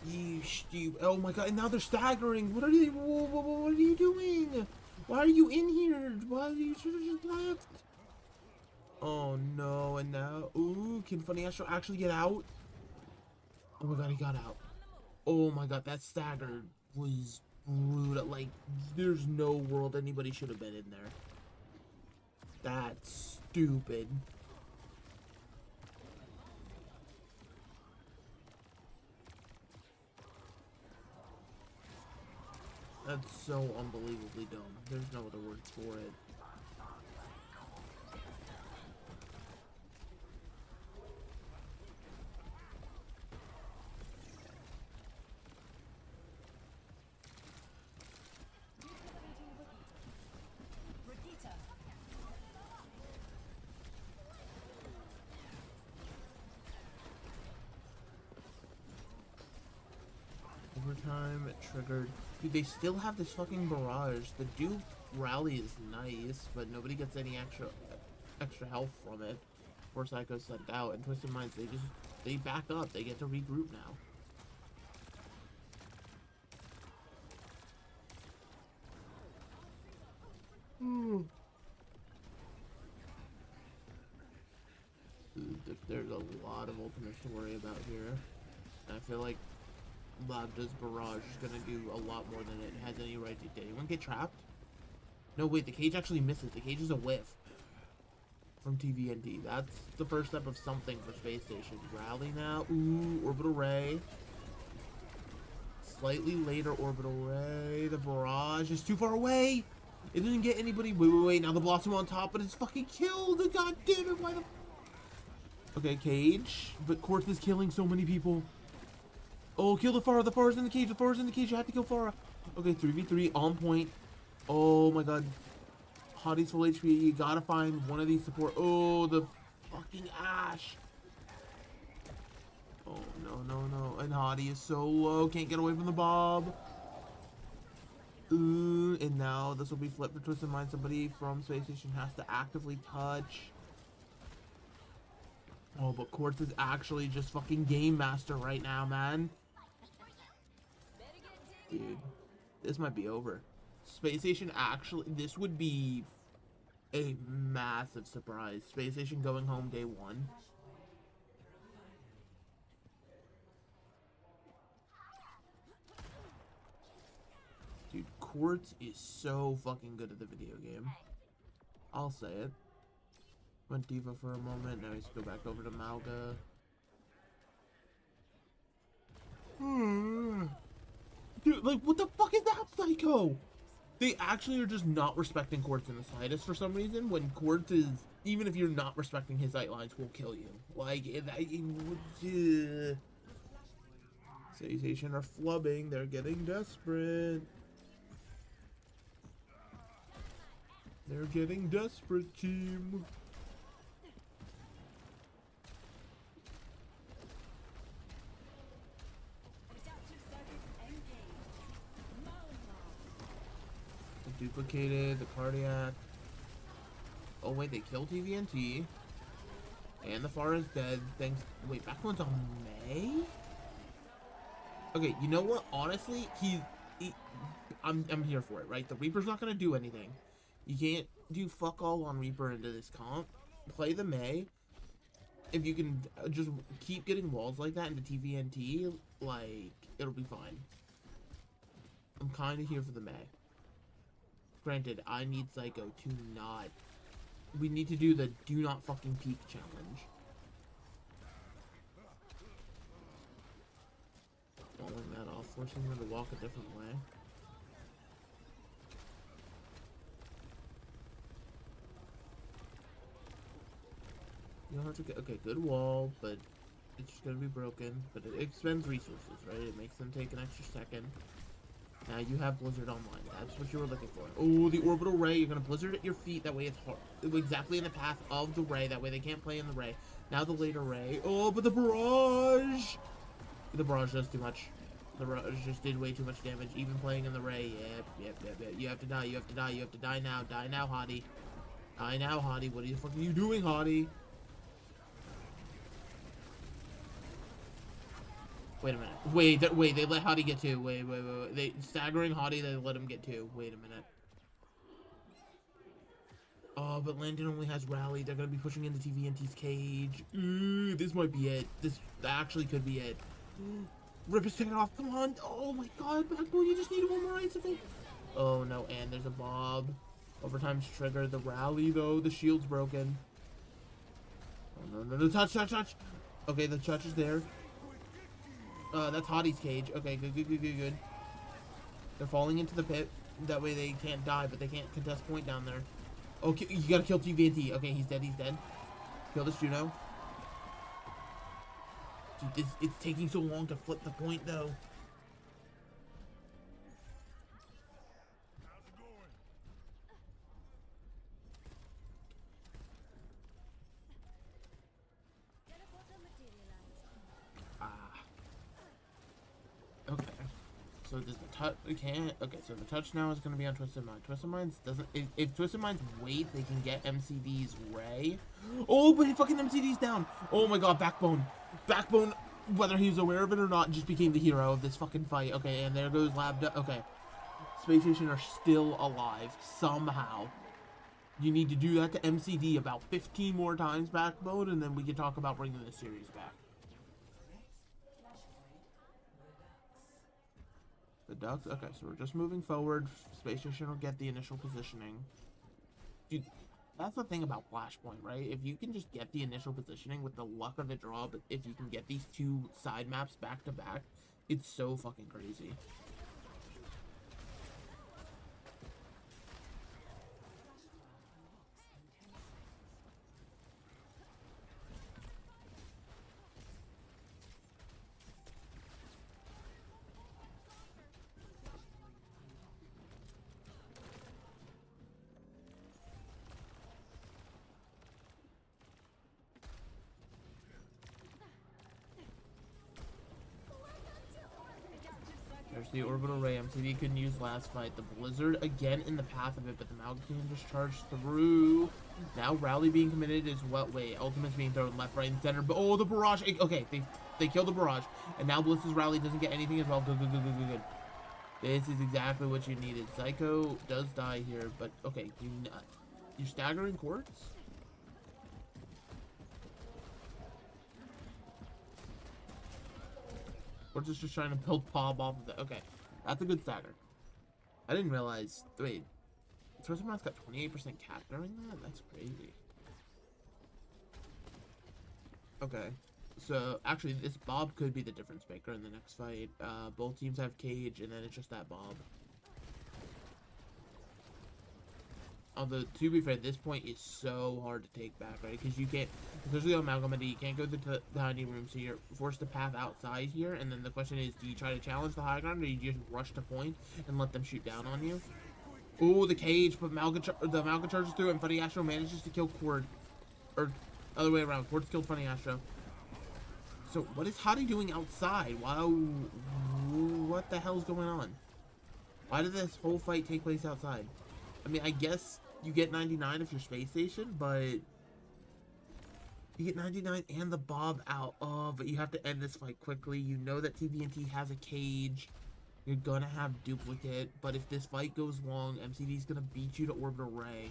You stupid... Oh my god, and now they're staggering. What are you... What are you doing? Why are you in here? Why you should have just left? Oh no, and now... Ooh, can Funny Astro actually get out? Oh my god, he got out. Oh my god, that stagger was brutal. Like, there's no world anybody should have been in there. That's stupid. That's so unbelievably dumb. There's no other words for it. Overtime triggered. Dude, they still have this fucking barrage. The Duke rally is nice, but nobody gets any extra health from it. Before Psycho's sent out, and Twisted Minds, they back up. They get to regroup now. There's a lot of ultimates to worry about here. And I feel like Lambda's barrage is gonna do a lot more than it has any right to. Did anyone get trapped? No, wait, the cage actually misses. The cage is a whiff from TVNT. That's the first step of something for Space Station. Rally now. Ooh, orbital ray. Slightly later orbital ray. The barrage is too far away. It didn't get anybody. Wait. Now the Blossom on top, but it's fucking killed. God damn it, why the... Okay, cage. But Quartz is killing so many people. Oh, kill the Pharah. The Pharah's in the cage. The Pharah's in the cage. You have to kill Pharah. Okay, 3v3 on point. Oh my god. Hottie's full HP. You gotta find one of these support. Oh, the fucking Ash. Oh, no. And Hottie is so low. Can't get away from the Bob. Ooh, and now this will be flipped for Twisted Mind. Somebody from Space Station has to actively touch. Oh, but Quartz is actually just fucking Game Master right now, man. Dude, this might be over. Space Station actually, this would be a massive surprise. Space Station going home day one. Dude, Quartz is so fucking good at the video game. I'll say it. Went Diva for a moment, now he's go back over to Malga. Dude, like, what the fuck is that, Psycho? They actually are just not respecting Quartz in the slightest for some reason, when Quartz is, even if you're not respecting his sight lines, will kill you. Like, Station are flubbing, they're getting desperate. They're getting desperate, team. Duplicated the cardiac. Oh wait, they killed TVNT. And the Pharah is dead. Thanks. Wait, back one's on May? Okay, you know what? Honestly, I'm here for it, right? The Reaper's not gonna do anything. You can't do fuck all on Reaper into this comp. Play the May. If you can just keep getting walls like that into TVNT, like, it'll be fine. I'm kind of here for the May. Granted, I need Psycho to not... We need to do the do not fucking peek challenge. Walling that off, forcing her to walk a different way. You don't have to get... Okay, good wall, but it's just gonna be broken. But it expends resources, right? It makes them take an extra second. Now you have Blizzard online. That's what you were looking for. Oh, the orbital ray. You're going to Blizzard at your feet. That way it's hard. Exactly in the path of the ray. That way they can't play in the ray. Now the later ray. Oh, but the barrage. The barrage does too much. The barrage just did way too much damage. Even playing in the ray. Yep. You have to die. You have to die. You have to die now. Die now, Hottie. Die now, Hottie. What the fuck are you doing, Hottie? Wait a minute. Wait, they let Hottie get 2. Wait. They staggering Hottie, they let him get 2. Wait a minute. Oh, but Landon only has Rally. They're gonna be pushing into TVNT's cage. Ooh, this might be it. This actually could be it. Rip is taking off. Come on. Oh my god, Backbone, you just need one more ice, I think. Oh no, and there's a Bob. Overtime's triggered. The Rally, though. The shield's broken. Oh, no. Touch. Okay, the touch is there. That's Hottie's cage. Okay, good. They're falling into the pit. That way they can't die, but they can't contest point down there. Okay, you gotta kill TVNT. Okay, he's dead. Kill this Juno. Dude, it's taking so long to flip the point, though. Okay. So does the touch? We can't. Okay, so the touch now is going to be on Twisted Mind. Twisted Minds doesn't. If Twisted Minds wait, they can get MCD's Ray. Oh, but he fucking MCD's down. Oh my god, Backbone, whether he was aware of it or not, just became the hero of this fucking fight. Okay, and there goes Lab. Okay, Space Station are still alive somehow. You need to do that to MCD about 15 more times, Backbone, and then we can talk about bringing this series back. The Ducks? Okay, so we're just moving forward. Space Station will get the initial positioning. Dude, that's the thing about Flashpoint, right? If you can just get the initial positioning with the luck of the draw, but if you can get these 2 side maps back to back, it's so fucking crazy. There's the orbital ray MTV couldn't use last fight. The Blizzard again in the path of it, but the Malgacan just charged through. Now Rally being committed is what? Wait, Ultimate's being thrown left, right, and center. But oh, the barrage. Okay, they killed the barrage, and now Bliss's Rally doesn't get anything as well. Good. This is exactly what you needed. Psycho does die here, but okay, you're staggering Quartz. We're just trying to build Bob off of that. Okay, that's a good stagger. I didn't realize. Wait, Twisted Mind's got 28% cap during that? That's crazy. Okay, so actually this Bob could be the difference maker in the next fight. Both teams have cage, and then it's just that Bob. Although, to be fair, this point is so hard to take back, right? Because you can't, especially on Amalgamate, you can't go to the hiding room, so you're forced to path outside here. And then the question is, do you try to challenge the high ground, or you just rush to point and let them shoot down on you? Ooh, the cage, but the Malga charges through, and Funny Astro manages to kill Cord. Or, other way around, Cord's killed Funny Astro. So, what is Hottie doing outside? Wow, what the hell's going on? Why did this whole fight take place outside? I mean, I guess you get 99 if you're Space Station, but you get 99 and the Bob out. Oh, but you have to end this fight quickly. You know that TVNT has a cage. You're gonna have duplicate, but if this fight goes long, MCD's gonna beat you to Orbital Ray.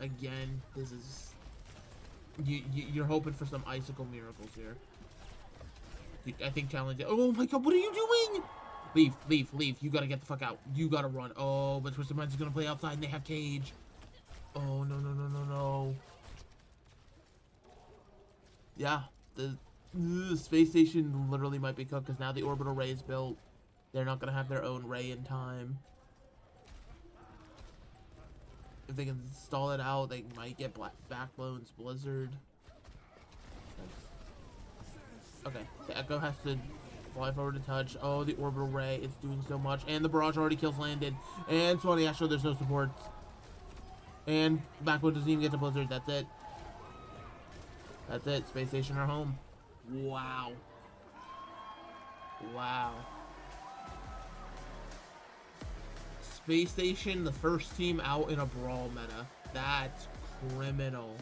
Again, this is... You're hoping for some icicle miracles here. I think challenge... Oh my god, what are you doing? Leave. You gotta get the fuck out. You gotta run. Oh, but Twisted Minds is gonna play outside and they have cage. Oh, no. Yeah, the Space Station literally might be cooked because now the orbital ray is built. They're not gonna have their own ray in time. If they can stall it out, they might get Backbone's Blizzard. Okay, the Echo has to fly forward to touch. Oh, the orbital ray, it's doing so much. And the barrage already kills Landon. And Swanee Astro, there's no support. And Backbone doesn't even get the Blizzard. That's it. That's it. Space Station are home. Wow. Space Station, the first team out in a brawl meta. That's criminal.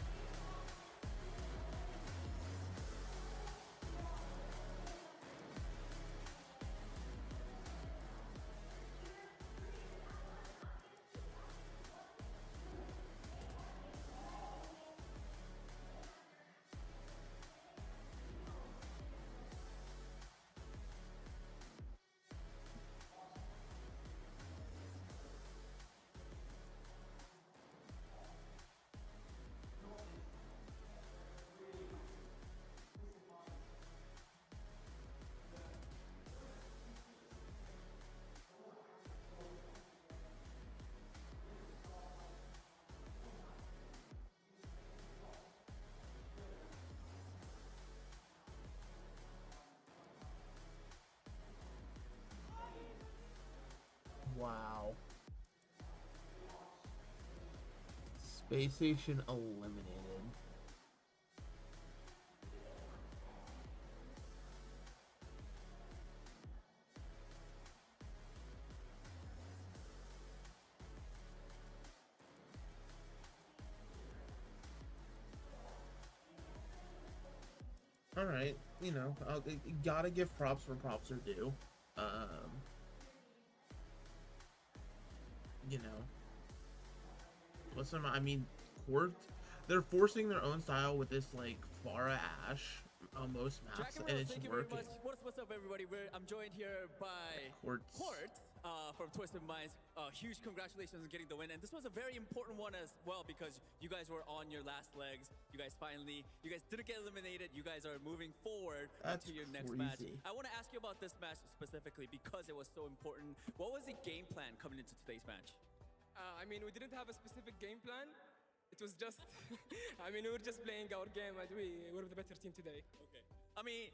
Wow. Space Station eliminated. All right, you know, gotta give props where props are due. You know, listen, I mean, they're forcing their own style with this, like, Pharah Ashe on most maps, and it's thank you working. very much. What's up, everybody? I'm joined here by Court from Twisted Minds. Huge congratulations on getting the win, and this was a very important one as well because you guys were on your last legs. You guys didn't get eliminated. You guys are moving forward to your next match. I want to ask you about this match specifically because it was so important. What was the game plan coming into today's match? I mean, we didn't have a specific game plan. It was just, I mean, we were just playing our game and we were the better team today. Okay. I mean,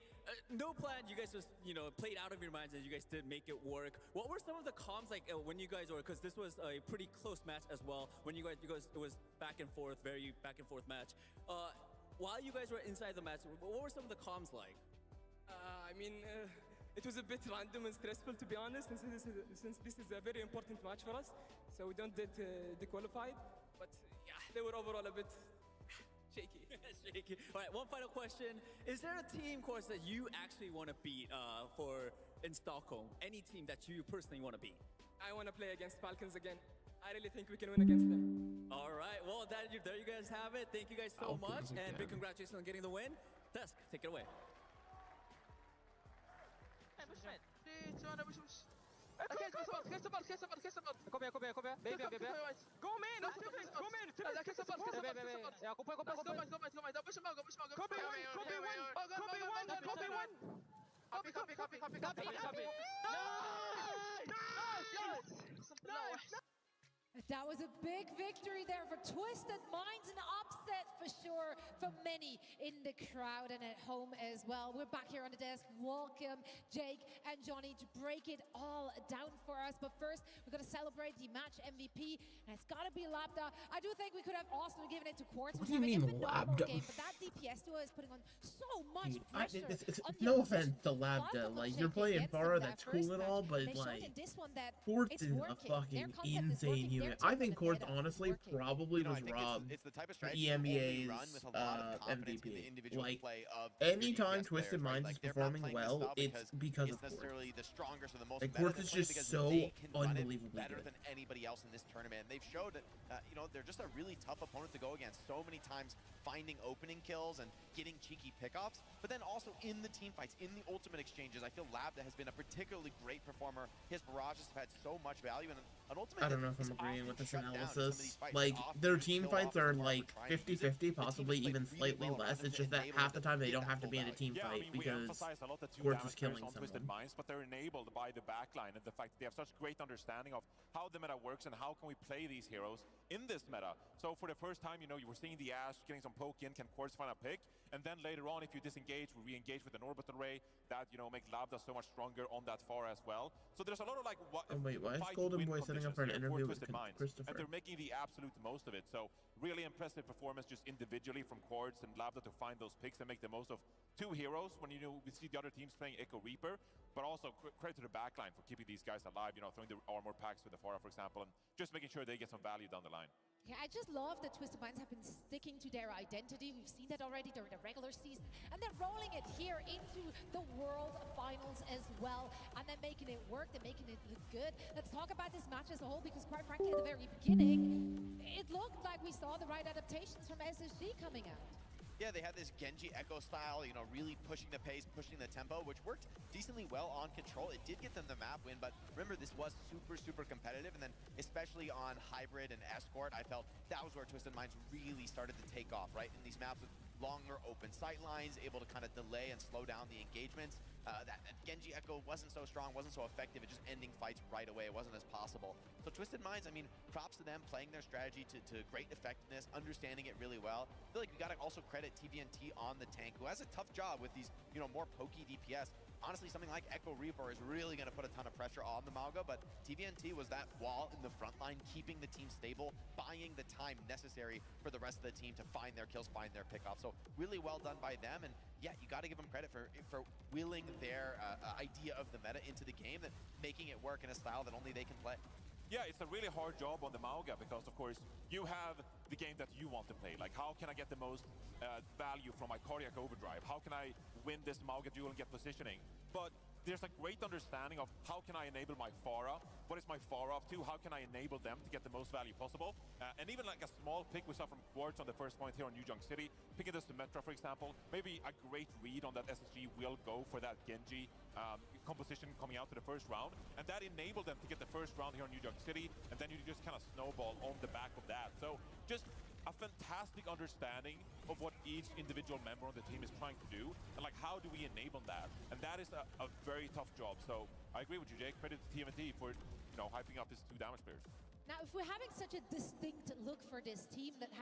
no plan. You guys just, you know, played out of your minds and you guys did make it work. What were some of the comms like when you guys were, because this was a pretty close match as well. When you guys, it was back and forth, very back and forth match. While you guys were inside the match, what were some of the comms like? I mean, it was a bit random and stressful, to be honest, since this is a very important match for us. So we don't get dequalified, but yeah, they were overall a bit shaky. Shaky. All right, one final question. Is there a team course that you actually want to beat in Stockholm? Any team that you personally want to beat? I want to play against Falcons again. I really think we can win against them. All right, well, there you guys have it. Thank you guys so much, and big congratulations on getting the win. Tusk, take it away. Kom igjen. Gå med inn! That was a big victory there for Twisted Minds, an upset for sure for many in the crowd and at home as well. We're back here on the desk. Welcome Jake and Johnny to break it all down for us. But first, we're going to celebrate the match MVP, and it's got to be Labda. I do think we could have also given it to Quartz. What do you mean Labda? Game, but that DPS duo is putting on so much pressure. No offense to Labda. Like, you're playing Pharah, that's cool and all, but like, Quartz is a fucking insane human. I think Quartz honestly probably was robbed for EMEA's MVP. Like, anytime Twisted Minds is performing well, it's because of Quartz. Like, Quartz is just so unbelievably better good. than anybody else in this tournament. And they've showed that, you know, they're just a really tough opponent to go against. So many times finding opening kills and getting cheeky pickoffs, but then also in the team fights, in the ultimate exchanges, I feel Labda has been a particularly great performer. His barrages have had so much value, and an ultimate. I don't know if I'm agreeing with this analysis. Like, their team fights are like 50-50, possibly even slightly less. It's just that half the time they don't have to be in a team fight because Quartz is killing someone. Minds, but they're enabled by the backline and the fact that they have such great understanding of how the meta works and how can we play these heroes in this meta. So for the first time, you know, you were seeing the Ashe getting some poke in, can Quartz find a pick? And then later on, if you disengage, we re-engage with an orbital ray, that, you know, make Labda so much stronger on that far as well. So there's a lot of like wait, why is Golden Boy setting up for an interview with Christopher? And they're making the absolute most of it. So really impressive performance performance just individually from Quartz and Lambda to find those picks and make the most of two heroes when we see the other teams playing Echo Reaper, but also credit to the backline for keeping these guys alive, throwing the armor packs with the Pharah, for example, and just making sure they get some value down the line. Yeah, I just love that Twisted Minds have been sticking to their identity. We've seen that already during the regular season, and they're rolling it here into the World Finals as well, and they're making it work, they're making it look good. Let's talk about this match as a whole, because quite frankly, at the very beginning, it looked like we saw the right adaptations from SSG coming out. Yeah, they had this Genji Echo style, really pushing the pace, pushing the tempo, which worked decently well on control. It did get them the map win, but remember, this was super, super competitive, and then especially on Hybrid and Escort, I felt that was where Twisted Minds really started to take off, right? In these maps with longer open sight lines, able to kind of delay and slow down the engagements. That Genji Echo wasn't so strong, wasn't so effective at just ending fights right away. It wasn't as possible. So Twisted Minds, I mean, props to them playing their strategy to great effectiveness, understanding it really well. I feel like we gotta also credit TVNT on the tank, who has a tough job with these, more pokey DPS. Honestly, something like Echo Reaper is really going to put a ton of pressure on the Mauga, but TVNT was that wall in the front line, keeping the team stable, buying the time necessary for the rest of the team to find their kills, find their pickoffs. So really well done by them, and yeah, you got to give them credit for wheeling their idea of the meta into the game, and making it work in a style that only they can play. Yeah, it's a really hard job on the Mauga because, of course, you have the game that you want to play. Like, how can I get the most value from my cardiac overdrive? How can I win this Mauga duel and get positioning? But there's a great understanding of how can I enable my Pharah? What is my Pharah up to? How can I enable them to get the most value possible? And even like a small pick we saw from Quartz on the first point here on New Junk City, picking the Symmetra, for example, maybe a great read on that SSG will go for that Genji composition coming out to the first round, and that enabled them to get the first round here on New Junk City, and then you just kind of snowball on the back of that. So just a fantastic understanding of what each individual member on the team is trying to do, and like how do we enable that? And that is a very tough job. So I agree with you, Jake. Credit to TMNT for hyping up his two damage players. Now, if we're having such a distinct look for this team that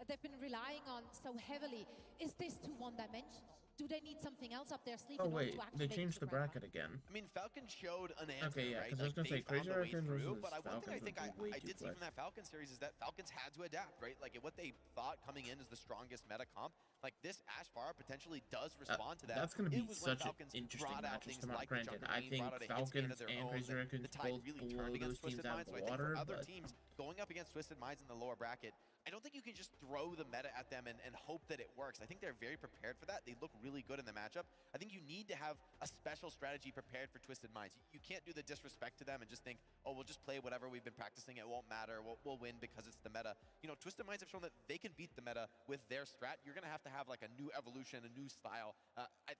they've been relying on so heavily, is this too one-dimensional? Do they need something else up their sleeve in order to actually they changed the bracket again. I mean, Falcon showed an answer, okay, yeah, right? Because I was going to say Crazy Raccoons versus but one thing I think I did see quick. from that Falcon series is that Falcons had to adapt, right? Like, what they thought coming in as the strongest meta comp, like this Ashe Pharah potentially does respond to that. That's going to be it was such an Falcons interesting brought out match. things Just like granted, the I think brought out a Falcons hit scan of their and own, Crazy Raccoons the tide both really blow turned those against teams Twisted out Minds. of So the I think water. for other But teams going up against Twisted Minds in the lower bracket, I don't think you can just throw the meta at them and hope that it works. I think they're very prepared for that. They look really good in the matchup. I think you need to have a special strategy prepared for Twisted Minds. You can't do the disrespect to them and just think, oh, we'll just play whatever we've been practicing. It won't matter. We'll win because it's the meta. Twisted Minds have shown that they can beat the meta with their strat. You're going to have like a new evolution, a new style.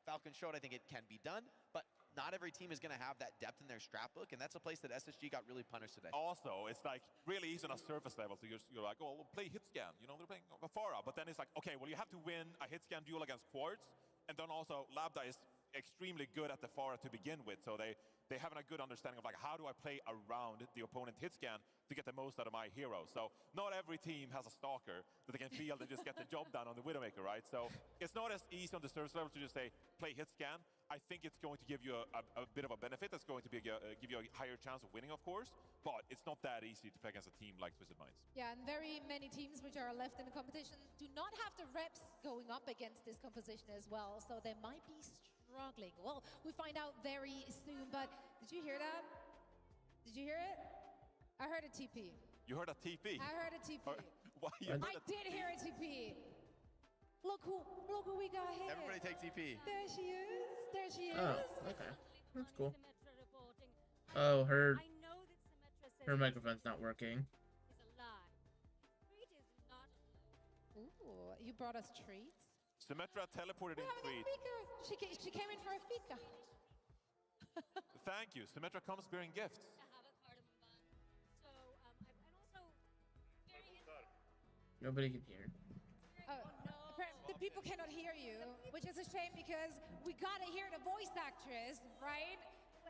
Falcon showed I think it can be done, but not every team is going to have that depth in their strat book, and that's a place that SSG got really punished today. Also, it's like really easy on a surface level. So you're like, oh, we'll play hit scan. They're playing Pharah, but then it's like, okay, well, you have to win a hit scan duel against Quartz, and then also Lambda is extremely good at the Pharah to begin with, so they have a good understanding of like how do I play around the opponent hit scan to get the most out of my hero. So not every team has a stalker that they can feel they just get the job done on the Widowmaker, right? So it's not as easy on the surface level to just say play hit scan. I think it's going to give you a bit of a benefit. That's going to give you a higher chance of winning, of course, but it's not that easy to play against a team like Twisted Minds. Yeah, and very many teams which are left in the competition do not have the reps going up against this composition as well, so they might be struggling. Well, we find out very soon, but did you hear that? Did you hear it? I heard a TP. You heard a TP? I heard a TP. Why I did hear a TP. Look who we got here. Everybody take TP. There she is. There she is. oh, okay, that's cool. Oh, her microphone's not working. Ooh, you brought us treats? Symmetra teleported in treat. She came in for a fika. Thank you. Symmetra comes bearing gifts. Nobody can hear. The people cannot hear you, which is a shame because we gotta hear the voice actress, right?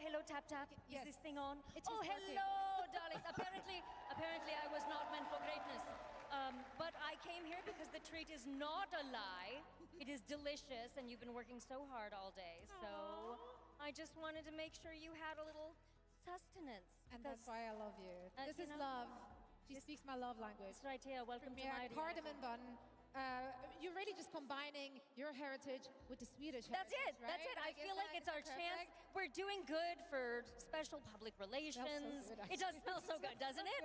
Hello, Tap Tap. Yes. Is this thing on? It's oh, working. hello, darling. Apparently I was not meant for greatness. But I came here because the treat is not a lie. It is delicious, and you've been working so hard all day. So I just wanted to make sure you had a little sustenance. And that's why I love you. This is love. She speaks my love language. That's right, Tia. Welcome to my cardamom bun. You're really just combining your heritage with the Swedish That's heritage, it. right? That's it. I feel like it's our chance. We're doing good for special public relations. good, It does smell so good, doesn't it?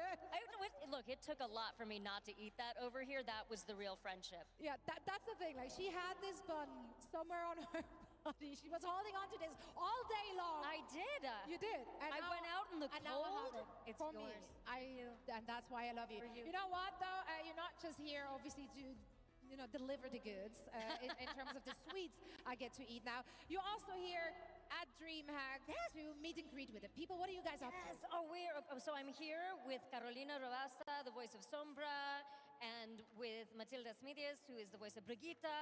Look, it took a lot for me not to eat that over here. That was the real friendship. Yeah, that's the thing. Like, she had this bun somewhere on her body. She was holding on to this all day long. I did. You did. And I now- went out in the and now I have cold. it. It's For yours. me. And that's why I love you. You know what, though? You're not just here, obviously, to deliver the goods in terms of the sweets I get to eat now. You're also here at DreamHack to meet and greet with the people. What are you guys up to? So I'm here with Carolina Rovassa, the voice of Sombra, and with Matilda Smidias, who is the voice of Brigitta,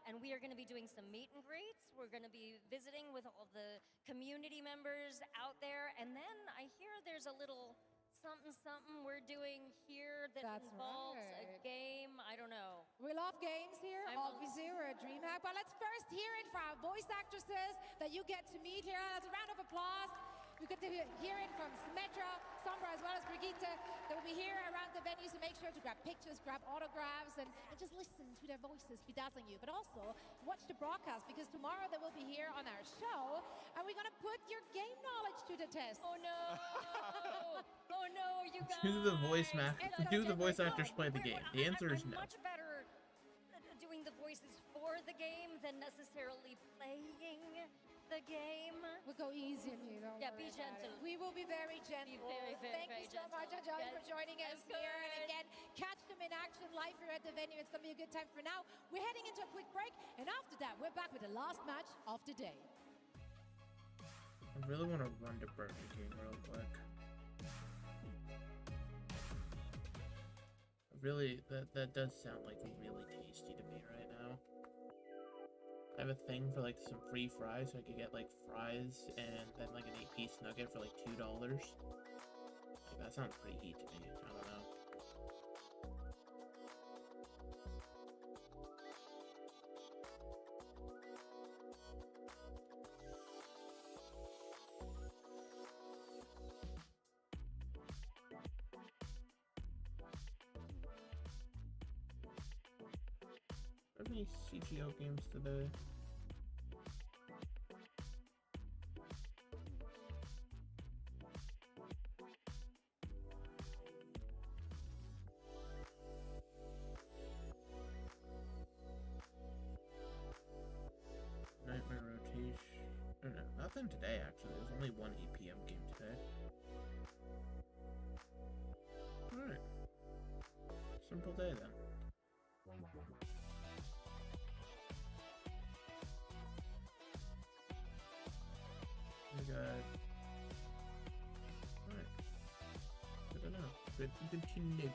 and we are going to be doing some meet and greets. We're going to be visiting with all the community members out there, and then I hear there's a little something we're doing here that involves a game. I don't know. We love games here. Obviously, we're at DreamHack. But let's first hear it from our voice actresses that you get to meet here. That's a round of applause. You get to hear it from Smetra, Sombra, as well as Brigitte. They will be here around the venue, so make sure to grab pictures, grab autographs, and just listen to their voices bedazzling you. But also, watch the broadcast, because tomorrow they will be here on our show, and we're going to put your game knowledge to the test. Oh, no. Oh, no, you guys. Do the voice actors play the game? The answer is no. Much better doing the voices for the game than necessarily playing the game. We'll go easy on you, don't Yeah, worry be about gentle. it. We will be very gentle. Thank you so much, Ajay, for joining us here. And again, catch them in action live here at the venue. It's going to be a good time. For now, we're heading into a quick break, and after that, we're back with the last match of the day. I really want to run to Burger King real quick. Really, that does sound like really tasty to me right now. I have a thing for like some free fries, so I could get like fries and then like an 8-piece nugget for like $2. Like, that sounds pretty heat to me. I don't know. Are there any CGL games today? Nightmare rotation. Oh, no, nothing today actually. There's only one 8 p.m. game today. Alright. Simple day then. We got... Alright. Good to know. Good to note.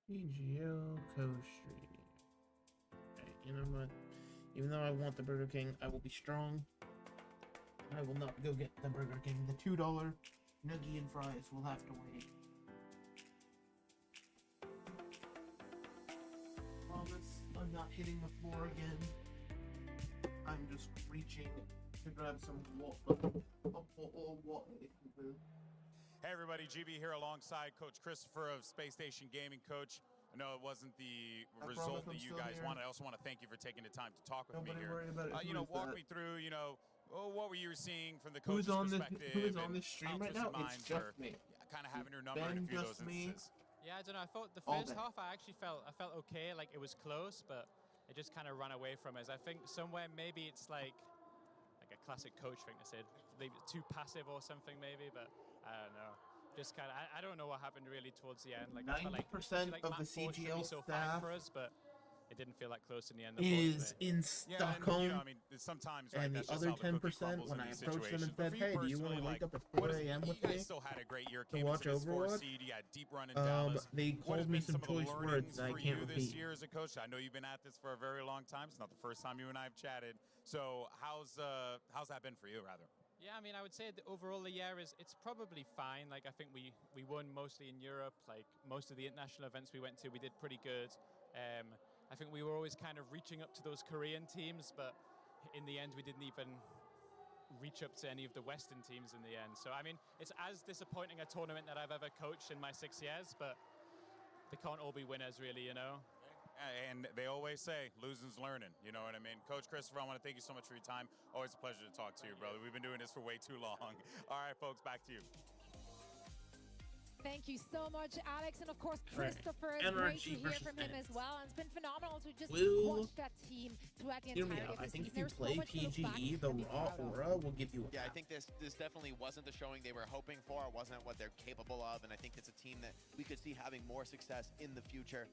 CGL Co-Stream. Alright, you know what? Even though I want the Burger King, I will be strong. I will not go get the Burger King. The $2 nugget and fries will have to wait. Promise I'm not hitting the floor again. I'm just reaching to grab some what? Hey everybody, GB here alongside Coach Christopher of Space Station Gaming. Coach, I know it wasn't the result that you guys wanted. I also want to thank you for taking the time to talk with me here. Walk me through, what were you seeing from the coach's perspective? Who's on this stream right now? It's just me. Kind of having your number in a few of those instances. Yeah, I don't know. I thought the first half I actually felt okay, like it was close, but it just kind of ran away from us. I think somewhere maybe it's like a classic coach thing to say, leave it too passive or something maybe, but I don't know. Just kind of, I don't know what happened really towards the end. Like 90% like of the CGL staff for us, but it didn't feel that close in the end. Is in Stockholm, sometimes, and the other 10%, when I approached them and said, "Hey, do you want to wake up at 4 a.m. with me to watch Overwatch?" They called me some choice words that I can't repeat. This year as a coach, I know you've been at this for a very long time. It's not the first time you and I have chatted. So how's that been for you, rather? Yeah, I mean, I would say that overall the year it's probably fine. Like I think we won mostly in Europe. Like most of the international events we went to, we did pretty good. I think we were always kind of reaching up to those Korean teams, but in the end we didn't even reach up to any of the Western teams in the end. So I mean, it's as disappointing a tournament that I've ever coached in my 6 years, but they can't all be winners really, And they always say, losing's learning, you know what I mean? Coach Christopher, I want to thank you so much for your time. Always a pleasure to talk to you, brother. We've been doing this for way too long. All right, folks, back to you. Thank you so much, Alex. And of course, Christopher, it's great to hear from him as well. And it's been phenomenal to just watch that team throughout the entirety of I the think season. if you play PGE, the raw aura will give you I think this definitely wasn't the showing they were hoping for. It wasn't what they're capable of. And I think it's a team that we could see having more success in the future.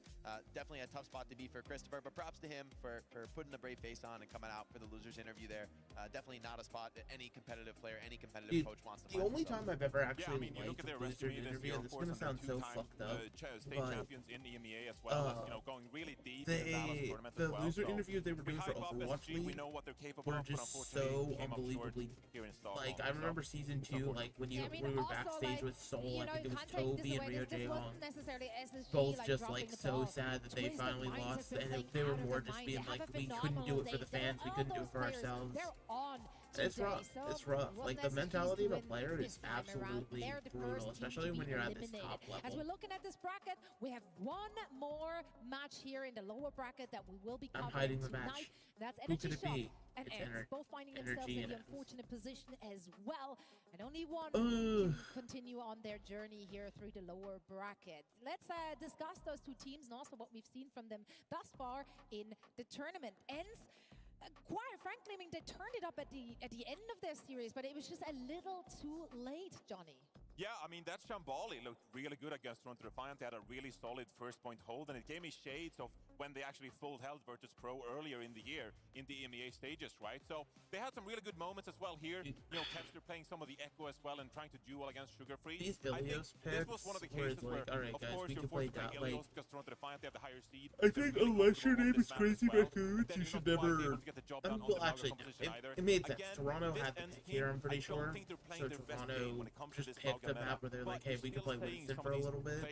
Definitely a tough spot to be for Christopher, but props to him for putting a brave face on and coming out for the losers interview there. Definitely not a spot that any competitive player, any competitive coach wants to The only time I've ever actually liked a loser interview, and it's going to sound so fucked up, state champions in the EMEA as well as, going really deep in the Dallas tournament as well. The loser interviews they were doing for Overwatch League were just so unbelievably, like, I remember season 2, like, when we were backstage with Soul, I think it was Toby and Rio J. Long, both just, like, so sad that they finally lost, and they were more just being like, we couldn't do it for the fans, we couldn't do it for ourselves. It's rough. It's rough. Like, the mentality of a player is absolutely brutal, especially when you're at this top level. As we're looking at this bracket, we have one more match here in the lower bracket that we will be covering I'm hiding the tonight. match. That's Who could Energy it Shock be? and It's Ents, both finding themselves Energy in the and Ents. unfortunate position as well. And only one can continue on their journey here through the lower bracket. Let's discuss those two teams and also what we've seen from them thus far in the tournament. Ents, quite frankly, I mean, they turned it up at the end of their series, but it was just a little too late, Johnny. Yeah, I mean, that Shambali looked really good against Toronto Defiant. They had a really solid first point hold, and it gave me shades of when they actually full held Virtus Pro earlier in the year in the EMEA stages, right? So they had some really good moments as well here. Kevster playing some of the Echo as well and trying to duel against Sugar Free. These Ilios picks, this was one of the where cases it's like, where, alright of guys, course, we you're can play forced to that, play like, Ilios because Toronto Defiant, they have the higher seed. I think unless your name is Crazy Raccoons, you should never. Well, actually, it made sense. Toronto had the pick here, I'm pretty sure. So Toronto just picked a map where they're like, hey, we can play Winston for a little bit,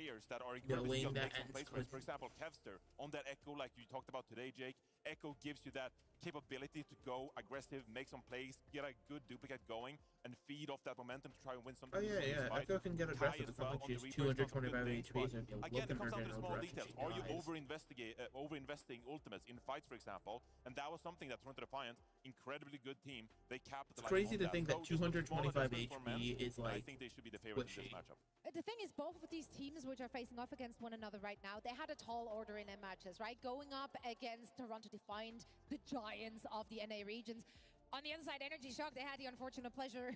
knowing that Ents could. For example, Kevster on that Echo, like you talked about today, Jake. Echo gives you that capability to go aggressive, make some plays, get a good duplicate going, and feed off that momentum to try and win some. Oh yeah. Echo can get aggressive. It's not like she's 225 HP, so again, it comes down to general small direction. details. Are you over-investing ultimates in fights, for example? And that was something that Toronto Defiant, incredibly good team, they capitalized. It's crazy to think that So 225 HP is I like think they should be the favorite in this matchup. The thing is, both of these teams, which are facing off against one another right now, they had a tall order in their matches, right? Going up against Toronto Defiant, the giants of the NA regions. On the other side, Energy Shock, they had the unfortunate pleasure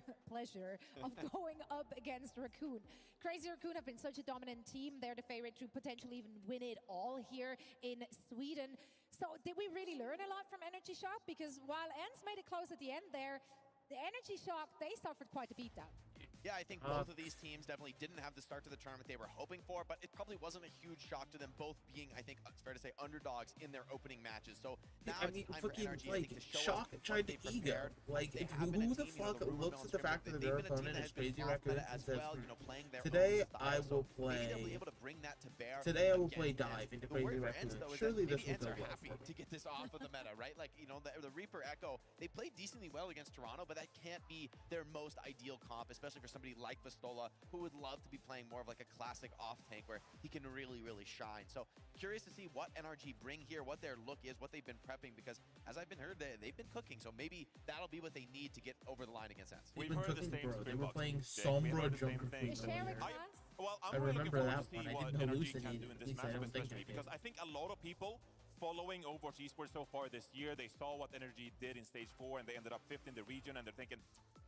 of going up against Raccoon. Crazy Raccoon have been such a dominant team. They're the favorite to potentially even win it all here in Sweden. So did we really learn a lot from Energy Shock? Because while Ents made it close at the end there, the Energy Shock, they suffered quite a beatdown. Yeah, I think both of these teams definitely didn't have the start to the tournament they were hoping for, but it probably wasn't a huge shock to them both being, I think it's fair to say, underdogs in their opening matches. So now I mean, fucking, like, Shock tried to ego. Like, who the fuck looks at the fact that their opponent is Crazy Raccoon and says, today I will play Dive into Crazy Raccoon. Surely this will go well for me. to get this off of the meta, right? Like, know, the Reaper Echo, they played decently well against Toronto, but that can't be their most ideal comp, especially for somebody like Vistola, who would love to be playing more of like a classic off tank where he can really, really shine. So curious to see what NRG bring here, what their look is, what they've been prepping, because as I've been heard, they've been cooking. So maybe that'll be what they need to get over the line against Ents. We've heard the same They were playing Sombra Sombra Junker Queen earlier. Well, I I'm really looking remember forward that to see one. I what didn't NRG can hallucinate. do in At this least I matchup, don't think I especially did. because I think a lot of people following Overwatch Esports so far this year, they saw what NRG did in Stage 4 and they ended up 5th in the region, and they're thinking,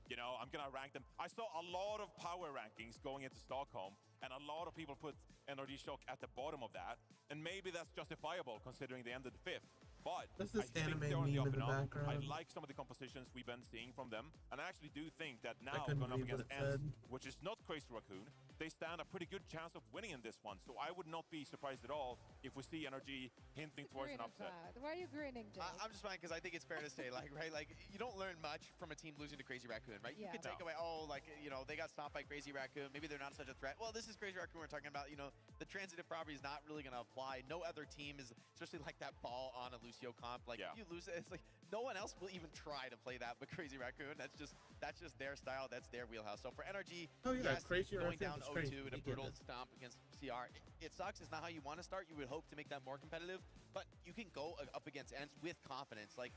you know, I'm gonna rank them. I saw a lot of power rankings going into Stockholm, and a lot of people put NRG Shock at the bottom of that, and maybe that's justifiable considering they ended 5th. But Does this I think anime they're on the meme up in the and up. I background? like some of the compositions we've been seeing from them, and I actually do think that now couldn't going up read what against it said. Ents, which is not Crazy Raccoon, they stand a pretty good chance of winning in this one. So I would not be surprised at all if we see NRG hinting towards an upset. Why are you grinning, Jake? I'm just fine because I think it's fair to say, like, right, like you don't learn much from a team losing to Crazy Raccoon, right? You Yeah. can take away, oh, like, you know, they got stopped by Crazy Raccoon. Maybe they're not such a threat. Well, this is Crazy Raccoon we're talking about. You know, the transitive property is not really going to apply. No other team is, especially like that ball on a Lucio comp. Like, if you lose it, it's like no one else will even try to play that but Crazy Raccoon. That's just their style. That's their wheelhouse. So for NRG, Oh, yeah, yes, Crazy going Raccoon down is great. 0-2 in a We get brutal it. stomp against CR, it sucks. It's not how you want to start. You would hope to make that more competitive, but you can go up against Ents with confidence. Like,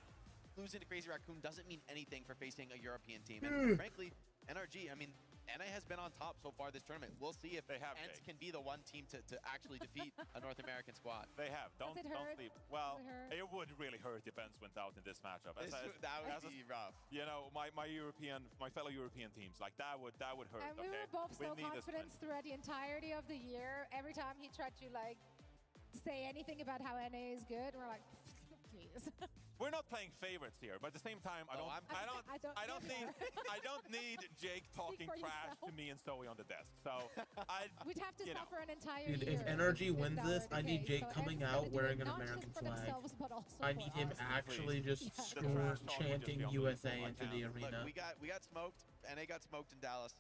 losing to Crazy Raccoon doesn't mean anything for facing a European team. And frankly, NRG, I mean, NA has been on top so far this tournament. We'll see if Ents can be the one team to actually defeat a North American squad. They have. Don't hurt? sleep. Well, Does it hurt? it would really hurt if Ents went out in this matchup. That would be rough. You know, my fellow European teams, like that would hurt. And we okay? were both so need this confident win. throughout the entirety of the year. Every time he tried to like say anything about how NA is good, we're like, please. We're not playing favorites here, but at the same time, I don't need Jake talking for trash yourself. to me and Zoe on the desk. So We'd have to you know. suffer an entire Dude, year. if NRG if wins that this, were I the need case. Jake So coming Ents out gotta do wearing it an not just American for flag. themselves, but also I for need him us. actually just The scream, trash talk would just chanting be USA unbelievable. into the Look, arena. Look, we got smoked. NA got smoked in Dallas.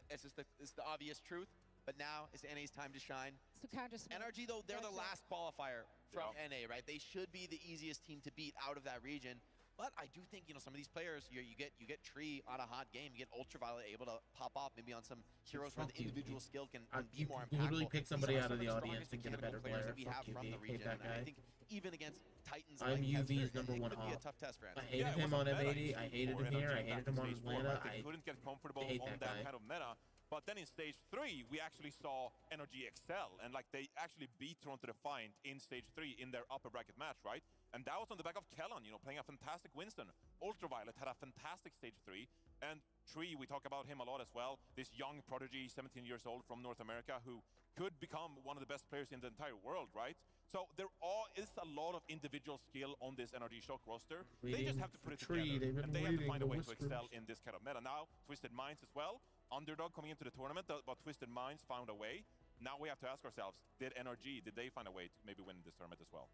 It's just it's the obvious truth. But now it's NA's time to shine. So counter smoke. NRG, though, they're the Gotcha. last qualifier from NA, right? They should be the easiest team to beat out of that region. But I do think, you know, some of these players, you get Tree on a hot game, you get Ultraviolet able to pop off maybe on some heroes where the individual skill can be You more can impactful. literally pick somebody These are out of some the the audience strongest and get a better mechanical players player. that we Fuck have you, from V. the Hate region. that And I guy. think even against Titans I'm like UV's Hezzer, number it one could be a op. tough test for I Ents. hated him on M80. I hated him here. I hated him on Atlanta. They couldn't get comfortable hate on that that guy. kind of meta. But then in Stage 3, we actually saw NRG excel, and like they actually beat Toronto Defiant in Stage 3 in their upper bracket match, right? And that was on the back of Kellan, you know, playing a fantastic Winston. Ultraviolet had a fantastic Stage 3, and Tree, we talk about him a lot as well. This young prodigy, 17 years old from North America, who could become one of the best players in the entire world, right? So there is a lot of individual skill on this NRG Shock roster. They just have to put it Tree, together, they've been and they have to waiting, find a the way to whispers. excel in this kind of meta. Now, Twisted Minds as well. Underdog coming into the tournament, but Twisted Minds found a way. Now we have to ask ourselves, did they find a way to maybe win this tournament as well?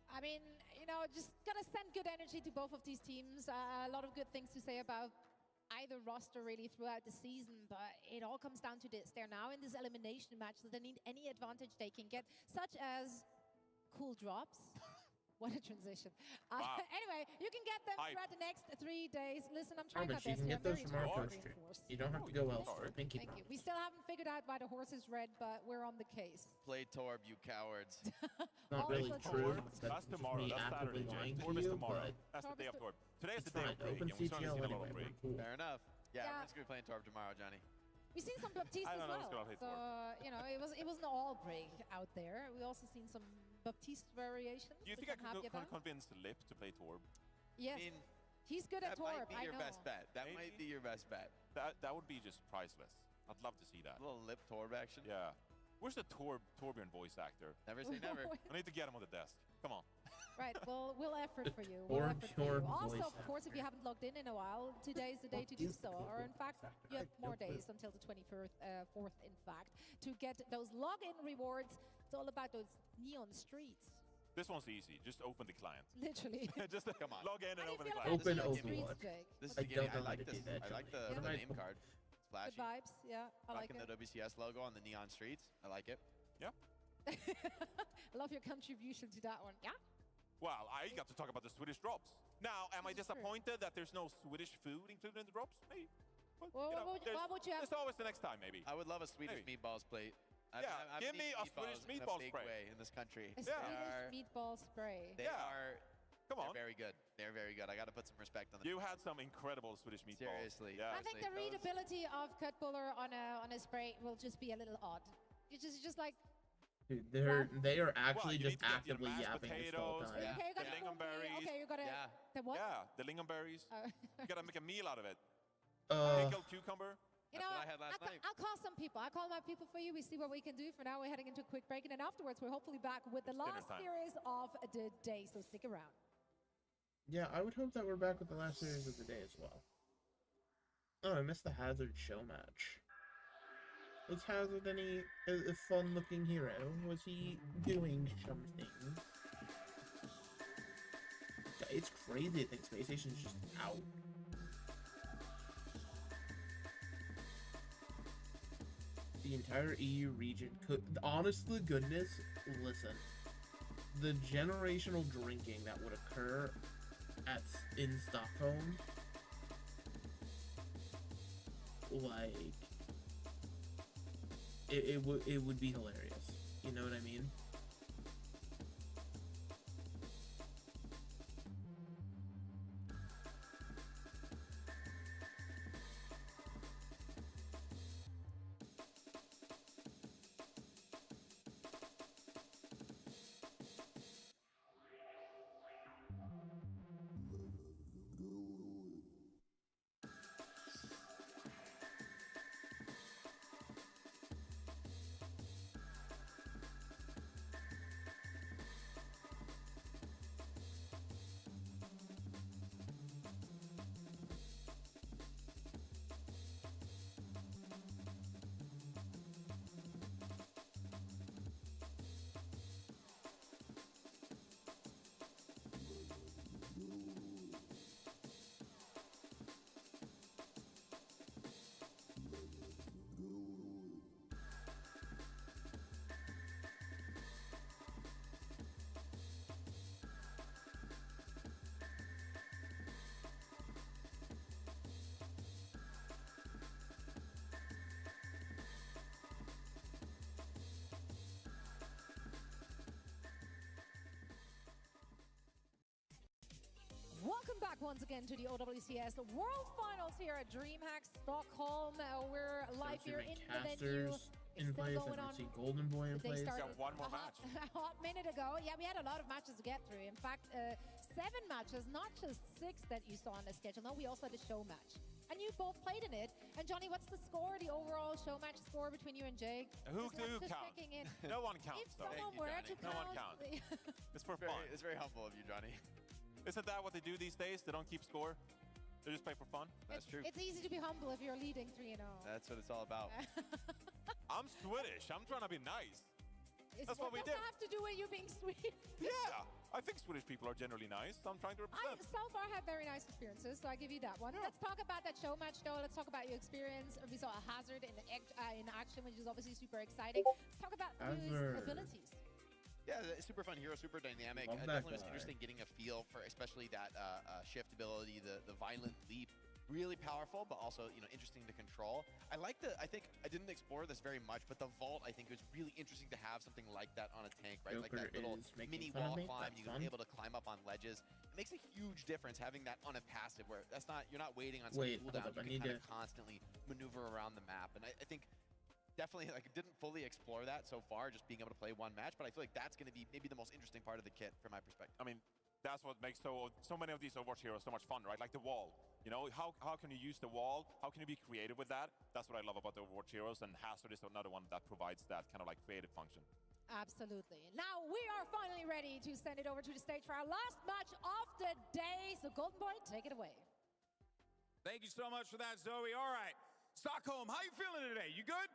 I mean, you know, just gonna send good energy to both of these teams. A lot of good things to say about either roster really throughout the season, but it all comes down to this. They're now in this elimination match, so they need any advantage they can get, such as cool drops. What a transition. Wow. Anyway, you can get them Hype. throughout the next 3 days. Listen, I'm trying my Promise, you best can here. get I'm those very from our technically Co-Stream. reinforced. You don't have to go elsewhere. Pinky Thank you. promise. We still haven't figured out why the horse is red, but we're on the case. Play Torb, you cowards. Not really Also true. Torb. That's just tomorrow. me That's actively Saturday, lying Jake. to Torb is you, tomorrow. but That's the day of Torb. Today is it's the day of fine. Brig, Open and we're starting to CGL see a lot of anyway. Brig. We're cool. Fair enough. Yeah, Yeah. we're just going to be playing Torb tomorrow, Johnny. We've seen some Baptiste I as don't know what's well. gonna play So, you know, it wasn't all break out there. We also seen some Baptiste variations. Do you think which I I'm happy could about. convince Lip to play Torb? Yes. I mean, He's good at that might Torb, be I your know. best bet. That might be your best bet. That would be just priceless. I'd love to see that. A little Lip Torb action. Yeah. Where's the Torbjorn voice actor? Never say never. I need to get him on the desk. Come on. Right, well, we'll effort for you. We'll effort for you. Torbjorn Also, voice of course, if you haven't logged in a while, today is the day to do so. Or in fact, you have more days until the 24th, in fact, to get those login rewards. It's all about those neon streets. This one's easy. Just open the client. Literally. Just Come on. log in and How do open you the feel client. about Open neon Overwatch. streets, Jake? This is I beginning. don't I know how like to this. do that, I like Johnny. the What am I name supposed- card. It's Good flashy. vibes, yeah. I like Rocking it. the WCS logo on the neon streets. I like it. Yeah. I love your contribution to that one. Yeah. Well, I got to talk about the Swedish drops. Now, am I disappointed that there's no Swedish food included in the drops? Maybe. But, Well, what would you have? There's always the next time, maybe. I would love a Swedish meatballs plate. I've give me a eaten Swedish meatballs meatball in a big spray. way in this country. A Swedish meatball spray. They are. Come on. They're very good. They're very good. I got to put some respect on them. You had some incredible Swedish meatballs. Seriously. Yeah. I think the readability of Cut Buller on a spray will just be a little odd. It's just like. Dude, they are actually just actively yapping this whole time. Okay, you got the lingonberries. Okay, you got to. The what? Yeah, the lingonberries. You got to make a meal out of it. Uh, Pickled cucumber. You know, I'll call some people. I'll call my people for you. We see what we can do. For now, we're heading into a quick break, and then afterwards, we're hopefully back with the last series of the day. So stick around. Yeah, I would hope that we're back with the last series of the day as well. Oh, I missed the Hazard show match. Was Hazard any a fun-looking hero? Was he doing something? It's crazy to think Space Station's just out. The entire EU region could, honest to goodness, listen. The generational drinking that would occur in Stockholm, like, it would be hilarious. You know what I mean? Welcome back once again to the OWCS World Finals here at DreamHack Stockholm. We're live here in the venue. In place, and we see Golden Boy in place. Started one more match. A hot minute ago. Yeah, we had a lot of matches to get through. In fact, 7 matches, not just 6 that you saw on the schedule. No, we also had a show match. And you both played in it. And Johnny, what's the score, the overall show match score between you and Jake? Who counts? No one counts. If someone were to count. No one counts. It's for fun. It's very humble of you, Johnny. Isn't that what they do these days? They don't keep score. They just play for fun. That's true. It's easy to be humble if you're leading 3-0. That's what it's all about. I'm Swedish. I'm trying to be nice. That's what we do. Does that have to do with you being Swedish? Yeah. I think Swedish people are generally nice. So I'm trying to represent. I so far have very nice experiences, so I give you that one. Yeah. Let's talk about that show match, though. Let's talk about your experience. We saw a Hazard in action, which is obviously super exciting. Let's talk about his abilities. Yeah, super fun hero, super dynamic. Definitely was interesting getting a feel for especially that shift ability, the violent leap. Really powerful, but also, you know, interesting to control. I think I didn't explore this very much, but the vault, I think, was really interesting to have something like that on a tank, right? Joker like that little mini wall climb. You can be able to climb up on ledges. It makes a huge difference having that on a passive where you're not waiting on some cooldown. You can kind of constantly maneuver around the map. And I think definitely, like, didn't fully explore that so far, just being able to play one match, but I feel like that's going to be maybe the most interesting part of the kit from my perspective. I mean, that's what makes so many of these Overwatch heroes so much fun, right? Like the wall. You know, how can you use the wall? How can you be creative with that? That's what I love about the Overwatch heroes, and Hazard is another one that provides that kind of like creative function. Absolutely. Now we are finally ready to send it over to the stage for our last match of the day. So Golden Boy, take it away. Thank you so much for that, Zoe. All right, Stockholm, how you feeling today? You good?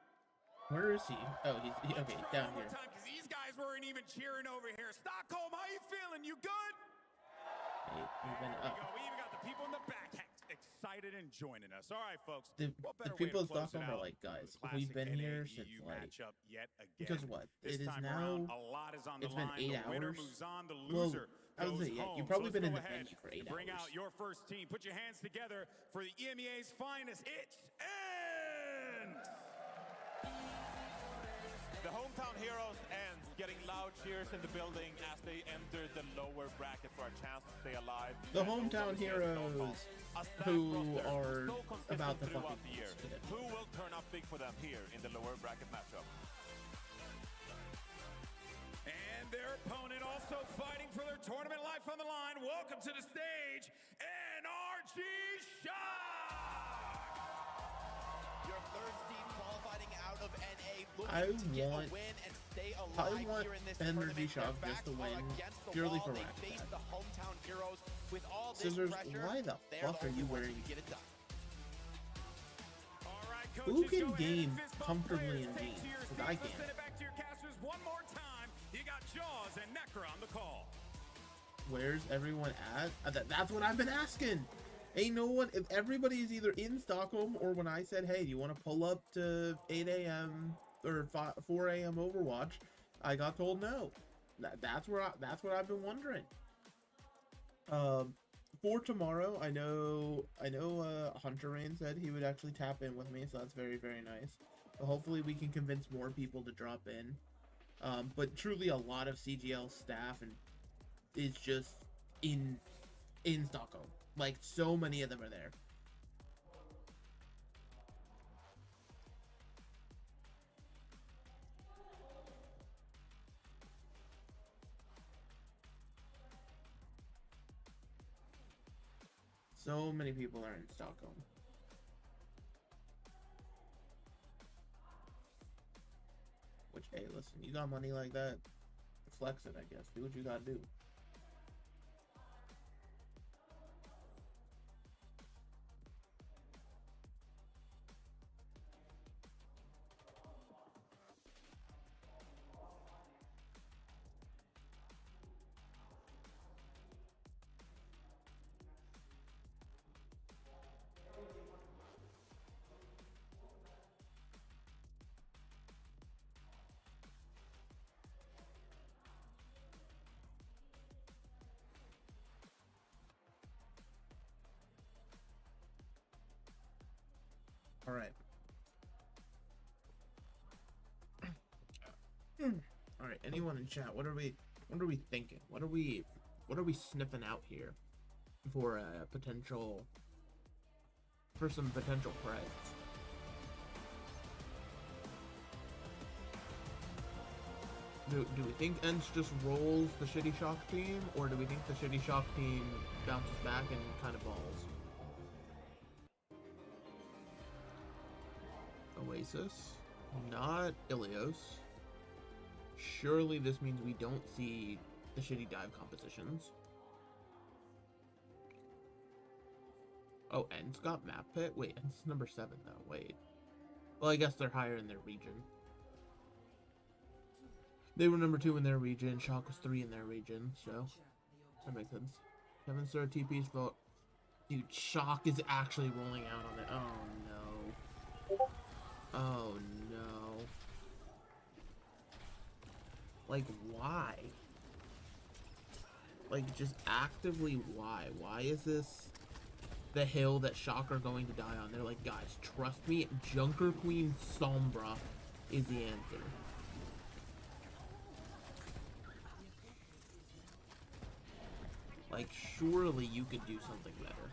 Where is he? Oh, he's okay, down here. Because these guys weren't even cheering over here. Stockholm, how you feeling? You good? Hey, even up. We even got the people in the back excited and joining us. All right, folks. The people of Stockholm are like, guys, we've been here since like, because what? It is now, it's been 8 hours. Well, I was goes saying, yeah, home. you've probably So been in let's the go ahead venue for and 8 bring hours. out your first team. Put your hands together for the EMEA's finest. It's ends. The hometown heroes ends, getting loud cheers in the building as they enter the lower bracket for a chance to stay alive. The hometown heroes who are about to throughout fucking the year. get it. Who will turn up big for them here in the lower bracket matchup? And their opponent also fighting for their tournament life on the line. Welcome to the stage, NRG Shock! Your third team qualifying out of NA, I looking to get want- a win and stay I alive want here in this Energy tournament. Shock Their just to backs are win, against the purely wall. for They Rack face Attack. the hometown heroes with all this Scissors, pressure. why the They're fuck the are only you ones wearing? who get it done. Who can game comfortably in jeans? Because I can't. Send it back to your casters one more time. You got Jaws and Necro on the call. Where's everyone at? That's what I've been asking. Ain't no one. If everybody's either in Stockholm or when I said, "Hey, do you want to pull up to 8 a.m. or 4 a.m. Overwatch?" I got told no. That's what I've been wondering. For tomorrow, I know. Hunter Rain said he would actually tap in with me, so that's very, very nice. So hopefully, we can convince more people to drop in. But truly, a lot of CGL staff and is just in Stockholm. Like, so many of them are there. So many people are in Stockholm. Which, hey, listen, you got money like that, flex it, I guess. Do what you gotta do. All right. All right. Anyone in chat? What are we thinking? What are we sniffing out here for a potential? For some potential prize. Do we think Ents just rolls the Shitty Shock team, or do we think the Shitty Shock team bounces back and kind of balls? Oasis, not Ilios. Surely this means we don't see the Shitty Dive compositions. Oh, Ents got map pit? Wait, Ents is number 7 though, wait. Well, I guess they're higher in their region. They were number 2 in their region, Shock was 3 in their region, so that makes sense. Kevin Sir TP's vote. Dude, Shock is actually rolling out on it. Oh no. Oh no. Like, why? Like, just actively why? Why is this the hill that Shock are going to die on? They're like, guys, trust me, Junker Queen Sombra is the answer. Like, surely you could do something better.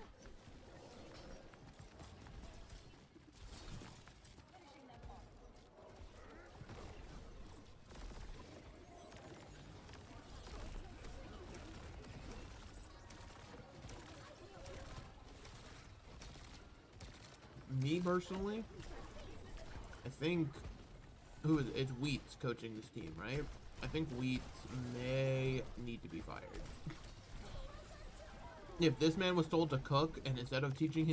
Me personally, I think it's Wheats coaching this team, right? I think Wheats may need to be fired. If this man was told to cook, and instead of teaching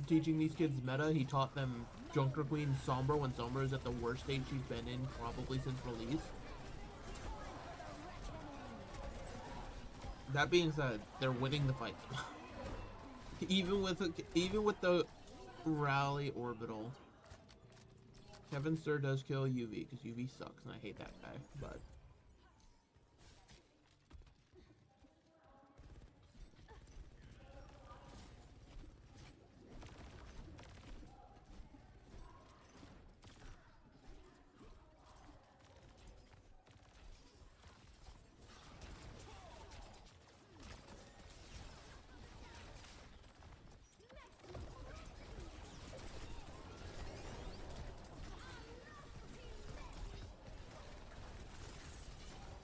these kids meta, he taught them Junker Queen Sombra when Sombra is at the worst stage she's been in probably since release. That being said, they're winning the fights. even with the rally orbital. Kevin Sir does kill UV because UV sucks and I hate that guy, but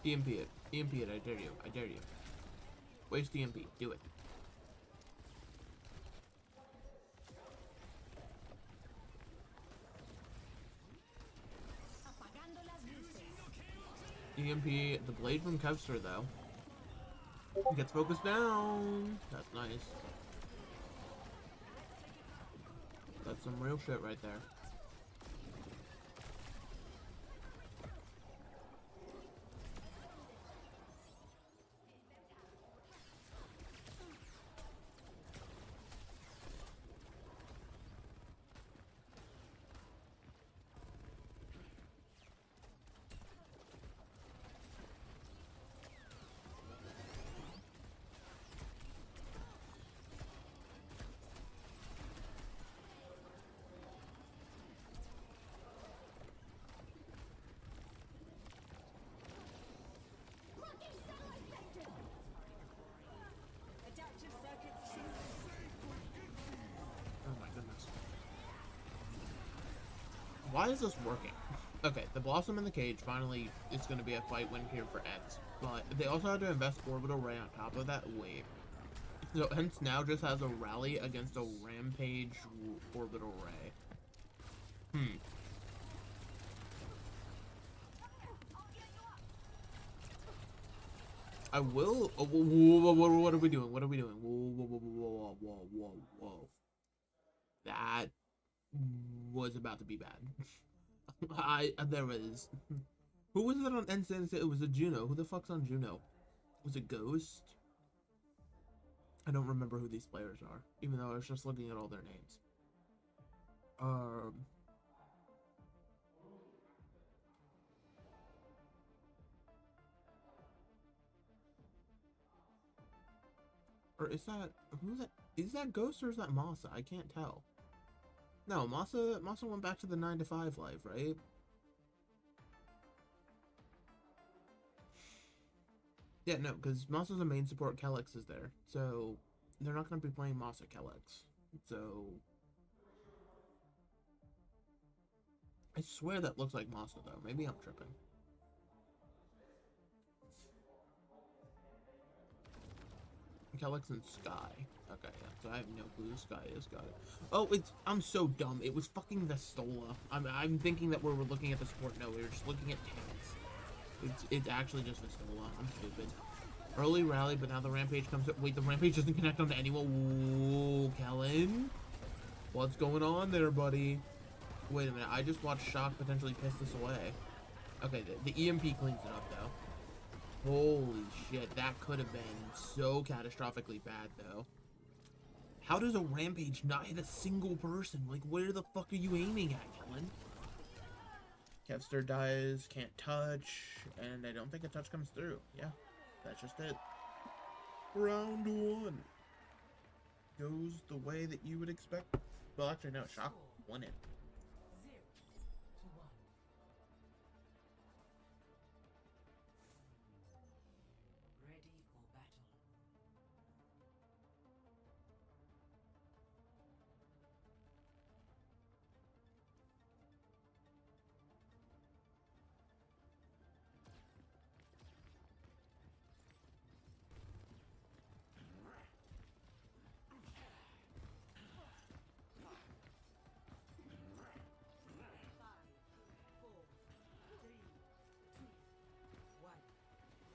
EMP it. EMP it, I dare you. I dare you. Waste EMP. Do it. EMP the blade from Kevster though. He gets focused down. That's nice. That's some real shit right there. Why is this working? Okay, the Blossom in the cage finally is going to be a fight win here for Eds, but they also had to invest Orbital Ray on top of that. Wait. So hence now just has a rally against a Rampage Orbital Ray. I will. Oh, what are we doing? What are we doing? Whoa. That was about to be bad. There is. Who was it on NCN? It was a Juno. Who the fuck's on Juno? Was it Ghost? I don't remember who these players are, even though I was just looking at all their names. Or is that, who's that? Is that Ghost or is that Masa? I can't tell. No, Masa went back to the 9 to 5 life, right? Yeah, no, because Masa's a main support, Kellex is there. So, they're not going to be playing Masa Kellex. So, I swear that looks like Masa, though. Maybe I'm tripping. Kellex and Sky. Okay, yeah, so I have no clue who Sky is. Got it. Oh, I'm so dumb. It was fucking Vestola. I'm thinking that we're looking at the support. No, we were just looking at tanks. It's actually just Vestola. I'm stupid. Early rally, but now the Rampage comes up. Wait, the Rampage doesn't connect onto anyone. Ooh, Kellen? What's going on there, buddy? Wait a minute, I just watched Shock potentially piss this away. Okay, the EMP cleans it up, though. Holy shit, that could have been so catastrophically bad, though. How does a Rampage not hit a single person? Like, where the fuck are you aiming at, Kellen? Kevster dies, can't touch, and I don't think a touch comes through. Yeah, that's just it. Round 1 goes the way that you would expect. Well, actually, no, Shock won it.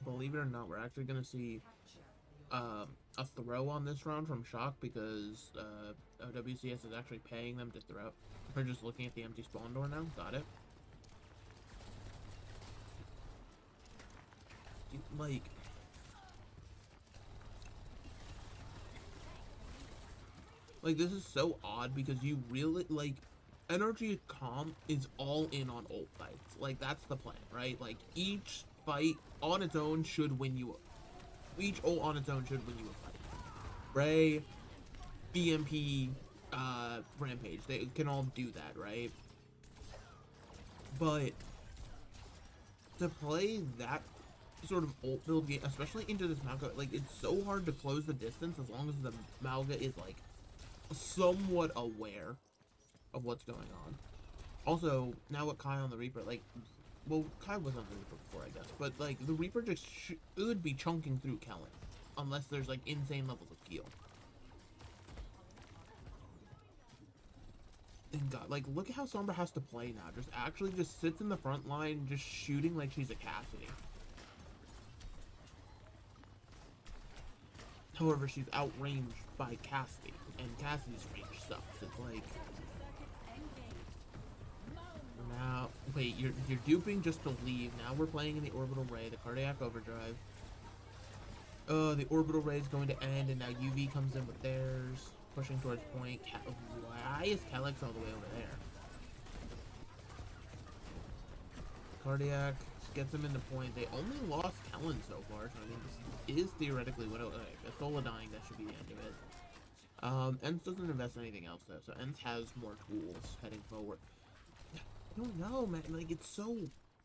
Believe it or not, we're actually going to see a throw on this round from Shock because OWCS is actually paying them to throw. We're just looking at the empty spawn door now. Got it. Like this is so odd because you really, like, Energy Calm is all in on ult fights. Like, that's the plan, right? Like, each fight on its own should win you. Each ult on its own should win you a fight. Ray, BMP, Rampage, they can all do that, right? But to play that sort of ult build game, especially into this Malga, like, it's so hard to close the distance as long as the Malga is, like, somewhat aware of what's going on. Also, now with Kai on the Reaper, like, well, Kai was on the Reaper before, I guess, but like the Reaper just would be chunking through Kellen, unless there's like insane levels of heal. And God, like look at how Sombra has to play now. Just actually just sits in the front line, just shooting like she's a Cassidy. However, she's outranged by Cassidy, and Cassidy's range sucks. It's like, now, wait, you're duping just to leave. Now we're playing in the Orbital Ray, the Cardiac Overdrive. The Orbital Ray is going to end, and now UV comes in with theirs, pushing towards point. Why is Calyx all the way over there? Cardiac gets him into point. They only lost Kellen so far, so I mean, this is theoretically what Astola dying, that should be the end of it. ENCE doesn't invest in anything else though, so ENCE has more tools heading forward. I don't know, man, like, it's so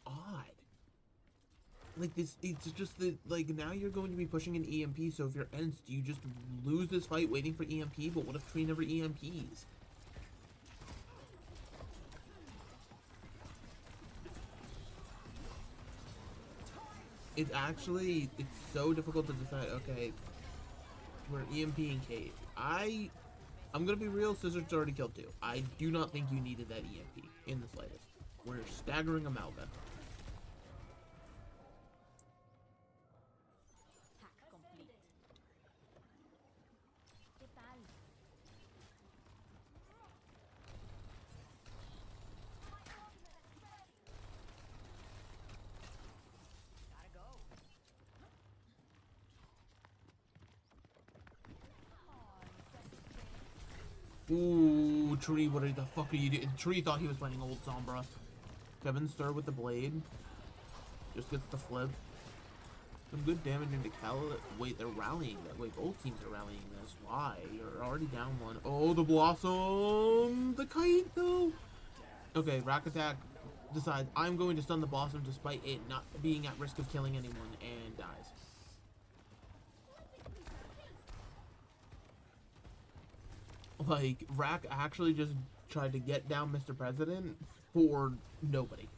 odd. Like, this, it's just that, like, now you're going to be pushing an EMP, so if you're ENCE, do you just lose this fight waiting for EMP? But what if Tree never EMPs? It's actually, it's so difficult to decide, okay, we're EMPing Cage. I'm gonna be real, Scissor's already killed 2. I do not think you needed that EMP in the slightest. We're staggering Amalga. Ooh, Tree, what the fuck are you doing? Tree thought he was playing old Sombra. Kevin Stir with the blade. Just gets the flip. Some good damage into Cal. Wait, they're rallying that. Wait, both teams are rallying this. Why? You're already down 1. Oh, the Blossom! The kite, though! Okay, Rack Attack decides, I'm going to stun the Blossom despite it not being at risk of killing anyone, and dies. Like, Rack actually just tried to get down Mr. President for nobody.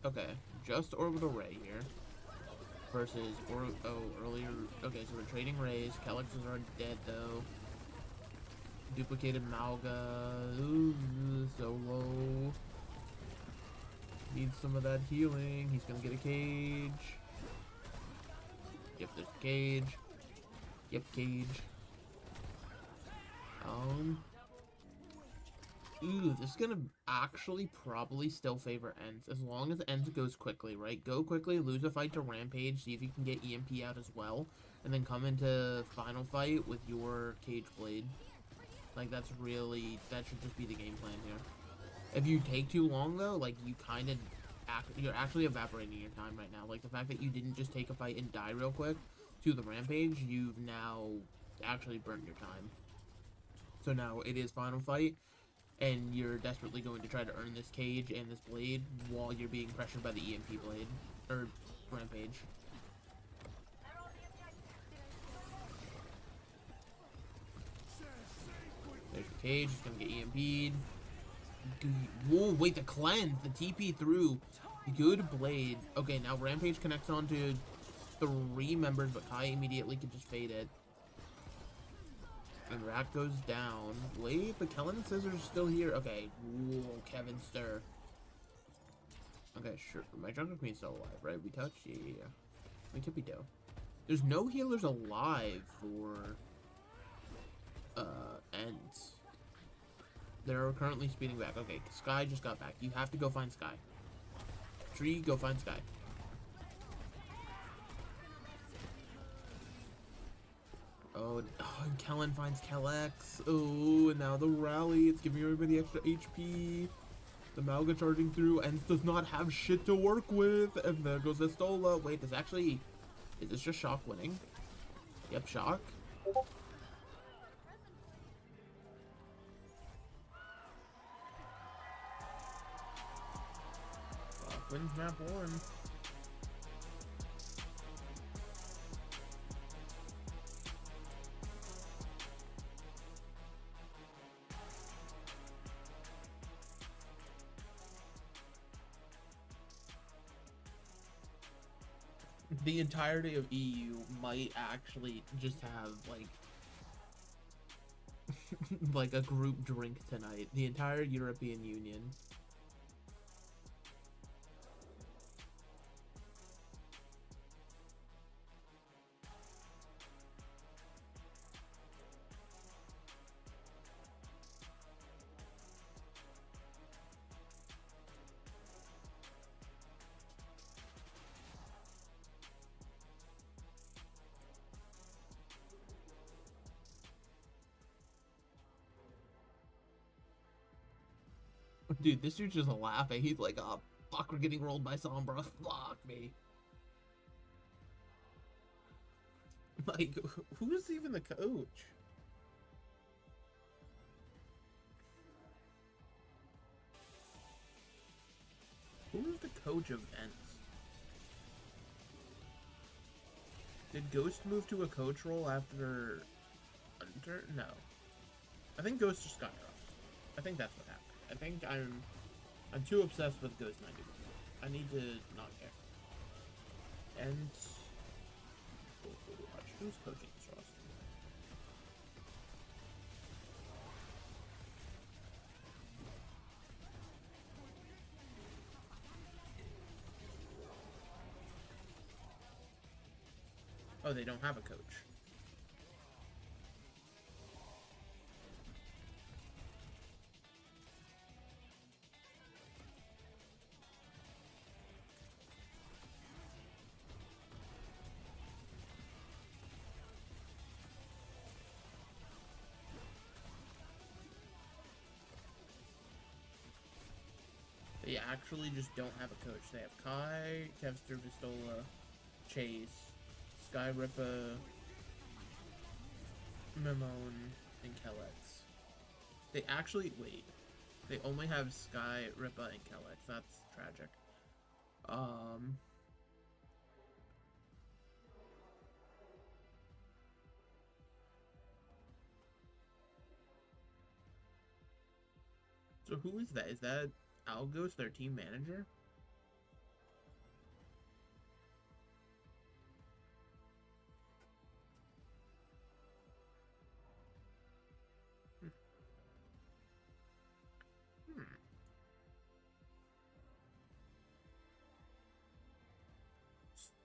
Okay, just Orbital Ray here. Versus, earlier, okay, so we're trading Rays. Calyx is already dead, though. Duplicated Malga. Ooh, Solo. Needs some of that healing. He's gonna get a cage. Yep, there's a cage. Yep, cage. Ooh, this is gonna actually probably still favor ENCE, as long as ENCE goes quickly, right? Go quickly, lose a fight to Rampage, see if you can get EMP out as well, and then come into final fight with your Cage Blade. Like, that's really, that should just be the game plan here. If you take too long, though, like, you kind of, you're actually evaporating your time right now. Like, the fact that you didn't just take a fight and die real quick to the Rampage, you've now actually burnt your time. So now it is final fight, and you're desperately going to try to earn this cage and this blade while you're being pressured by the EMP blade, or Rampage. There's the cage, he's gonna get EMP'd. Whoa, wait, the cleanse, the TP through. Good blade. Okay, now Rampage connects onto 3 members, but Kai immediately can just fade it. And Rack goes down. Wait, but Kellen and Scissors are still here. Okay. Whoa, Kevin Stir. Okay, sure. My Jungle Queen's still alive, right? We touched? Yeah. We could be dope. There's no healers alive for ENCE. They're currently speeding back. Okay, Sky just got back. You have to go find Sky. Tree, go find Sky. Oh, and Kellen finds Calyx. Oh, and now the rally. It's giving everybody extra HP. The Malga charging through. ENCE does not have shit to work with. And there goes the Stola. Wait, is this just Shock winning? Yep, Shock. Shock wins map 1. the entirety of EU might actually just have like like a group drink tonight. The entire European Union. Dude, this dude's just laughing. He's like, oh, fuck, we're getting rolled by Sombra. Fuck me. Like, who's even the coach? Who's the coach of Ents? Did Ghost move to a coach role after Hunter? No. I think Ghost just got off. I think that's what happened. I think I'm too obsessed with Ghost 90. I need to not care. And watch who's coaching this roster. Oh, they don't have a coach. They actually just don't have a coach. They have Kai, Kevster, Vistola, Chase, Skyrippa, Mimone, and Kellex. They actually, wait. They only have Skyrippa and Kellex. That's tragic. So who is that? Is that Algos, their team manager?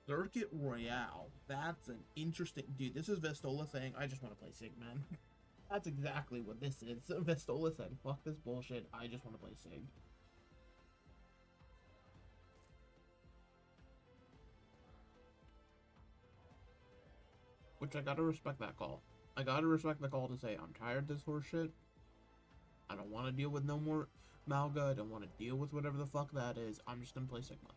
Circuit Royale. That's an interesting... Dude, this is Vestola saying, I just want to play Sig, man. That's exactly what this is. Vestola said, fuck this bullshit, I just want to play Sig. Which I gotta respect that call. I gotta respect the call to say, I'm tired of this horse shit. I don't want to deal with no more Malga. I don't want to deal with whatever the fuck that is. I'm just gonna play Sigma.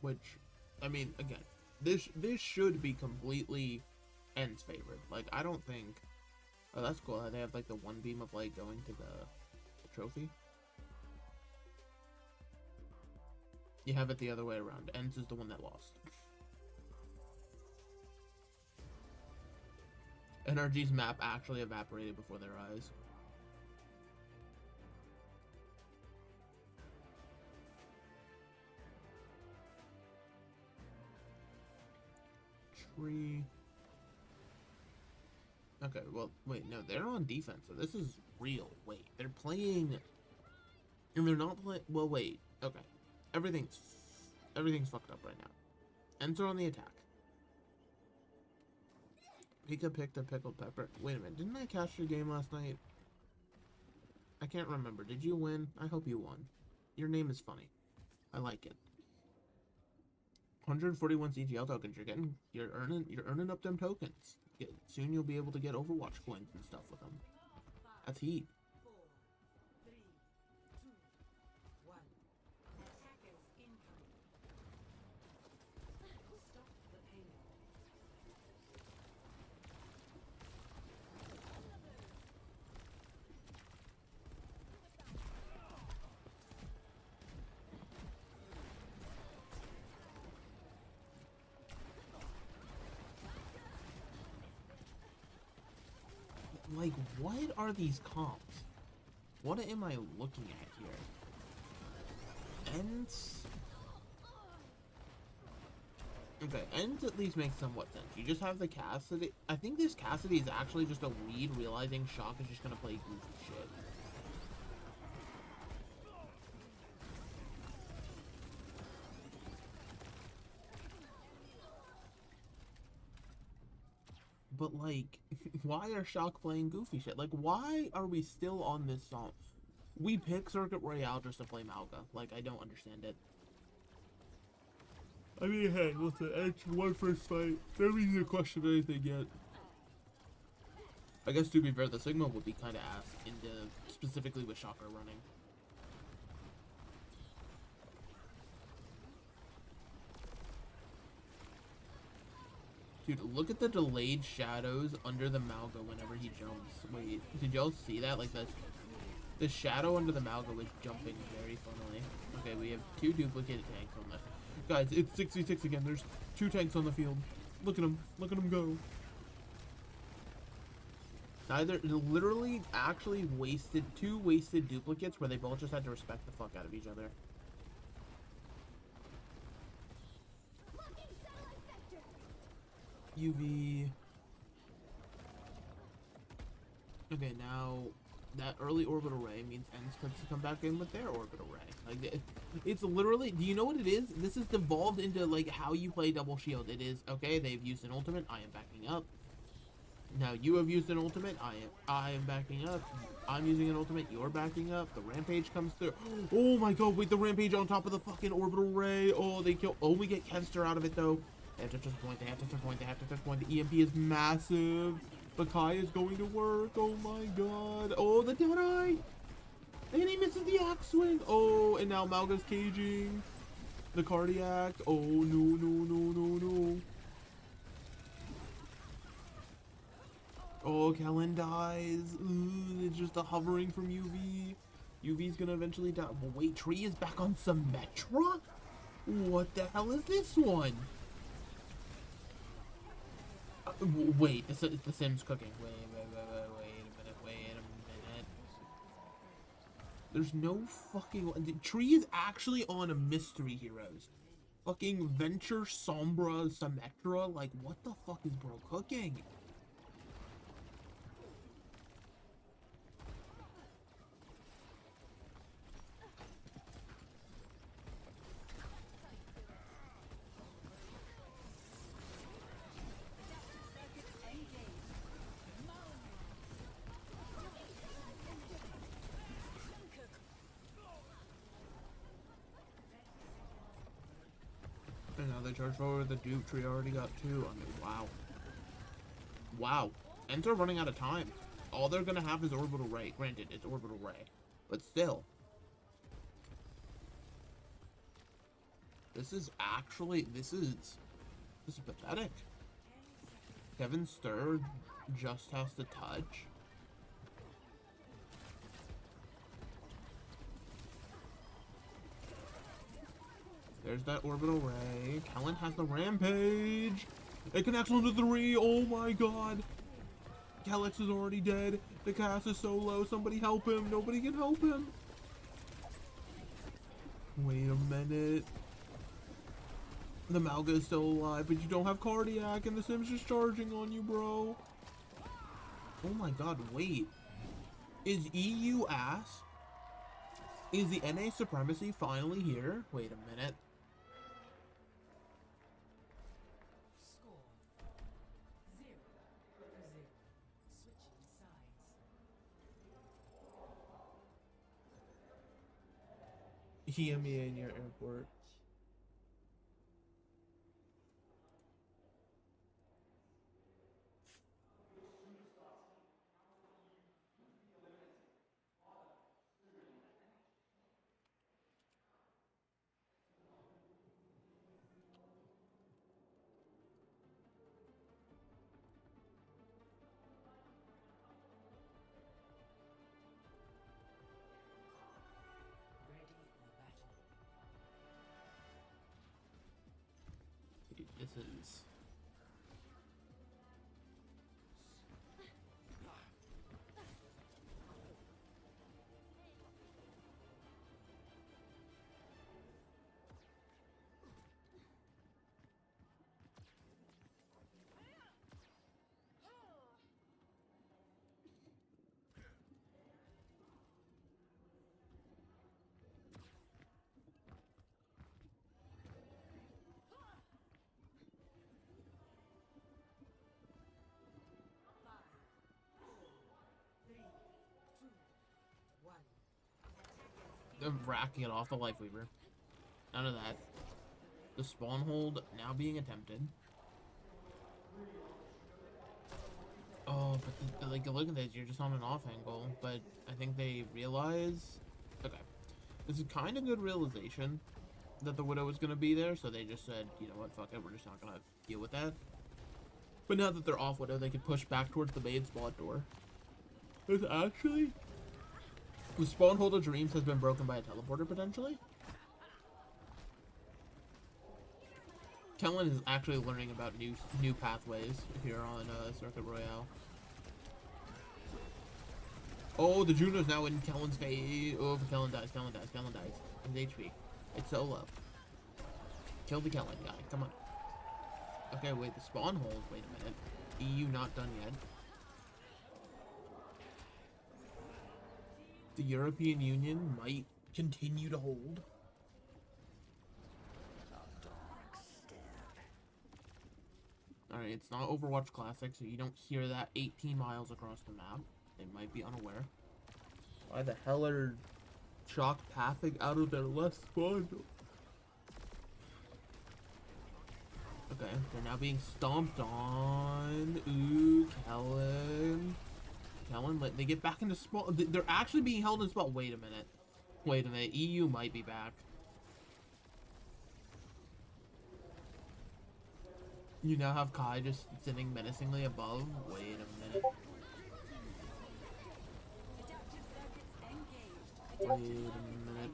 Which, I mean, again, this should be completely Ents favored. Like, I don't think... Oh, that's cool. They have, like, the one beam of light going to the trophy. You have it the other way around. Ents is the one that lost. NRG's map actually evaporated before their eyes. Okay, well, wait, no, they're on defense, so this is real. Wait, they're playing, and they're not playing, well, wait, okay. Everything's fucked up right now. Ents are on the attack. Pika picked a pickled pepper. Wait a minute, didn't I catch your game last night? I can't remember. Did you win? I hope you won. Your name is funny. I like it. 141 CGL tokens. You're earning up them tokens. Soon you'll be able to get Overwatch coins and stuff with them. That's heat. like, what are these comps? What am I looking at here? Ents? Okay, Ents at least makes somewhat sense. You just have the Cassidy. I think this Cassidy is actually just a lead realizing Shock is just gonna play goofy shit. But, like, why are Shock playing goofy shit? Like, why are we still on this song? We pick Circuit Royale just to play Malga. Like, I don't understand it. I mean, hey, listen, it's one first fight. Never easy to question anything yet. I guess, to be fair, the Sigma would be kind of ass, specifically with Shocker running. Dude, look at the delayed shadows under the Malga whenever he jumps. Wait, did y'all see that? Like, the shadow under the Malga was jumping very funnily. Okay, we have 2 duplicated tanks on left. Guys, it's 66 again. There's 2 tanks on the field. Look at them. Look at them go. Neither, literally, actually wasted 2 wasted duplicates where they both just had to respect the fuck out of each other. UV. Okay, now that early orbital ray means Ents gets to come back in with their orbital ray. Like, it's literally, do you know what it is? This is devolved into like how you play double shield. It is, okay, they've used an ultimate, I am backing up. Now you have used an ultimate, I am backing up. I'm using an ultimate, you're backing up. The rampage comes through. Oh my god, wait, the rampage on top of the fucking orbital ray. Oh, they kill. Oh, we get Kevster out of it though. They have to touch point, they have to touch point, they have to touch point. The EMP is massive. The Kai is going to work. Oh my god. Oh, the Deadeye. And he misses the axe swing. Oh, and now Malga's caging. The cardiac. Oh, no, no, no, no, no. Oh, Kellen dies. Ooh, it's just a hovering from UV. UV's gonna eventually die. Well, wait, Tree is back on Symmetra? What the hell is this one? Wait, the Sim's cooking. Wait a minute. There's no fucking... Tree is actually on a Mystery Heroes. Fucking Venture, Sombra, Symmetra. Like, what the fuck is bro cooking? And now they charge forward. The Duke Tree already got 2. I mean, wow. Wow. Ents are running out of time. All they're gonna have is Orbital Ray. Granted, it's Orbital Ray. But still. This is actually... This is pathetic. Kevin Sturr just has to touch. There's that orbital ray. Kellen has the rampage. It connects onto 3. Oh my god. Calyx is already dead. The cast is so low. Somebody help him. Nobody can help him. Wait a minute. The Malga is still alive, but you don't have cardiac, and the Sim's just charging on you, bro. Oh my god, wait. Is EU ass? Is the NA supremacy finally here? Wait a minute. EMEA near airport. This is... racking it off the Life Weaver. None of that. The spawn hold now being attempted. Oh, but like, look at this. You're just on an off angle. But I think they realize... Okay. This is kind of good realization that the Widow was going to be there. So they just said, you know what, fuck it. We're just not going to deal with that. But now that they're off Widow, they can push back towards the main spawn door. It's actually... The spawn hold of Dreams has been broken by a teleporter, potentially. Kellen is actually learning about new pathways here on Circuit Royale. Oh, the Juno's now in Kellen's face. Oh, if Kellen dies, Kellen dies, Kellen dies. His HP. It's so low. Kill the Kellen guy. Come on. Okay, wait, the spawn hold. Wait a minute. EU not done yet. The European Union might continue to hold. Alright, it's not Overwatch Classic, so you don't hear that 18 miles across the map. They might be unaware. Why the hell are Chalk pathing out of their left spawn? Okay, they're now being stomped on. Ooh, Kellen. Kellen, they get back into spawn. They're actually being held in spawn. Wait a minute. Wait a minute. EU might be back. You now have Kai just sitting menacingly above. Wait a minute. Wait a minute.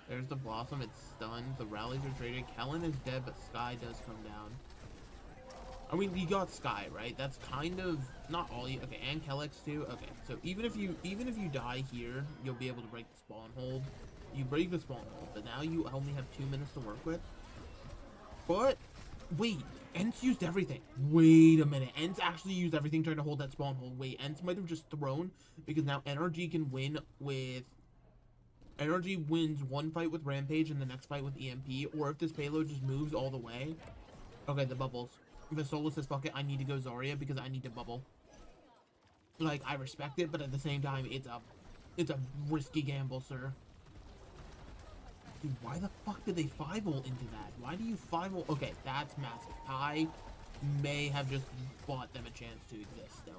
There's the Blossom. It's stunned. The rallies are traded. Kellen is dead, but Sky does come down. I mean, you got Sky, right? That's kind of not all you. Okay, and Kellex too. Okay, so even if you die here, you'll be able to break the spawn hold. You break the spawn hold, but now you only have 2 minutes to work with. But wait, Ents used everything. Wait a minute, Ents actually used everything trying to hold that spawn hold. Wait, Ents might have just thrown because now NRG can win with. NRG wins one fight with Rampage and the next fight with EMP, or if this payload just moves all the way. Okay, the bubbles. Visola says, fuck it, I need to go Zarya because I need to bubble. Like, I respect it, but at the same time, it's a risky gamble, sir. Dude, why the fuck did they 5-ult into that? Why do you 5-ult? Okay, that's massive. I may have just bought them a chance to exist, though.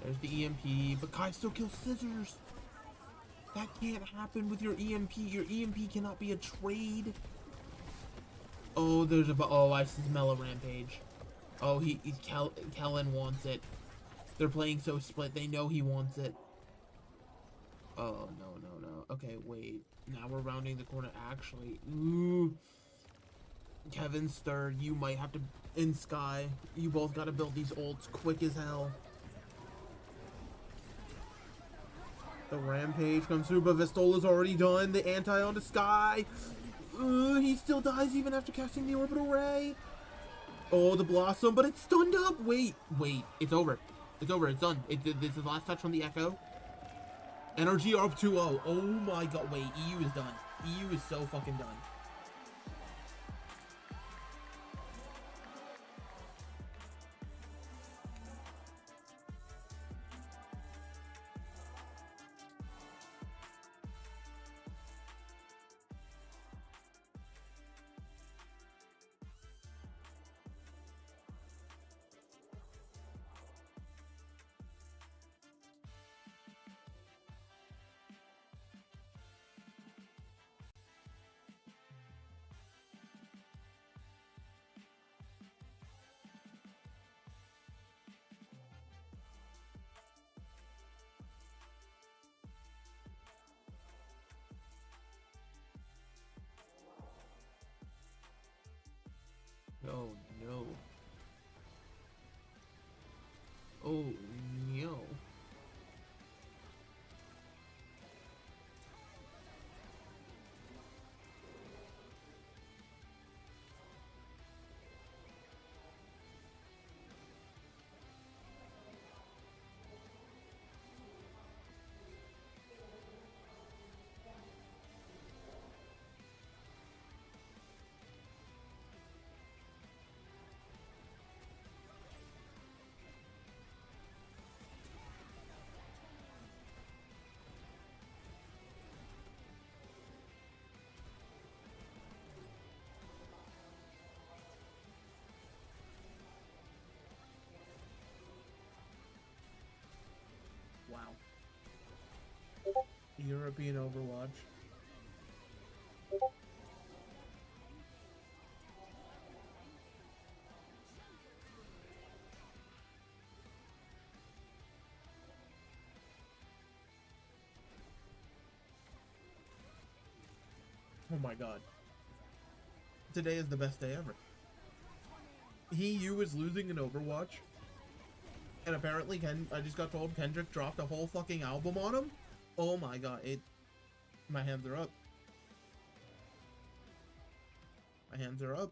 There's the EMP, but Kai still kills Scissors. That can't happen with your EMP. Your EMP cannot be a trade. Oh, there's a... Oh, I smell a Rampage. Oh, Kellen wants it. They're playing so split. They know he wants it. Oh, no. Okay, wait. Now we're rounding the corner. Actually, ooh. Kevin's third. You might have to... In Sky. You both got to build these ults quick as hell. The Rampage comes through, but Vistola's already done. The anti onto Sky. He still dies even after casting the Orbital Ray. Oh, the Blossom, but it's stunned up. Wait. It's over. It's done. This is the last touch from the Echo. NRG are up 2-0. Oh my god. Wait, EU is done. EU is so fucking done. European Overwatch. Oh my god. Today is the best day ever. EU is losing in Overwatch. And apparently I just got told Kendrick dropped a whole fucking album on him. Oh my god, my hands are up. My hands are up.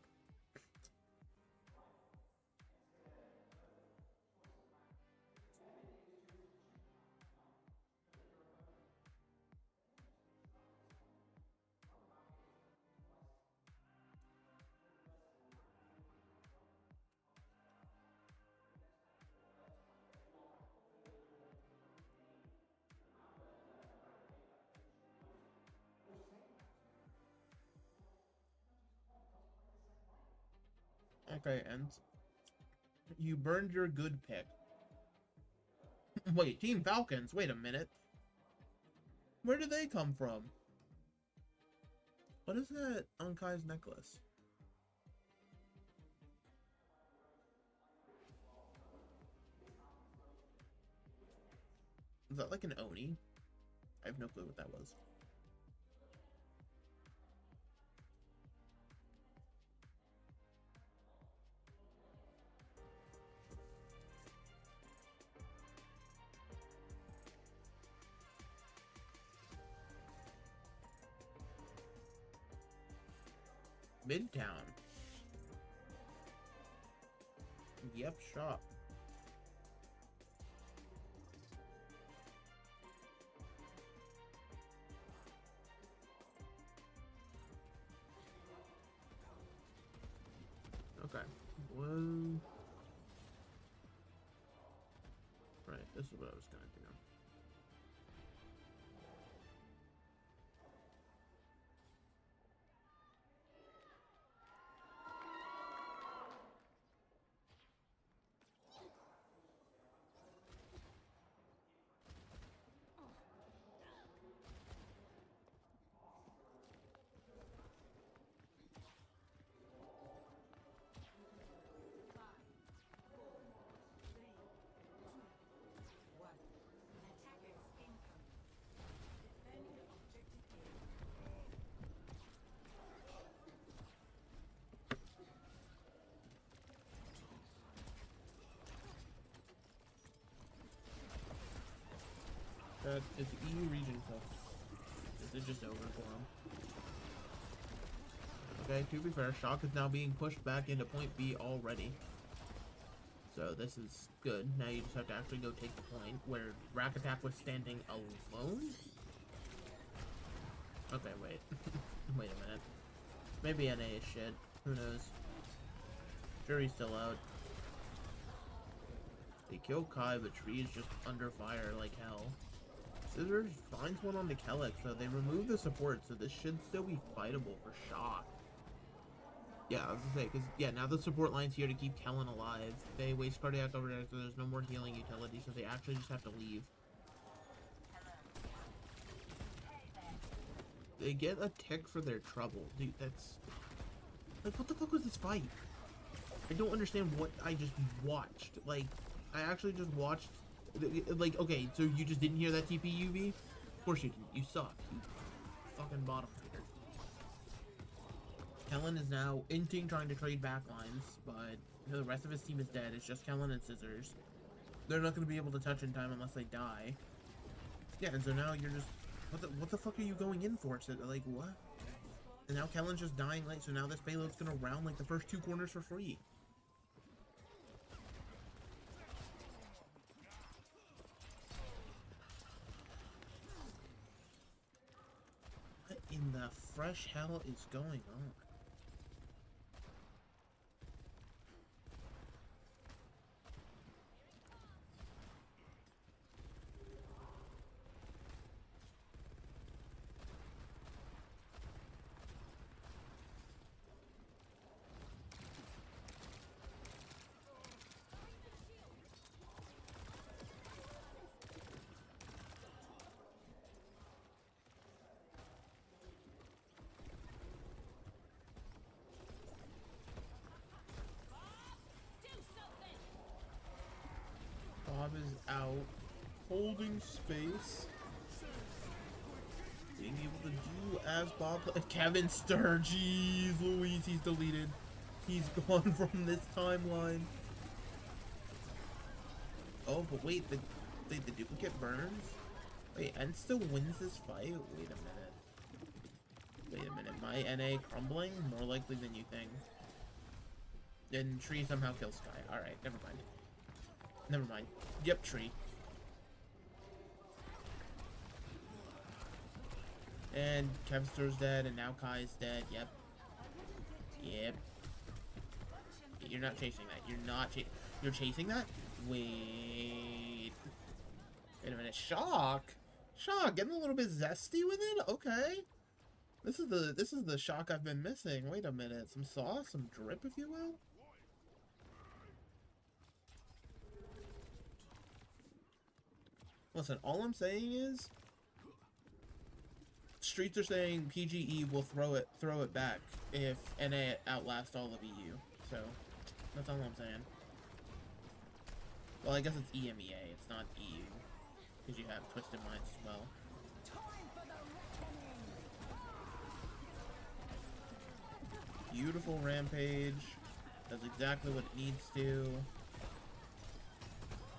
Okay, and you burned your good pick. Wait, Team Falcons, wait a minute. Where did they come from? What is that on Kai's necklace? Is that like an Oni? I have no clue what that was. Midtown. Yep, shop. Okay. Well, right, this is what I was gonna do. It's the EU region cup. Is it just over for him? Okay, to be fair, Shock is now being pushed back into point B already. So this is good. Now you just have to actually go take the point where Rack Attack was standing alone? Okay, wait. Wait a minute. Maybe NA is shit. Who knows? Jury's still out. They kill Kai, but Tree is just under fire like hell. Scissors finds one on the Kellic, so they remove the support, so this should still be fightable for Shock. Yeah, I was gonna say, because, yeah, now the support line's here to keep Kellen alive. They waste Cardiac over there, so there's no more healing utility, so they actually just have to leave. They get a tick for their trouble. Dude, that's... Like, what the fuck was this fight? I don't understand what I just watched. Like, I actually just watched... Like, okay, so you just didn't hear that TP UV? Of course you didn't. You suck. You fucking bottom feeder. Kellen is now inting trying to trade backlines, but the rest of his team is dead. It's just Kellen and Scissors. They're not going to be able to touch in time unless they die. Yeah, and so now you're just... What the fuck are you going in for? So, like, what? And now Kellen's just dying late, so now this payload's going to round, like, the first 2 corners for free. What in the fresh hell is going on? holding space. Being able to do as Bob. Kevin Stir, jeez Louise, he's deleted. He's gone from this timeline. Oh, but wait, the duplicate burns? Wait, and still wins this fight? Wait a minute. Wait a minute, my NA crumbling? More likely than you think. Then Tree somehow kills Sky. Alright, never mind. Never mind. Yep, Tree. And Kevster's dead, and now Kai's dead. Yep. Yep. You're not chasing that. You're not You're chasing that? Wait. Wait a minute. Shock? Shock, getting a little bit zesty with it? Okay. This is the shock I've been missing. Wait a minute. Some sauce, some drip, if you will. Listen, all I'm saying is Streets are saying PGE will throw it back if NA outlasts all of EU. So that's all I'm saying. Well, I guess it's EMEA, it's not EU. Because you have Twisted Minds as well. Beautiful Rampage. Does exactly what it needs to.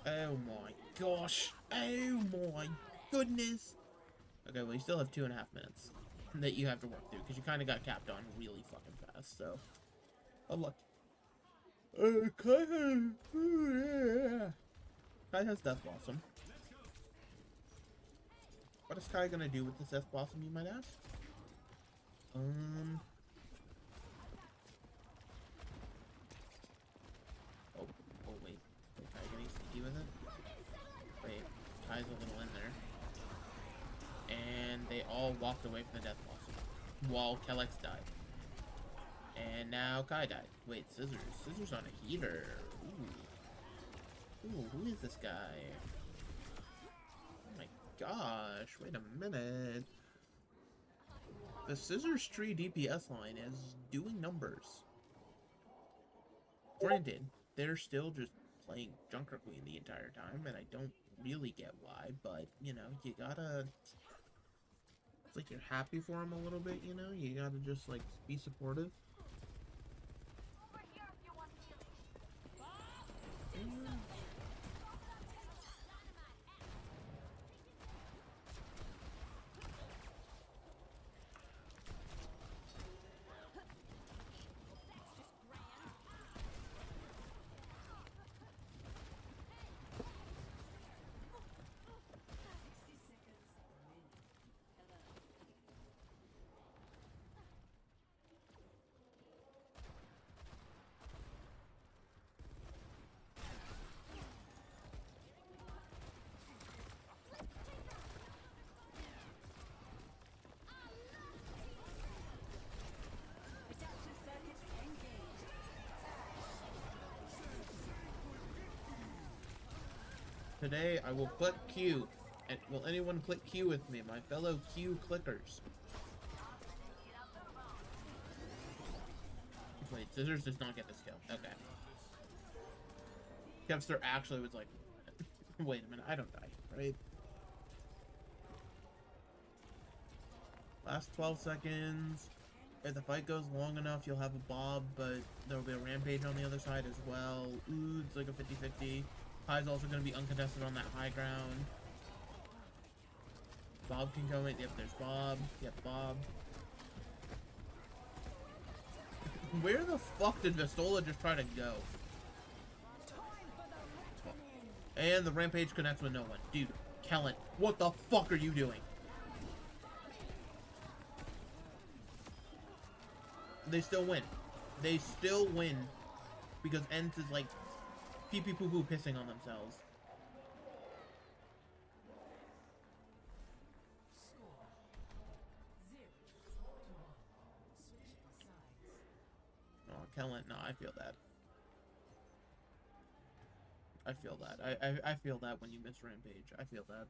Oh my gosh. Oh my goodness. Okay, well you still have 2.5 minutes that you have to work through. Because you kind of got capped on really fucking fast. So, unlucky. Kai has Death Blossom. What is Kai gonna do with this Death Blossom, you might ask? Oh wait. Is Kai getting sneaky with it? Wait, Kai's a little in there. And they all walked away from the Death Blossom. While Kellex died. And now Kai died. Wait, Scissors. Scissors on a heater. Ooh. Ooh, who is this guy? Oh my gosh. Wait a minute. The Scissors Tree DPS line is doing numbers. Granted, they're still just playing Junker Queen the entire time, and I don't really get why, but, you know, you gotta... It's like you're happy for him a little bit, you know? You gotta just, like, be supportive. Today, I will click Q. And will anyone click Q with me, my fellow Q clickers? Wait, Scissors does not get this kill. Okay. Kevster actually was like, wait a minute, I don't die, right? Last 12 seconds. If the fight goes long enough, you'll have a Bob, but there will be a Rampage on the other side as well. Ooh, it's like a 50-50. Kai's also going to be uncontested on that high ground. Bob can go in. Yep, there's Bob. Yep, Bob. Where the fuck did Vistola just try to go? And the Rampage connects with no one. Dude, Kellen, what the fuck are you doing? They still win. They still win. Because Ents is like pee-pee poo-poo pissing on themselves. Oh, Kellen, no, I feel that. I feel that. I feel that when you miss Rampage. I feel that.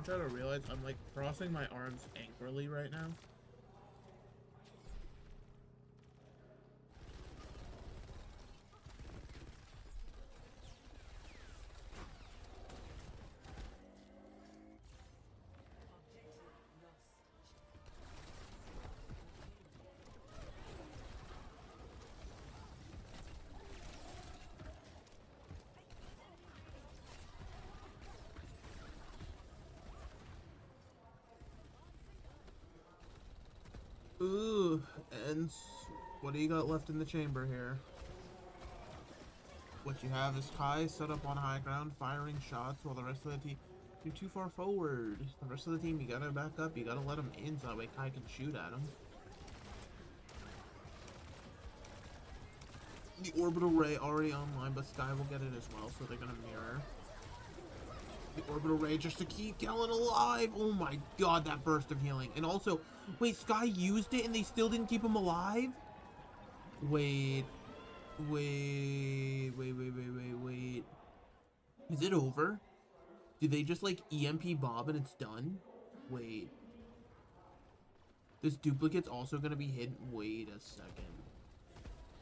want y'all to realize I'm like crossing my arms angrily right now. Ooh, and what do you got left in the chamber here? What you have is Kai set up on high ground, firing shots, while the rest of the team, you're too far forward. The rest of the team, you gotta back up, you gotta let them in so that way Kai can shoot at them. The orbital ray already online, but Sky will get it as well, so they're gonna mirror. The orbital ray just to keep Kellen alive. Oh my god, that burst of healing. And also, wait, Sky used it and they still didn't keep him alive? Wait. Is it over? Did they just like EMP Bob and it's done? Wait. This duplicate's also gonna be hidden. Wait a second.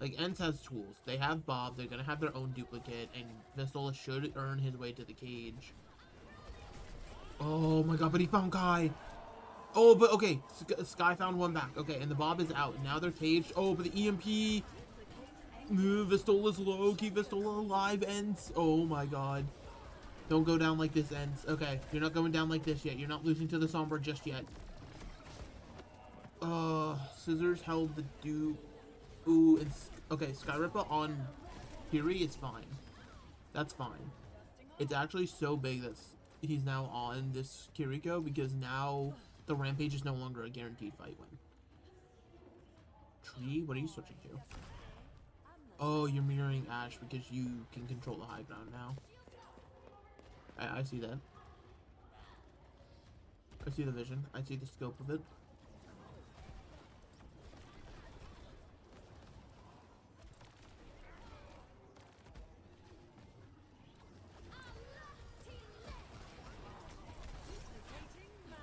Like, Ents has tools. They have Bob, they're gonna have their own duplicate, and Vistola should earn his way to the cage. Oh my god, but he found Kai. Oh, but okay, Sky found one back. Okay, and the Bob is out. Now they're caged. Oh, but the EMP. Vistola's low. Keep Vistola alive, Ents. Oh my god. Don't go down like this, Ents. Okay, you're not going down like this yet. You're not losing to the Sombra just yet. Scissors held the dupe. Ooh, and okay, Skyrippa on Fury is fine. That's fine. It's actually so big that he's now on this Kiriko because now the Rampage is no longer a guaranteed fight win. Tree, what are you switching to? Oh, you're mirroring Ash because you can control the high ground now. I see that. I see the vision. I see the scope of it.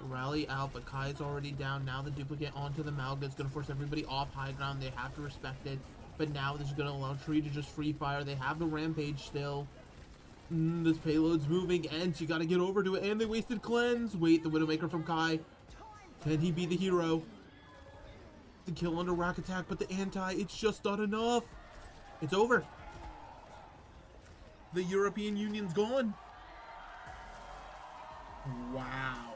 Rally out, but Kai's already down. Now the duplicate onto the Malga. It's going to force everybody off high ground. They have to respect it. But now this is going to allow Tree to just free fire. They have the Rampage still. This payload's moving. Ents, you got to get over to it. And they wasted Cleanse. Wait, the Widowmaker from Kai. Can he be the hero? The kill under Rack Attack, but the anti, it's just not enough. It's over. The European Union's gone. Wow.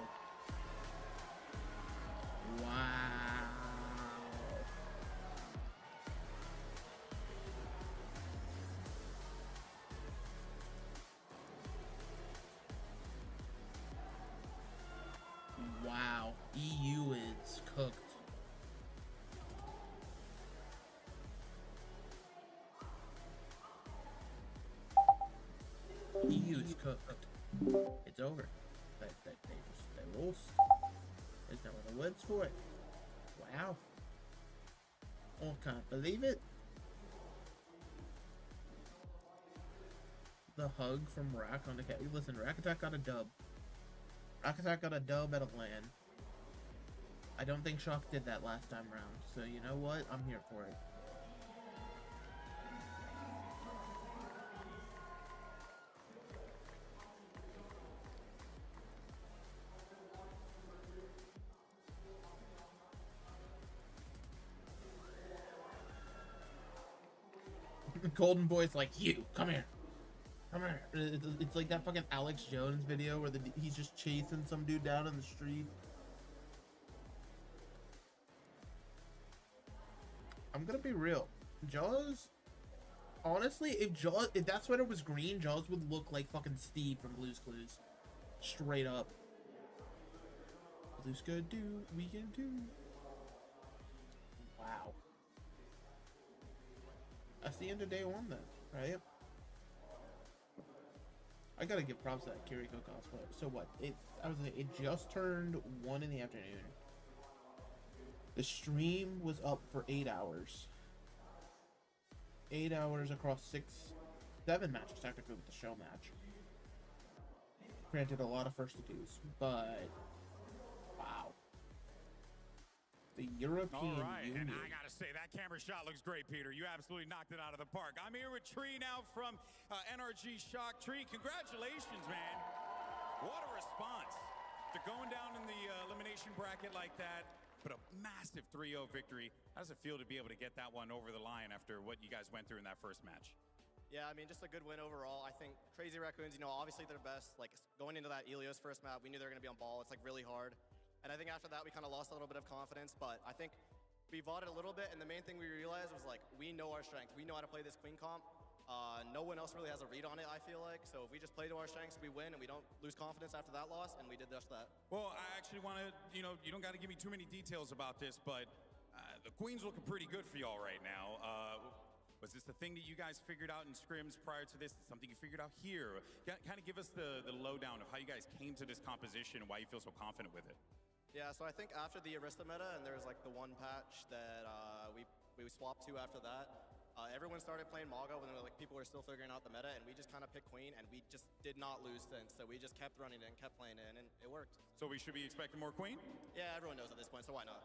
Wow, EU is cooked. EU is cooked. It's over. They lost. There's no other words for it. Wow. I can't believe it. The hug from Rack on the cat. Listen, Rack Attack got a dub. Rack Attack got a dub at a LAN. I don't think Shock did that last time round. So you know what? I'm here for it. Golden Boy's like, you, come here. Come here. It's like that fucking Alex Jones video where he's just chasing some dude down in the street. I'm gonna be real. Jaws, honestly, if that sweater was green, Jaws would look like fucking Steve from Blue's Clues. Straight up. Blue's good do, we can do. Wow. That's the end of day one then, right? I gotta give props to that Kiriko cosplay. So what? It just turned 1 in the afternoon. The stream was up for 8 hours. 8 hours across 7 matches technically with the show match. granted, a lot of first to dos, but wow. The European All right, Union. and I gotta say, that camera shot looks great, Peter. You absolutely knocked it out of the park. I'm here with Tree now from NRG Shock. Tree, congratulations, man. What a response to going down in the elimination bracket like that, but a massive 3-0 victory. How does it feel to be able to get that one over the line after what you guys went through in that first match? Yeah, I mean, just a good win overall. I think Crazy Raccoons, you know, obviously they're best. Like, going into that Ilios first map, we knew they were going to be on ball. It's, like, really hard. And I think after that, we kind of lost a little bit of confidence. But I think we voted a little bit, and the main thing we realized was, like, we know our strength. We know how to play this Queen comp. No one else really has a read on it, I feel like. So if we just play to our strengths, we win, and we don't lose confidence after that loss, and we did just that. Well, I actually want to, you know, you don't got to give me too many details about this, but the Queen's looking pretty good for y'all right now. Was this the thing that you guys figured out in scrims prior to this? Something you figured out here? Kind of give us the lowdown of how you guys came to this composition and why you feel so confident with it. Yeah, so I think after the Arista meta, and there's like the one patch that we swapped to after that, everyone started playing Maga when like people were still figuring out the meta, and we just kind of picked Queen, and we just did not lose since. So we just kept running it and kept playing it, and it worked. So we should be expecting more Queen? Yeah, everyone knows at this point, so why not?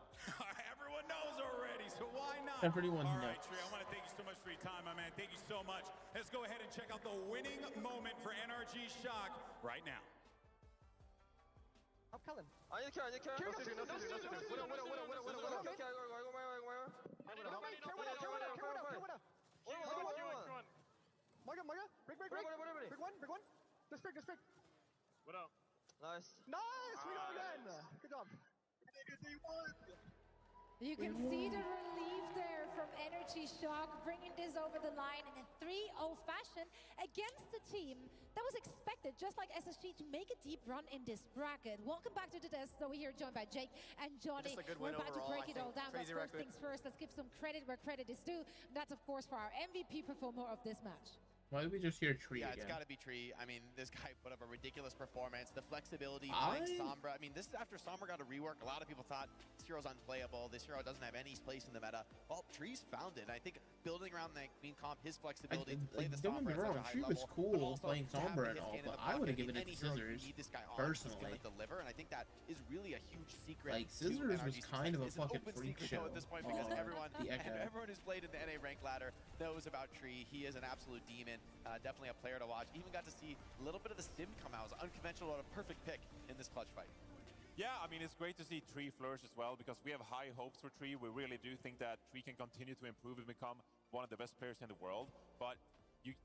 Everyone knows already, so why not? Everyone All knows. right, Trey, I want to thank you so much for your time, my man. Thank you so much. Let's go ahead and check out the winning moment for NRG Shock right now. I'm coming. 아니 켜 아니 켜. Maga, break one. Just break. What up? Nice. Nice, we go again. Good job. You can see the relief there from Energy Shock, bringing this over the line in a 3-0 fashion against the team that was expected, just like SSG, to make a deep run in this bracket. Welcome back to the desk. So we're here joined by Jake and Johnny. We're about overall, to break it all down, but Crazy first Raccoon. things first, let's give some credit where credit is due. And that's, of course, for our MVP performer of this match. Why did we just hear Tree Yeah, again? it's got to be Tree. I mean, this guy put up a ridiculous performance. The flexibility behind Sombra. I mean, this is after Sombra got a rework. A lot of people thought this hero's unplayable. This hero doesn't have any place in the meta. Well, Tree's found it. I think building around the Queen comp, his flexibility to play the Don't Sombra get me at such wrong, a high Tree was level, cool but also playing to have Sombra his and all, hand in but the I would have pocket. given it Any to hero you Scissors need this guy on, personally. he's gonna deliver, and I think that is really a huge secret. Like, to Scissors was NRG's kind of a success. It's an fucking open freak secret, show though, at this point, because on everyone the Echo. who's played in the NA rank ladder knows about Tree. He is an absolute demon. Definitely a player to watch. Even got to see a little bit of the sim come out. It was unconventional, but a perfect pick in this clutch fight. Yeah, I mean, it's great to see Tree flourish as well, because we have high hopes for Tree. We really do think that Tree can continue to improve and become one of the best players in the world. But you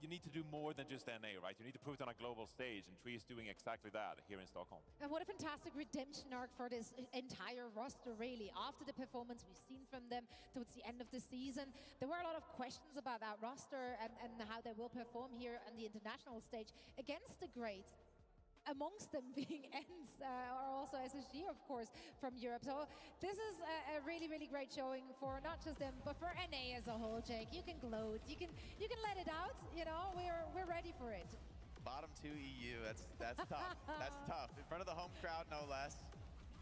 need to do more than just NA, right? You need to prove it on a global stage, and Tree is doing exactly that here in Stockholm. And what a fantastic redemption arc for this entire roster, really. After the performance we've seen from them towards the end of the season, there were a lot of questions about that roster and how they will perform here on the international stage against the greats. Amongst them being ENCE, or also SSG, of course, from Europe. So this is a really, really great showing for not just them, but for NA as a whole, Jake. You can gloat, you can let it out, you know, we're ready for it. Bottom 2 EU, that's tough. That's tough. In front of the home crowd, no less.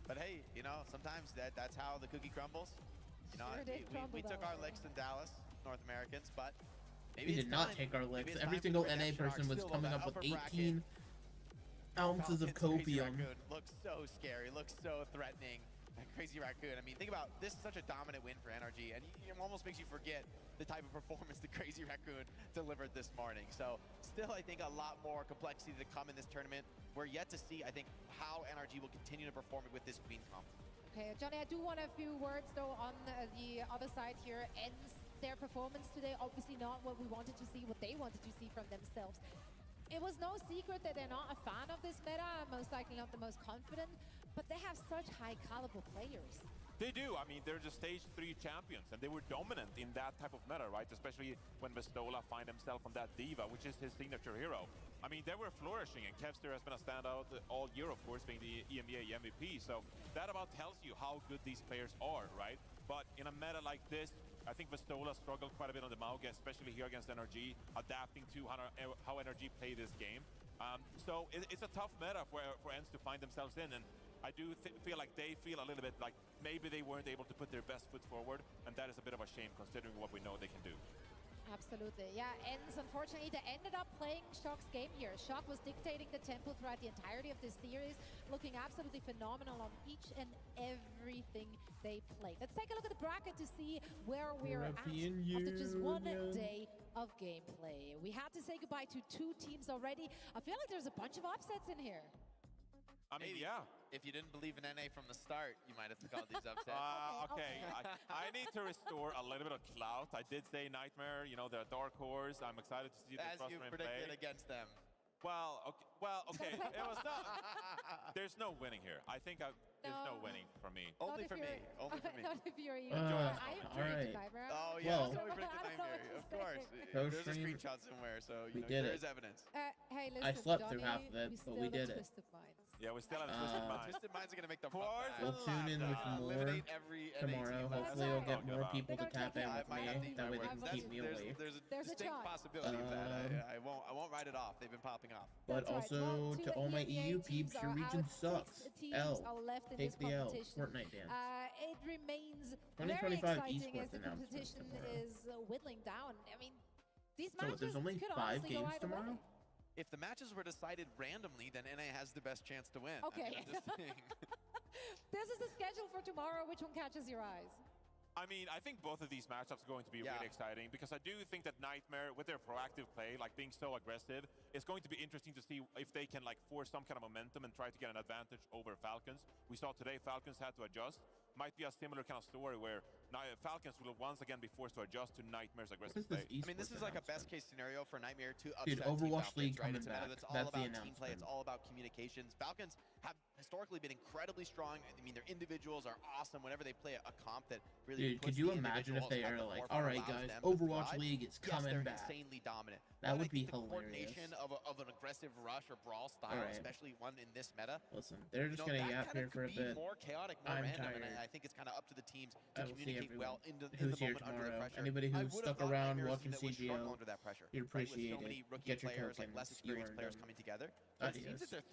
But hey, you know, sometimes that's how the cookie crumbles. You know, we took our licks in Dallas, North Americans, but maybe we did not take our licks. Every single NA person was coming up with 18 ounces of copium. Looks so scary, looks so threatening. Crazy Raccoon, I mean, think about this is such a dominant win for NRG, and it almost makes you forget the type of performance that Crazy Raccoon delivered this morning. So still, I think a lot more complexity to come in this tournament. We're yet to see, I think, how NRG will continue to perform with this Queen comp. Okay, Johnny, I do want a few words, though, on the other side here. ENCE, their performance today, obviously not what we wanted to see, what they wanted to see from themselves. It was no secret that they're not a fan of this meta, most likely not the most confident, but they have such high caliber players. They do. I mean, they're the stage 3 champions, and they were dominant in that type of meta, right? Especially when Vestola find himself on that Diva, which is his signature hero. I mean, they were flourishing, and Kevster has been a standout all year, of course, being the EMEA MVP. So that about tells you how good these players are, right? But in a meta like this, I think Vestola struggled quite a bit on the Mauga, especially here against NRG, adapting to how NRG play this game. So it's a tough meta for ENCE to find themselves in, and I do feel like they feel a little bit like maybe they weren't able to put their best foot forward, and that is a bit of a shame considering what we know they can do. Absolutely, yeah. Ends, unfortunately, they ended up playing Shock's game here. Shock was dictating the tempo throughout the entirety of this series, looking absolutely phenomenal on each and everything they played. Let's take a look at the bracket to see where we're at after just one day of gameplay. We had to say goodbye to 2 teams already. I feel like there's a bunch of upsets in here. I mean, yeah. If you didn't believe in NA from the start, you might have called these upsets. Okay. I need to restore a little bit of clout. I did say Nightmare, you know, they're a dark horse. I'm excited to see the As you predicted against them. Well, okay. It was not. There's no winning here. I think there's no winning for me. Only for me. Only for me. Not if you're you. All right. Oh yeah, so we predicted Nightmare. Of course. There's a Co-Stream, screenshot somewhere, so we you know, did there it. is evidence. Hey, listen, I slept Johnny, through half of it, but we did it. Twisted Minds. Yeah, we still have Twisted Minds. Twisted Minds are going to make the We'll tune in with more eliminate every tomorrow. NA team. Hopefully, I'll get more people to tap in I with might have to me. That way they can keep me away. There's a There's a distinct chance. possibility of that. I won't write it off. They've been popping off. But also to all my EU peeps, your region sucks. L. Take the L. Fortnite dance. It remains 2025 very exciting as esports the announcement competition tomorrow. is whittling down. I mean, these So matches there's only could 5 honestly go games either tomorrow? way. If the matches were decided randomly, then NA has the best chance to win. Okay. I mean, I'm just saying. This is the schedule for tomorrow. Which one catches your eyes? I mean, I think both of these matchups are going to be really exciting because I do think that Nightmare, with their proactive play, like being so aggressive, it's going to be interesting to see if they can like force some kind of momentum and try to get an advantage over Falcons. We saw today Falcons had to adjust. Might be a similar kind of story where Falcons will once again be forced to adjust to Nightmare's aggressive play. I mean, this is like a best case scenario for Nightmare to upset Dude, Overwatch Team League Falcons, right? coming It's a back. meta that's all That's the about team play. It's announcement. all about communications. Falcons have historically been incredibly strong. I mean, their individuals are awesome whenever they play a comp that really Dude, could puts you the imagine if individuals they at are the like, forefront, alright allows guys, them to Overwatch thrive? League is Yes, coming they're back. insanely dominant. That But would I be think the hilarious. coordination of an aggressive rush or brawl style, Alright. especially one in this meta. Listen, they're just gonna yap here for a bit. More chaotic, more I'm random, tired. and I think it's kind of up to the teams I to will see communicate everyone well in the who's here moment under the tomorrow. pressure. Anybody I who's would have stuck thought around Nightmare's watching team that would struggle CGL, under that pressure, you'd right? With appreciate so many it. rookie Get your players, like tokens. less You experienced earned players them. coming together. But it seems Adios. that they're